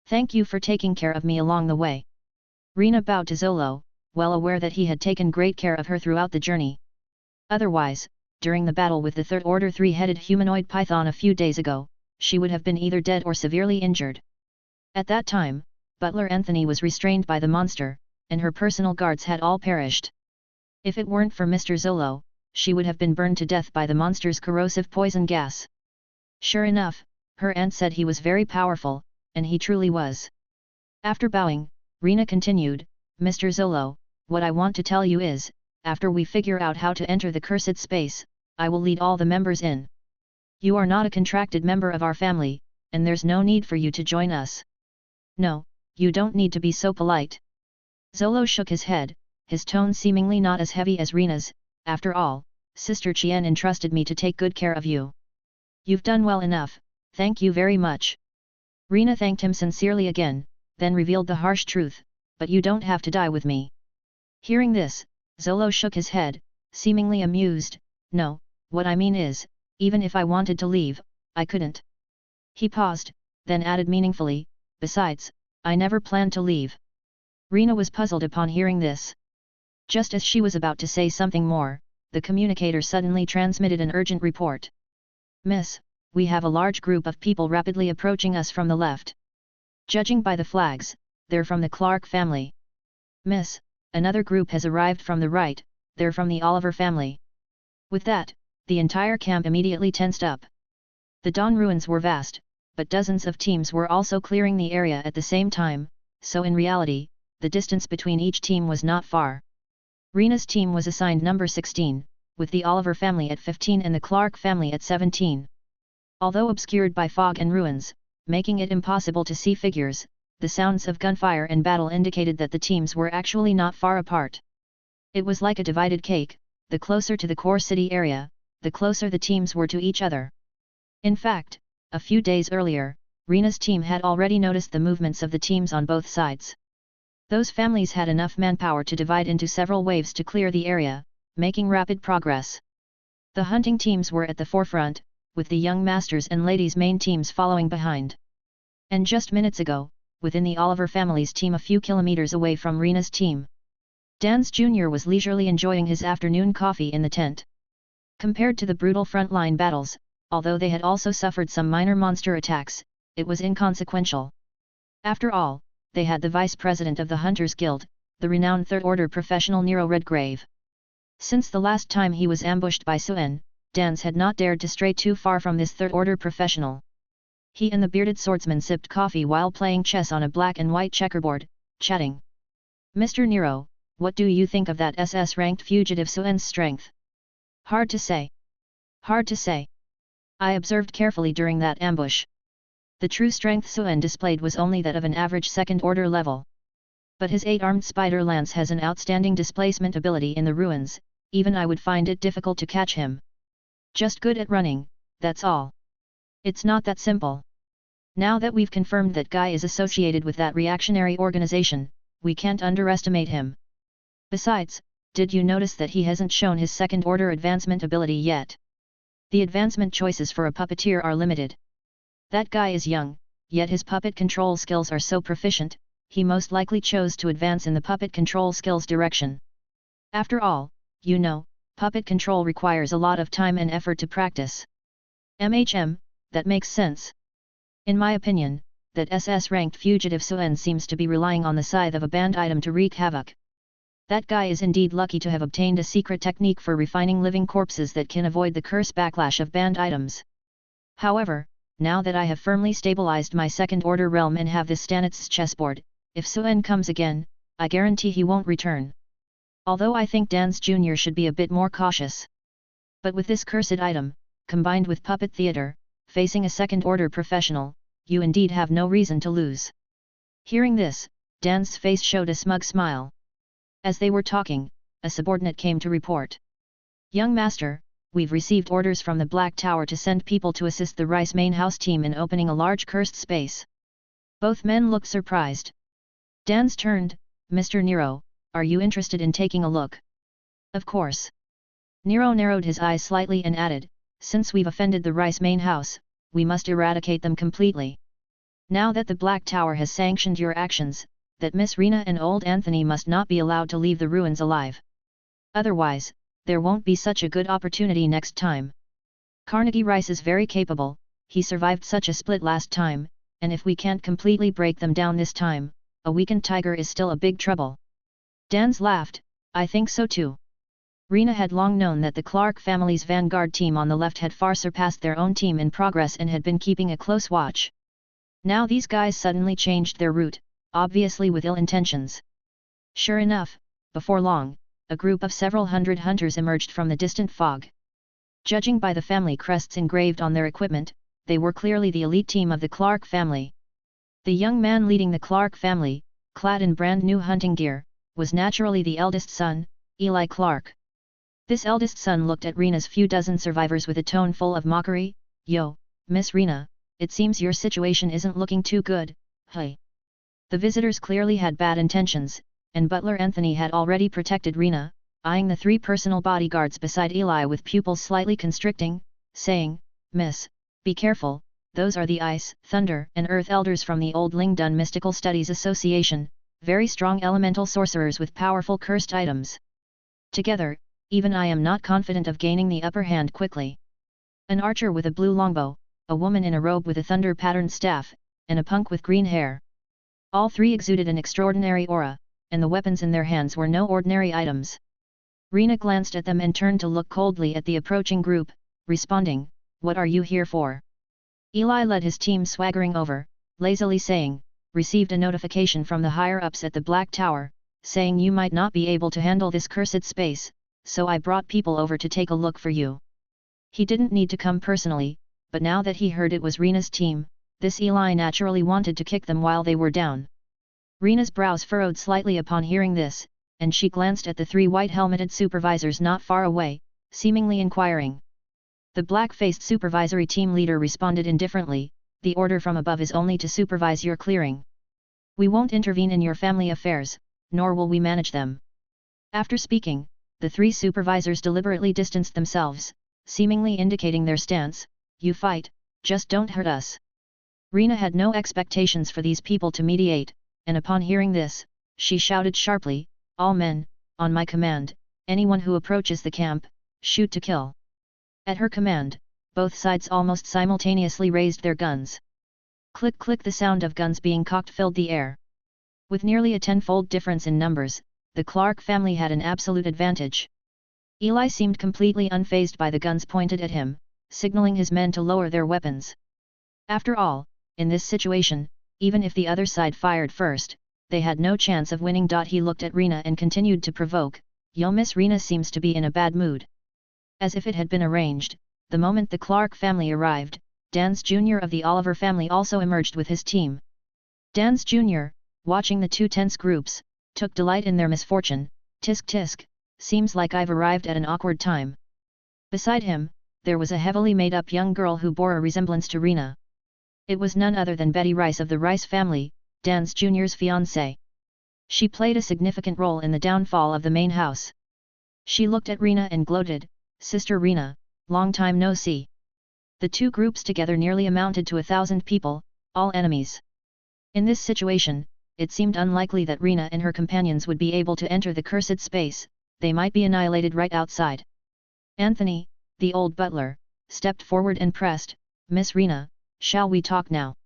"Thank you for taking care of me along the way." Rena bowed to Zolo, well aware that he had taken great care of her throughout the journey. Otherwise, during the battle with the Third Order 3-headed humanoid python a few days ago, she would have been either dead or severely injured. At that time, Butler Anthony was restrained by the monster, and her personal guards had all perished. If it weren't for Mr. Zolo, she would have been burned to death by the monster's corrosive poison gas. Sure enough, her aunt said he was very powerful, and he truly was. After bowing, Rena continued, "Mr. Zolo, what I want to tell you is, after we figure out how to enter the cursed space, I will lead all the members in. You are not a contracted member of our family, and there's no need for you to join us. No, you don't need to be so polite. Zolo shook his head, his tone seemingly not as heavy as Rina's. After all, Sister Qian entrusted me to take good care of you. You've done well enough, thank you very much. Rina thanked him sincerely again, then revealed the harsh truth, but you don't have to die with me. Hearing this, Zolo shook his head, seemingly amused. No, what I mean is, even if I wanted to leave, I couldn't. He paused, then added meaningfully, besides, I never planned to leave. Rina was puzzled upon hearing this. Just as she was about to say something more, the communicator suddenly transmitted an urgent report. Miss, we have a large group of people rapidly approaching us from the left. Judging by the flags, they're from the Clark family. Miss, another group has arrived from the right, they're from the Oliver family. With that, the entire camp immediately tensed up. The Dawn ruins were vast, but dozens of teams were also clearing the area at the same time, so in reality, the distance between each team was not far. Rina's team was assigned number 16, with the Oliver family at 15 and the Clark family at 17. Although obscured by fog and ruins, making it impossible to see figures, the sounds of gunfire and battle indicated that the teams were actually not far apart. It was like a divided cake, the closer to the core city area, the closer the teams were to each other. In fact, a few days earlier, Rina's team had already noticed the movements of the teams on both sides. Those families had enough manpower to divide into several waves to clear the area, making rapid progress. The hunting teams were at the forefront, with the young masters and ladies' main teams following behind. And just minutes ago, within the Oliver family's team a few kilometers away from Rina's team, Dans Jr. was leisurely enjoying his afternoon coffee in the tent. Compared to the brutal frontline battles, although they had also suffered some minor monster attacks, it was inconsequential. After all, they had the vice president of the Hunters Guild, the renowned third-order professional Nero Redgrave. Since the last time he was ambushed by Suen, Dans had not dared to stray too far from this third-order professional. He and the bearded swordsman sipped coffee while playing chess on a black and white checkerboard, chatting. Mr. Nero, what do you think of that SS-ranked fugitive Suen's strength? Hard to say. Hard to say. I observed carefully during that ambush. The true strength Suen displayed was only that of an average second-order level. But his 8-armed spider lance has an outstanding displacement ability in the ruins, even I would find it difficult to catch him. Just good at running, that's all. It's not that simple. Now that we've confirmed that Guy is associated with that reactionary organization, we can't underestimate him. Besides, did you notice that he hasn't shown his second-order advancement ability yet? The advancement choices for a puppeteer are limited. That guy is young, yet his puppet control skills are so proficient, he most likely chose to advance in the puppet control skills direction. After all, you know, puppet control requires a lot of time and effort to practice. That makes sense. In my opinion, that SS-ranked fugitive Suen seems to be relying on the scythe of a banned item to wreak havoc. That guy is indeed lucky to have obtained a secret technique for refining living corpses that can avoid the curse backlash of banned items. However, now that I have firmly stabilized my second-order realm and have this Stanitz chessboard, if Suen comes again, I guarantee he won't return. Although I think Dans Jr. should be a bit more cautious. But with this cursed item, combined with puppet theater, facing a second-order professional, you indeed have no reason to lose. Hearing this, Dan's face showed a smug smile. As they were talking, a subordinate came to report. Young master, we've received orders from the Black Tower to send people to assist the Rice main house team in opening a large cursed space. Both men looked surprised. Dans turned, Mr. Nero, are you interested in taking a look? Of course. Nero narrowed his eyes slightly and added, since we've offended the Rice main house, we must eradicate them completely. Now that the Black Tower has sanctioned your actions, that Miss Rina and old Anthony must not be allowed to leave the ruins alive. Otherwise, there won't be such a good opportunity next time. Carnegie Rice is very capable, he survived such a split last time, and if we can't completely break them down this time, a weakened tiger is still a big trouble. Dans laughed, I think so too. Rina had long known that the Clark family's vanguard team on the left had far surpassed their own team in progress and had been keeping a close watch. Now these guys suddenly changed their route, obviously with ill intentions. Sure enough, before long, a group of several hundred hunters emerged from the distant fog. Judging by the family crests engraved on their equipment, they were clearly the elite team of the Clark family. The young man leading the Clark family, clad in brand new hunting gear, was naturally the eldest son, Eli Clark. This eldest son looked at Rena's few dozen survivors with a tone full of mockery. "Yo, Miss Rena, it seems your situation isn't looking too good, hey." The visitors clearly had bad intentions, and Butler Anthony had already protected Rena, eyeing the 3 personal bodyguards beside Eli with pupils slightly constricting, saying, "Miss, be careful, those are the Ice, Thunder and Earth Elders from the Old Lingdon Mystical Studies Association, very strong elemental sorcerers with powerful cursed items. Together, even I am not confident of gaining the upper hand quickly." An archer with a blue longbow, a woman in a robe with a thunder-patterned staff, and a punk with green hair. All 3 exuded an extraordinary aura, and the weapons in their hands were no ordinary items. Rena glanced at them and turned to look coldly at the approaching group, responding, "What are you here for?" Eli led his team swaggering over, lazily saying, "Received a notification from the higher-ups at the Black Tower, saying you might not be able to handle this cursed space, so I brought people over to take a look for you." He didn't need to come personally, but now that he heard it was Rena's team, this Eli naturally wanted to kick them while they were down. Rena's brows furrowed slightly upon hearing this, and she glanced at the 3 white-helmeted supervisors not far away, seemingly inquiring. The black-faced supervisory team leader responded indifferently, "The order from above is only to supervise your clearing. We won't intervene in your family affairs, nor will we manage them." After speaking, the 3 supervisors deliberately distanced themselves, seemingly indicating their stance, "You fight, just don't hurt us." Rena had no expectations for these people to mediate, and upon hearing this, she shouted sharply, "All men, on my command, anyone who approaches the camp, shoot to kill." At her command, both sides almost simultaneously raised their guns. Click click, the sound of guns being cocked filled the air. With nearly a 10-fold difference in numbers, the Clark family had an absolute advantage. Eli seemed completely unfazed by the guns pointed at him, signaling his men to lower their weapons. After all, in this situation, even if the other side fired first, they had no chance of winning. He looked at Rena and continued to provoke, "Yo, Miss Rena seems to be in a bad mood." As if it had been arranged, the moment the Clark family arrived, Dans Jr. of the Oliver family also emerged with his team. Dans Jr., watching the 2 tense groups, took delight in their misfortune. "Tisk tisk, seems like I've arrived at an awkward time." Beside him, there was a heavily made-up young girl who bore a resemblance to Rena. It was none other than Betty Rice of the Rice family, Dans Jr.'s fiancée. She played a significant role in the downfall of the main house. She looked at Rena and gloated, "Sister Rena, long time no see." The 2 groups together nearly amounted to 1,000 people, all enemies. In this situation, it seemed unlikely that Rena and her companions would be able to enter the cursed space. They might be annihilated right outside. Anthony, the old butler, stepped forward and pressed, "Miss Rena, shall we talk now?"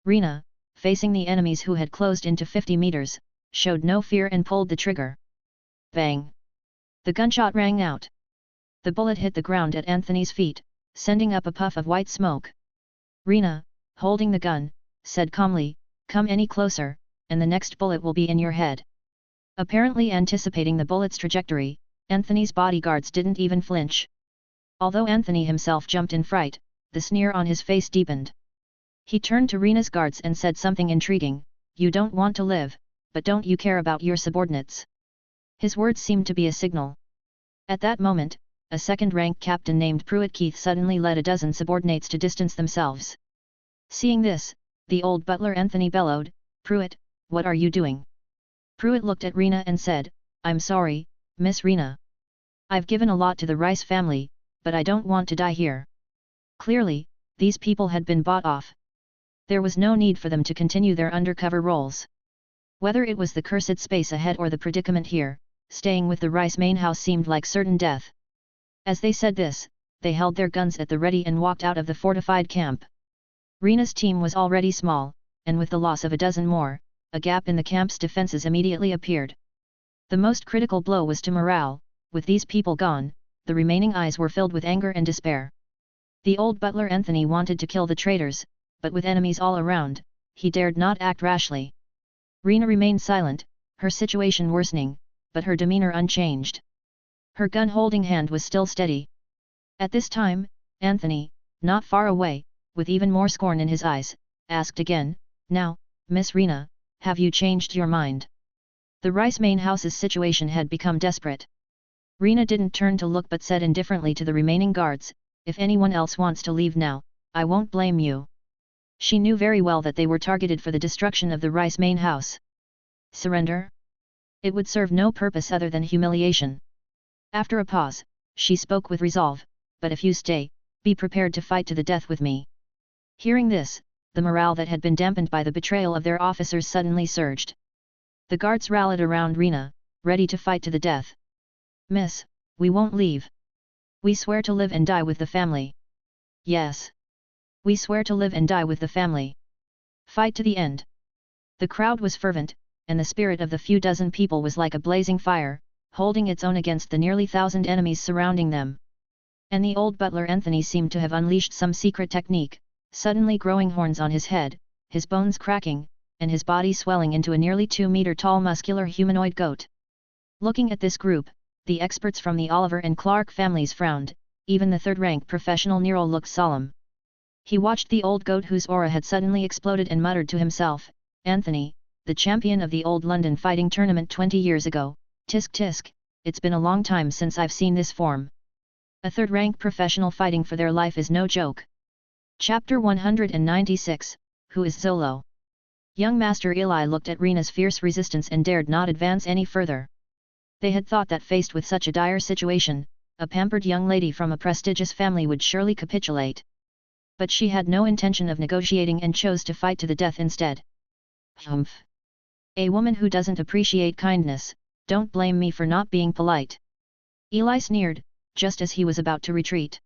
Rena, facing the enemies who had closed into 50 meters, showed no fear and pulled the trigger. Bang! The gunshot rang out. The bullet hit the ground at Anthony's feet, sending up a puff of white smoke. Rena, holding the gun, said calmly, "Come any closer, and the next bullet will be in your head." Apparently anticipating the bullet's trajectory, Anthony's bodyguards didn't even flinch. Although Anthony himself jumped in fright, the sneer on his face deepened. He turned to Rena's guards and said something intriguing, "You don't want to live, but don't you care about your subordinates?" His words seemed to be a signal. At that moment, a second-rank captain named Pruitt Keith suddenly led a dozen subordinates to distance themselves. Seeing this, the old butler Anthony bellowed, "Pruitt, what are you doing?" Pruitt looked at Rena and said, "I'm sorry, Miss Rena. I've given a lot to the Rice family, but I don't want to die here." Clearly, these people had been bought off. There was no need for them to continue their undercover roles. Whether it was the cursed space ahead or the predicament here, staying with the Rice main house seemed like certain death. As they said this, they held their guns at the ready and walked out of the fortified camp. Rena's team was already small, and with the loss of a dozen more, a gap in the camp's defenses immediately appeared. The most critical blow was to morale. With these people gone, the remaining eyes were filled with anger and despair. The old butler Anthony wanted to kill the traitors, but with enemies all around, he dared not act rashly. Rena remained silent, her situation worsening, but her demeanor unchanged. Her gun-holding hand was still steady. At this time, Anthony, not far away, with even more scorn in his eyes, asked again, "Now, Miss Rena, have you changed your mind?" The Rice main house's situation had become desperate. Rena didn't turn to look but said indifferently to the remaining guards, "If anyone else wants to leave now, I won't blame you." She knew very well that they were targeted for the destruction of the Rice main house. Surrender? It would serve no purpose other than humiliation. After a pause, she spoke with resolve, "But if you stay, be prepared to fight to the death with me." Hearing this, the morale that had been dampened by the betrayal of their officers suddenly surged. The guards rallied around Rena, ready to fight to the death. "Miss, we won't leave. We swear to live and die with the family." "Yes. We swear to live and die with the family. Fight to the end." The crowd was fervent, and the spirit of the few dozen people was like a blazing fire, holding its own against the nearly 1,000 enemies surrounding them. And the old butler Anthony seemed to have unleashed some secret technique, suddenly growing horns on his head, his bones cracking, and his body swelling into a nearly 2-meter-tall muscular humanoid goat. Looking at this group, the experts from the Oliver and Clark families frowned, even the third-rank professional Nero looked solemn. He watched the old goat whose aura had suddenly exploded and muttered to himself, "Anthony, the champion of the old London fighting tournament 20 years ago, tisk tisk, it's been a long time since I've seen this form." A third-rank professional fighting for their life is no joke. Chapter 196, Who is Zolo? Young Master Eli looked at Rena's fierce resistance and dared not advance any further. They had thought that faced with such a dire situation, a pampered young lady from a prestigious family would surely capitulate. But she had no intention of negotiating and chose to fight to the death instead. "Humph! A woman who doesn't appreciate kindness, don't blame me for not being polite." Eli sneered, just as he was about to retreat.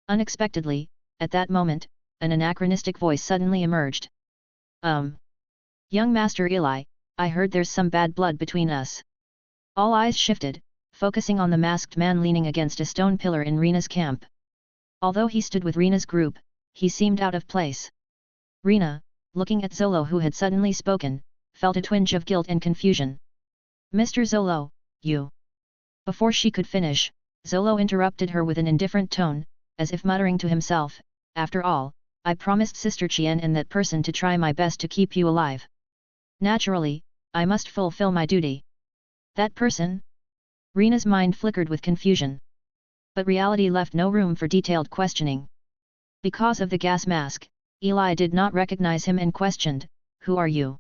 Unexpectedly, at that moment, an anachronistic voice suddenly emerged. Young Master Eli, I heard there's some bad blood between us." All eyes shifted, focusing on the masked man leaning against a stone pillar in Rena's camp. Although he stood with Rena's group, he seemed out of place. Rena, looking at Zolo who had suddenly spoken, felt a twinge of guilt and confusion. "Mr. Zolo, you..." Before she could finish, Zolo interrupted her with an indifferent tone, as if muttering to himself, "After all, I promised Sister Chien and that person to try my best to keep you alive. Naturally, I must fulfill my duty." "That person?" Rena's mind flickered with confusion. But reality left no room for detailed questioning. Because of the gas mask, Eli did not recognize him and questioned, "Who are you?"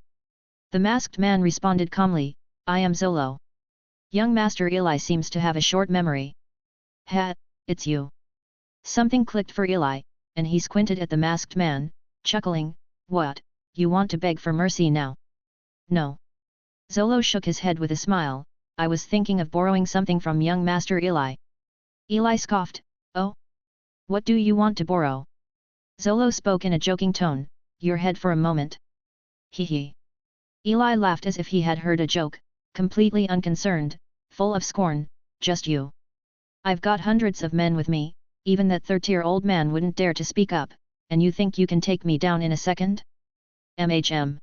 The masked man responded calmly, "I am Zolo." Young Master Eli seems to have a short memory. "Ha, it's you." Something clicked for Eli, and he squinted at the masked man, chuckling, "What, you want to beg for mercy now?" "No." Zolo shook his head with a smile, "I was thinking of borrowing something from young Master Eli." Eli scoffed, "Oh? What do you want to borrow?" Zolo spoke in a joking tone, "Your head for a moment." "Hee hee." Eli laughed as if he had heard a joke, completely unconcerned, full of scorn, "Just you. I've got hundreds of men with me, even that third-tier old man wouldn't dare to speak up, and you think you can take me down in a second? MHM.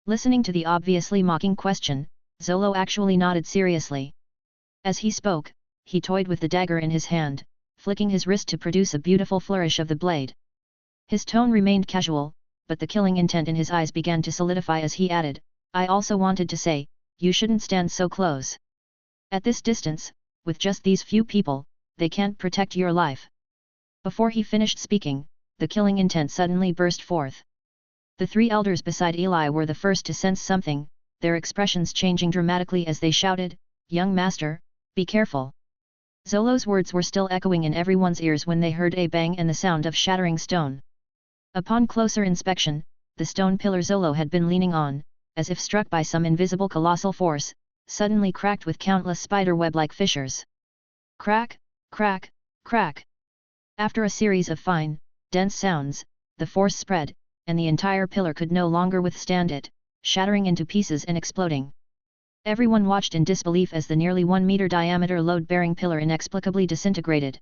Listening to the obviously mocking question, Zolo actually nodded seriously. As he spoke, he toyed with the dagger in his hand, flicking his wrist to produce a beautiful flourish of the blade. His tone remained casual, but the killing intent in his eyes began to solidify as he added, "I also wanted to say, you shouldn't stand so close. At this distance, with just these few people, they can't protect your life." Before he finished speaking, the killing intent suddenly burst forth. The three elders beside Eli were the first to sense something, their expressions changing dramatically as they shouted, "Young Master, be careful." Zolo's words were still echoing in everyone's ears when they heard a bang and the sound of shattering stone. Upon closer inspection, the stone pillar Zolo had been leaning on, as if struck by some invisible colossal force, suddenly cracked with countless spiderweb-like fissures. Crack, crack, crack. After a series of fine, dense sounds, the force spread, and the entire pillar could no longer withstand it, shattering into pieces and exploding. Everyone watched in disbelief as the nearly 1-meter diameter load-bearing pillar inexplicably disintegrated.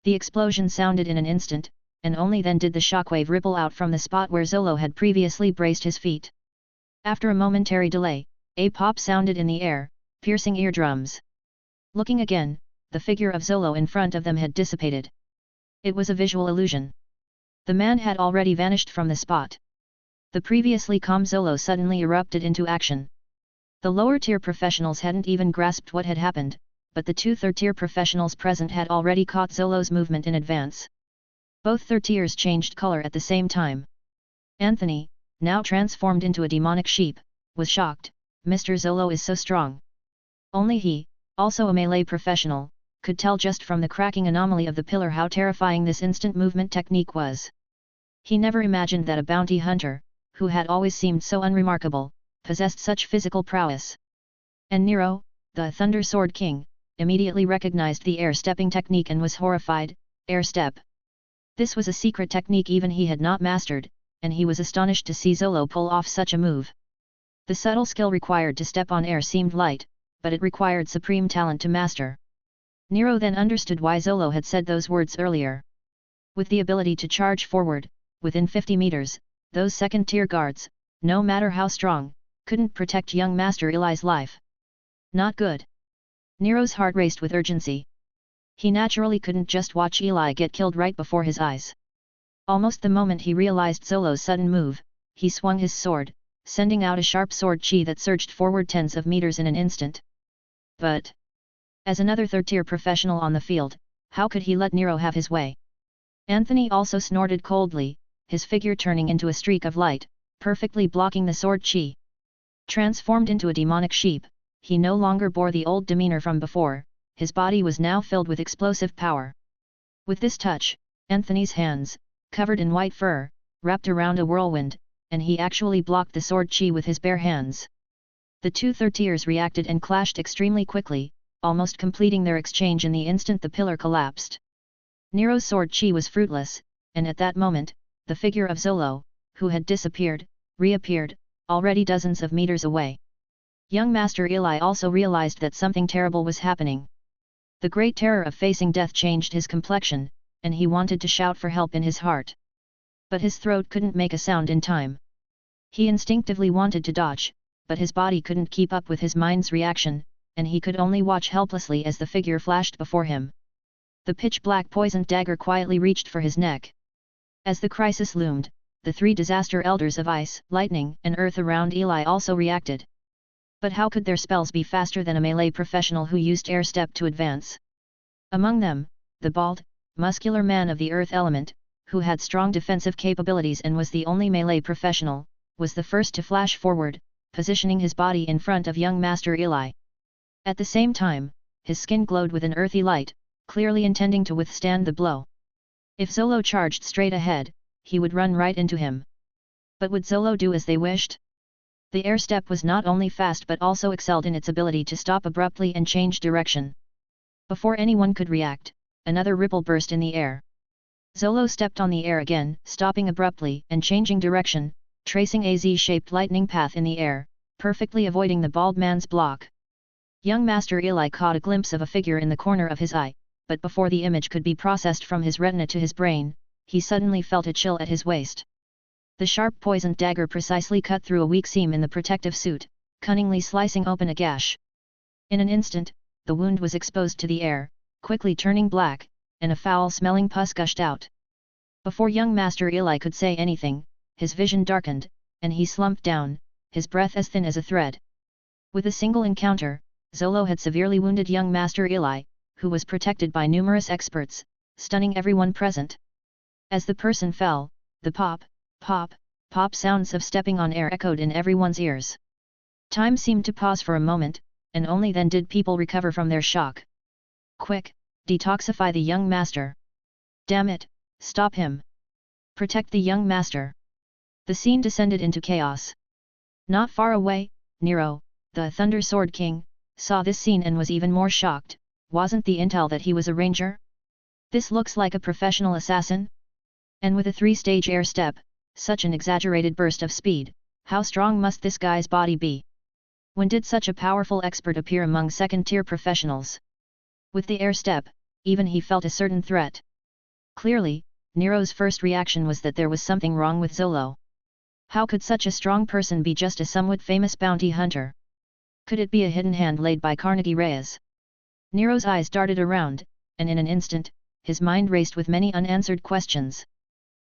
The explosion sounded in an instant, and only then did the shockwave ripple out from the spot where Zolo had previously braced his feet. After a momentary delay, a pop sounded in the air, piercing eardrums. Looking again, the figure of Zolo in front of them had dissipated. It was a visual illusion. The man had already vanished from the spot. The previously calm Zolo suddenly erupted into action. The lower-tier professionals hadn't even grasped what had happened, but the two third-tier professionals present had already caught Zolo's movement in advance. Both third-tiers changed color at the same time. Anthony, now transformed into a demonic sheep, was shocked. Mr. Zolo is so strong. Only he, also a melee professional, could tell just from the cracking anomaly of the pillar how terrifying this instant movement technique was. He never imagined that a bounty hunter, who had always seemed so unremarkable, possessed such physical prowess. And Nero, the Thunder Sword King, immediately recognized the air-stepping technique and was horrified. Air step. This was a secret technique even he had not mastered, and he was astonished to see Zolo pull off such a move. The subtle skill required to step on air seemed light, but it required supreme talent to master. Nero then understood why Zolo had said those words earlier. With the ability to charge forward, within 50 meters, those second-tier guards, no matter how strong, couldn't protect young Master Eli's life. Not good. Nero's heart raced with urgency. He naturally couldn't just watch Eli get killed right before his eyes. Almost the moment he realized Zolo's sudden move, he swung his sword, sending out a sharp sword chi that surged forward tens of meters in an instant. But, as another third-tier professional on the field, how could he let Nero have his way? Anthony also snorted coldly, his figure turning into a streak of light, perfectly blocking the sword chi. Transformed into a demonic sheep, he no longer bore the old demeanor from before, his body was now filled with explosive power. With this touch, Anthony's hands, covered in white fur, wrapped around a whirlwind, and he actually blocked the sword chi with his bare hands. The two third-tiers reacted and clashed extremely quickly, almost completing their exchange in the instant the pillar collapsed. Nero's sword chi was fruitless, and at that moment, the figure of Zolo, who had disappeared, reappeared, already dozens of meters away. Young Master Eli also realized that something terrible was happening. The great terror of facing death changed his complexion, and he wanted to shout for help in his heart. But his throat couldn't make a sound in time. He instinctively wanted to dodge, but his body couldn't keep up with his mind's reaction, and he could only watch helplessly as the figure flashed before him. The pitch-black poisoned dagger quietly reached for his neck. As the crisis loomed, the three disaster elders of ice, lightning, and earth around Eli also reacted. But how could their spells be faster than a melee professional who used air step to advance? Among them, the bald, muscular man of the earth element, who had strong defensive capabilities and was the only melee professional, was the first to flash forward, positioning his body in front of young Master Eli. At the same time, his skin glowed with an earthy light, clearly intending to withstand the blow. If Zolo charged straight ahead, he would run right into him. But would Zolo do as they wished? The air step was not only fast but also excelled in its ability to stop abruptly and change direction. Before anyone could react, another ripple burst in the air. Zolo stepped on the air again, stopping abruptly and changing direction, tracing a Z-shaped lightning path in the air, perfectly avoiding the bald man's block. Young Master Eli caught a glimpse of a figure in the corner of his eye, but before the image could be processed from his retina to his brain, he suddenly felt a chill at his waist. The sharp poisoned dagger precisely cut through a weak seam in the protective suit, cunningly slicing open a gash. In an instant, the wound was exposed to the air, quickly turning black, and a foul-smelling pus gushed out. Before young Master Eli could say anything, his vision darkened, and he slumped down, his breath as thin as a thread. With a single encounter, Zolo had severely wounded young Master Eli, who was protected by numerous experts, stunning everyone present. As the person fell, the pop, pop, pop sounds of stepping on air echoed in everyone's ears. Time seemed to pause for a moment, and only then did people recover from their shock. Quick, detoxify the young master. Damn it, stop him. Protect the young master. The scene descended into chaos. Not far away, Nero, the Thunder Sword King, saw this scene and was even more shocked. Wasn't the intel that he was a ranger? This looks like a professional assassin? And with a 3-stage air step, such an exaggerated burst of speed, how strong must this guy's body be? When did such a powerful expert appear among second-tier professionals? With the air step, even he felt a certain threat. Clearly, Nero's first reaction was that there was something wrong with Zolo. How could such a strong person be just a somewhat famous bounty hunter? Could it be a hidden hand laid by Carnegie Reyes? Nero's eyes darted around, and in an instant, his mind raced with many unanswered questions.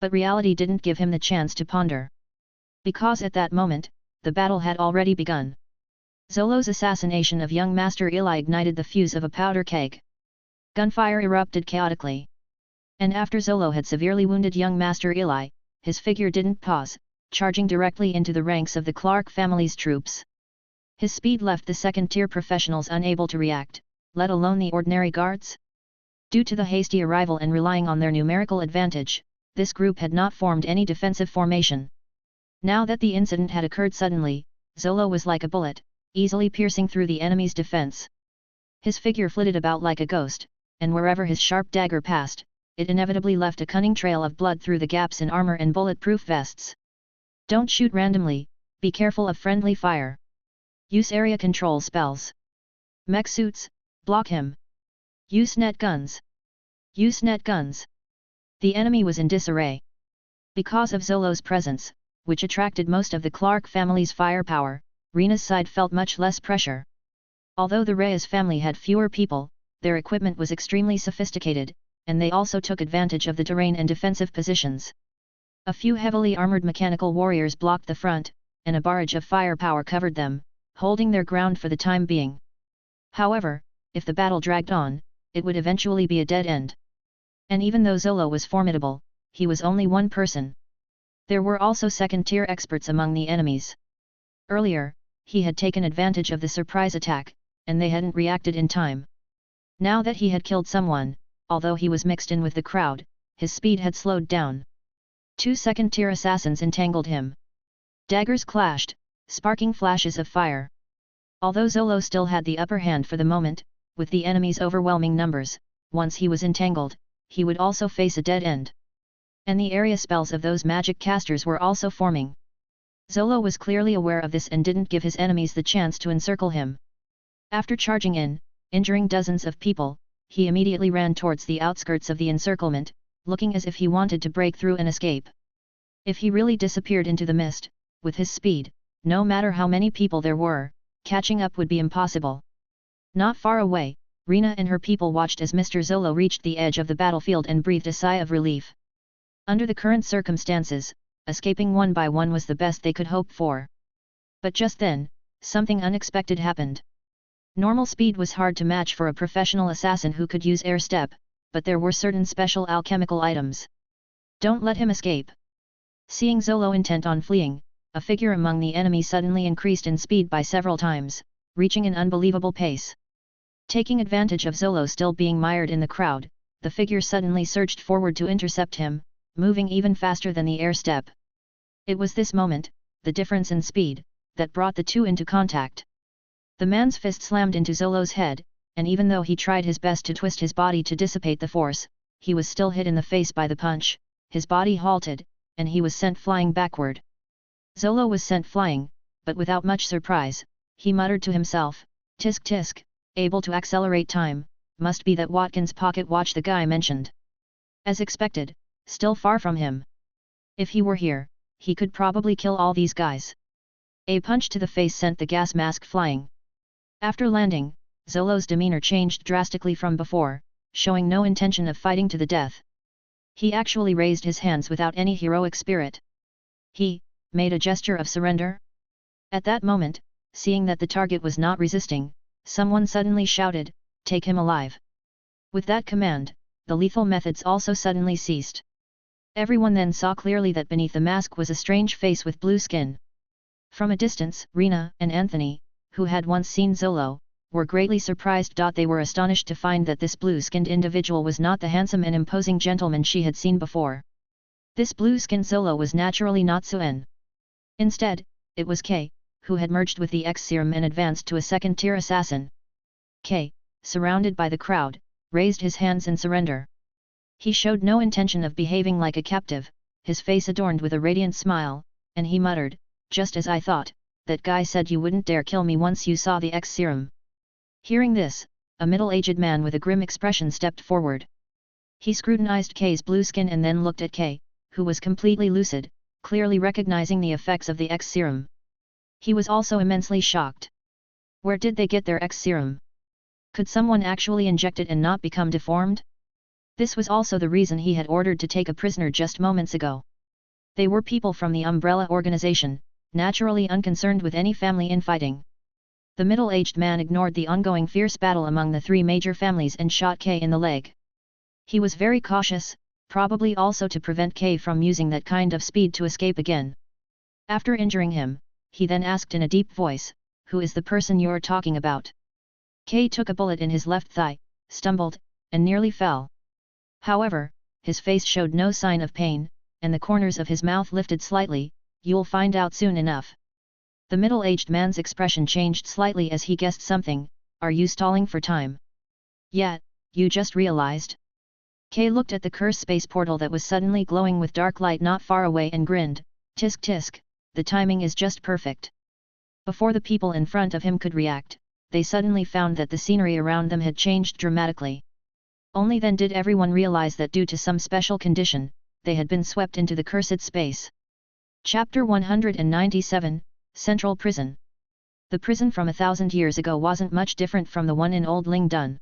But reality didn't give him the chance to ponder. Because at that moment, the battle had already begun. Zolo's assassination of young Master Eerie ignited the fuse of a powder keg. Gunfire erupted chaotically. And after Zolo had severely wounded young Master Eerie, his figure didn't pause, charging directly into the ranks of the Clark family's troops. His speed left the second-tier professionals unable to react, let alone the ordinary guards. Due to the hasty arrival and relying on their numerical advantage, this group had not formed any defensive formation. Now that the incident had occurred suddenly, Zolo was like a bullet, easily piercing through the enemy's defense. His figure flitted about like a ghost, and wherever his sharp dagger passed, it inevitably left a cunning trail of blood through the gaps in armor and bulletproof vests. Don't shoot randomly, be careful of friendly fire. Use area control spells. Mech suits, block him. Use net guns. Use net guns. The enemy was in disarray. Because of Zolo's presence, which attracted most of the Clark family's firepower, Rena's side felt much less pressure. Although the Reyes family had fewer people, their equipment was extremely sophisticated, and they also took advantage of the terrain and defensive positions. A few heavily armored mechanical warriors blocked the front, and a barrage of firepower covered them, holding their ground for the time being. However, if the battle dragged on, it would eventually be a dead end. And even though Zolo was formidable, he was only one person. There were also second-tier experts among the enemies. Earlier, he had taken advantage of the surprise attack, and they hadn't reacted in time. Now that he had killed someone, although he was mixed in with the crowd, his speed had slowed down. Two second-tier assassins entangled him. Daggers clashed, sparking flashes of fire. Although Zolo still had the upper hand for the moment, with the enemy's overwhelming numbers, once he was entangled, he would also face a dead end. And the area spells of those magic casters were also forming. Zolo was clearly aware of this and didn't give his enemies the chance to encircle him. After charging in, injuring dozens of people, he immediately ran towards the outskirts of the encirclement, looking as if he wanted to break through and escape. If he really disappeared into the mist, with his speed, no matter how many people there were, catching up would be impossible. Not far away, Rena and her people watched as Mr. Zolo reached the edge of the battlefield and breathed a sigh of relief. Under the current circumstances, escaping one by one was the best they could hope for. But just then, something unexpected happened. Normal speed was hard to match for a professional assassin who could use air step, but there were certain special alchemical items. Don't let him escape. Seeing Zolo intent on fleeing, a figure among the enemy suddenly increased in speed by several times, reaching an unbelievable pace. Taking advantage of Zolo still being mired in the crowd, the figure suddenly surged forward to intercept him, moving even faster than the air step. It was this moment, the difference in speed, that brought the two into contact. The man's fist slammed into Zolo's head, and even though he tried his best to twist his body to dissipate the force, he was still hit in the face by the punch, his body halted, and he was sent flying backward. Zolo was sent flying, but without much surprise, he muttered to himself, "Tisk tisk, able to accelerate time, must be that Watkins pocket watch the guy mentioned." As expected, still far from him. If he were here, he could probably kill all these guys. A punch to the face sent the gas mask flying. After landing, Zolo's demeanor changed drastically from before, showing no intention of fighting to the death. He actually raised his hands without any heroic spirit. He made a gesture of surrender. At that moment, seeing that the target was not resisting, someone suddenly shouted, "Take him alive." With that command, the lethal methods also suddenly ceased. Everyone then saw clearly that beneath the mask was a strange face with blue skin. From a distance, Rena and Anthony, who had once seen Zolo, were greatly surprised. They were astonished to find that this blue-skinned individual was not the handsome and imposing gentleman she had seen before. This blue-skinned Zolo was naturally not Suen. Instead, it was Kay, who had merged with the X-Serum and advanced to a second-tier assassin. Kay, surrounded by the crowd, raised his hands in surrender. He showed no intention of behaving like a captive, his face adorned with a radiant smile, and he muttered, "Just as I thought, that guy said you wouldn't dare kill me once you saw the X-Serum." Hearing this, a middle-aged man with a grim expression stepped forward. He scrutinized Kay's blue skin and then looked at Kay, who was completely lucid, clearly recognizing the effects of the X-Serum. He was also immensely shocked. Where did they get their X serum? Could someone actually inject it and not become deformed? This was also the reason he had ordered to take a prisoner just moments ago. They were people from the Umbrella organization, naturally unconcerned with any family infighting. The middle-aged man ignored the ongoing fierce battle among the three major families and shot Kay in the leg. He was very cautious, probably also to prevent Kay from using that kind of speed to escape again. After injuring him, he then asked in a deep voice, "Who is the person you're talking about?" Kay took a bullet in his left thigh, stumbled, and nearly fell. However, his face showed no sign of pain, and the corners of his mouth lifted slightly. "You'll find out soon enough." The middle-aged man's expression changed slightly as he guessed something. "Are you stalling for time? Yeah, you just realized?" Kay looked at the curse space portal that was suddenly glowing with dark light not far away and grinned, "Tisk tisk, the timing is just perfect." Before the people in front of him could react, they suddenly found that the scenery around them had changed dramatically. Only then did everyone realize that due to some special condition, they had been swept into the cursed space. Chapter 197, Central Prison. The prison from 1,000 years ago wasn't much different from the one in Old Ling Dun.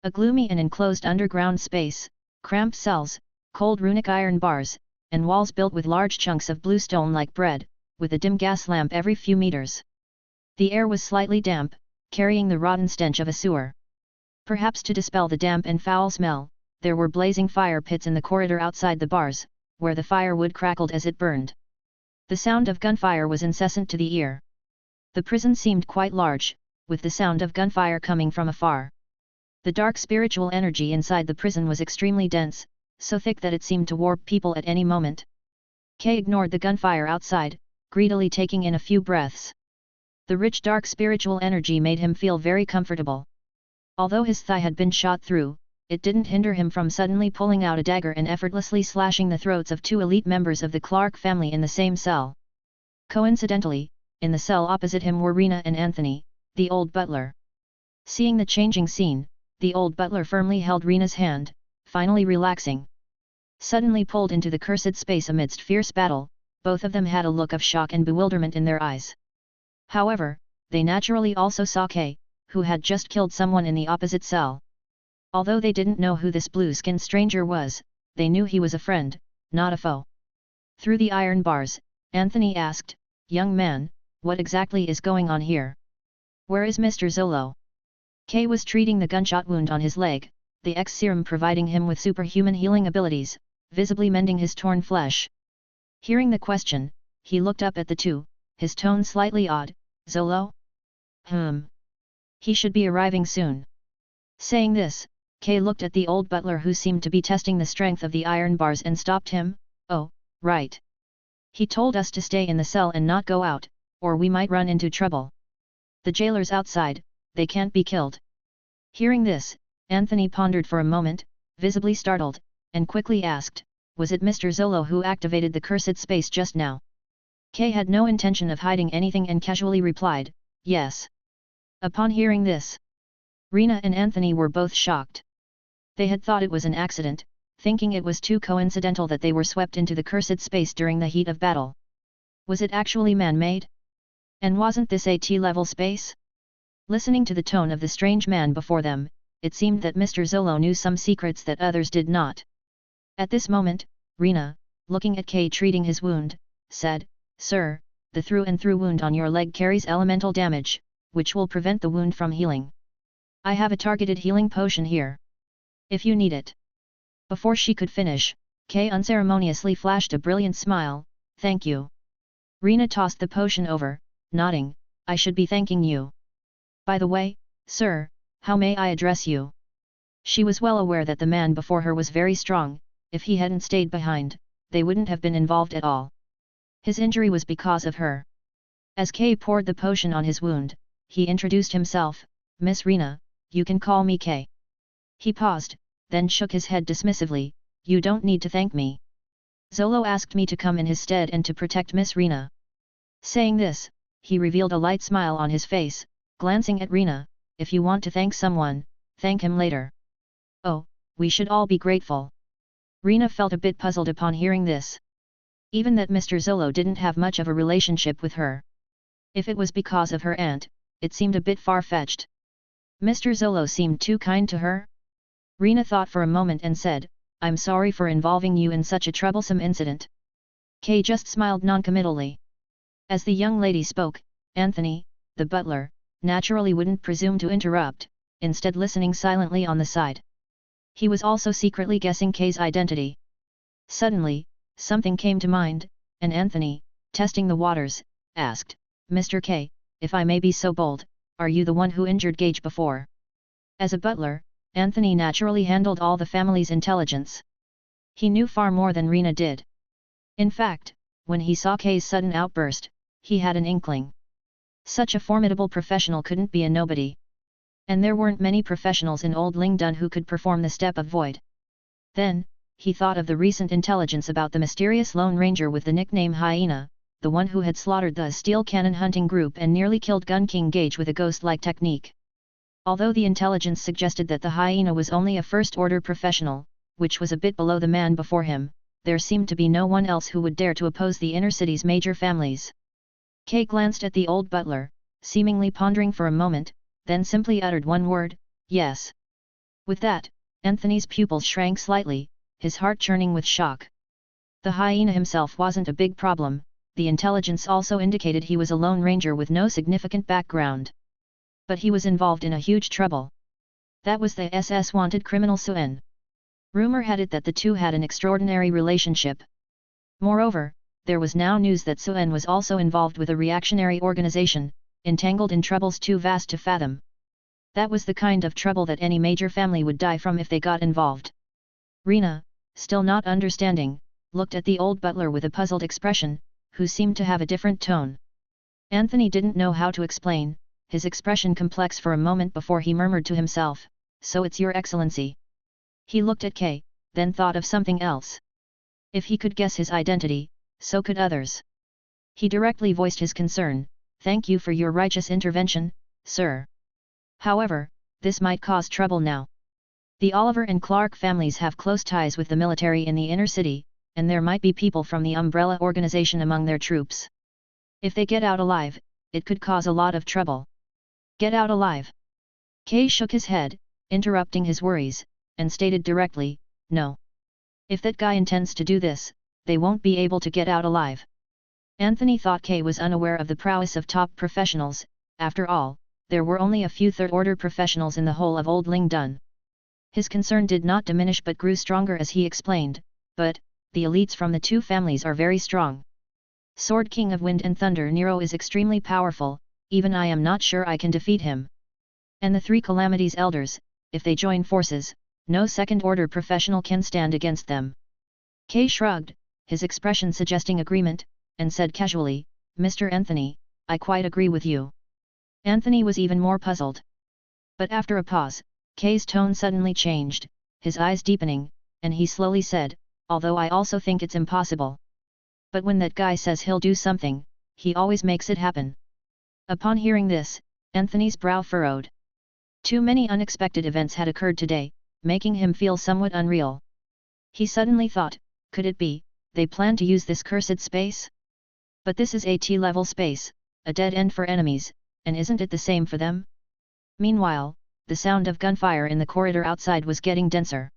A gloomy and enclosed underground space, cramped cells, cold runic iron bars, and walls built with large chunks of blue stone like bread, with a dim gas lamp every few meters. The air was slightly damp, carrying the rotten stench of a sewer. Perhaps to dispel the damp and foul smell, there were blazing fire pits in the corridor outside the bars, where the firewood crackled as it burned. The sound of gunfire was incessant to the ear. The prison seemed quite large, with the sound of gunfire coming from afar. The dark spiritual energy inside the prison was extremely dense, so thick that it seemed to warp people at any moment. Kay ignored the gunfire outside, greedily taking in a few breaths. The rich dark spiritual energy made him feel very comfortable. Although his thigh had been shot through, it didn't hinder him from suddenly pulling out a dagger and effortlessly slashing the throats of two elite members of the Clark family in the same cell. Coincidentally, in the cell opposite him were Rena and Anthony, the old butler. Seeing the changing scene, the old butler firmly held Rena's hand, finally relaxing. Suddenly pulled into the cursed space amidst fierce battle, both of them had a look of shock and bewilderment in their eyes. However, they naturally also saw Kay, who had just killed someone in the opposite cell. Although they didn't know who this blue-skinned stranger was, they knew he was a friend, not a foe. Through the iron bars, Anthony asked, "Young man, what exactly is going on here? Where is Mr. Zolo?" Kay was treating the gunshot wound on his leg, the X serum providing him with superhuman healing abilities, visibly mending his torn flesh. Hearing the question, he looked up at the two, his tone slightly odd. "Zolo? He should be arriving soon." Saying this, Kay looked at the old butler who seemed to be testing the strength of the iron bars and stopped him. "Oh, right. He told us to stay in the cell and not go out, or we might run into trouble. The jailers outside, they can't be killed." Hearing this, Anthony pondered for a moment, visibly startled, and quickly asked, "Was it Mr. Zolo who activated the cursed space just now?" Kay had no intention of hiding anything and casually replied, "Yes." Upon hearing this, Rena and Anthony were both shocked. They had thought it was an accident, thinking it was too coincidental that they were swept into the cursed space during the heat of battle. Was it actually man-made? And wasn't this a T-level space? Listening to the tone of the strange man before them, it seemed that Mr. Zolo knew some secrets that others did not. At this moment, Rena, looking at Kay treating his wound, said, "Sir, the through-and-through wound on your leg carries elemental damage, which will prevent the wound from healing. I have a targeted healing potion here, if you need it." Before she could finish, Kay unceremoniously flashed a brilliant smile. "Thank you." Rena tossed the potion over, nodding, "I should be thanking you. By the way, sir, how may I address you?" She was well aware that the man before her was very strong. If he hadn't stayed behind, they wouldn't have been involved at all. His injury was because of her. As Kay poured the potion on his wound, he introduced himself, "Miss Rena, you can call me Kay." He paused, then shook his head dismissively, "You don't need to thank me. Zolo asked me to come in his stead and to protect Miss Rena." Saying this, he revealed a light smile on his face, glancing at Rena, "If you want to thank someone, thank him later." "Oh, we should all be grateful." Rena felt a bit puzzled upon hearing this. Even that Mr. Zolo didn't have much of a relationship with her. If it was because of her aunt, it seemed a bit far-fetched. Mr. Zolo seemed too kind to her? Rena thought for a moment and said, I'm sorry for involving you in such a troublesome incident. Kay just smiled noncommittally. As the young lady spoke, Anthony, the butler, naturally wouldn't presume to interrupt, instead listening silently on the side. He was also secretly guessing Kay's identity. Suddenly, something came to mind, and Anthony, testing the waters, asked, Mr. K, if I may be so bold, are you the one who injured Gage before? As a butler, Anthony naturally handled all the family's intelligence. He knew far more than Rena did. In fact, when he saw Kay's sudden outburst, he had an inkling. Such a formidable professional couldn't be a nobody. And there weren't many professionals in Old Lingdon who could perform the step of void. Then, he thought of the recent intelligence about the mysterious Lone Ranger with the nickname Hyena, the one who had slaughtered the steel cannon hunting group and nearly killed Gun King Gage with a ghost-like technique. Although the intelligence suggested that the Hyena was only a first-order professional, which was a bit below the man before him, there seemed to be no one else who would dare to oppose the inner city's major families. Kay glanced at the old butler, seemingly pondering for a moment, then simply uttered one word, yes. With that, Anthony's pupils shrank slightly, his heart churning with shock. The Hyena himself wasn't a big problem, the intelligence also indicated he was a lone ranger with no significant background. But he was involved in a huge trouble. That was the SS wanted criminal Suen. Rumor had it that the two had an extraordinary relationship. Moreover, there was now news that Suen was also involved with a reactionary organization, entangled in troubles too vast to fathom. That was the kind of trouble that any major family would die from if they got involved. Rena, still not understanding, looked at the old butler with a puzzled expression, who seemed to have a different tone. Anthony didn't know how to explain, his expression complex for a moment before he murmured to himself, so it's your excellency. He looked at Kay, then thought of something else. If he could guess his identity, so could others. He directly voiced his concern, thank you for your righteous intervention, sir. However, this might cause trouble now. The Oliver and Clark families have close ties with the military in the inner city, and there might be people from the Umbrella organization among their troops. If they get out alive, it could cause a lot of trouble. Get out alive? Kay shook his head, interrupting his worries, and stated directly, no. If that guy intends to do this, they won't be able to get out alive. Anthony thought Kay was unaware of the prowess of top professionals, after all, there were only a few third-order professionals in the whole of Old Lingdon. His concern did not diminish but grew stronger as he explained, but, the elites from the two families are very strong. Sword King of Wind and Thunder Nero is extremely powerful, even I am not sure I can defeat him. And the three Calamities Elders, if they join forces, no second-order professional can stand against them. Kay shrugged, his expression suggesting agreement, and said casually, Mr. Anthony, I quite agree with you. Anthony was even more puzzled. But after a pause, Kay's tone suddenly changed, his eyes deepening, and he slowly said, although I also think it's impossible. But when that guy says he'll do something, he always makes it happen. Upon hearing this, Anthony's brow furrowed. Too many unexpected events had occurred today, making him feel somewhat unreal. He suddenly thought, could it be, they plan to use this cursed space? But this is a T-level space, a dead end for enemies, and isn't it the same for them? Meanwhile, the sound of gunfire in the corridor outside was getting denser.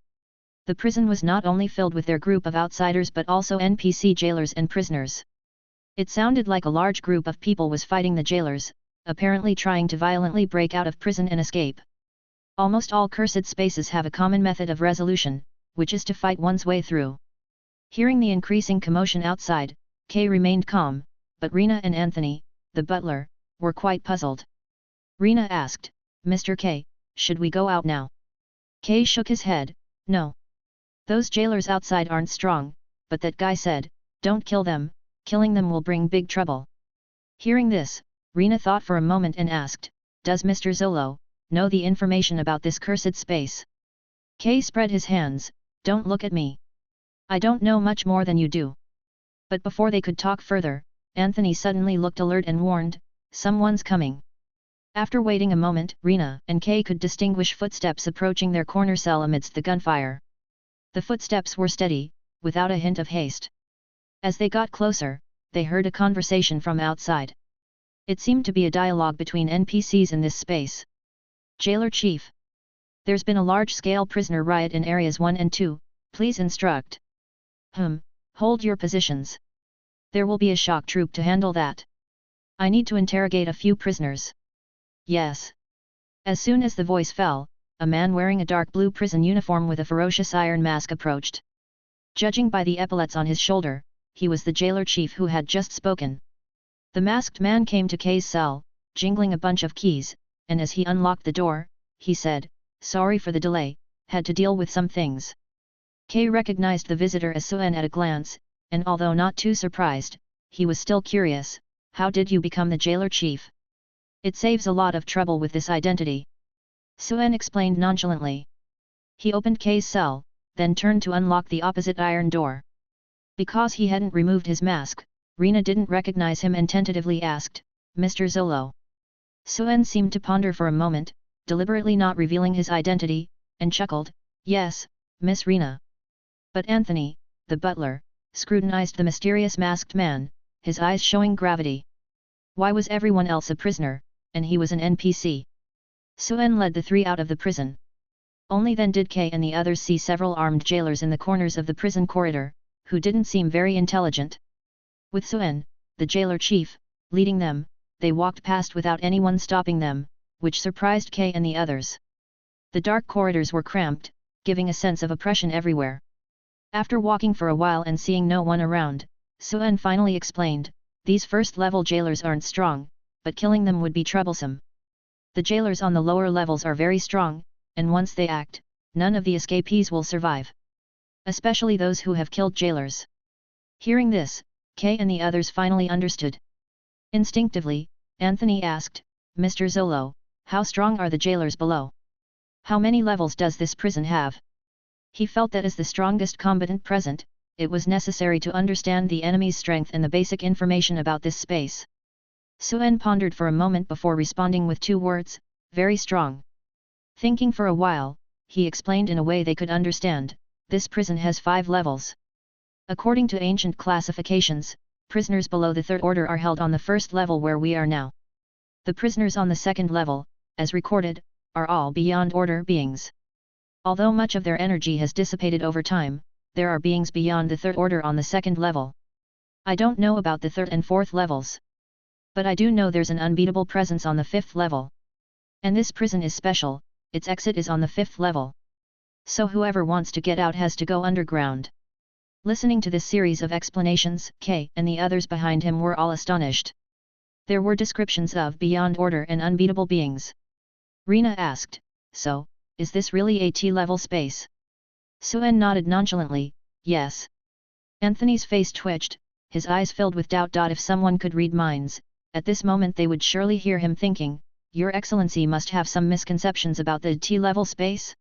The prison was not only filled with their group of outsiders but also NPC jailers and prisoners. It sounded like a large group of people was fighting the jailers, apparently trying to violently break out of prison and escape. Almost all cursed spaces have a common method of resolution, which is to fight one's way through. Hearing the increasing commotion outside, Kay remained calm, but Rena and Anthony, the butler, were quite puzzled. Rena asked, Mr. K, should we go out now? Kay shook his head, no. Those jailers outside aren't strong, but that guy said, don't kill them, killing them will bring big trouble. Hearing this, Rena thought for a moment and asked, does Mr. Zolo know the information about this cursed space? Kay spread his hands, don't look at me. I don't know much more than you do. But before they could talk further, Anthony suddenly looked alert and warned, someone's coming. After waiting a moment, Rena and Kay could distinguish footsteps approaching their corner cell amidst the gunfire. The footsteps were steady, without a hint of haste. As they got closer, they heard a conversation from outside. It seemed to be a dialogue between NPCs in this space. Jailer Chief. There's been a large-scale prisoner riot in areas 1 and 2, please instruct. Hold your positions. There will be a shock troop to handle that. I need to interrogate a few prisoners. Yes. As soon as the voice fell, a man wearing a dark blue prison uniform with a ferocious iron mask approached. Judging by the epaulets on his shoulder, he was the jailer chief who had just spoken. The masked man came to Kay's cell, jingling a bunch of keys, and as he unlocked the door, he said, "Sorry for the delay, had to deal with some things." Kay recognized the visitor as Suen at a glance, and although not too surprised, he was still curious, "How did you become the jailer chief? It saves a lot of trouble with this identity." Suen explained nonchalantly. He opened Kay's cell, then turned to unlock the opposite iron door. Because he hadn't removed his mask, Rena didn't recognize him and tentatively asked, "Mr. Zolo?" Suen seemed to ponder for a moment, deliberately not revealing his identity, and chuckled, "Yes, Miss Rena." But Anthony, the butler, scrutinized the mysterious masked man, his eyes showing gravity. Why was everyone else a prisoner, and he was an NPC? Suen led the three out of the prison. Only then did Kay and the others see several armed jailers in the corners of the prison corridor, who didn't seem very intelligent. With Suen, the jailer chief, leading them, they walked past without anyone stopping them, which surprised Kay and the others. The dark corridors were cramped, giving a sense of oppression everywhere. After walking for a while and seeing no one around, Suen finally explained, "These first-level jailers aren't strong, but killing them would be troublesome. The jailers on the lower levels are very strong, and once they act, none of the escapees will survive. Especially those who have killed jailers." Hearing this, Kay and the others finally understood. Instinctively, Anthony asked, "Mr. Zolo, how strong are the jailers below? How many levels does this prison have?" He felt that as the strongest combatant present, it was necessary to understand the enemy's strength and the basic information about this space. Suen pondered for a moment before responding with 2 words, "Very strong." Thinking for a while, he explained in a way they could understand, "This prison has 5 levels. According to ancient classifications, prisoners below the 3rd order are held on the 1st level where we are now. The prisoners on the 2nd level, as recorded, are all beyond order beings. Although much of their energy has dissipated over time, there are beings beyond the 3rd order on the 2nd level. I don't know about the 3rd and 4th levels. But I do know there's an unbeatable presence on the 5th level. And this prison is special, its exit is on the 5th level. So whoever wants to get out has to go underground." Listening to this series of explanations, Kay and the others behind him were all astonished. There were descriptions of beyond order and unbeatable beings. Rena asked, "So, is this really a T-level space?" Suen nodded nonchalantly, "Yes." Anthony's face twitched, his eyes filled with doubt. If someone could read minds, at this moment they would surely hear him thinking, "Your Excellency must have some misconceptions about the T-level space?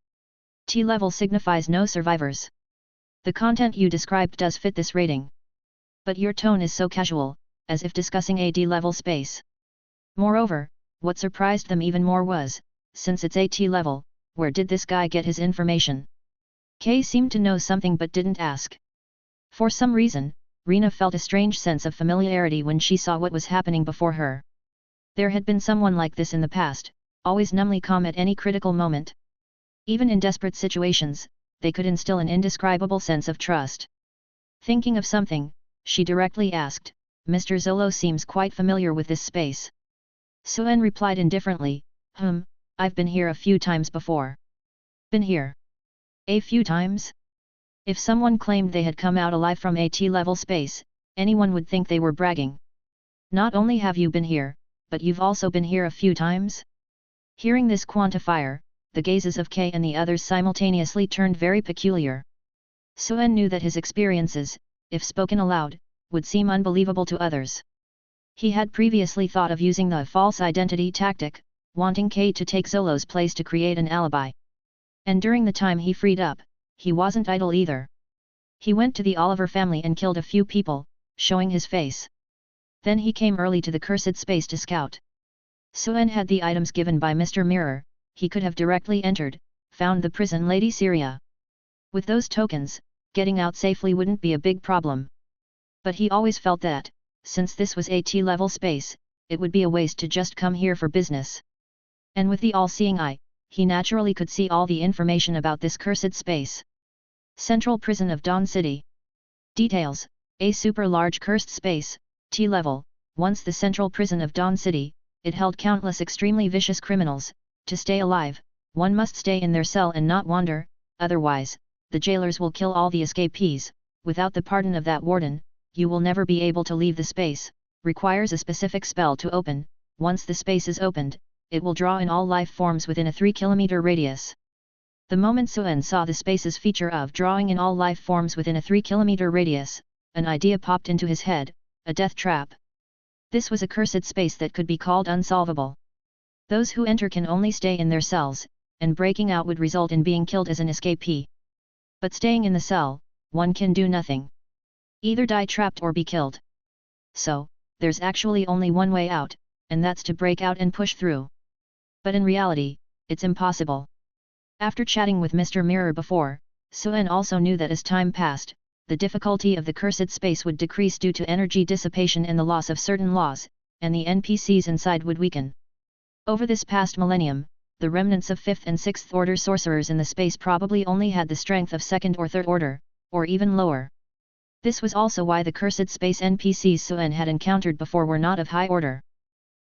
T-level signifies no survivors. The content you described does fit this rating. But your tone is so casual, as if discussing a D-level space." Moreover, what surprised them even more was, since it's a T-level, where did this guy get his information? Kay seemed to know something but didn't ask. For some reason, Rena felt a strange sense of familiarity when she saw what was happening before her. There had been someone like this in the past, always numbly calm at any critical moment. Even in desperate situations, they could instill an indescribable sense of trust. Thinking of something, she directly asked, "Mr. Zolo seems quite familiar with this space." Suen replied indifferently, "I've been here a few times before." "Been here? A few times?" If someone claimed they had come out alive from a T-level space, anyone would think they were bragging. "Not only have you been here, but you've also been here a few times?" Hearing this quantifier, the gazes of Kay and the others simultaneously turned very peculiar. Suen knew that his experiences, if spoken aloud, would seem unbelievable to others. He had previously thought of using the false identity tactic, wanting Kay to take Zolo's place to create an alibi. And during the time he freed up, he wasn't idle either. He went to the Oliver family and killed a few people, showing his face. Then he came early to the cursed space to scout. Suen had the items given by Mr. Mirror, he could have directly entered, found the prison Lady Syria. With those tokens, getting out safely wouldn't be a big problem. But he always felt that, since this was a T-level space, it would be a waste to just come here for business. And with the all-seeing eye, he naturally could see all the information about this cursed space. Central Prison of Dawn City. Details: a super-large cursed space, T-level. Once the Central Prison of Dawn City, it held countless extremely vicious criminals. To stay alive, one must stay in their cell and not wander, otherwise, the jailers will kill all the escapees. Without the pardon of that warden, you will never be able to leave the space. Requires a specific spell to open. Once the space is opened, it will draw in all life forms within a 3-kilometer radius. The moment Suen saw the space's feature of drawing in all life forms within a 3-kilometer radius, an idea popped into his head: a death trap. This was a cursed space that could be called unsolvable. Those who enter can only stay in their cells, and breaking out would result in being killed as an escapee. But staying in the cell, one can do nothing. Either die trapped or be killed. So, there's actually only one way out, and that's to break out and push through. But in reality, it's impossible. After chatting with Mr. Mirror before, Suen also knew that as time passed, the difficulty of the cursed space would decrease due to energy dissipation and the loss of certain laws, and the NPCs inside would weaken. Over this past millennium, the remnants of 5th and 6th order sorcerers in the space probably only had the strength of 2nd or 3rd order, or even lower. This was also why the cursed space NPCs Suen had encountered before were not of high order.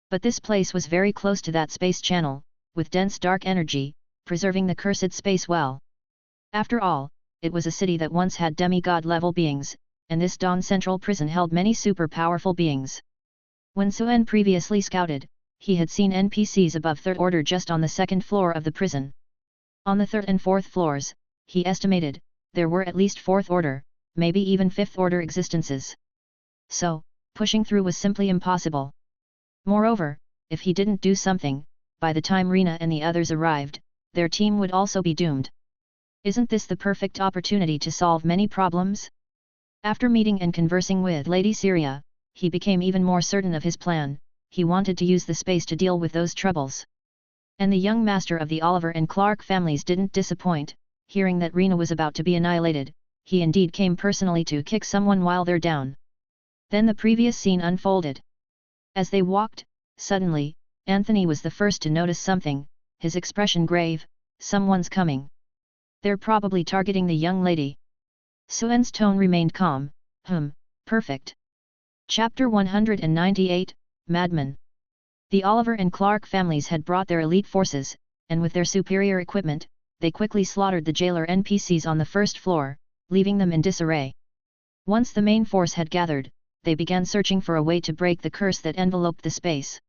But this place was very close to that space channel, with dense dark energy, preserving the cursed space well. After all, it was a city that once had demigod-level beings, and this Dawn Central Prison held many super-powerful beings. When Suen previously scouted, he had seen NPCs above 3rd order just on the 2nd floor of the prison. On the 3rd and 4th floors, he estimated, there were at least 4th order, maybe even 5th order existences. So, pushing through was simply impossible. Moreover, if he didn't do something, by the time Rena and the others arrived, their team would also be doomed. Isn't this the perfect opportunity to solve many problems? After meeting and conversing with Lady Syria, he became even more certain of his plan. He wanted to use the space to deal with those troubles. And the young master of the Oliver and Clark families didn't disappoint. Hearing that Rena was about to be annihilated, he indeed came personally to kick someone while they're down. Then the previous scene unfolded. As they walked, suddenly, Anthony was the first to notice something, his expression grave: someone's coming. They're probably targeting the young lady. Suen's tone remained calm. Perfect. Chapter 198, Madman. The Oliver and Clark families had brought their elite forces, and with their superior equipment, they quickly slaughtered the jailer NPCs on the 1st floor, leaving them in disarray. Once the main force had gathered, they began searching for a way to break the curse that enveloped the space.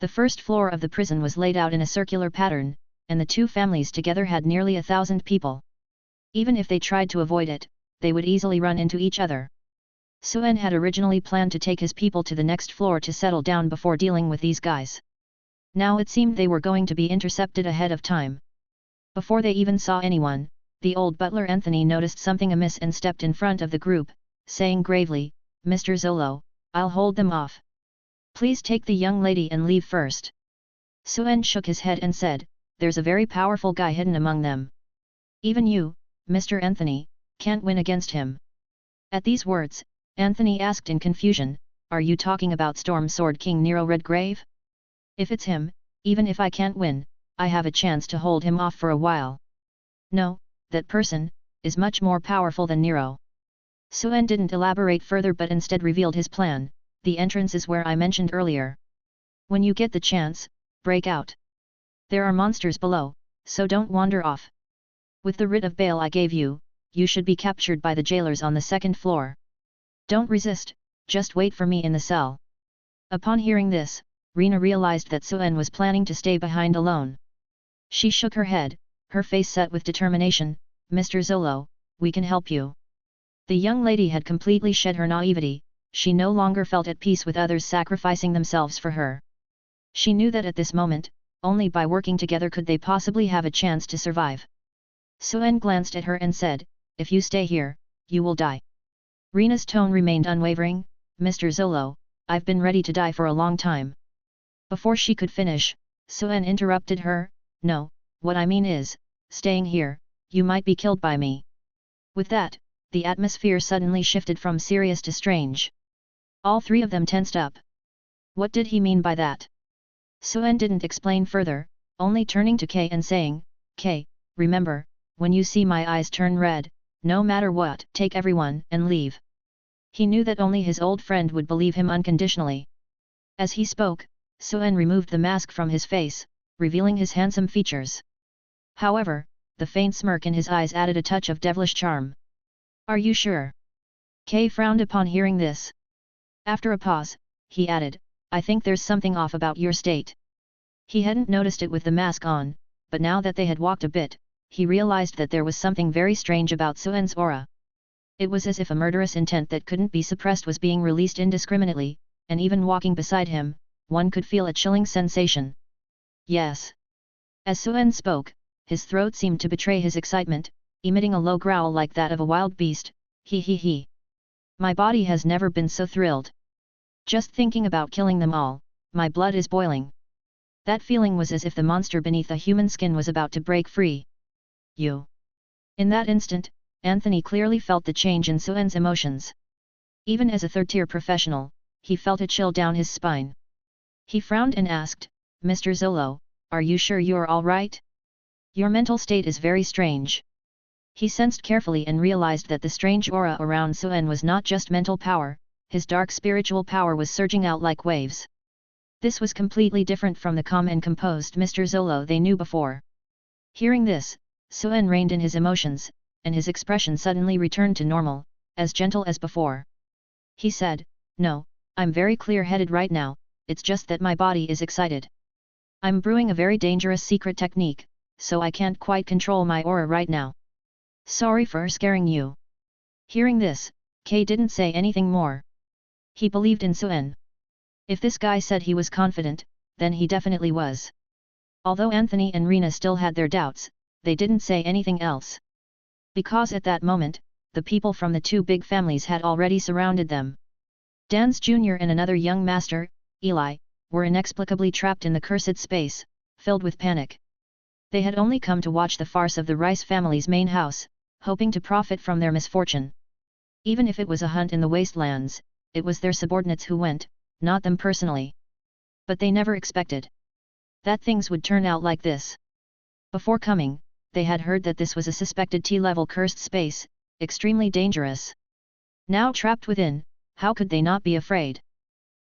The 1st floor of the prison was laid out in a circular pattern, and the two families together had nearly 1,000 people. Even if they tried to avoid it, they would easily run into each other. Suen had originally planned to take his people to the next floor to settle down before dealing with these guys. Now it seemed they were going to be intercepted ahead of time. Before they even saw anyone, the old butler Anthony noticed something amiss and stepped in front of the group, saying gravely, "Mr. Zolo, I'll hold them off. Please take the young lady and leave first." Suen shook his head and said, "There's a very powerful guy hidden among them. Even you, Mr. Anthony, can't win against him." At these words, Anthony asked in confusion, "Are you talking about Storm Sword King Nero Redgrave? If it's him, even if I can't win, I have a chance to hold him off for a while." "No, that person is much more powerful than Nero." Suen didn't elaborate further but instead revealed his plan. "The entrance is where I mentioned earlier. When you get the chance, break out. There are monsters below, so don't wander off. With the writ of bail I gave you, you should be captured by the jailers on the 2nd floor. Don't resist, just wait for me in the cell." Upon hearing this, Rena realized that Suen was planning to stay behind alone. She shook her head, her face set with determination. "Mr. Zolo, we can help you." The young lady had completely shed her naivety. She no longer felt at peace with others sacrificing themselves for her. She knew that at this moment, only by working together could they possibly have a chance to survive. Suen glanced at her and said, "If you stay here, you will die." Rena's tone remained unwavering. "Mr. Zolo, I've been ready to die for a long time." Before she could finish, Suen interrupted her, "No, what I mean is, staying here, you might be killed by me." With that, the atmosphere suddenly shifted from serious to strange. All three of them tensed up. What did he mean by that? Suen didn't explain further, only turning to Kay and saying, Kay, remember, when you see my eyes turn red, no matter what, take everyone and leave. He knew that only his old friend would believe him unconditionally. As he spoke, Suen removed the mask from his face, revealing his handsome features. However, the faint smirk in his eyes added a touch of devilish charm. Are you sure? Kay frowned upon hearing this. After a pause, he added, I think there's something off about your state. He hadn't noticed it with the mask on, but now that they had walked a bit, he realized that there was something very strange about Suen's aura. It was as if a murderous intent that couldn't be suppressed was being released indiscriminately, and even walking beside him, one could feel a chilling sensation. Yes. As Suen spoke, his throat seemed to betray his excitement, emitting a low growl like that of a wild beast, he. My body has never been so thrilled. Just thinking about killing them all, my blood is boiling. That feeling was as if the monster beneath the human skin was about to break free. You. In that instant, Anthony clearly felt the change in Suen's emotions. Even as a third-tier professional, he felt a chill down his spine. He frowned and asked, Mr. Zolo, are you sure you're all right? Your mental state is very strange. He sensed carefully and realized that the strange aura around Suen was not just mental power, his dark spiritual power was surging out like waves. This was completely different from the calm and composed Mr. Zolo they knew before. Hearing this, Suen reined in his emotions, and his expression suddenly returned to normal, as gentle as before. He said, No, I'm very clear-headed right now, it's just that my body is excited. I'm brewing a very dangerous secret technique, so I can't quite control my aura right now. Sorry for scaring you. Hearing this, Kay didn't say anything more. He believed in Suen. If this guy said he was confident, then he definitely was. Although Anthony and Rena still had their doubts, they didn't say anything else. Because at that moment, the people from the two big families had already surrounded them. Dan's Jr. and another young master, Eli, were inexplicably trapped in the cursed space, filled with panic. They had only come to watch the farce of the Rice family's main house, hoping to profit from their misfortune. Even if it was a hunt in the wastelands, it was their subordinates who went, not them personally. But they never expected that things would turn out like this. Before coming, they had heard that this was a suspected T-level cursed space, extremely dangerous. Now trapped within, how could they not be afraid?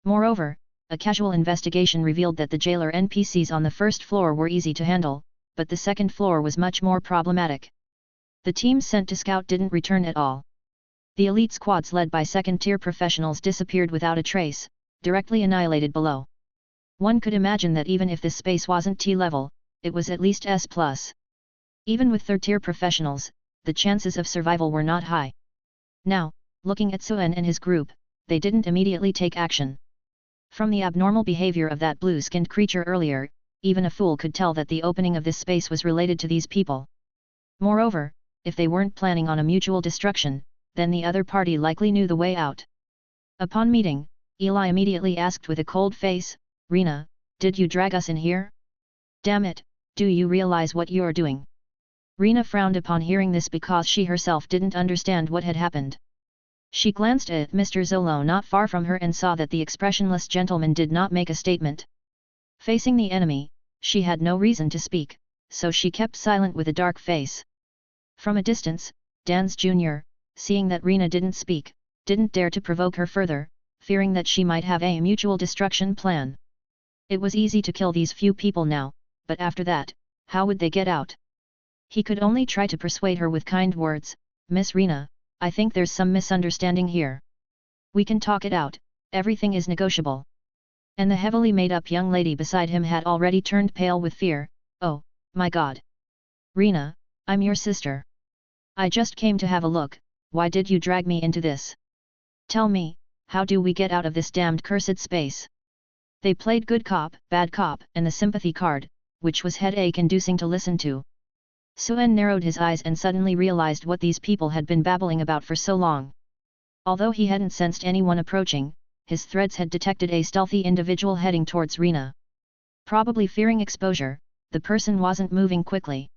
Moreover, a casual investigation revealed that the jailer NPCs on the first floor were easy to handle, but the second floor was much more problematic. The team sent to scout didn't return at all. The elite squads led by second-tier professionals disappeared without a trace, directly annihilated below. One could imagine that even if this space wasn't T-level, it was at least S+. Even with third-tier professionals, the chances of survival were not high. Now, looking at Suen and his group, they didn't immediately take action. From the abnormal behavior of that blue-skinned creature earlier, even a fool could tell that the opening of this space was related to these people. Moreover, if they weren't planning on a mutual destruction, then the other party likely knew the way out. Upon meeting, Eli immediately asked with a cold face, Rena, did you drag us in here? Damn it, do you realize what you're doing? Rena frowned upon hearing this because she herself didn't understand what had happened. She glanced at Mr. Zolo not far from her and saw that the expressionless gentleman did not make a statement. Facing the enemy, she had no reason to speak, so she kept silent with a dark face. From a distance, Dan's Jr., seeing that Rena didn't speak, didn't dare to provoke her further, fearing that she might have a mutual destruction plan. It was easy to kill these few people now, but after that, how would they get out? He could only try to persuade her with kind words, Miss Rena, I think there's some misunderstanding here. We can talk it out, everything is negotiable. And the heavily made-up young lady beside him had already turned pale with fear, oh, my God. Rena, I'm your sister. I just came to have a look, why did you drag me into this? Tell me, how do we get out of this damned cursed space? They played good cop, bad cop, and the sympathy card, which was headache-inducing to listen to. Suen narrowed his eyes and suddenly realized what these people had been babbling about for so long. Although he hadn't sensed anyone approaching, his threads had detected a stealthy individual heading towards Rena. Probably fearing exposure, the person wasn't moving quickly.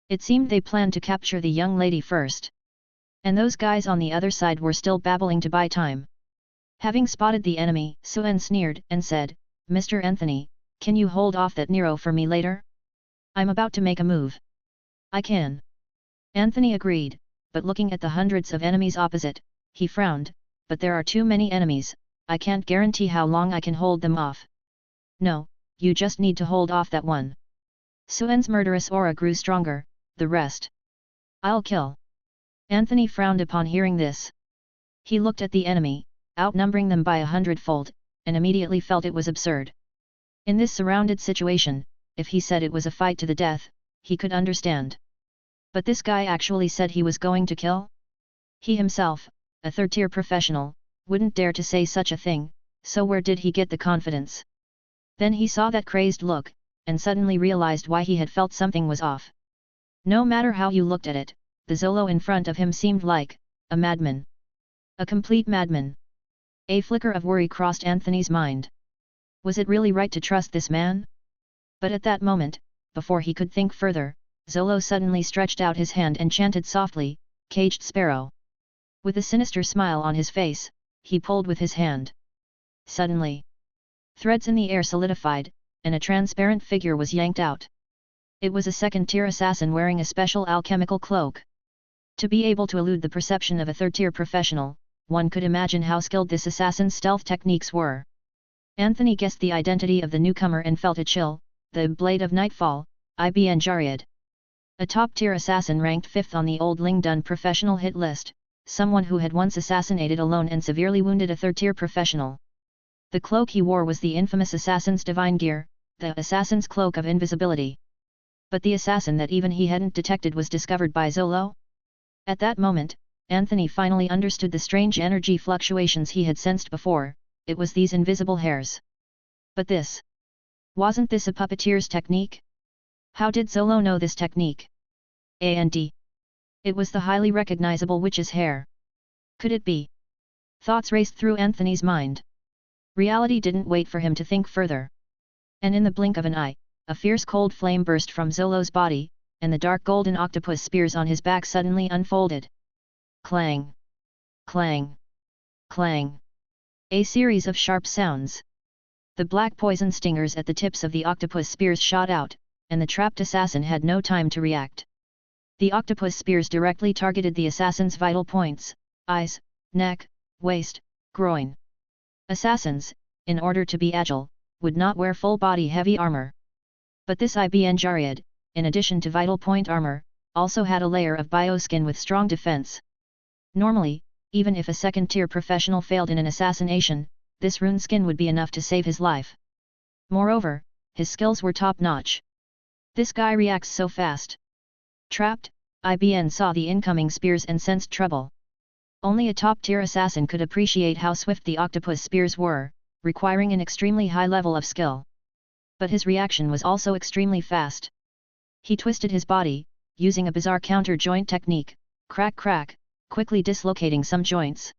It seemed they planned to capture the young lady first. And those guys on the other side were still babbling to buy time. Having spotted the enemy, Suen sneered and said, "Mr. Anthony, can you hold off that Nero for me later? I'm about to make a move." "I can." Anthony agreed, but looking at the hundreds of enemies opposite, he frowned, "But there are too many enemies, I can't guarantee how long I can hold them off." "No, you just need to hold off that one." Suen's murderous aura grew stronger, "The rest I'll kill." Anthony frowned upon hearing this. He looked at the enemy, outnumbering them by 100-fold, and immediately felt it was absurd. In this surrounded situation, if he said it was a fight to the death, he could understand. But this guy actually said he was going to kill? He himself, a third-tier professional, wouldn't dare to say such a thing, so where did he get the confidence? Then he saw that crazed look, and suddenly realized why he had felt something was off. No matter how you looked at it, the Zolo in front of him seemed like a madman. A complete madman. A flicker of worry crossed Anthony's mind. Was it really right to trust this man? But at that moment, before he could think further, Zolo suddenly stretched out his hand and chanted softly, "Caged sparrow." With a sinister smile on his face, he pulled with his hand. Suddenly, threads in the air solidified, and a transparent figure was yanked out. It was a second-tier assassin wearing a special alchemical cloak. To be able to elude the perception of a third-tier professional, one could imagine how skilled this assassin's stealth techniques were. Anthony guessed the identity of the newcomer and felt a chill, the Blade of Nightfall, Ibn Jariad. A top-tier assassin ranked 5th on the Old Lingdun professional hit list, someone who had once assassinated alone and severely wounded a third-tier professional. The cloak he wore was the infamous assassin's divine gear, the assassin's cloak of invisibility. But the assassin that even he hadn't detected was discovered by Zolo? At that moment, Anthony finally understood the strange energy fluctuations he had sensed before. It was these invisible hairs. But wasn't this a puppeteer's technique? How did Zolo know this technique? And it was the highly recognizable witch's hair. Could it be? Thoughts raced through Anthony's mind. Reality didn't wait for him to think further. And in the blink of an eye, a fierce cold flame burst from Zolo's body, and the dark golden octopus spears on his back suddenly unfolded. Clang! Clang! Clang! A series of sharp sounds. The black poison stingers at the tips of the octopus spears shot out, and the trapped assassin had no time to react. The octopus spears directly targeted the assassin's vital points: eyes, neck, waist, groin. Assassins, in order to be agile, would not wear full-body heavy armor. But this Ibn Jariad, in addition to vital point armor, also had a layer of bioskin with strong defense. Normally, even if a second-tier professional failed in an assassination, this rune skin would be enough to save his life. Moreover, his skills were top-notch. This guy reacts so fast. Trapped, Ibn saw the incoming spears and sensed trouble. Only a top-tier assassin could appreciate how swift the octopus spears were, requiring an extremely high level of skill. But his reaction was also extremely fast. He twisted his body, using a bizarre counter-joint technique, crack, quickly dislocating some joints.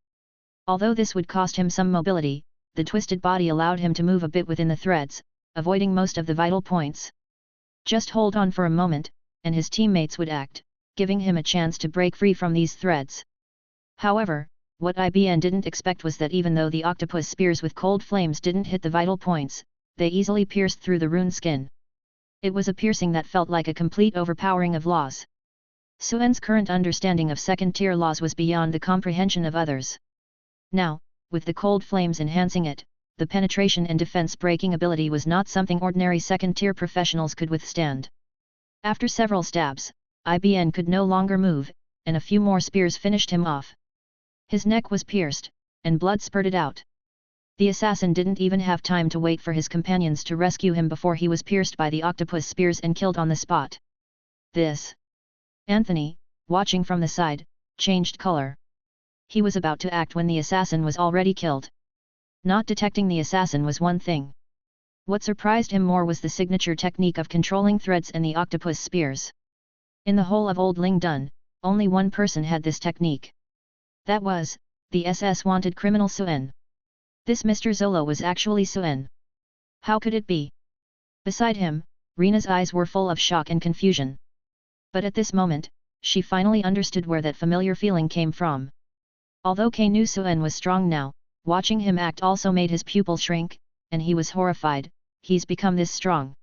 Although this would cost him some mobility, the twisted body allowed him to move a bit within the threads, avoiding most of the vital points. Just hold on for a moment, and his teammates would act, giving him a chance to break free from these threads. However, what Ibn didn't expect was that even though the octopus spears with cold flames didn't hit the vital points, they easily pierced through the rune skin. It was a piercing that felt like a complete overpowering of laws. Suen's current understanding of second-tier laws was beyond the comprehension of others. Now, with the cold flames enhancing it, the penetration and defense-breaking ability was not something ordinary second-tier professionals could withstand. After several stabs, Ibn could no longer move, and a few more spears finished him off. His neck was pierced, and blood spurted out. The assassin didn't even have time to wait for his companions to rescue him before he was pierced by the octopus spears and killed on the spot. Anthony, watching from the side, changed color. He was about to act when the assassin was already killed. Not detecting the assassin was one thing. What surprised him more was the signature technique of controlling threads and the octopus spears. In the whole of Old Lingdun, only one person had this technique. That was, the SS-wanted criminal Suen. This Mr. Zolo was actually Suen. How could it be? Beside him, Rena's eyes were full of shock and confusion. But at this moment, she finally understood where that familiar feeling came from. Although Kei knew Suen was strong now, Watching him act also made his pupil shrink, and he was horrified. He's become this strong.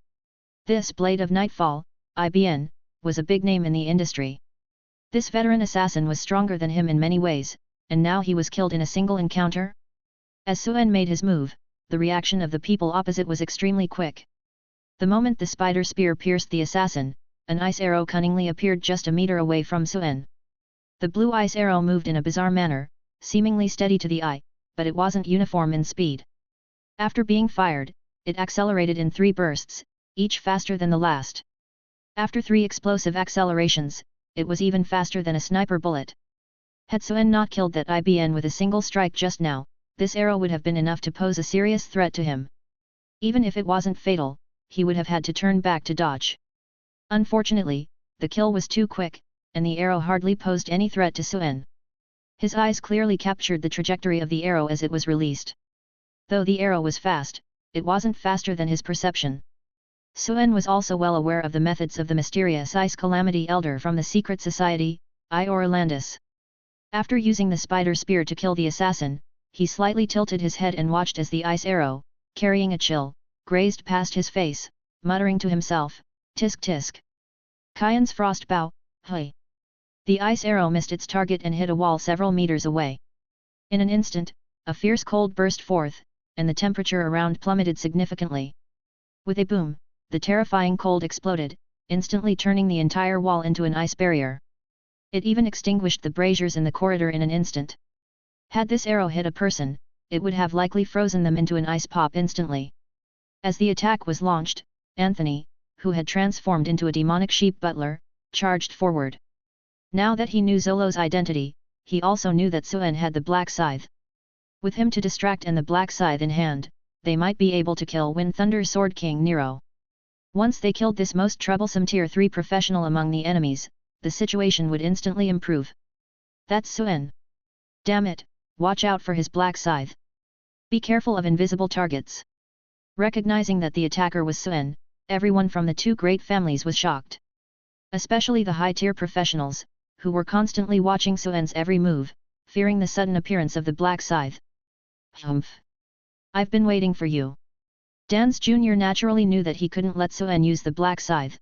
This Blade of Nightfall, IBN, was a big name in the industry. This veteran assassin was stronger than him in many ways, and now he was killed in a single encounter? As Suen made his move, the reaction of the people opposite was extremely quick. The moment the spider spear pierced the assassin, an ice arrow cunningly appeared just a meter away from Suen. The blue ice arrow moved in a bizarre manner, seemingly steady to the eye, but it wasn't uniform in speed. After being fired, it accelerated in 3 bursts, each faster than the last. After 3 explosive accelerations, it was even faster than a sniper bullet. Had Suen not killed that IBN with a single strike just now, this arrow would have been enough to pose a serious threat to him. Even if it wasn't fatal, he would have had to turn back to dodge. Unfortunately, the kill was too quick, and the arrow hardly posed any threat to Suen. His eyes clearly captured the trajectory of the arrow as it was released. Though the arrow was fast, it wasn't faster than his perception. Suen was also well aware of the methods of the mysterious Ice Calamity Elder from the secret society, Orlandus. After using the spider spear to kill the assassin, he slightly tilted his head and watched as the ice arrow, carrying a chill, grazed past his face, muttering to himself, "Tisk tisk. Kyan's frost bow, hey." The ice arrow missed its target and hit a wall several meters away. In an instant, a fierce cold burst forth, and the temperature around plummeted significantly. With a boom, the terrifying cold exploded, instantly turning the entire wall into an ice barrier. It even extinguished the braziers in the corridor in an instant. Had this arrow hit a person, it would have likely frozen them into an ice pop instantly. As the attack was launched, Anthony, who had transformed into a demonic sheep butler, charged forward. Now that he knew Zolo's identity, he also knew that Suen had the Black Scythe. With him to distract and the Black Scythe in hand, they might be able to kill Wind Thunder Sword King Nero. Once they killed this most troublesome Tier 3 professional among the enemies, the situation would instantly improve. That's Suen. Damn it, watch out for his Black Scythe. Be careful of invisible targets. Recognizing that the attacker was Suen, everyone from the 2 great families was shocked. Especially the high-tier professionals, who were constantly watching Suen's every move, fearing the sudden appearance of the Black Scythe. Humph! I've been waiting for you. Dance Jr. naturally knew that he couldn't let Suen use the Black Scythe.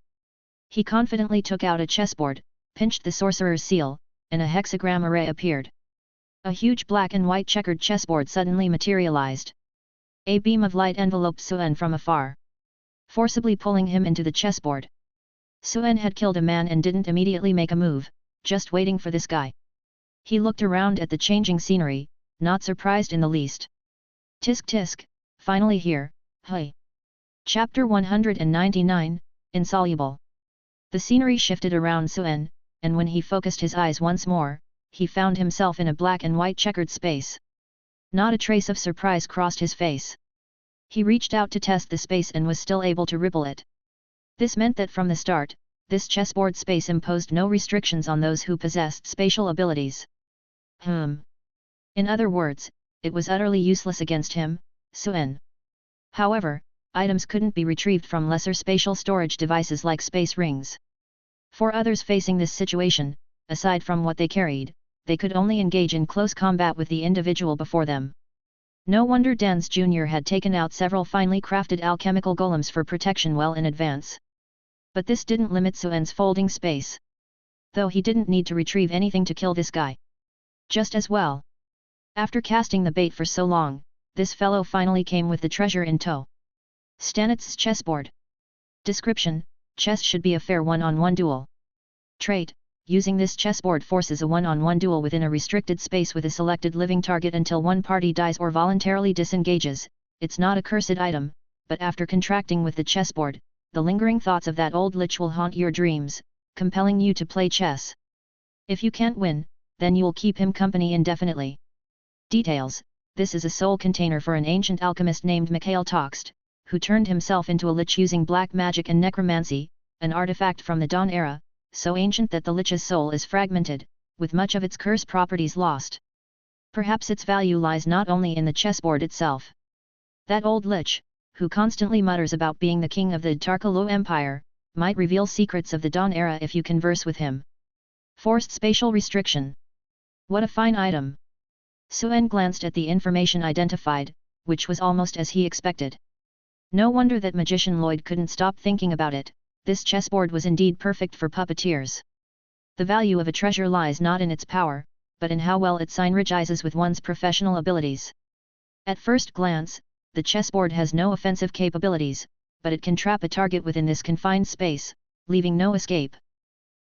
He confidently took out a chessboard, pinched the sorcerer's seal, and a hexagram array appeared. A huge black and white checkered chessboard suddenly materialized. A beam of light enveloped Suen from afar, forcibly pulling him into the chessboard. Suen had killed a man and didn't immediately make a move, just waiting for this guy. He looked around at the changing scenery, not surprised in the least. Tisk tisk, finally here, hey. Chapter 199, Insoluble. The scenery shifted around Suen, and when he focused his eyes once more, he found himself in a black and white checkered space. Not a trace of surprise crossed his face. He reached out to test the space and was still able to ripple it. This meant that from the start, this chessboard space imposed no restrictions on those who possessed spatial abilities. In other words, it was utterly useless against him, Suen. However, items couldn't be retrieved from lesser spatial storage devices like space rings. For others facing this situation, aside from what they carried, they could only engage in close combat with the individual before them. No wonder Dance Jr. had taken out several finely crafted alchemical golems for protection well in advance. But this didn't limit Suen's folding space. Though he didn't need to retrieve anything to kill this guy. Just as well. After casting the bait for so long, this fellow finally came with the treasure in tow. Stanitz's chessboard. Description: chess should be a fair one-on-one duel. Trait: using this chessboard forces a one-on-one duel within a restricted space with a selected living target until one party dies or voluntarily disengages. It's not a cursed item, but after contracting with the chessboard, the lingering thoughts of that old lich will haunt your dreams, compelling you to play chess. If you can't win, then you'll keep him company indefinitely. Details: this is a soul container for an ancient alchemist named Mikhail Toxt, who turned himself into a lich using black magic and necromancy, an artifact from the Dawn era, so ancient that the lich's soul is fragmented, with much of its curse properties lost. Perhaps its value lies not only in the chessboard itself. That old lich, who constantly mutters about being the king of the Tarkalo Empire, might reveal secrets of the Dawn era if you converse with him. Forced spatial restriction. What a fine item! Suen glanced at the information identified, which was almost as he expected. No wonder that magician Lloyd couldn't stop thinking about it. This chessboard was indeed perfect for puppeteers. The value of a treasure lies not in its power, but in how well it synergizes with one's professional abilities. At first glance, the chessboard has no offensive capabilities, but it can trap a target within this confined space, leaving no escape.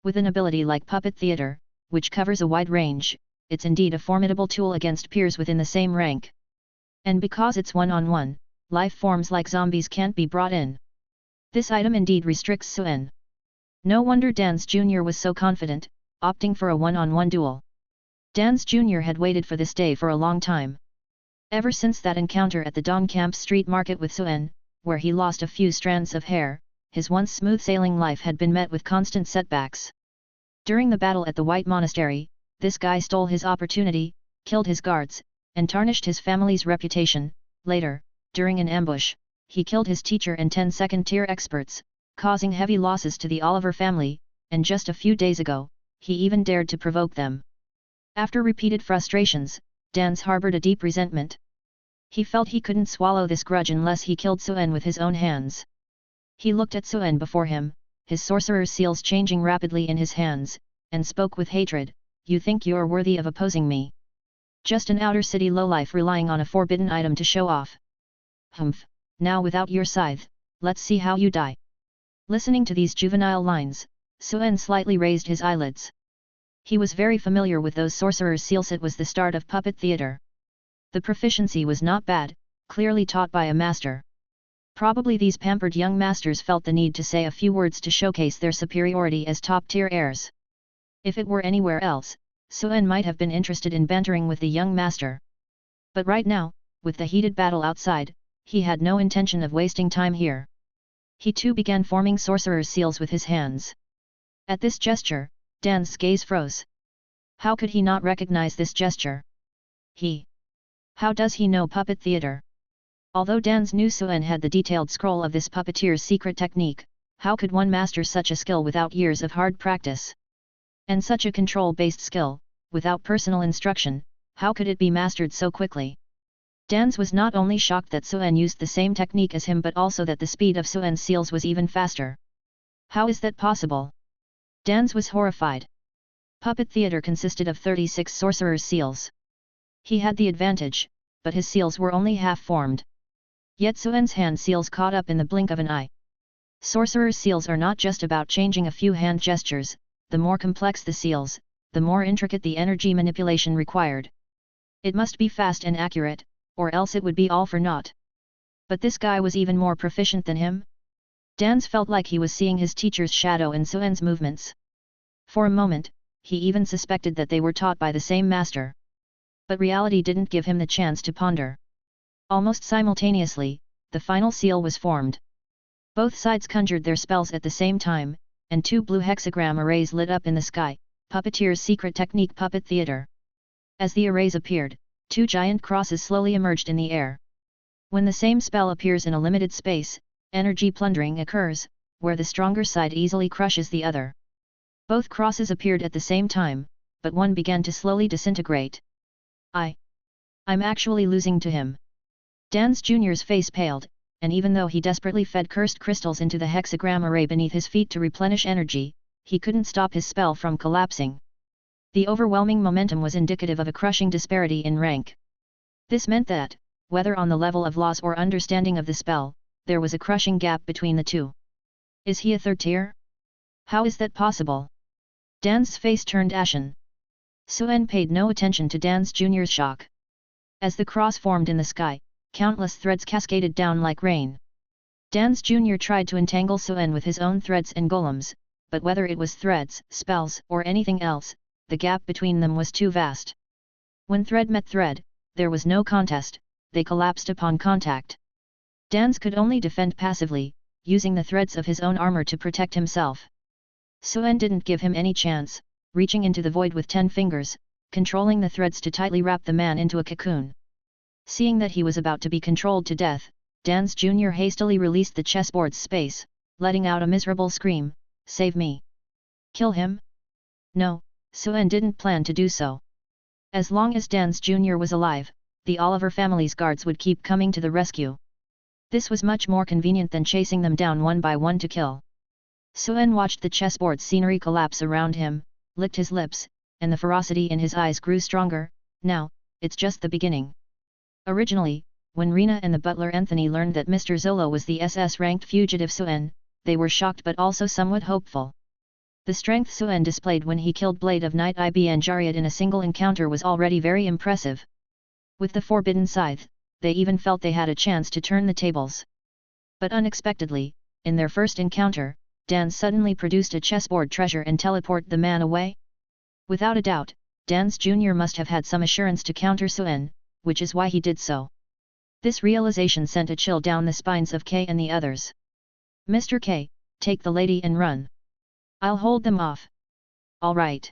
With an ability like Puppet Theater, which covers a wide range, it's indeed a formidable tool against peers within the same rank. And because it's one-on-one, life forms like zombies can't be brought in. This item indeed restricts Suen. No wonder Dance Jr. was so confident, opting for a one-on-one duel. Dance Jr. had waited for this day for a long time. Ever since that encounter at the Dongcamp Street Market with Suen, where he lost a few strands of hair, his once smooth-sailing life had been met with constant setbacks. During the battle at the White Monastery, this guy stole his opportunity, killed his guards, and tarnished his family's reputation. Later, during an ambush, he killed his teacher and 10 second-tier experts, causing heavy losses to the Oliver family, and just a few days ago, he even dared to provoke them. After repeated frustrations, Dance harbored a deep resentment. He felt he couldn't swallow this grudge unless he killed Suen with his own hands. He looked at Suen before him, his sorcerer's seals changing rapidly in his hands, and spoke with hatred, "You think you're worthy of opposing me? Just an outer city lowlife relying on a forbidden item to show off. Humph, now without your scythe, let's see how you die." Listening to these juvenile lines, Suen slightly raised his eyelids. He was very familiar with those sorcerer's seals. It was the start of puppet theater. The proficiency was not bad, clearly taught by a master. Probably these pampered young masters felt the need to say a few words to showcase their superiority as top-tier heirs. If it were anywhere else, Suen might have been interested in bantering with the young master. But right now, with the heated battle outside, he had no intention of wasting time here. He too began forming sorcerer's seals with his hands. At this gesture, Dan's gaze froze. How could he not recognize this gesture? How does he know puppet theater? Although Dan's knew Suen had the detailed scroll of this puppeteer's secret technique, how could one master such a skill without years of hard practice? And such a control-based skill, without personal instruction, how could it be mastered so quickly? Dans was not only shocked that Suen used the same technique as him but also that the speed of Suen's seals was even faster. How is that possible? Dans was horrified. Puppet theater consisted of 36 sorcerer's seals. He had the advantage, but his seals were only half-formed. Yet Suen's hand seals caught up in the blink of an eye. Sorcerer's seals are not just about changing a few hand gestures. The more complex the seals, the more intricate the energy manipulation required. It must be fast and accurate, or else it would be all for naught. But this guy was even more proficient than him? Dans felt like he was seeing his teacher's shadow in Suen's movements. For a moment, he even suspected that they were taught by the same master. But reality didn't give him the chance to ponder. Almost simultaneously, the final seal was formed. Both sides conjured their spells at the same time, and 2 blue hexagram arrays lit up in the sky, Puppeteer's secret technique puppet theater. As the arrays appeared, 2 giant crosses slowly emerged in the air. When the same spell appears in a limited space, energy plundering occurs, where the stronger side easily crushes the other. Both crosses appeared at the same time, but one began to slowly disintegrate. I'm actually losing to him. Dans Jr.'s face paled, and even though he desperately fed cursed crystals into the hexagram array beneath his feet to replenish energy, he couldn't stop his spell from collapsing. The overwhelming momentum was indicative of a crushing disparity in rank. This meant that, whether on the level of laws or understanding of the spell, there was a crushing gap between the two. Is he a third tier? How is that possible? Dan's face turned ashen. Suen paid no attention to Dans Jr.'s shock. As the cross formed in the sky, countless threads cascaded down like rain. Dans Jr. tried to entangle Suen with his own threads and golems, but whether it was threads, spells, or anything else, the gap between them was too vast. When thread met thread, there was no contest, they collapsed upon contact. Dans could only defend passively, using the threads of his own armor to protect himself. Suen didn't give him any chance, reaching into the void with 10 fingers, controlling the threads to tightly wrap the man into a cocoon. Seeing that he was about to be controlled to death, Dans Jr. hastily released the chessboard's space, letting out a miserable scream, "Save me! Kill him?" No, Suen didn't plan to do so. As long as Dans Jr. was alive, the Oliver family's guards would keep coming to the rescue. This was much more convenient than chasing them down one by one to kill. Suen watched the chessboard scenery collapse around him, licked his lips, and the ferocity in his eyes grew stronger. Now, it's just the beginning. Originally, when Rena and the butler Anthony learned that Mr. Zolo was the SS-ranked fugitive Suen, they were shocked but also somewhat hopeful. The strength Suen displayed when he killed Blade of Night Ibn Jariat in a single encounter was already very impressive. With the forbidden scythe, they even felt they had a chance to turn the tables. But unexpectedly, in their first encounter, Dan suddenly produced a chessboard treasure and teleported the man away. Without a doubt, Dans Jr. must have had some assurance to counter Suen, which is why he did so. This realization sent a chill down the spines of K and the others. Mr. K, take the lady and run. I'll hold them off. All right.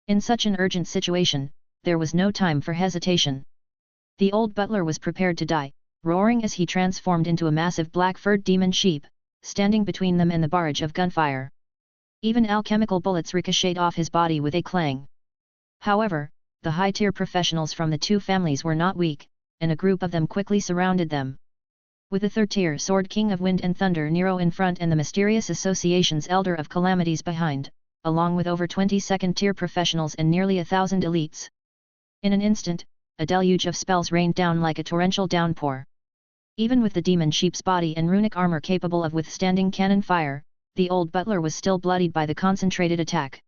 In such an urgent situation, there was no time for hesitation. The old butler was prepared to die, roaring as he transformed into a massive black-furred demon sheep, standing between them and the barrage of gunfire. Even alchemical bullets ricocheted off his body with a clang. However, the high-tier professionals from the two families were not weak, and a group of them quickly surrounded them. With the third-tier Sword King of Wind and Thunder Nero in front and the mysterious association's Elder of Calamities behind, along with over 20 second-tier professionals and nearly 1,000 elites. In an instant, a deluge of spells rained down like a torrential downpour. Even with the demon sheep's body and runic armor capable of withstanding cannon fire, the old butler was still bloodied by the concentrated attack.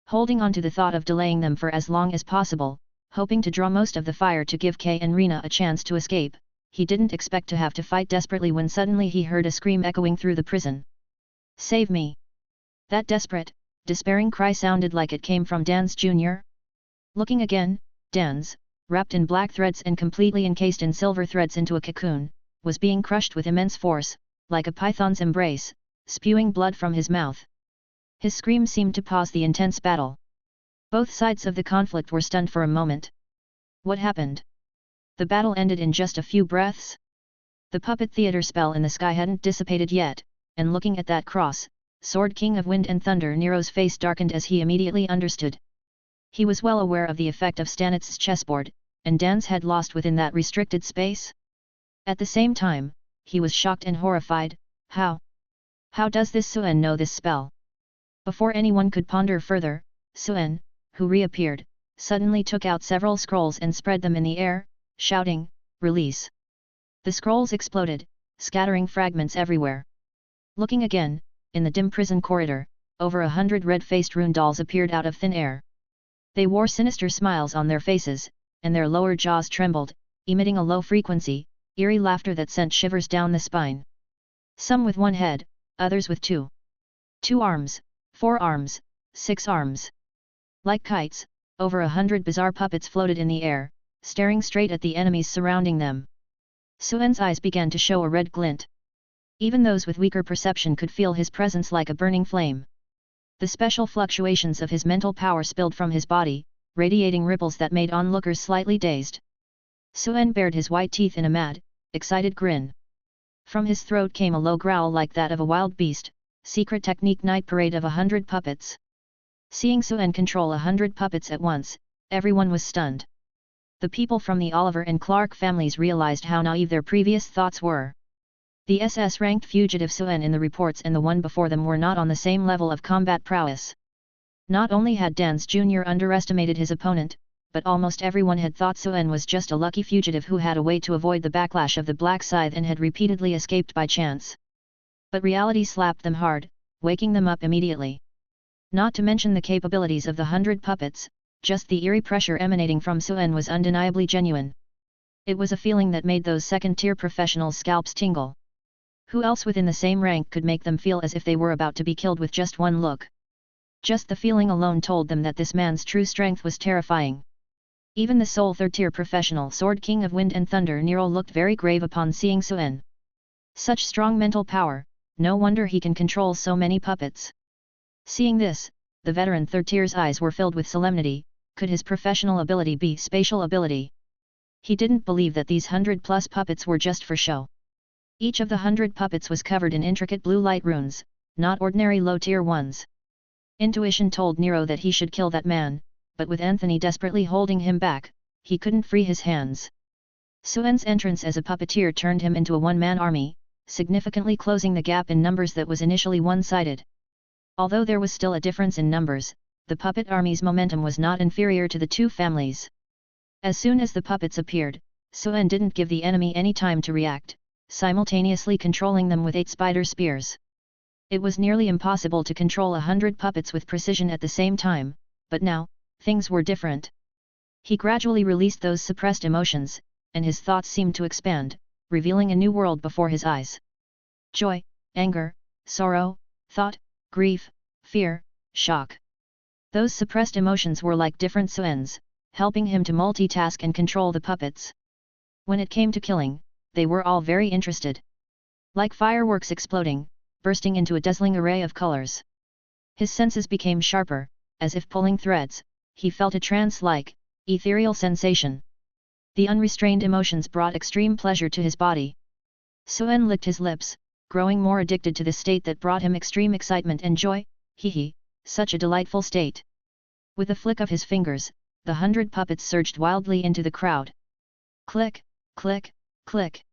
Holding on to the thought of delaying them for as long as possible, hoping to draw most of the fire to give Kay and Rena a chance to escape, he didn't expect to have to fight desperately when suddenly he heard a scream echoing through the prison. Save me! That desperate, despairing cry sounded like it came from Dans Jr. Looking again, Dans, wrapped in black threads and completely encased in silver threads into a cocoon, was being crushed with immense force, like a python's embrace, spewing blood from his mouth. His scream seemed to pause the intense battle. Both sides of the conflict were stunned for a moment. What happened? The battle ended in just a few breaths? The puppet theater spell in the sky hadn't dissipated yet, and looking at that cross, Sword King of Wind and Thunder Nero's face darkened as he immediately understood. He was well aware of the effect of Stanitz's chessboard, and Dan's had lost within that restricted space. At the same time, he was shocked and horrified. How? How does this Suen know this spell? Before anyone could ponder further, Suen, who reappeared, suddenly took out several scrolls and spread them in the air, shouting, "Release!" The scrolls exploded, scattering fragments everywhere. Looking again, in the dim prison corridor, over 100 red-faced rune dolls appeared out of thin air. They wore sinister smiles on their faces, and their lower jaws trembled, emitting a low-frequency, eerie laughter that sent shivers down the spine. Some with one head, others with two. 2 arms, 4 arms, 6 arms. Like kites, over 100 bizarre puppets floated in the air, staring straight at the enemies surrounding them. Suen's eyes began to show a red glint. Even those with weaker perception could feel his presence like a burning flame. The special fluctuations of his mental power spilled from his body, radiating ripples that made onlookers slightly dazed. Suen bared his white teeth in a mad, excited grin. From his throat came a low growl like that of a wild beast, secret technique night parade of 100 puppets. Seeing Suen control 100 puppets at once, everyone was stunned. The people from the Oliver and Clark families realized how naive their previous thoughts were. The SS-ranked fugitive Suen in the reports and the one before them were not on the same level of combat prowess. Not only had Dans Jr. underestimated his opponent, but almost everyone had thought Suen was just a lucky fugitive who had a way to avoid the backlash of the Black Scythe and had repeatedly escaped by chance. But reality slapped them hard, waking them up immediately. Not to mention the capabilities of the 100 puppets, just the eerie pressure emanating from Suen was undeniably genuine. It was a feeling that made those second-tier professionals' scalps tingle. Who else within the same rank could make them feel as if they were about to be killed with just one look? Just the feeling alone told them that this man's true strength was terrifying. Even the sole third-tier professional Sword King of Wind and Thunder Nero looked very grave upon seeing Suen. Such strong mental power, no wonder he can control so many puppets. Seeing this, the veteran third-tier's eyes were filled with solemnity. Could his professional ability be spatial ability? He didn't believe that these 100-plus puppets were just for show. Each of the 100 puppets was covered in intricate blue light runes, not ordinary low-tier ones. Intuition told Nero that he should kill that man, but with Anthony desperately holding him back, he couldn't free his hands. Suen's entrance as a puppeteer turned him into a one-man army, significantly closing the gap in numbers that was initially one-sided. Although there was still a difference in numbers, the puppet army's momentum was not inferior to the two families. As soon as the puppets appeared, Suen didn't give the enemy any time to react, simultaneously controlling them with 8 spider spears. It was nearly impossible to control 100 puppets with precision at the same time, but now, things were different. He gradually released those suppressed emotions, and his thoughts seemed to expand, revealing a new world before his eyes. Joy, anger, sorrow, thought, grief, fear, shock. Those suppressed emotions were like different Suens, helping him to multitask and control the puppets. When it came to killing, they were all very interested. Like fireworks exploding, bursting into a dazzling array of colors. His senses became sharper, as if pulling threads, he felt a trance-like, ethereal sensation. The unrestrained emotions brought extreme pleasure to his body. Suen licked his lips, growing more addicted to the state that brought him extreme excitement and joy. Such a delightful state. With a flick of his fingers, the 100 puppets surged wildly into the crowd. Click, click, click.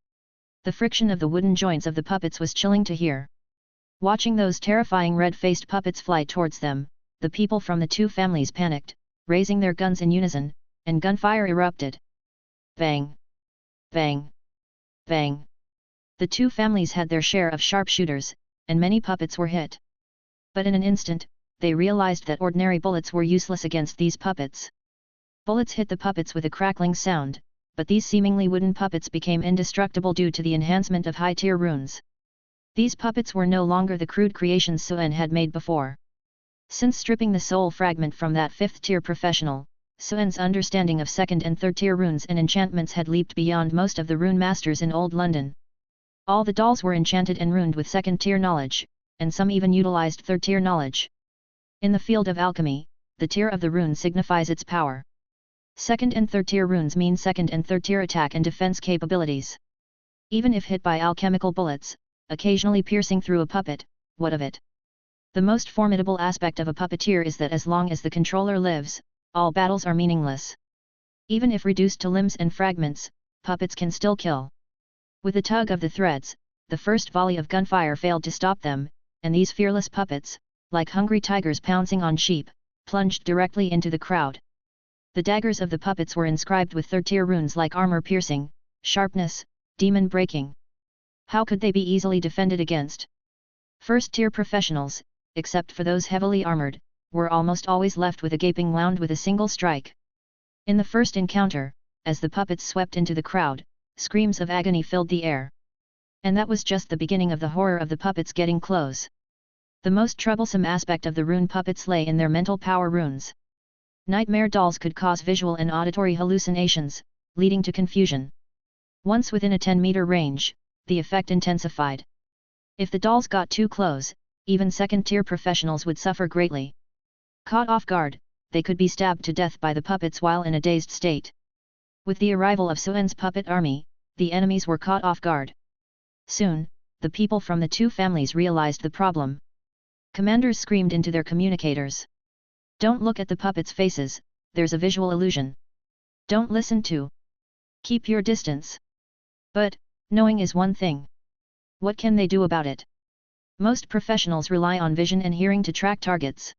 The friction of the wooden joints of the puppets was chilling to hear. Watching those terrifying red-faced puppets fly towards them, the people from the two families panicked, raising their guns in unison, and gunfire erupted. Bang! Bang! Bang! The two families had their share of sharpshooters, and many puppets were hit. But in an instant, they realized that ordinary bullets were useless against these puppets. Bullets hit the puppets with a crackling sound, but these seemingly wooden puppets became indestructible due to the enhancement of high-tier runes. These puppets were no longer the crude creations Suen had made before. Since stripping the soul fragment from that 5th-tier professional, Suen's understanding of 2nd and 3rd-tier runes and enchantments had leaped beyond most of the rune masters in Old London. All the dolls were enchanted and runed with 2nd-tier knowledge, and some even utilized 3rd-tier knowledge. In the field of alchemy, the tier of the rune signifies its power. 2nd and 3rd-tier runes mean 2nd and 3rd-tier attack and defense capabilities. Even if hit by alchemical bullets, occasionally piercing through a puppet, what of it? The most formidable aspect of a puppeteer is that as long as the controller lives, all battles are meaningless. Even if reduced to limbs and fragments, puppets can still kill. With a tug of the threads, the first volley of gunfire failed to stop them, and these fearless puppets, like hungry tigers pouncing on sheep, plunged directly into the crowd. The daggers of the puppets were inscribed with 3rd-tier runes like armor-piercing, sharpness, demon-breaking. How could they be easily defended against? 1st-tier professionals, except for those heavily armored, were almost always left with a gaping wound with a single strike. In the first encounter, as the puppets swept into the crowd, screams of agony filled the air. And that was just the beginning of the horror of the puppets getting close. The most troublesome aspect of the rune puppets lay in their mental power runes. Nightmare dolls could cause visual and auditory hallucinations, leading to confusion. Once within a 10-meter range, the effect intensified. If the dolls got too close, even 2nd-tier professionals would suffer greatly. Caught off guard, they could be stabbed to death by the puppets while in a dazed state. With the arrival of Suen's puppet army, the enemies were caught off guard. Soon, the people from the two families realized the problem. Commanders screamed into their communicators. Don't look at the puppets' faces, there's a visual illusion. Don't listen to. Keep your distance. But, knowing is one thing. What can they do about it? Most professionals rely on vision and hearing to track targets.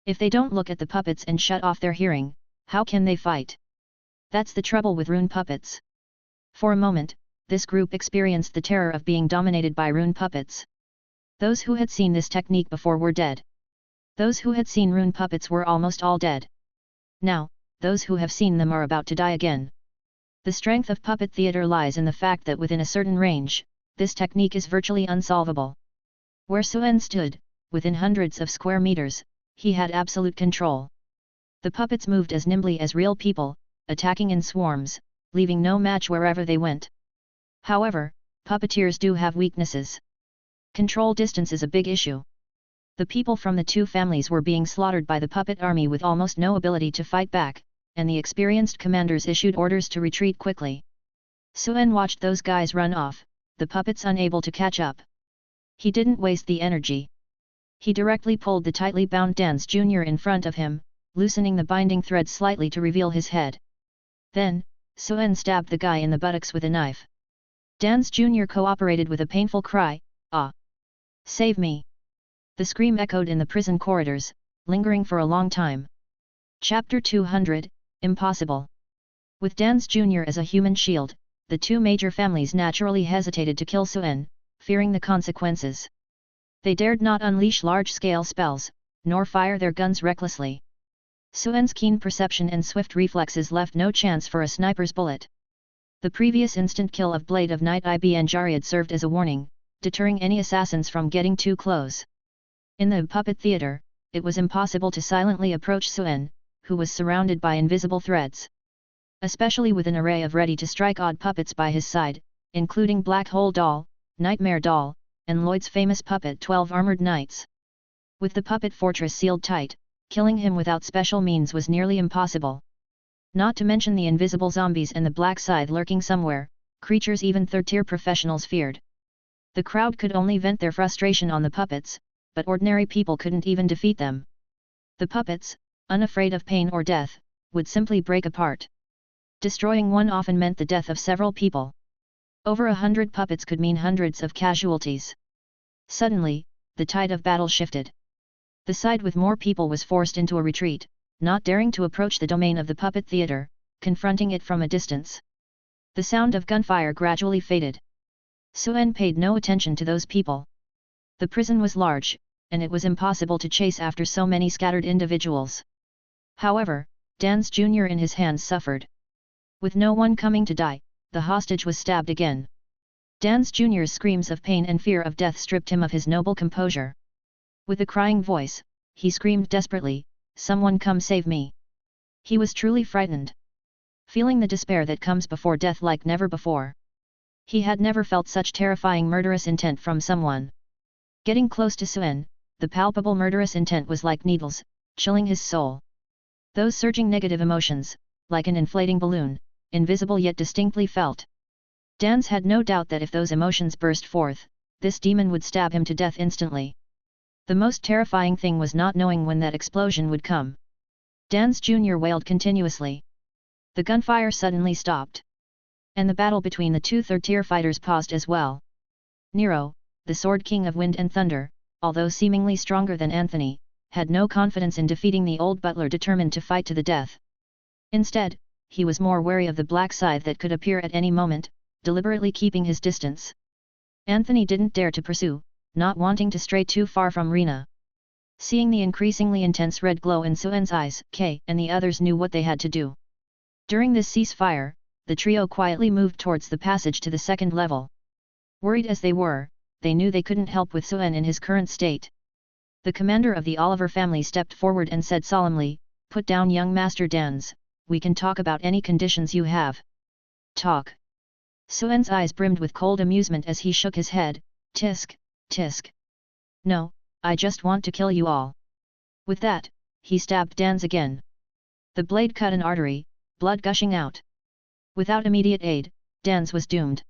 If they don't look at the puppets and shut off their hearing, how can they fight? That's the trouble with rune puppets. For a moment, this group experienced the terror of being dominated by rune puppets. Those who had seen this technique before were dead. Those who had seen rune puppets were almost all dead. Now, those who have seen them are about to die again. The strength of puppet theater lies in the fact that within a certain range, this technique is virtually unsolvable. Where Suen stood, within hundreds of square meters, he had absolute control. The puppets moved as nimbly as real people, attacking in swarms, leaving no match wherever they went. However, puppeteers do have weaknesses. Control distance is a big issue. The people from the two families were being slaughtered by the puppet army with almost no ability to fight back, and the experienced commanders issued orders to retreat quickly. Suen watched those guys run off, the puppets unable to catch up. He didn't waste the energy. He directly pulled the tightly bound Dance Jr. in front of him, loosening the binding thread slightly to reveal his head. Then, Suen stabbed the guy in the buttocks with a knife. Dan's Jr. cooperated with a painful cry, "Ah! Save me!" The scream echoed in the prison corridors, lingering for a long time. Chapter 200, Impossible. With Dan's Jr. as a human shield, the two major families naturally hesitated to kill Suen, fearing the consequences. They dared not unleash large-scale spells, nor fire their guns recklessly. Suen's keen perception and swift reflexes left no chance for a sniper's bullet. The previous instant kill of Blade of Night Ibn Jariad served as a warning, deterring any assassins from getting too close. In the puppet theater, it was impossible to silently approach Suen, who was surrounded by invisible threads. Especially with an array of ready-to-strike odd puppets by his side, including Black Hole Doll, Nightmare Doll, and Lloyd's famous puppet 12 Armored Knights. With the puppet fortress sealed tight, killing him without special means was nearly impossible. Not to mention the invisible zombies and the black scythe lurking somewhere, creatures even third-tier professionals feared. The crowd could only vent their frustration on the puppets, but ordinary people couldn't even defeat them. The puppets, unafraid of pain or death, would simply break apart. Destroying one often meant the death of several people. Over 100 puppets could mean hundreds of casualties. Suddenly, the tide of battle shifted. The side with more people was forced into a retreat, not daring to approach the domain of the puppet theater, confronting it from a distance. The sound of gunfire gradually faded. Suen paid no attention to those people. The prison was large, and it was impossible to chase after so many scattered individuals. However, Dan's Jr. in his hands suffered. With no one coming to die, the hostage was stabbed again. Dan's Jr.'s screams of pain and fear of death stripped him of his noble composure. With a crying voice, he screamed desperately, "Someone come save me!" He was truly frightened. Feeling the despair that comes before death like never before. He had never felt such terrifying murderous intent from someone. Getting close to Suen, the palpable murderous intent was like needles, chilling his soul. Those surging negative emotions, like an inflating balloon, invisible yet distinctly felt. Dan's had no doubt that if those emotions burst forth, this demon would stab him to death instantly. The most terrifying thing was not knowing when that explosion would come. Dan's Jr. wailed continuously. The gunfire suddenly stopped. And the battle between the two third-tier fighters paused as well. Nero, the Sword King of Wind and Thunder, although seemingly stronger than Anthony, had no confidence in defeating the old butler determined to fight to the death. Instead, he was more wary of the black scythe that could appear at any moment, deliberately keeping his distance. Anthony didn't dare to pursue, not wanting to stray too far from Rena. Seeing the increasingly intense red glow in Suen's eyes, Kay and the others knew what they had to do. During this ceasefire, the trio quietly moved towards the passage to the second level. Worried as they were, they knew they couldn't help with Suen in his current state. The commander of the Oliver family stepped forward and said solemnly, "Put down young Master Dans, we can talk about any conditions you have." "Talk." Suen's eyes brimmed with cold amusement as he shook his head, "Tisk, tisk. No, I just want to kill you all." With that, he stabbed Dans again. The blade cut an artery, blood gushing out. Without immediate aid, Dans was doomed.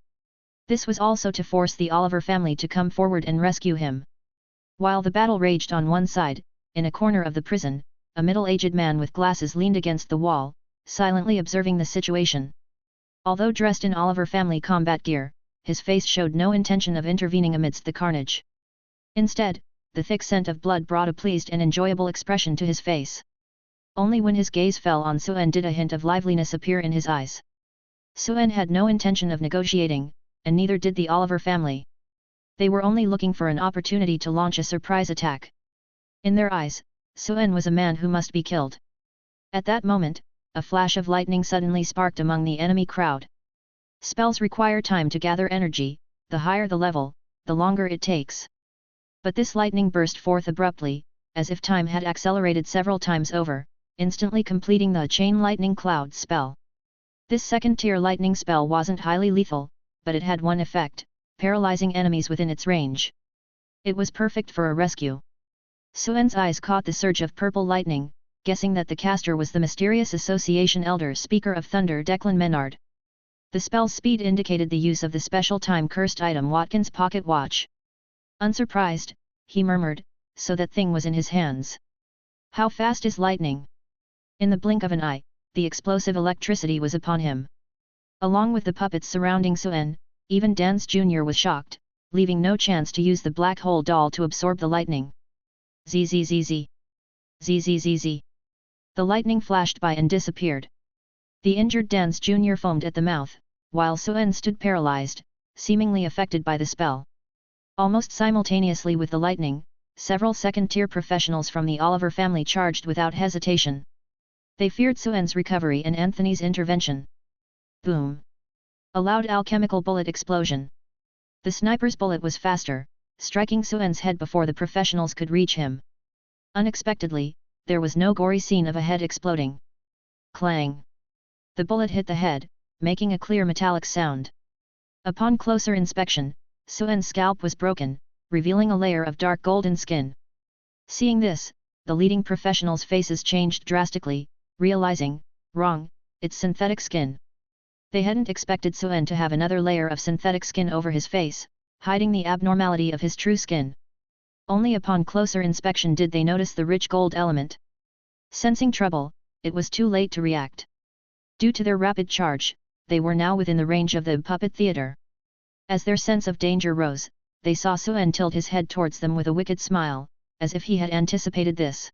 This was also to force the Oliver family to come forward and rescue him. While the battle raged on one side, in a corner of the prison, a middle-aged man with glasses leaned against the wall, silently observing the situation. Although dressed in Oliver family combat gear, his face showed no intention of intervening amidst the carnage. Instead, the thick scent of blood brought a pleased and enjoyable expression to his face. Only when his gaze fell on Suen did a hint of liveliness appear in his eyes. Suen had no intention of negotiating, and neither did the Oliver family. They were only looking for an opportunity to launch a surprise attack. In their eyes, Suen was a man who must be killed. At that moment, a flash of lightning suddenly sparked among the enemy crowd. Spells require time to gather energy, the higher the level, the longer it takes. But this lightning burst forth abruptly, as if time had accelerated several times over, instantly completing the chain lightning cloud spell. This second-tier lightning spell wasn't highly lethal, but it had one effect, paralyzing enemies within its range. It was perfect for a rescue. Suen's eyes caught the surge of purple lightning, guessing that the caster was the mysterious association elder speaker of Thunder Declan Menard. The spell's speed indicated the use of the special time-cursed item Watkins' pocket watch. Unsurprised, he murmured, "So that thing was in his hands. How fast is lightning?" In the blink of an eye, the explosive electricity was upon him. Along with the puppets surrounding Suen, even Dance Jr. was shocked, leaving no chance to use the black hole doll to absorb the lightning. Zzz. Zzz. The lightning flashed by and disappeared. The injured Dance Jr. foamed at the mouth, while Suen stood paralyzed, seemingly affected by the spell. Almost simultaneously with the lightning, several second-tier professionals from the Oliver family charged without hesitation. They feared Suen's recovery and Anthony's intervention. Boom! A loud alchemical bullet explosion. The sniper's bullet was faster, striking Suen's head before the professionals could reach him. Unexpectedly, there was no gory scene of a head exploding. Clang! The bullet hit the head, making a clear metallic sound. Upon closer inspection, Suen's scalp was broken, revealing a layer of dark golden skin. Seeing this, the leading professionals' faces changed drastically, realizing, wrong, it's synthetic skin. They hadn't expected Suen to have another layer of synthetic skin over his face, hiding the abnormality of his true skin. Only upon closer inspection did they notice the rich gold element. Sensing trouble, it was too late to react. Due to their rapid charge, they were now within the range of the puppet theater. As their sense of danger rose, they saw Suen tilt his head towards them with a wicked smile, as if he had anticipated this.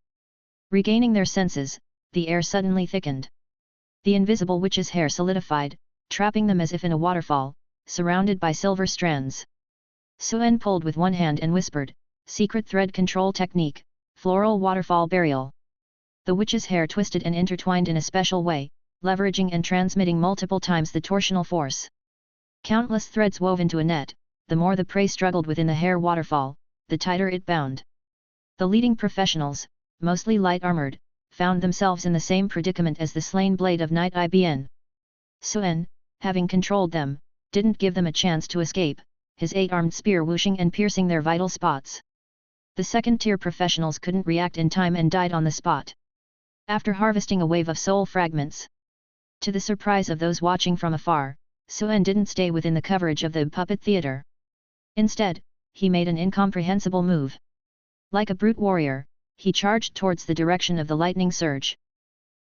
Regaining their senses, the air suddenly thickened. The invisible witch's hair solidified, trapping them as if in a waterfall, surrounded by silver strands. Suen pulled with one hand and whispered, "Secret thread control technique, floral waterfall burial." The witch's hair twisted and intertwined in a special way, leveraging and transmitting multiple times the torsional force. Countless threads wove into a net, the more the prey struggled within the hair waterfall, the tighter it bound. The leading professionals, mostly light-armored, found themselves in the same predicament as the slain blade of Night Ibn. Suen, having controlled them, didn't give them a chance to escape, his 8-armed spear whooshing and piercing their vital spots. The second-tier professionals couldn't react in time and died on the spot. After harvesting a wave of soul fragments. To the surprise of those watching from afar, Suen didn't stay within the coverage of the puppet theater. Instead, he made an incomprehensible move. Like a brute warrior, he charged towards the direction of the lightning surge.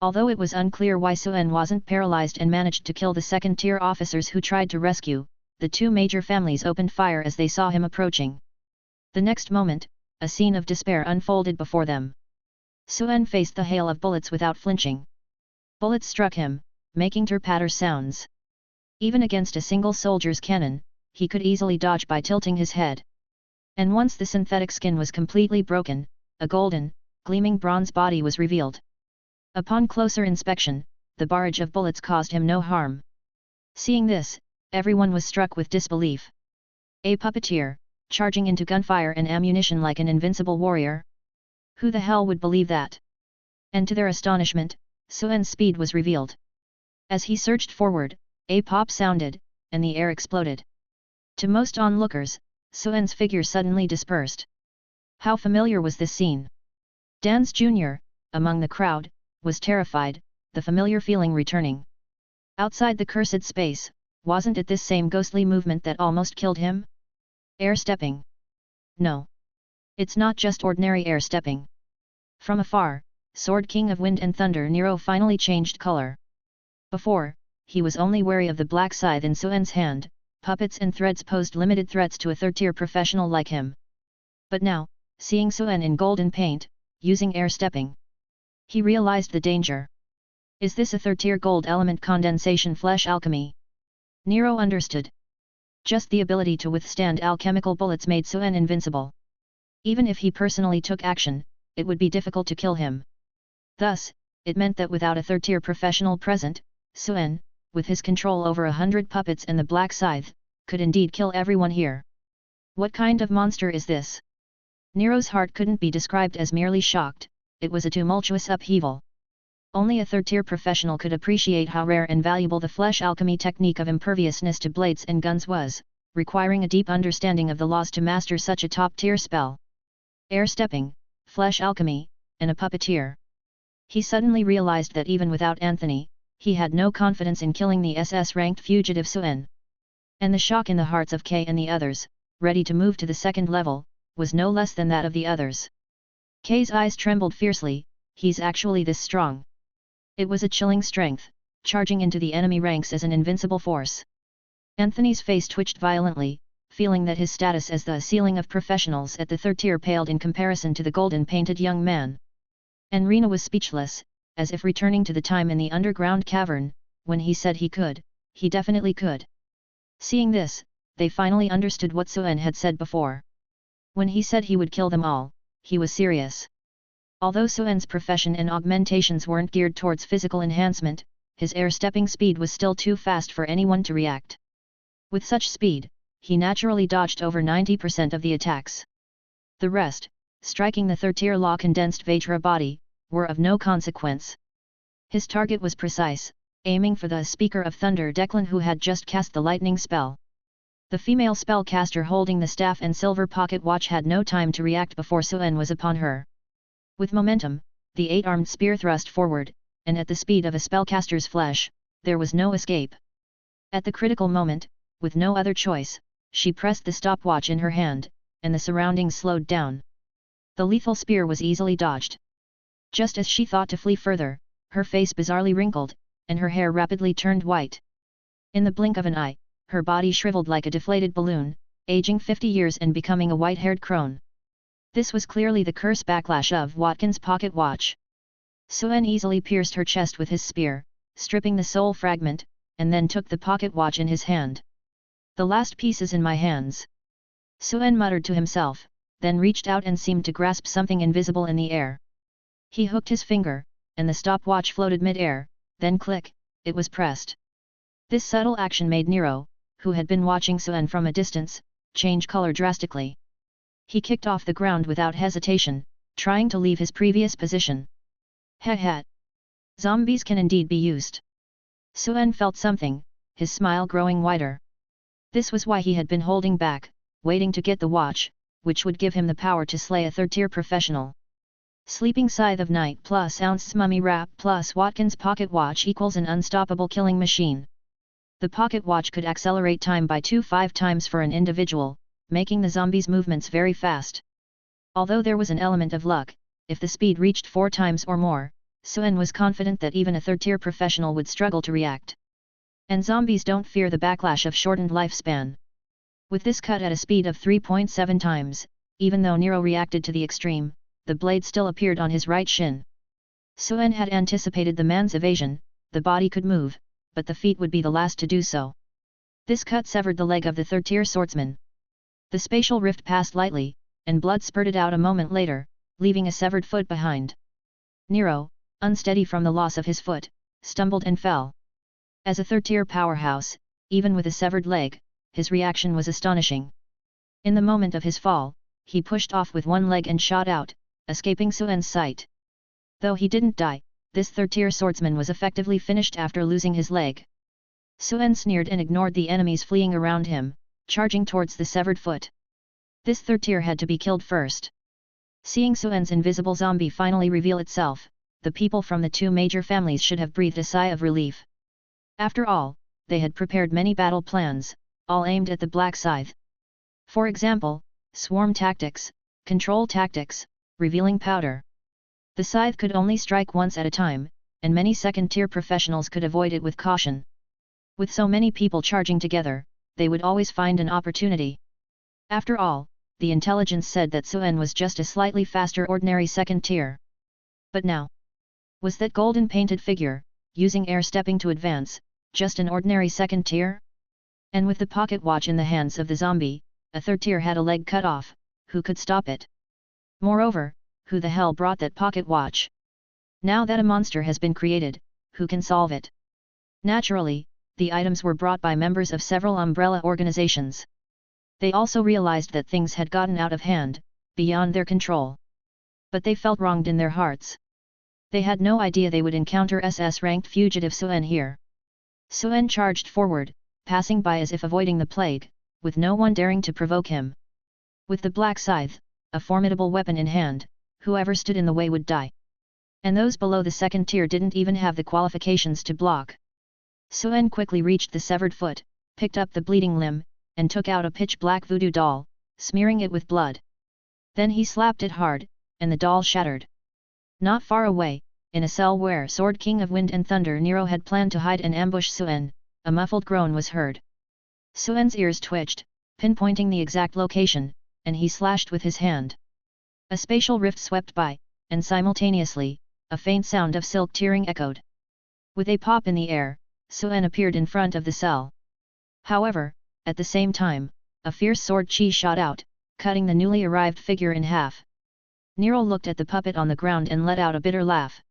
Although it was unclear why Suen wasn't paralyzed and managed to kill the second-tier officers who tried to rescue, the two major families opened fire as they saw him approaching. The next moment, a scene of despair unfolded before them. Suen faced the hail of bullets without flinching. Bullets struck him, making ter-patter sounds. Even against a single soldier's cannon, he could easily dodge by tilting his head. And once the synthetic skin was completely broken, a golden, gleaming bronze body was revealed. Upon closer inspection, the barrage of bullets caused him no harm. Seeing this, everyone was struck with disbelief. A puppeteer, charging into gunfire and ammunition like an invincible warrior? Who the hell would believe that? And to their astonishment, Suen's speed was revealed. As he surged forward, a pop sounded, and the air exploded. To most onlookers, Suen's figure suddenly dispersed. How familiar was this scene? Dance Jr., among the crowd, was terrified, the familiar feeling returning. Outside the cursed space, wasn't it this same ghostly movement that almost killed him? Air stepping. No. It's not just ordinary air stepping. From afar, Sword King of Wind and Thunder Nero finally changed color. Before, he was only wary of the black scythe in Suen's hand, puppets and threads posed limited threats to a third-tier professional like him. But now, seeing Suen in golden paint, using air stepping, he realized the danger. Is this a third-tier gold element condensation flesh alchemy? Nero understood. Just the ability to withstand alchemical bullets made Suen invincible. Even if he personally took action, it would be difficult to kill him. Thus, it meant that without a third-tier professional present, Suen, with his control over 100 puppets and the black scythe, could indeed kill everyone here. What kind of monster is this? Nero's heart couldn't be described as merely shocked, it was a tumultuous upheaval. Only a third-tier professional could appreciate how rare and valuable the flesh alchemy technique of imperviousness to blades and guns was, requiring a deep understanding of the laws to master such a top-tier spell. Air stepping, flesh alchemy, and a puppeteer. He suddenly realized that even without Anthony, he had no confidence in killing the SS-ranked fugitive Suen. And the shock in the hearts of Kay and the others, ready to move to the second level, was no less than that of the others. Kay's eyes trembled fiercely, he's actually this strong. It was a chilling strength, charging into the enemy ranks as an invincible force. Anthony's face twitched violently, feeling that his status as the ceiling of professionals at the third tier paled in comparison to the golden-painted young man. And Rena was speechless, as if returning to the time in the underground cavern, when he said he could, he definitely could. Seeing this, they finally understood what Suen had said before. When he said he would kill them all, he was serious. Although Suen's profession and augmentations weren't geared towards physical enhancement, his air-stepping speed was still too fast for anyone to react. With such speed, he naturally dodged over 90% of the attacks. The rest, striking the third-tier law-condensed Vajra body, were of no consequence. His target was precise, aiming for the Speaker of Thunder Declan, who had just cast the lightning spell. The female spellcaster holding the staff and silver pocket watch had no time to react before Suen was upon her. With momentum, the 8-armed spear thrust forward, and at the speed of a spellcaster's flesh, there was no escape. At the critical moment, with no other choice, she pressed the stopwatch in her hand, and the surroundings slowed down. The lethal spear was easily dodged. Just as she thought to flee further, her face bizarrely wrinkled, and her hair rapidly turned white. In the blink of an eye, her body shriveled like a deflated balloon, aging 50 years and becoming a white-haired crone. This was clearly the curse backlash of Watkins' pocket watch. Suen easily pierced her chest with his spear, stripping the soul fragment, and then took the pocket watch in his hand. "The last piece is in my hands," Suen muttered to himself, then reached out and seemed to grasp something invisible in the air. He hooked his finger, and the stopwatch floated mid-air, then click, it was pressed. This subtle action made Nero, who had been watching Suen from a distance, change color drastically. He kicked off the ground without hesitation, trying to leave his previous position. "Heh. Zombies can indeed be used." Suen felt something, his smile growing wider. This was why he had been holding back, waiting to get the watch, which would give him the power to slay a third-tier professional. Sleeping Scythe of Night plus Ounce's Mummy Wrap plus Watkins' pocket watch equals an unstoppable killing machine. The pocket watch could accelerate time by 2.5 times for an individual, making the zombies' movements very fast. Although there was an element of luck, if the speed reached 4 times or more, Suen was confident that even a third-tier professional would struggle to react. And zombies don't fear the backlash of shortened lifespan. With this cut at a speed of 3.7 times, even though Nero reacted to the extreme, the blade still appeared on his right shin. Suen had anticipated the man's evasion, the body could move, but the feet would be the last to do so. This cut severed the leg of the third-tier swordsman. The spatial rift passed lightly, and blood spurted out a moment later, leaving a severed foot behind. Nero, unsteady from the loss of his foot, stumbled and fell. As a third-tier powerhouse, even with a severed leg, his reaction was astonishing. In the moment of his fall, he pushed off with one leg and shot out, escaping Suen's sight. Though he didn't die, this third-tier swordsman was effectively finished after losing his leg. Suen sneered and ignored the enemies fleeing around him, charging towards the severed foot. This third-tier had to be killed first. Seeing Suen's invisible zombie finally reveal itself, the people from the 2 major families should have breathed a sigh of relief. After all, they had prepared many battle plans, all aimed at the Black Scythe. For example, swarm tactics, control tactics, revealing powder. The scythe could only strike once at a time, and many second-tier professionals could avoid it with caution. With so many people charging together, they would always find an opportunity. After all, the intelligence said that Suen was just a slightly faster ordinary second tier. But now, was that golden-painted figure, using air-stepping to advance, just an ordinary second tier? And with the pocket watch in the hands of the zombie, a third tier had a leg cut off, who could stop it? Moreover, who the hell brought that pocket watch? Now that a monster has been created, who can solve it? Naturally, the items were brought by members of several umbrella organizations. They also realized that things had gotten out of hand, beyond their control. But they felt wronged in their hearts. They had no idea they would encounter SS-ranked fugitive Suen here. Suen charged forward, passing by as if avoiding the plague, with no one daring to provoke him. With the Black Scythe, a formidable weapon in hand, whoever stood in the way would die. And those below the second tier didn't even have the qualifications to block. Suen quickly reached the severed foot, picked up the bleeding limb, and took out a pitch-black voodoo doll, smearing it with blood. Then he slapped it hard, and the doll shattered. Not far away, in a cell where Sword King of Wind and Thunder Nero had planned to hide and ambush Suen, a muffled groan was heard. Suen's ears twitched, pinpointing the exact location, and he slashed with his hand. A spatial rift swept by, and simultaneously, a faint sound of silk tearing echoed. With a pop in the air, Suen appeared in front of the cell. However, at the same time, a fierce sword chi shot out, cutting the newly arrived figure in half. Nero looked at the puppet on the ground and let out a bitter laugh.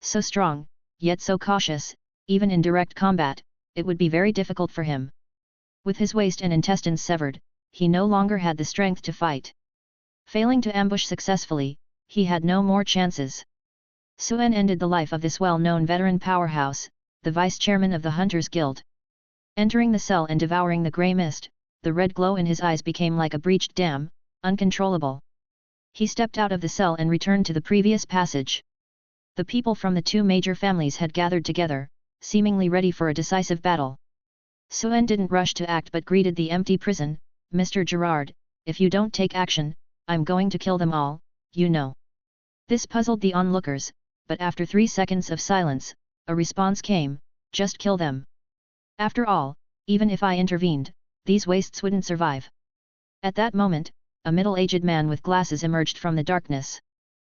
So strong, yet so cautious, even in direct combat, it would be very difficult for him. With his waist and intestines severed, he no longer had the strength to fight. Failing to ambush successfully, he had no more chances. Suen ended the life of this well-known veteran powerhouse, the vice-chairman of the Hunters Guild. Entering the cell and devouring the grey mist, the red glow in his eyes became like a breached dam, uncontrollable. He stepped out of the cell and returned to the previous passage. The people from the two major families had gathered together, seemingly ready for a decisive battle. Suen didn't rush to act but greeted the empty prison. "Mr. Gerard, if you don't take action, I'm going to kill them all, you know." This puzzled the onlookers, but after 3 seconds of silence, a response came, "Just kill them. After all, even if I intervened, these wastes wouldn't survive." At that moment, a middle-aged man with glasses emerged from the darkness.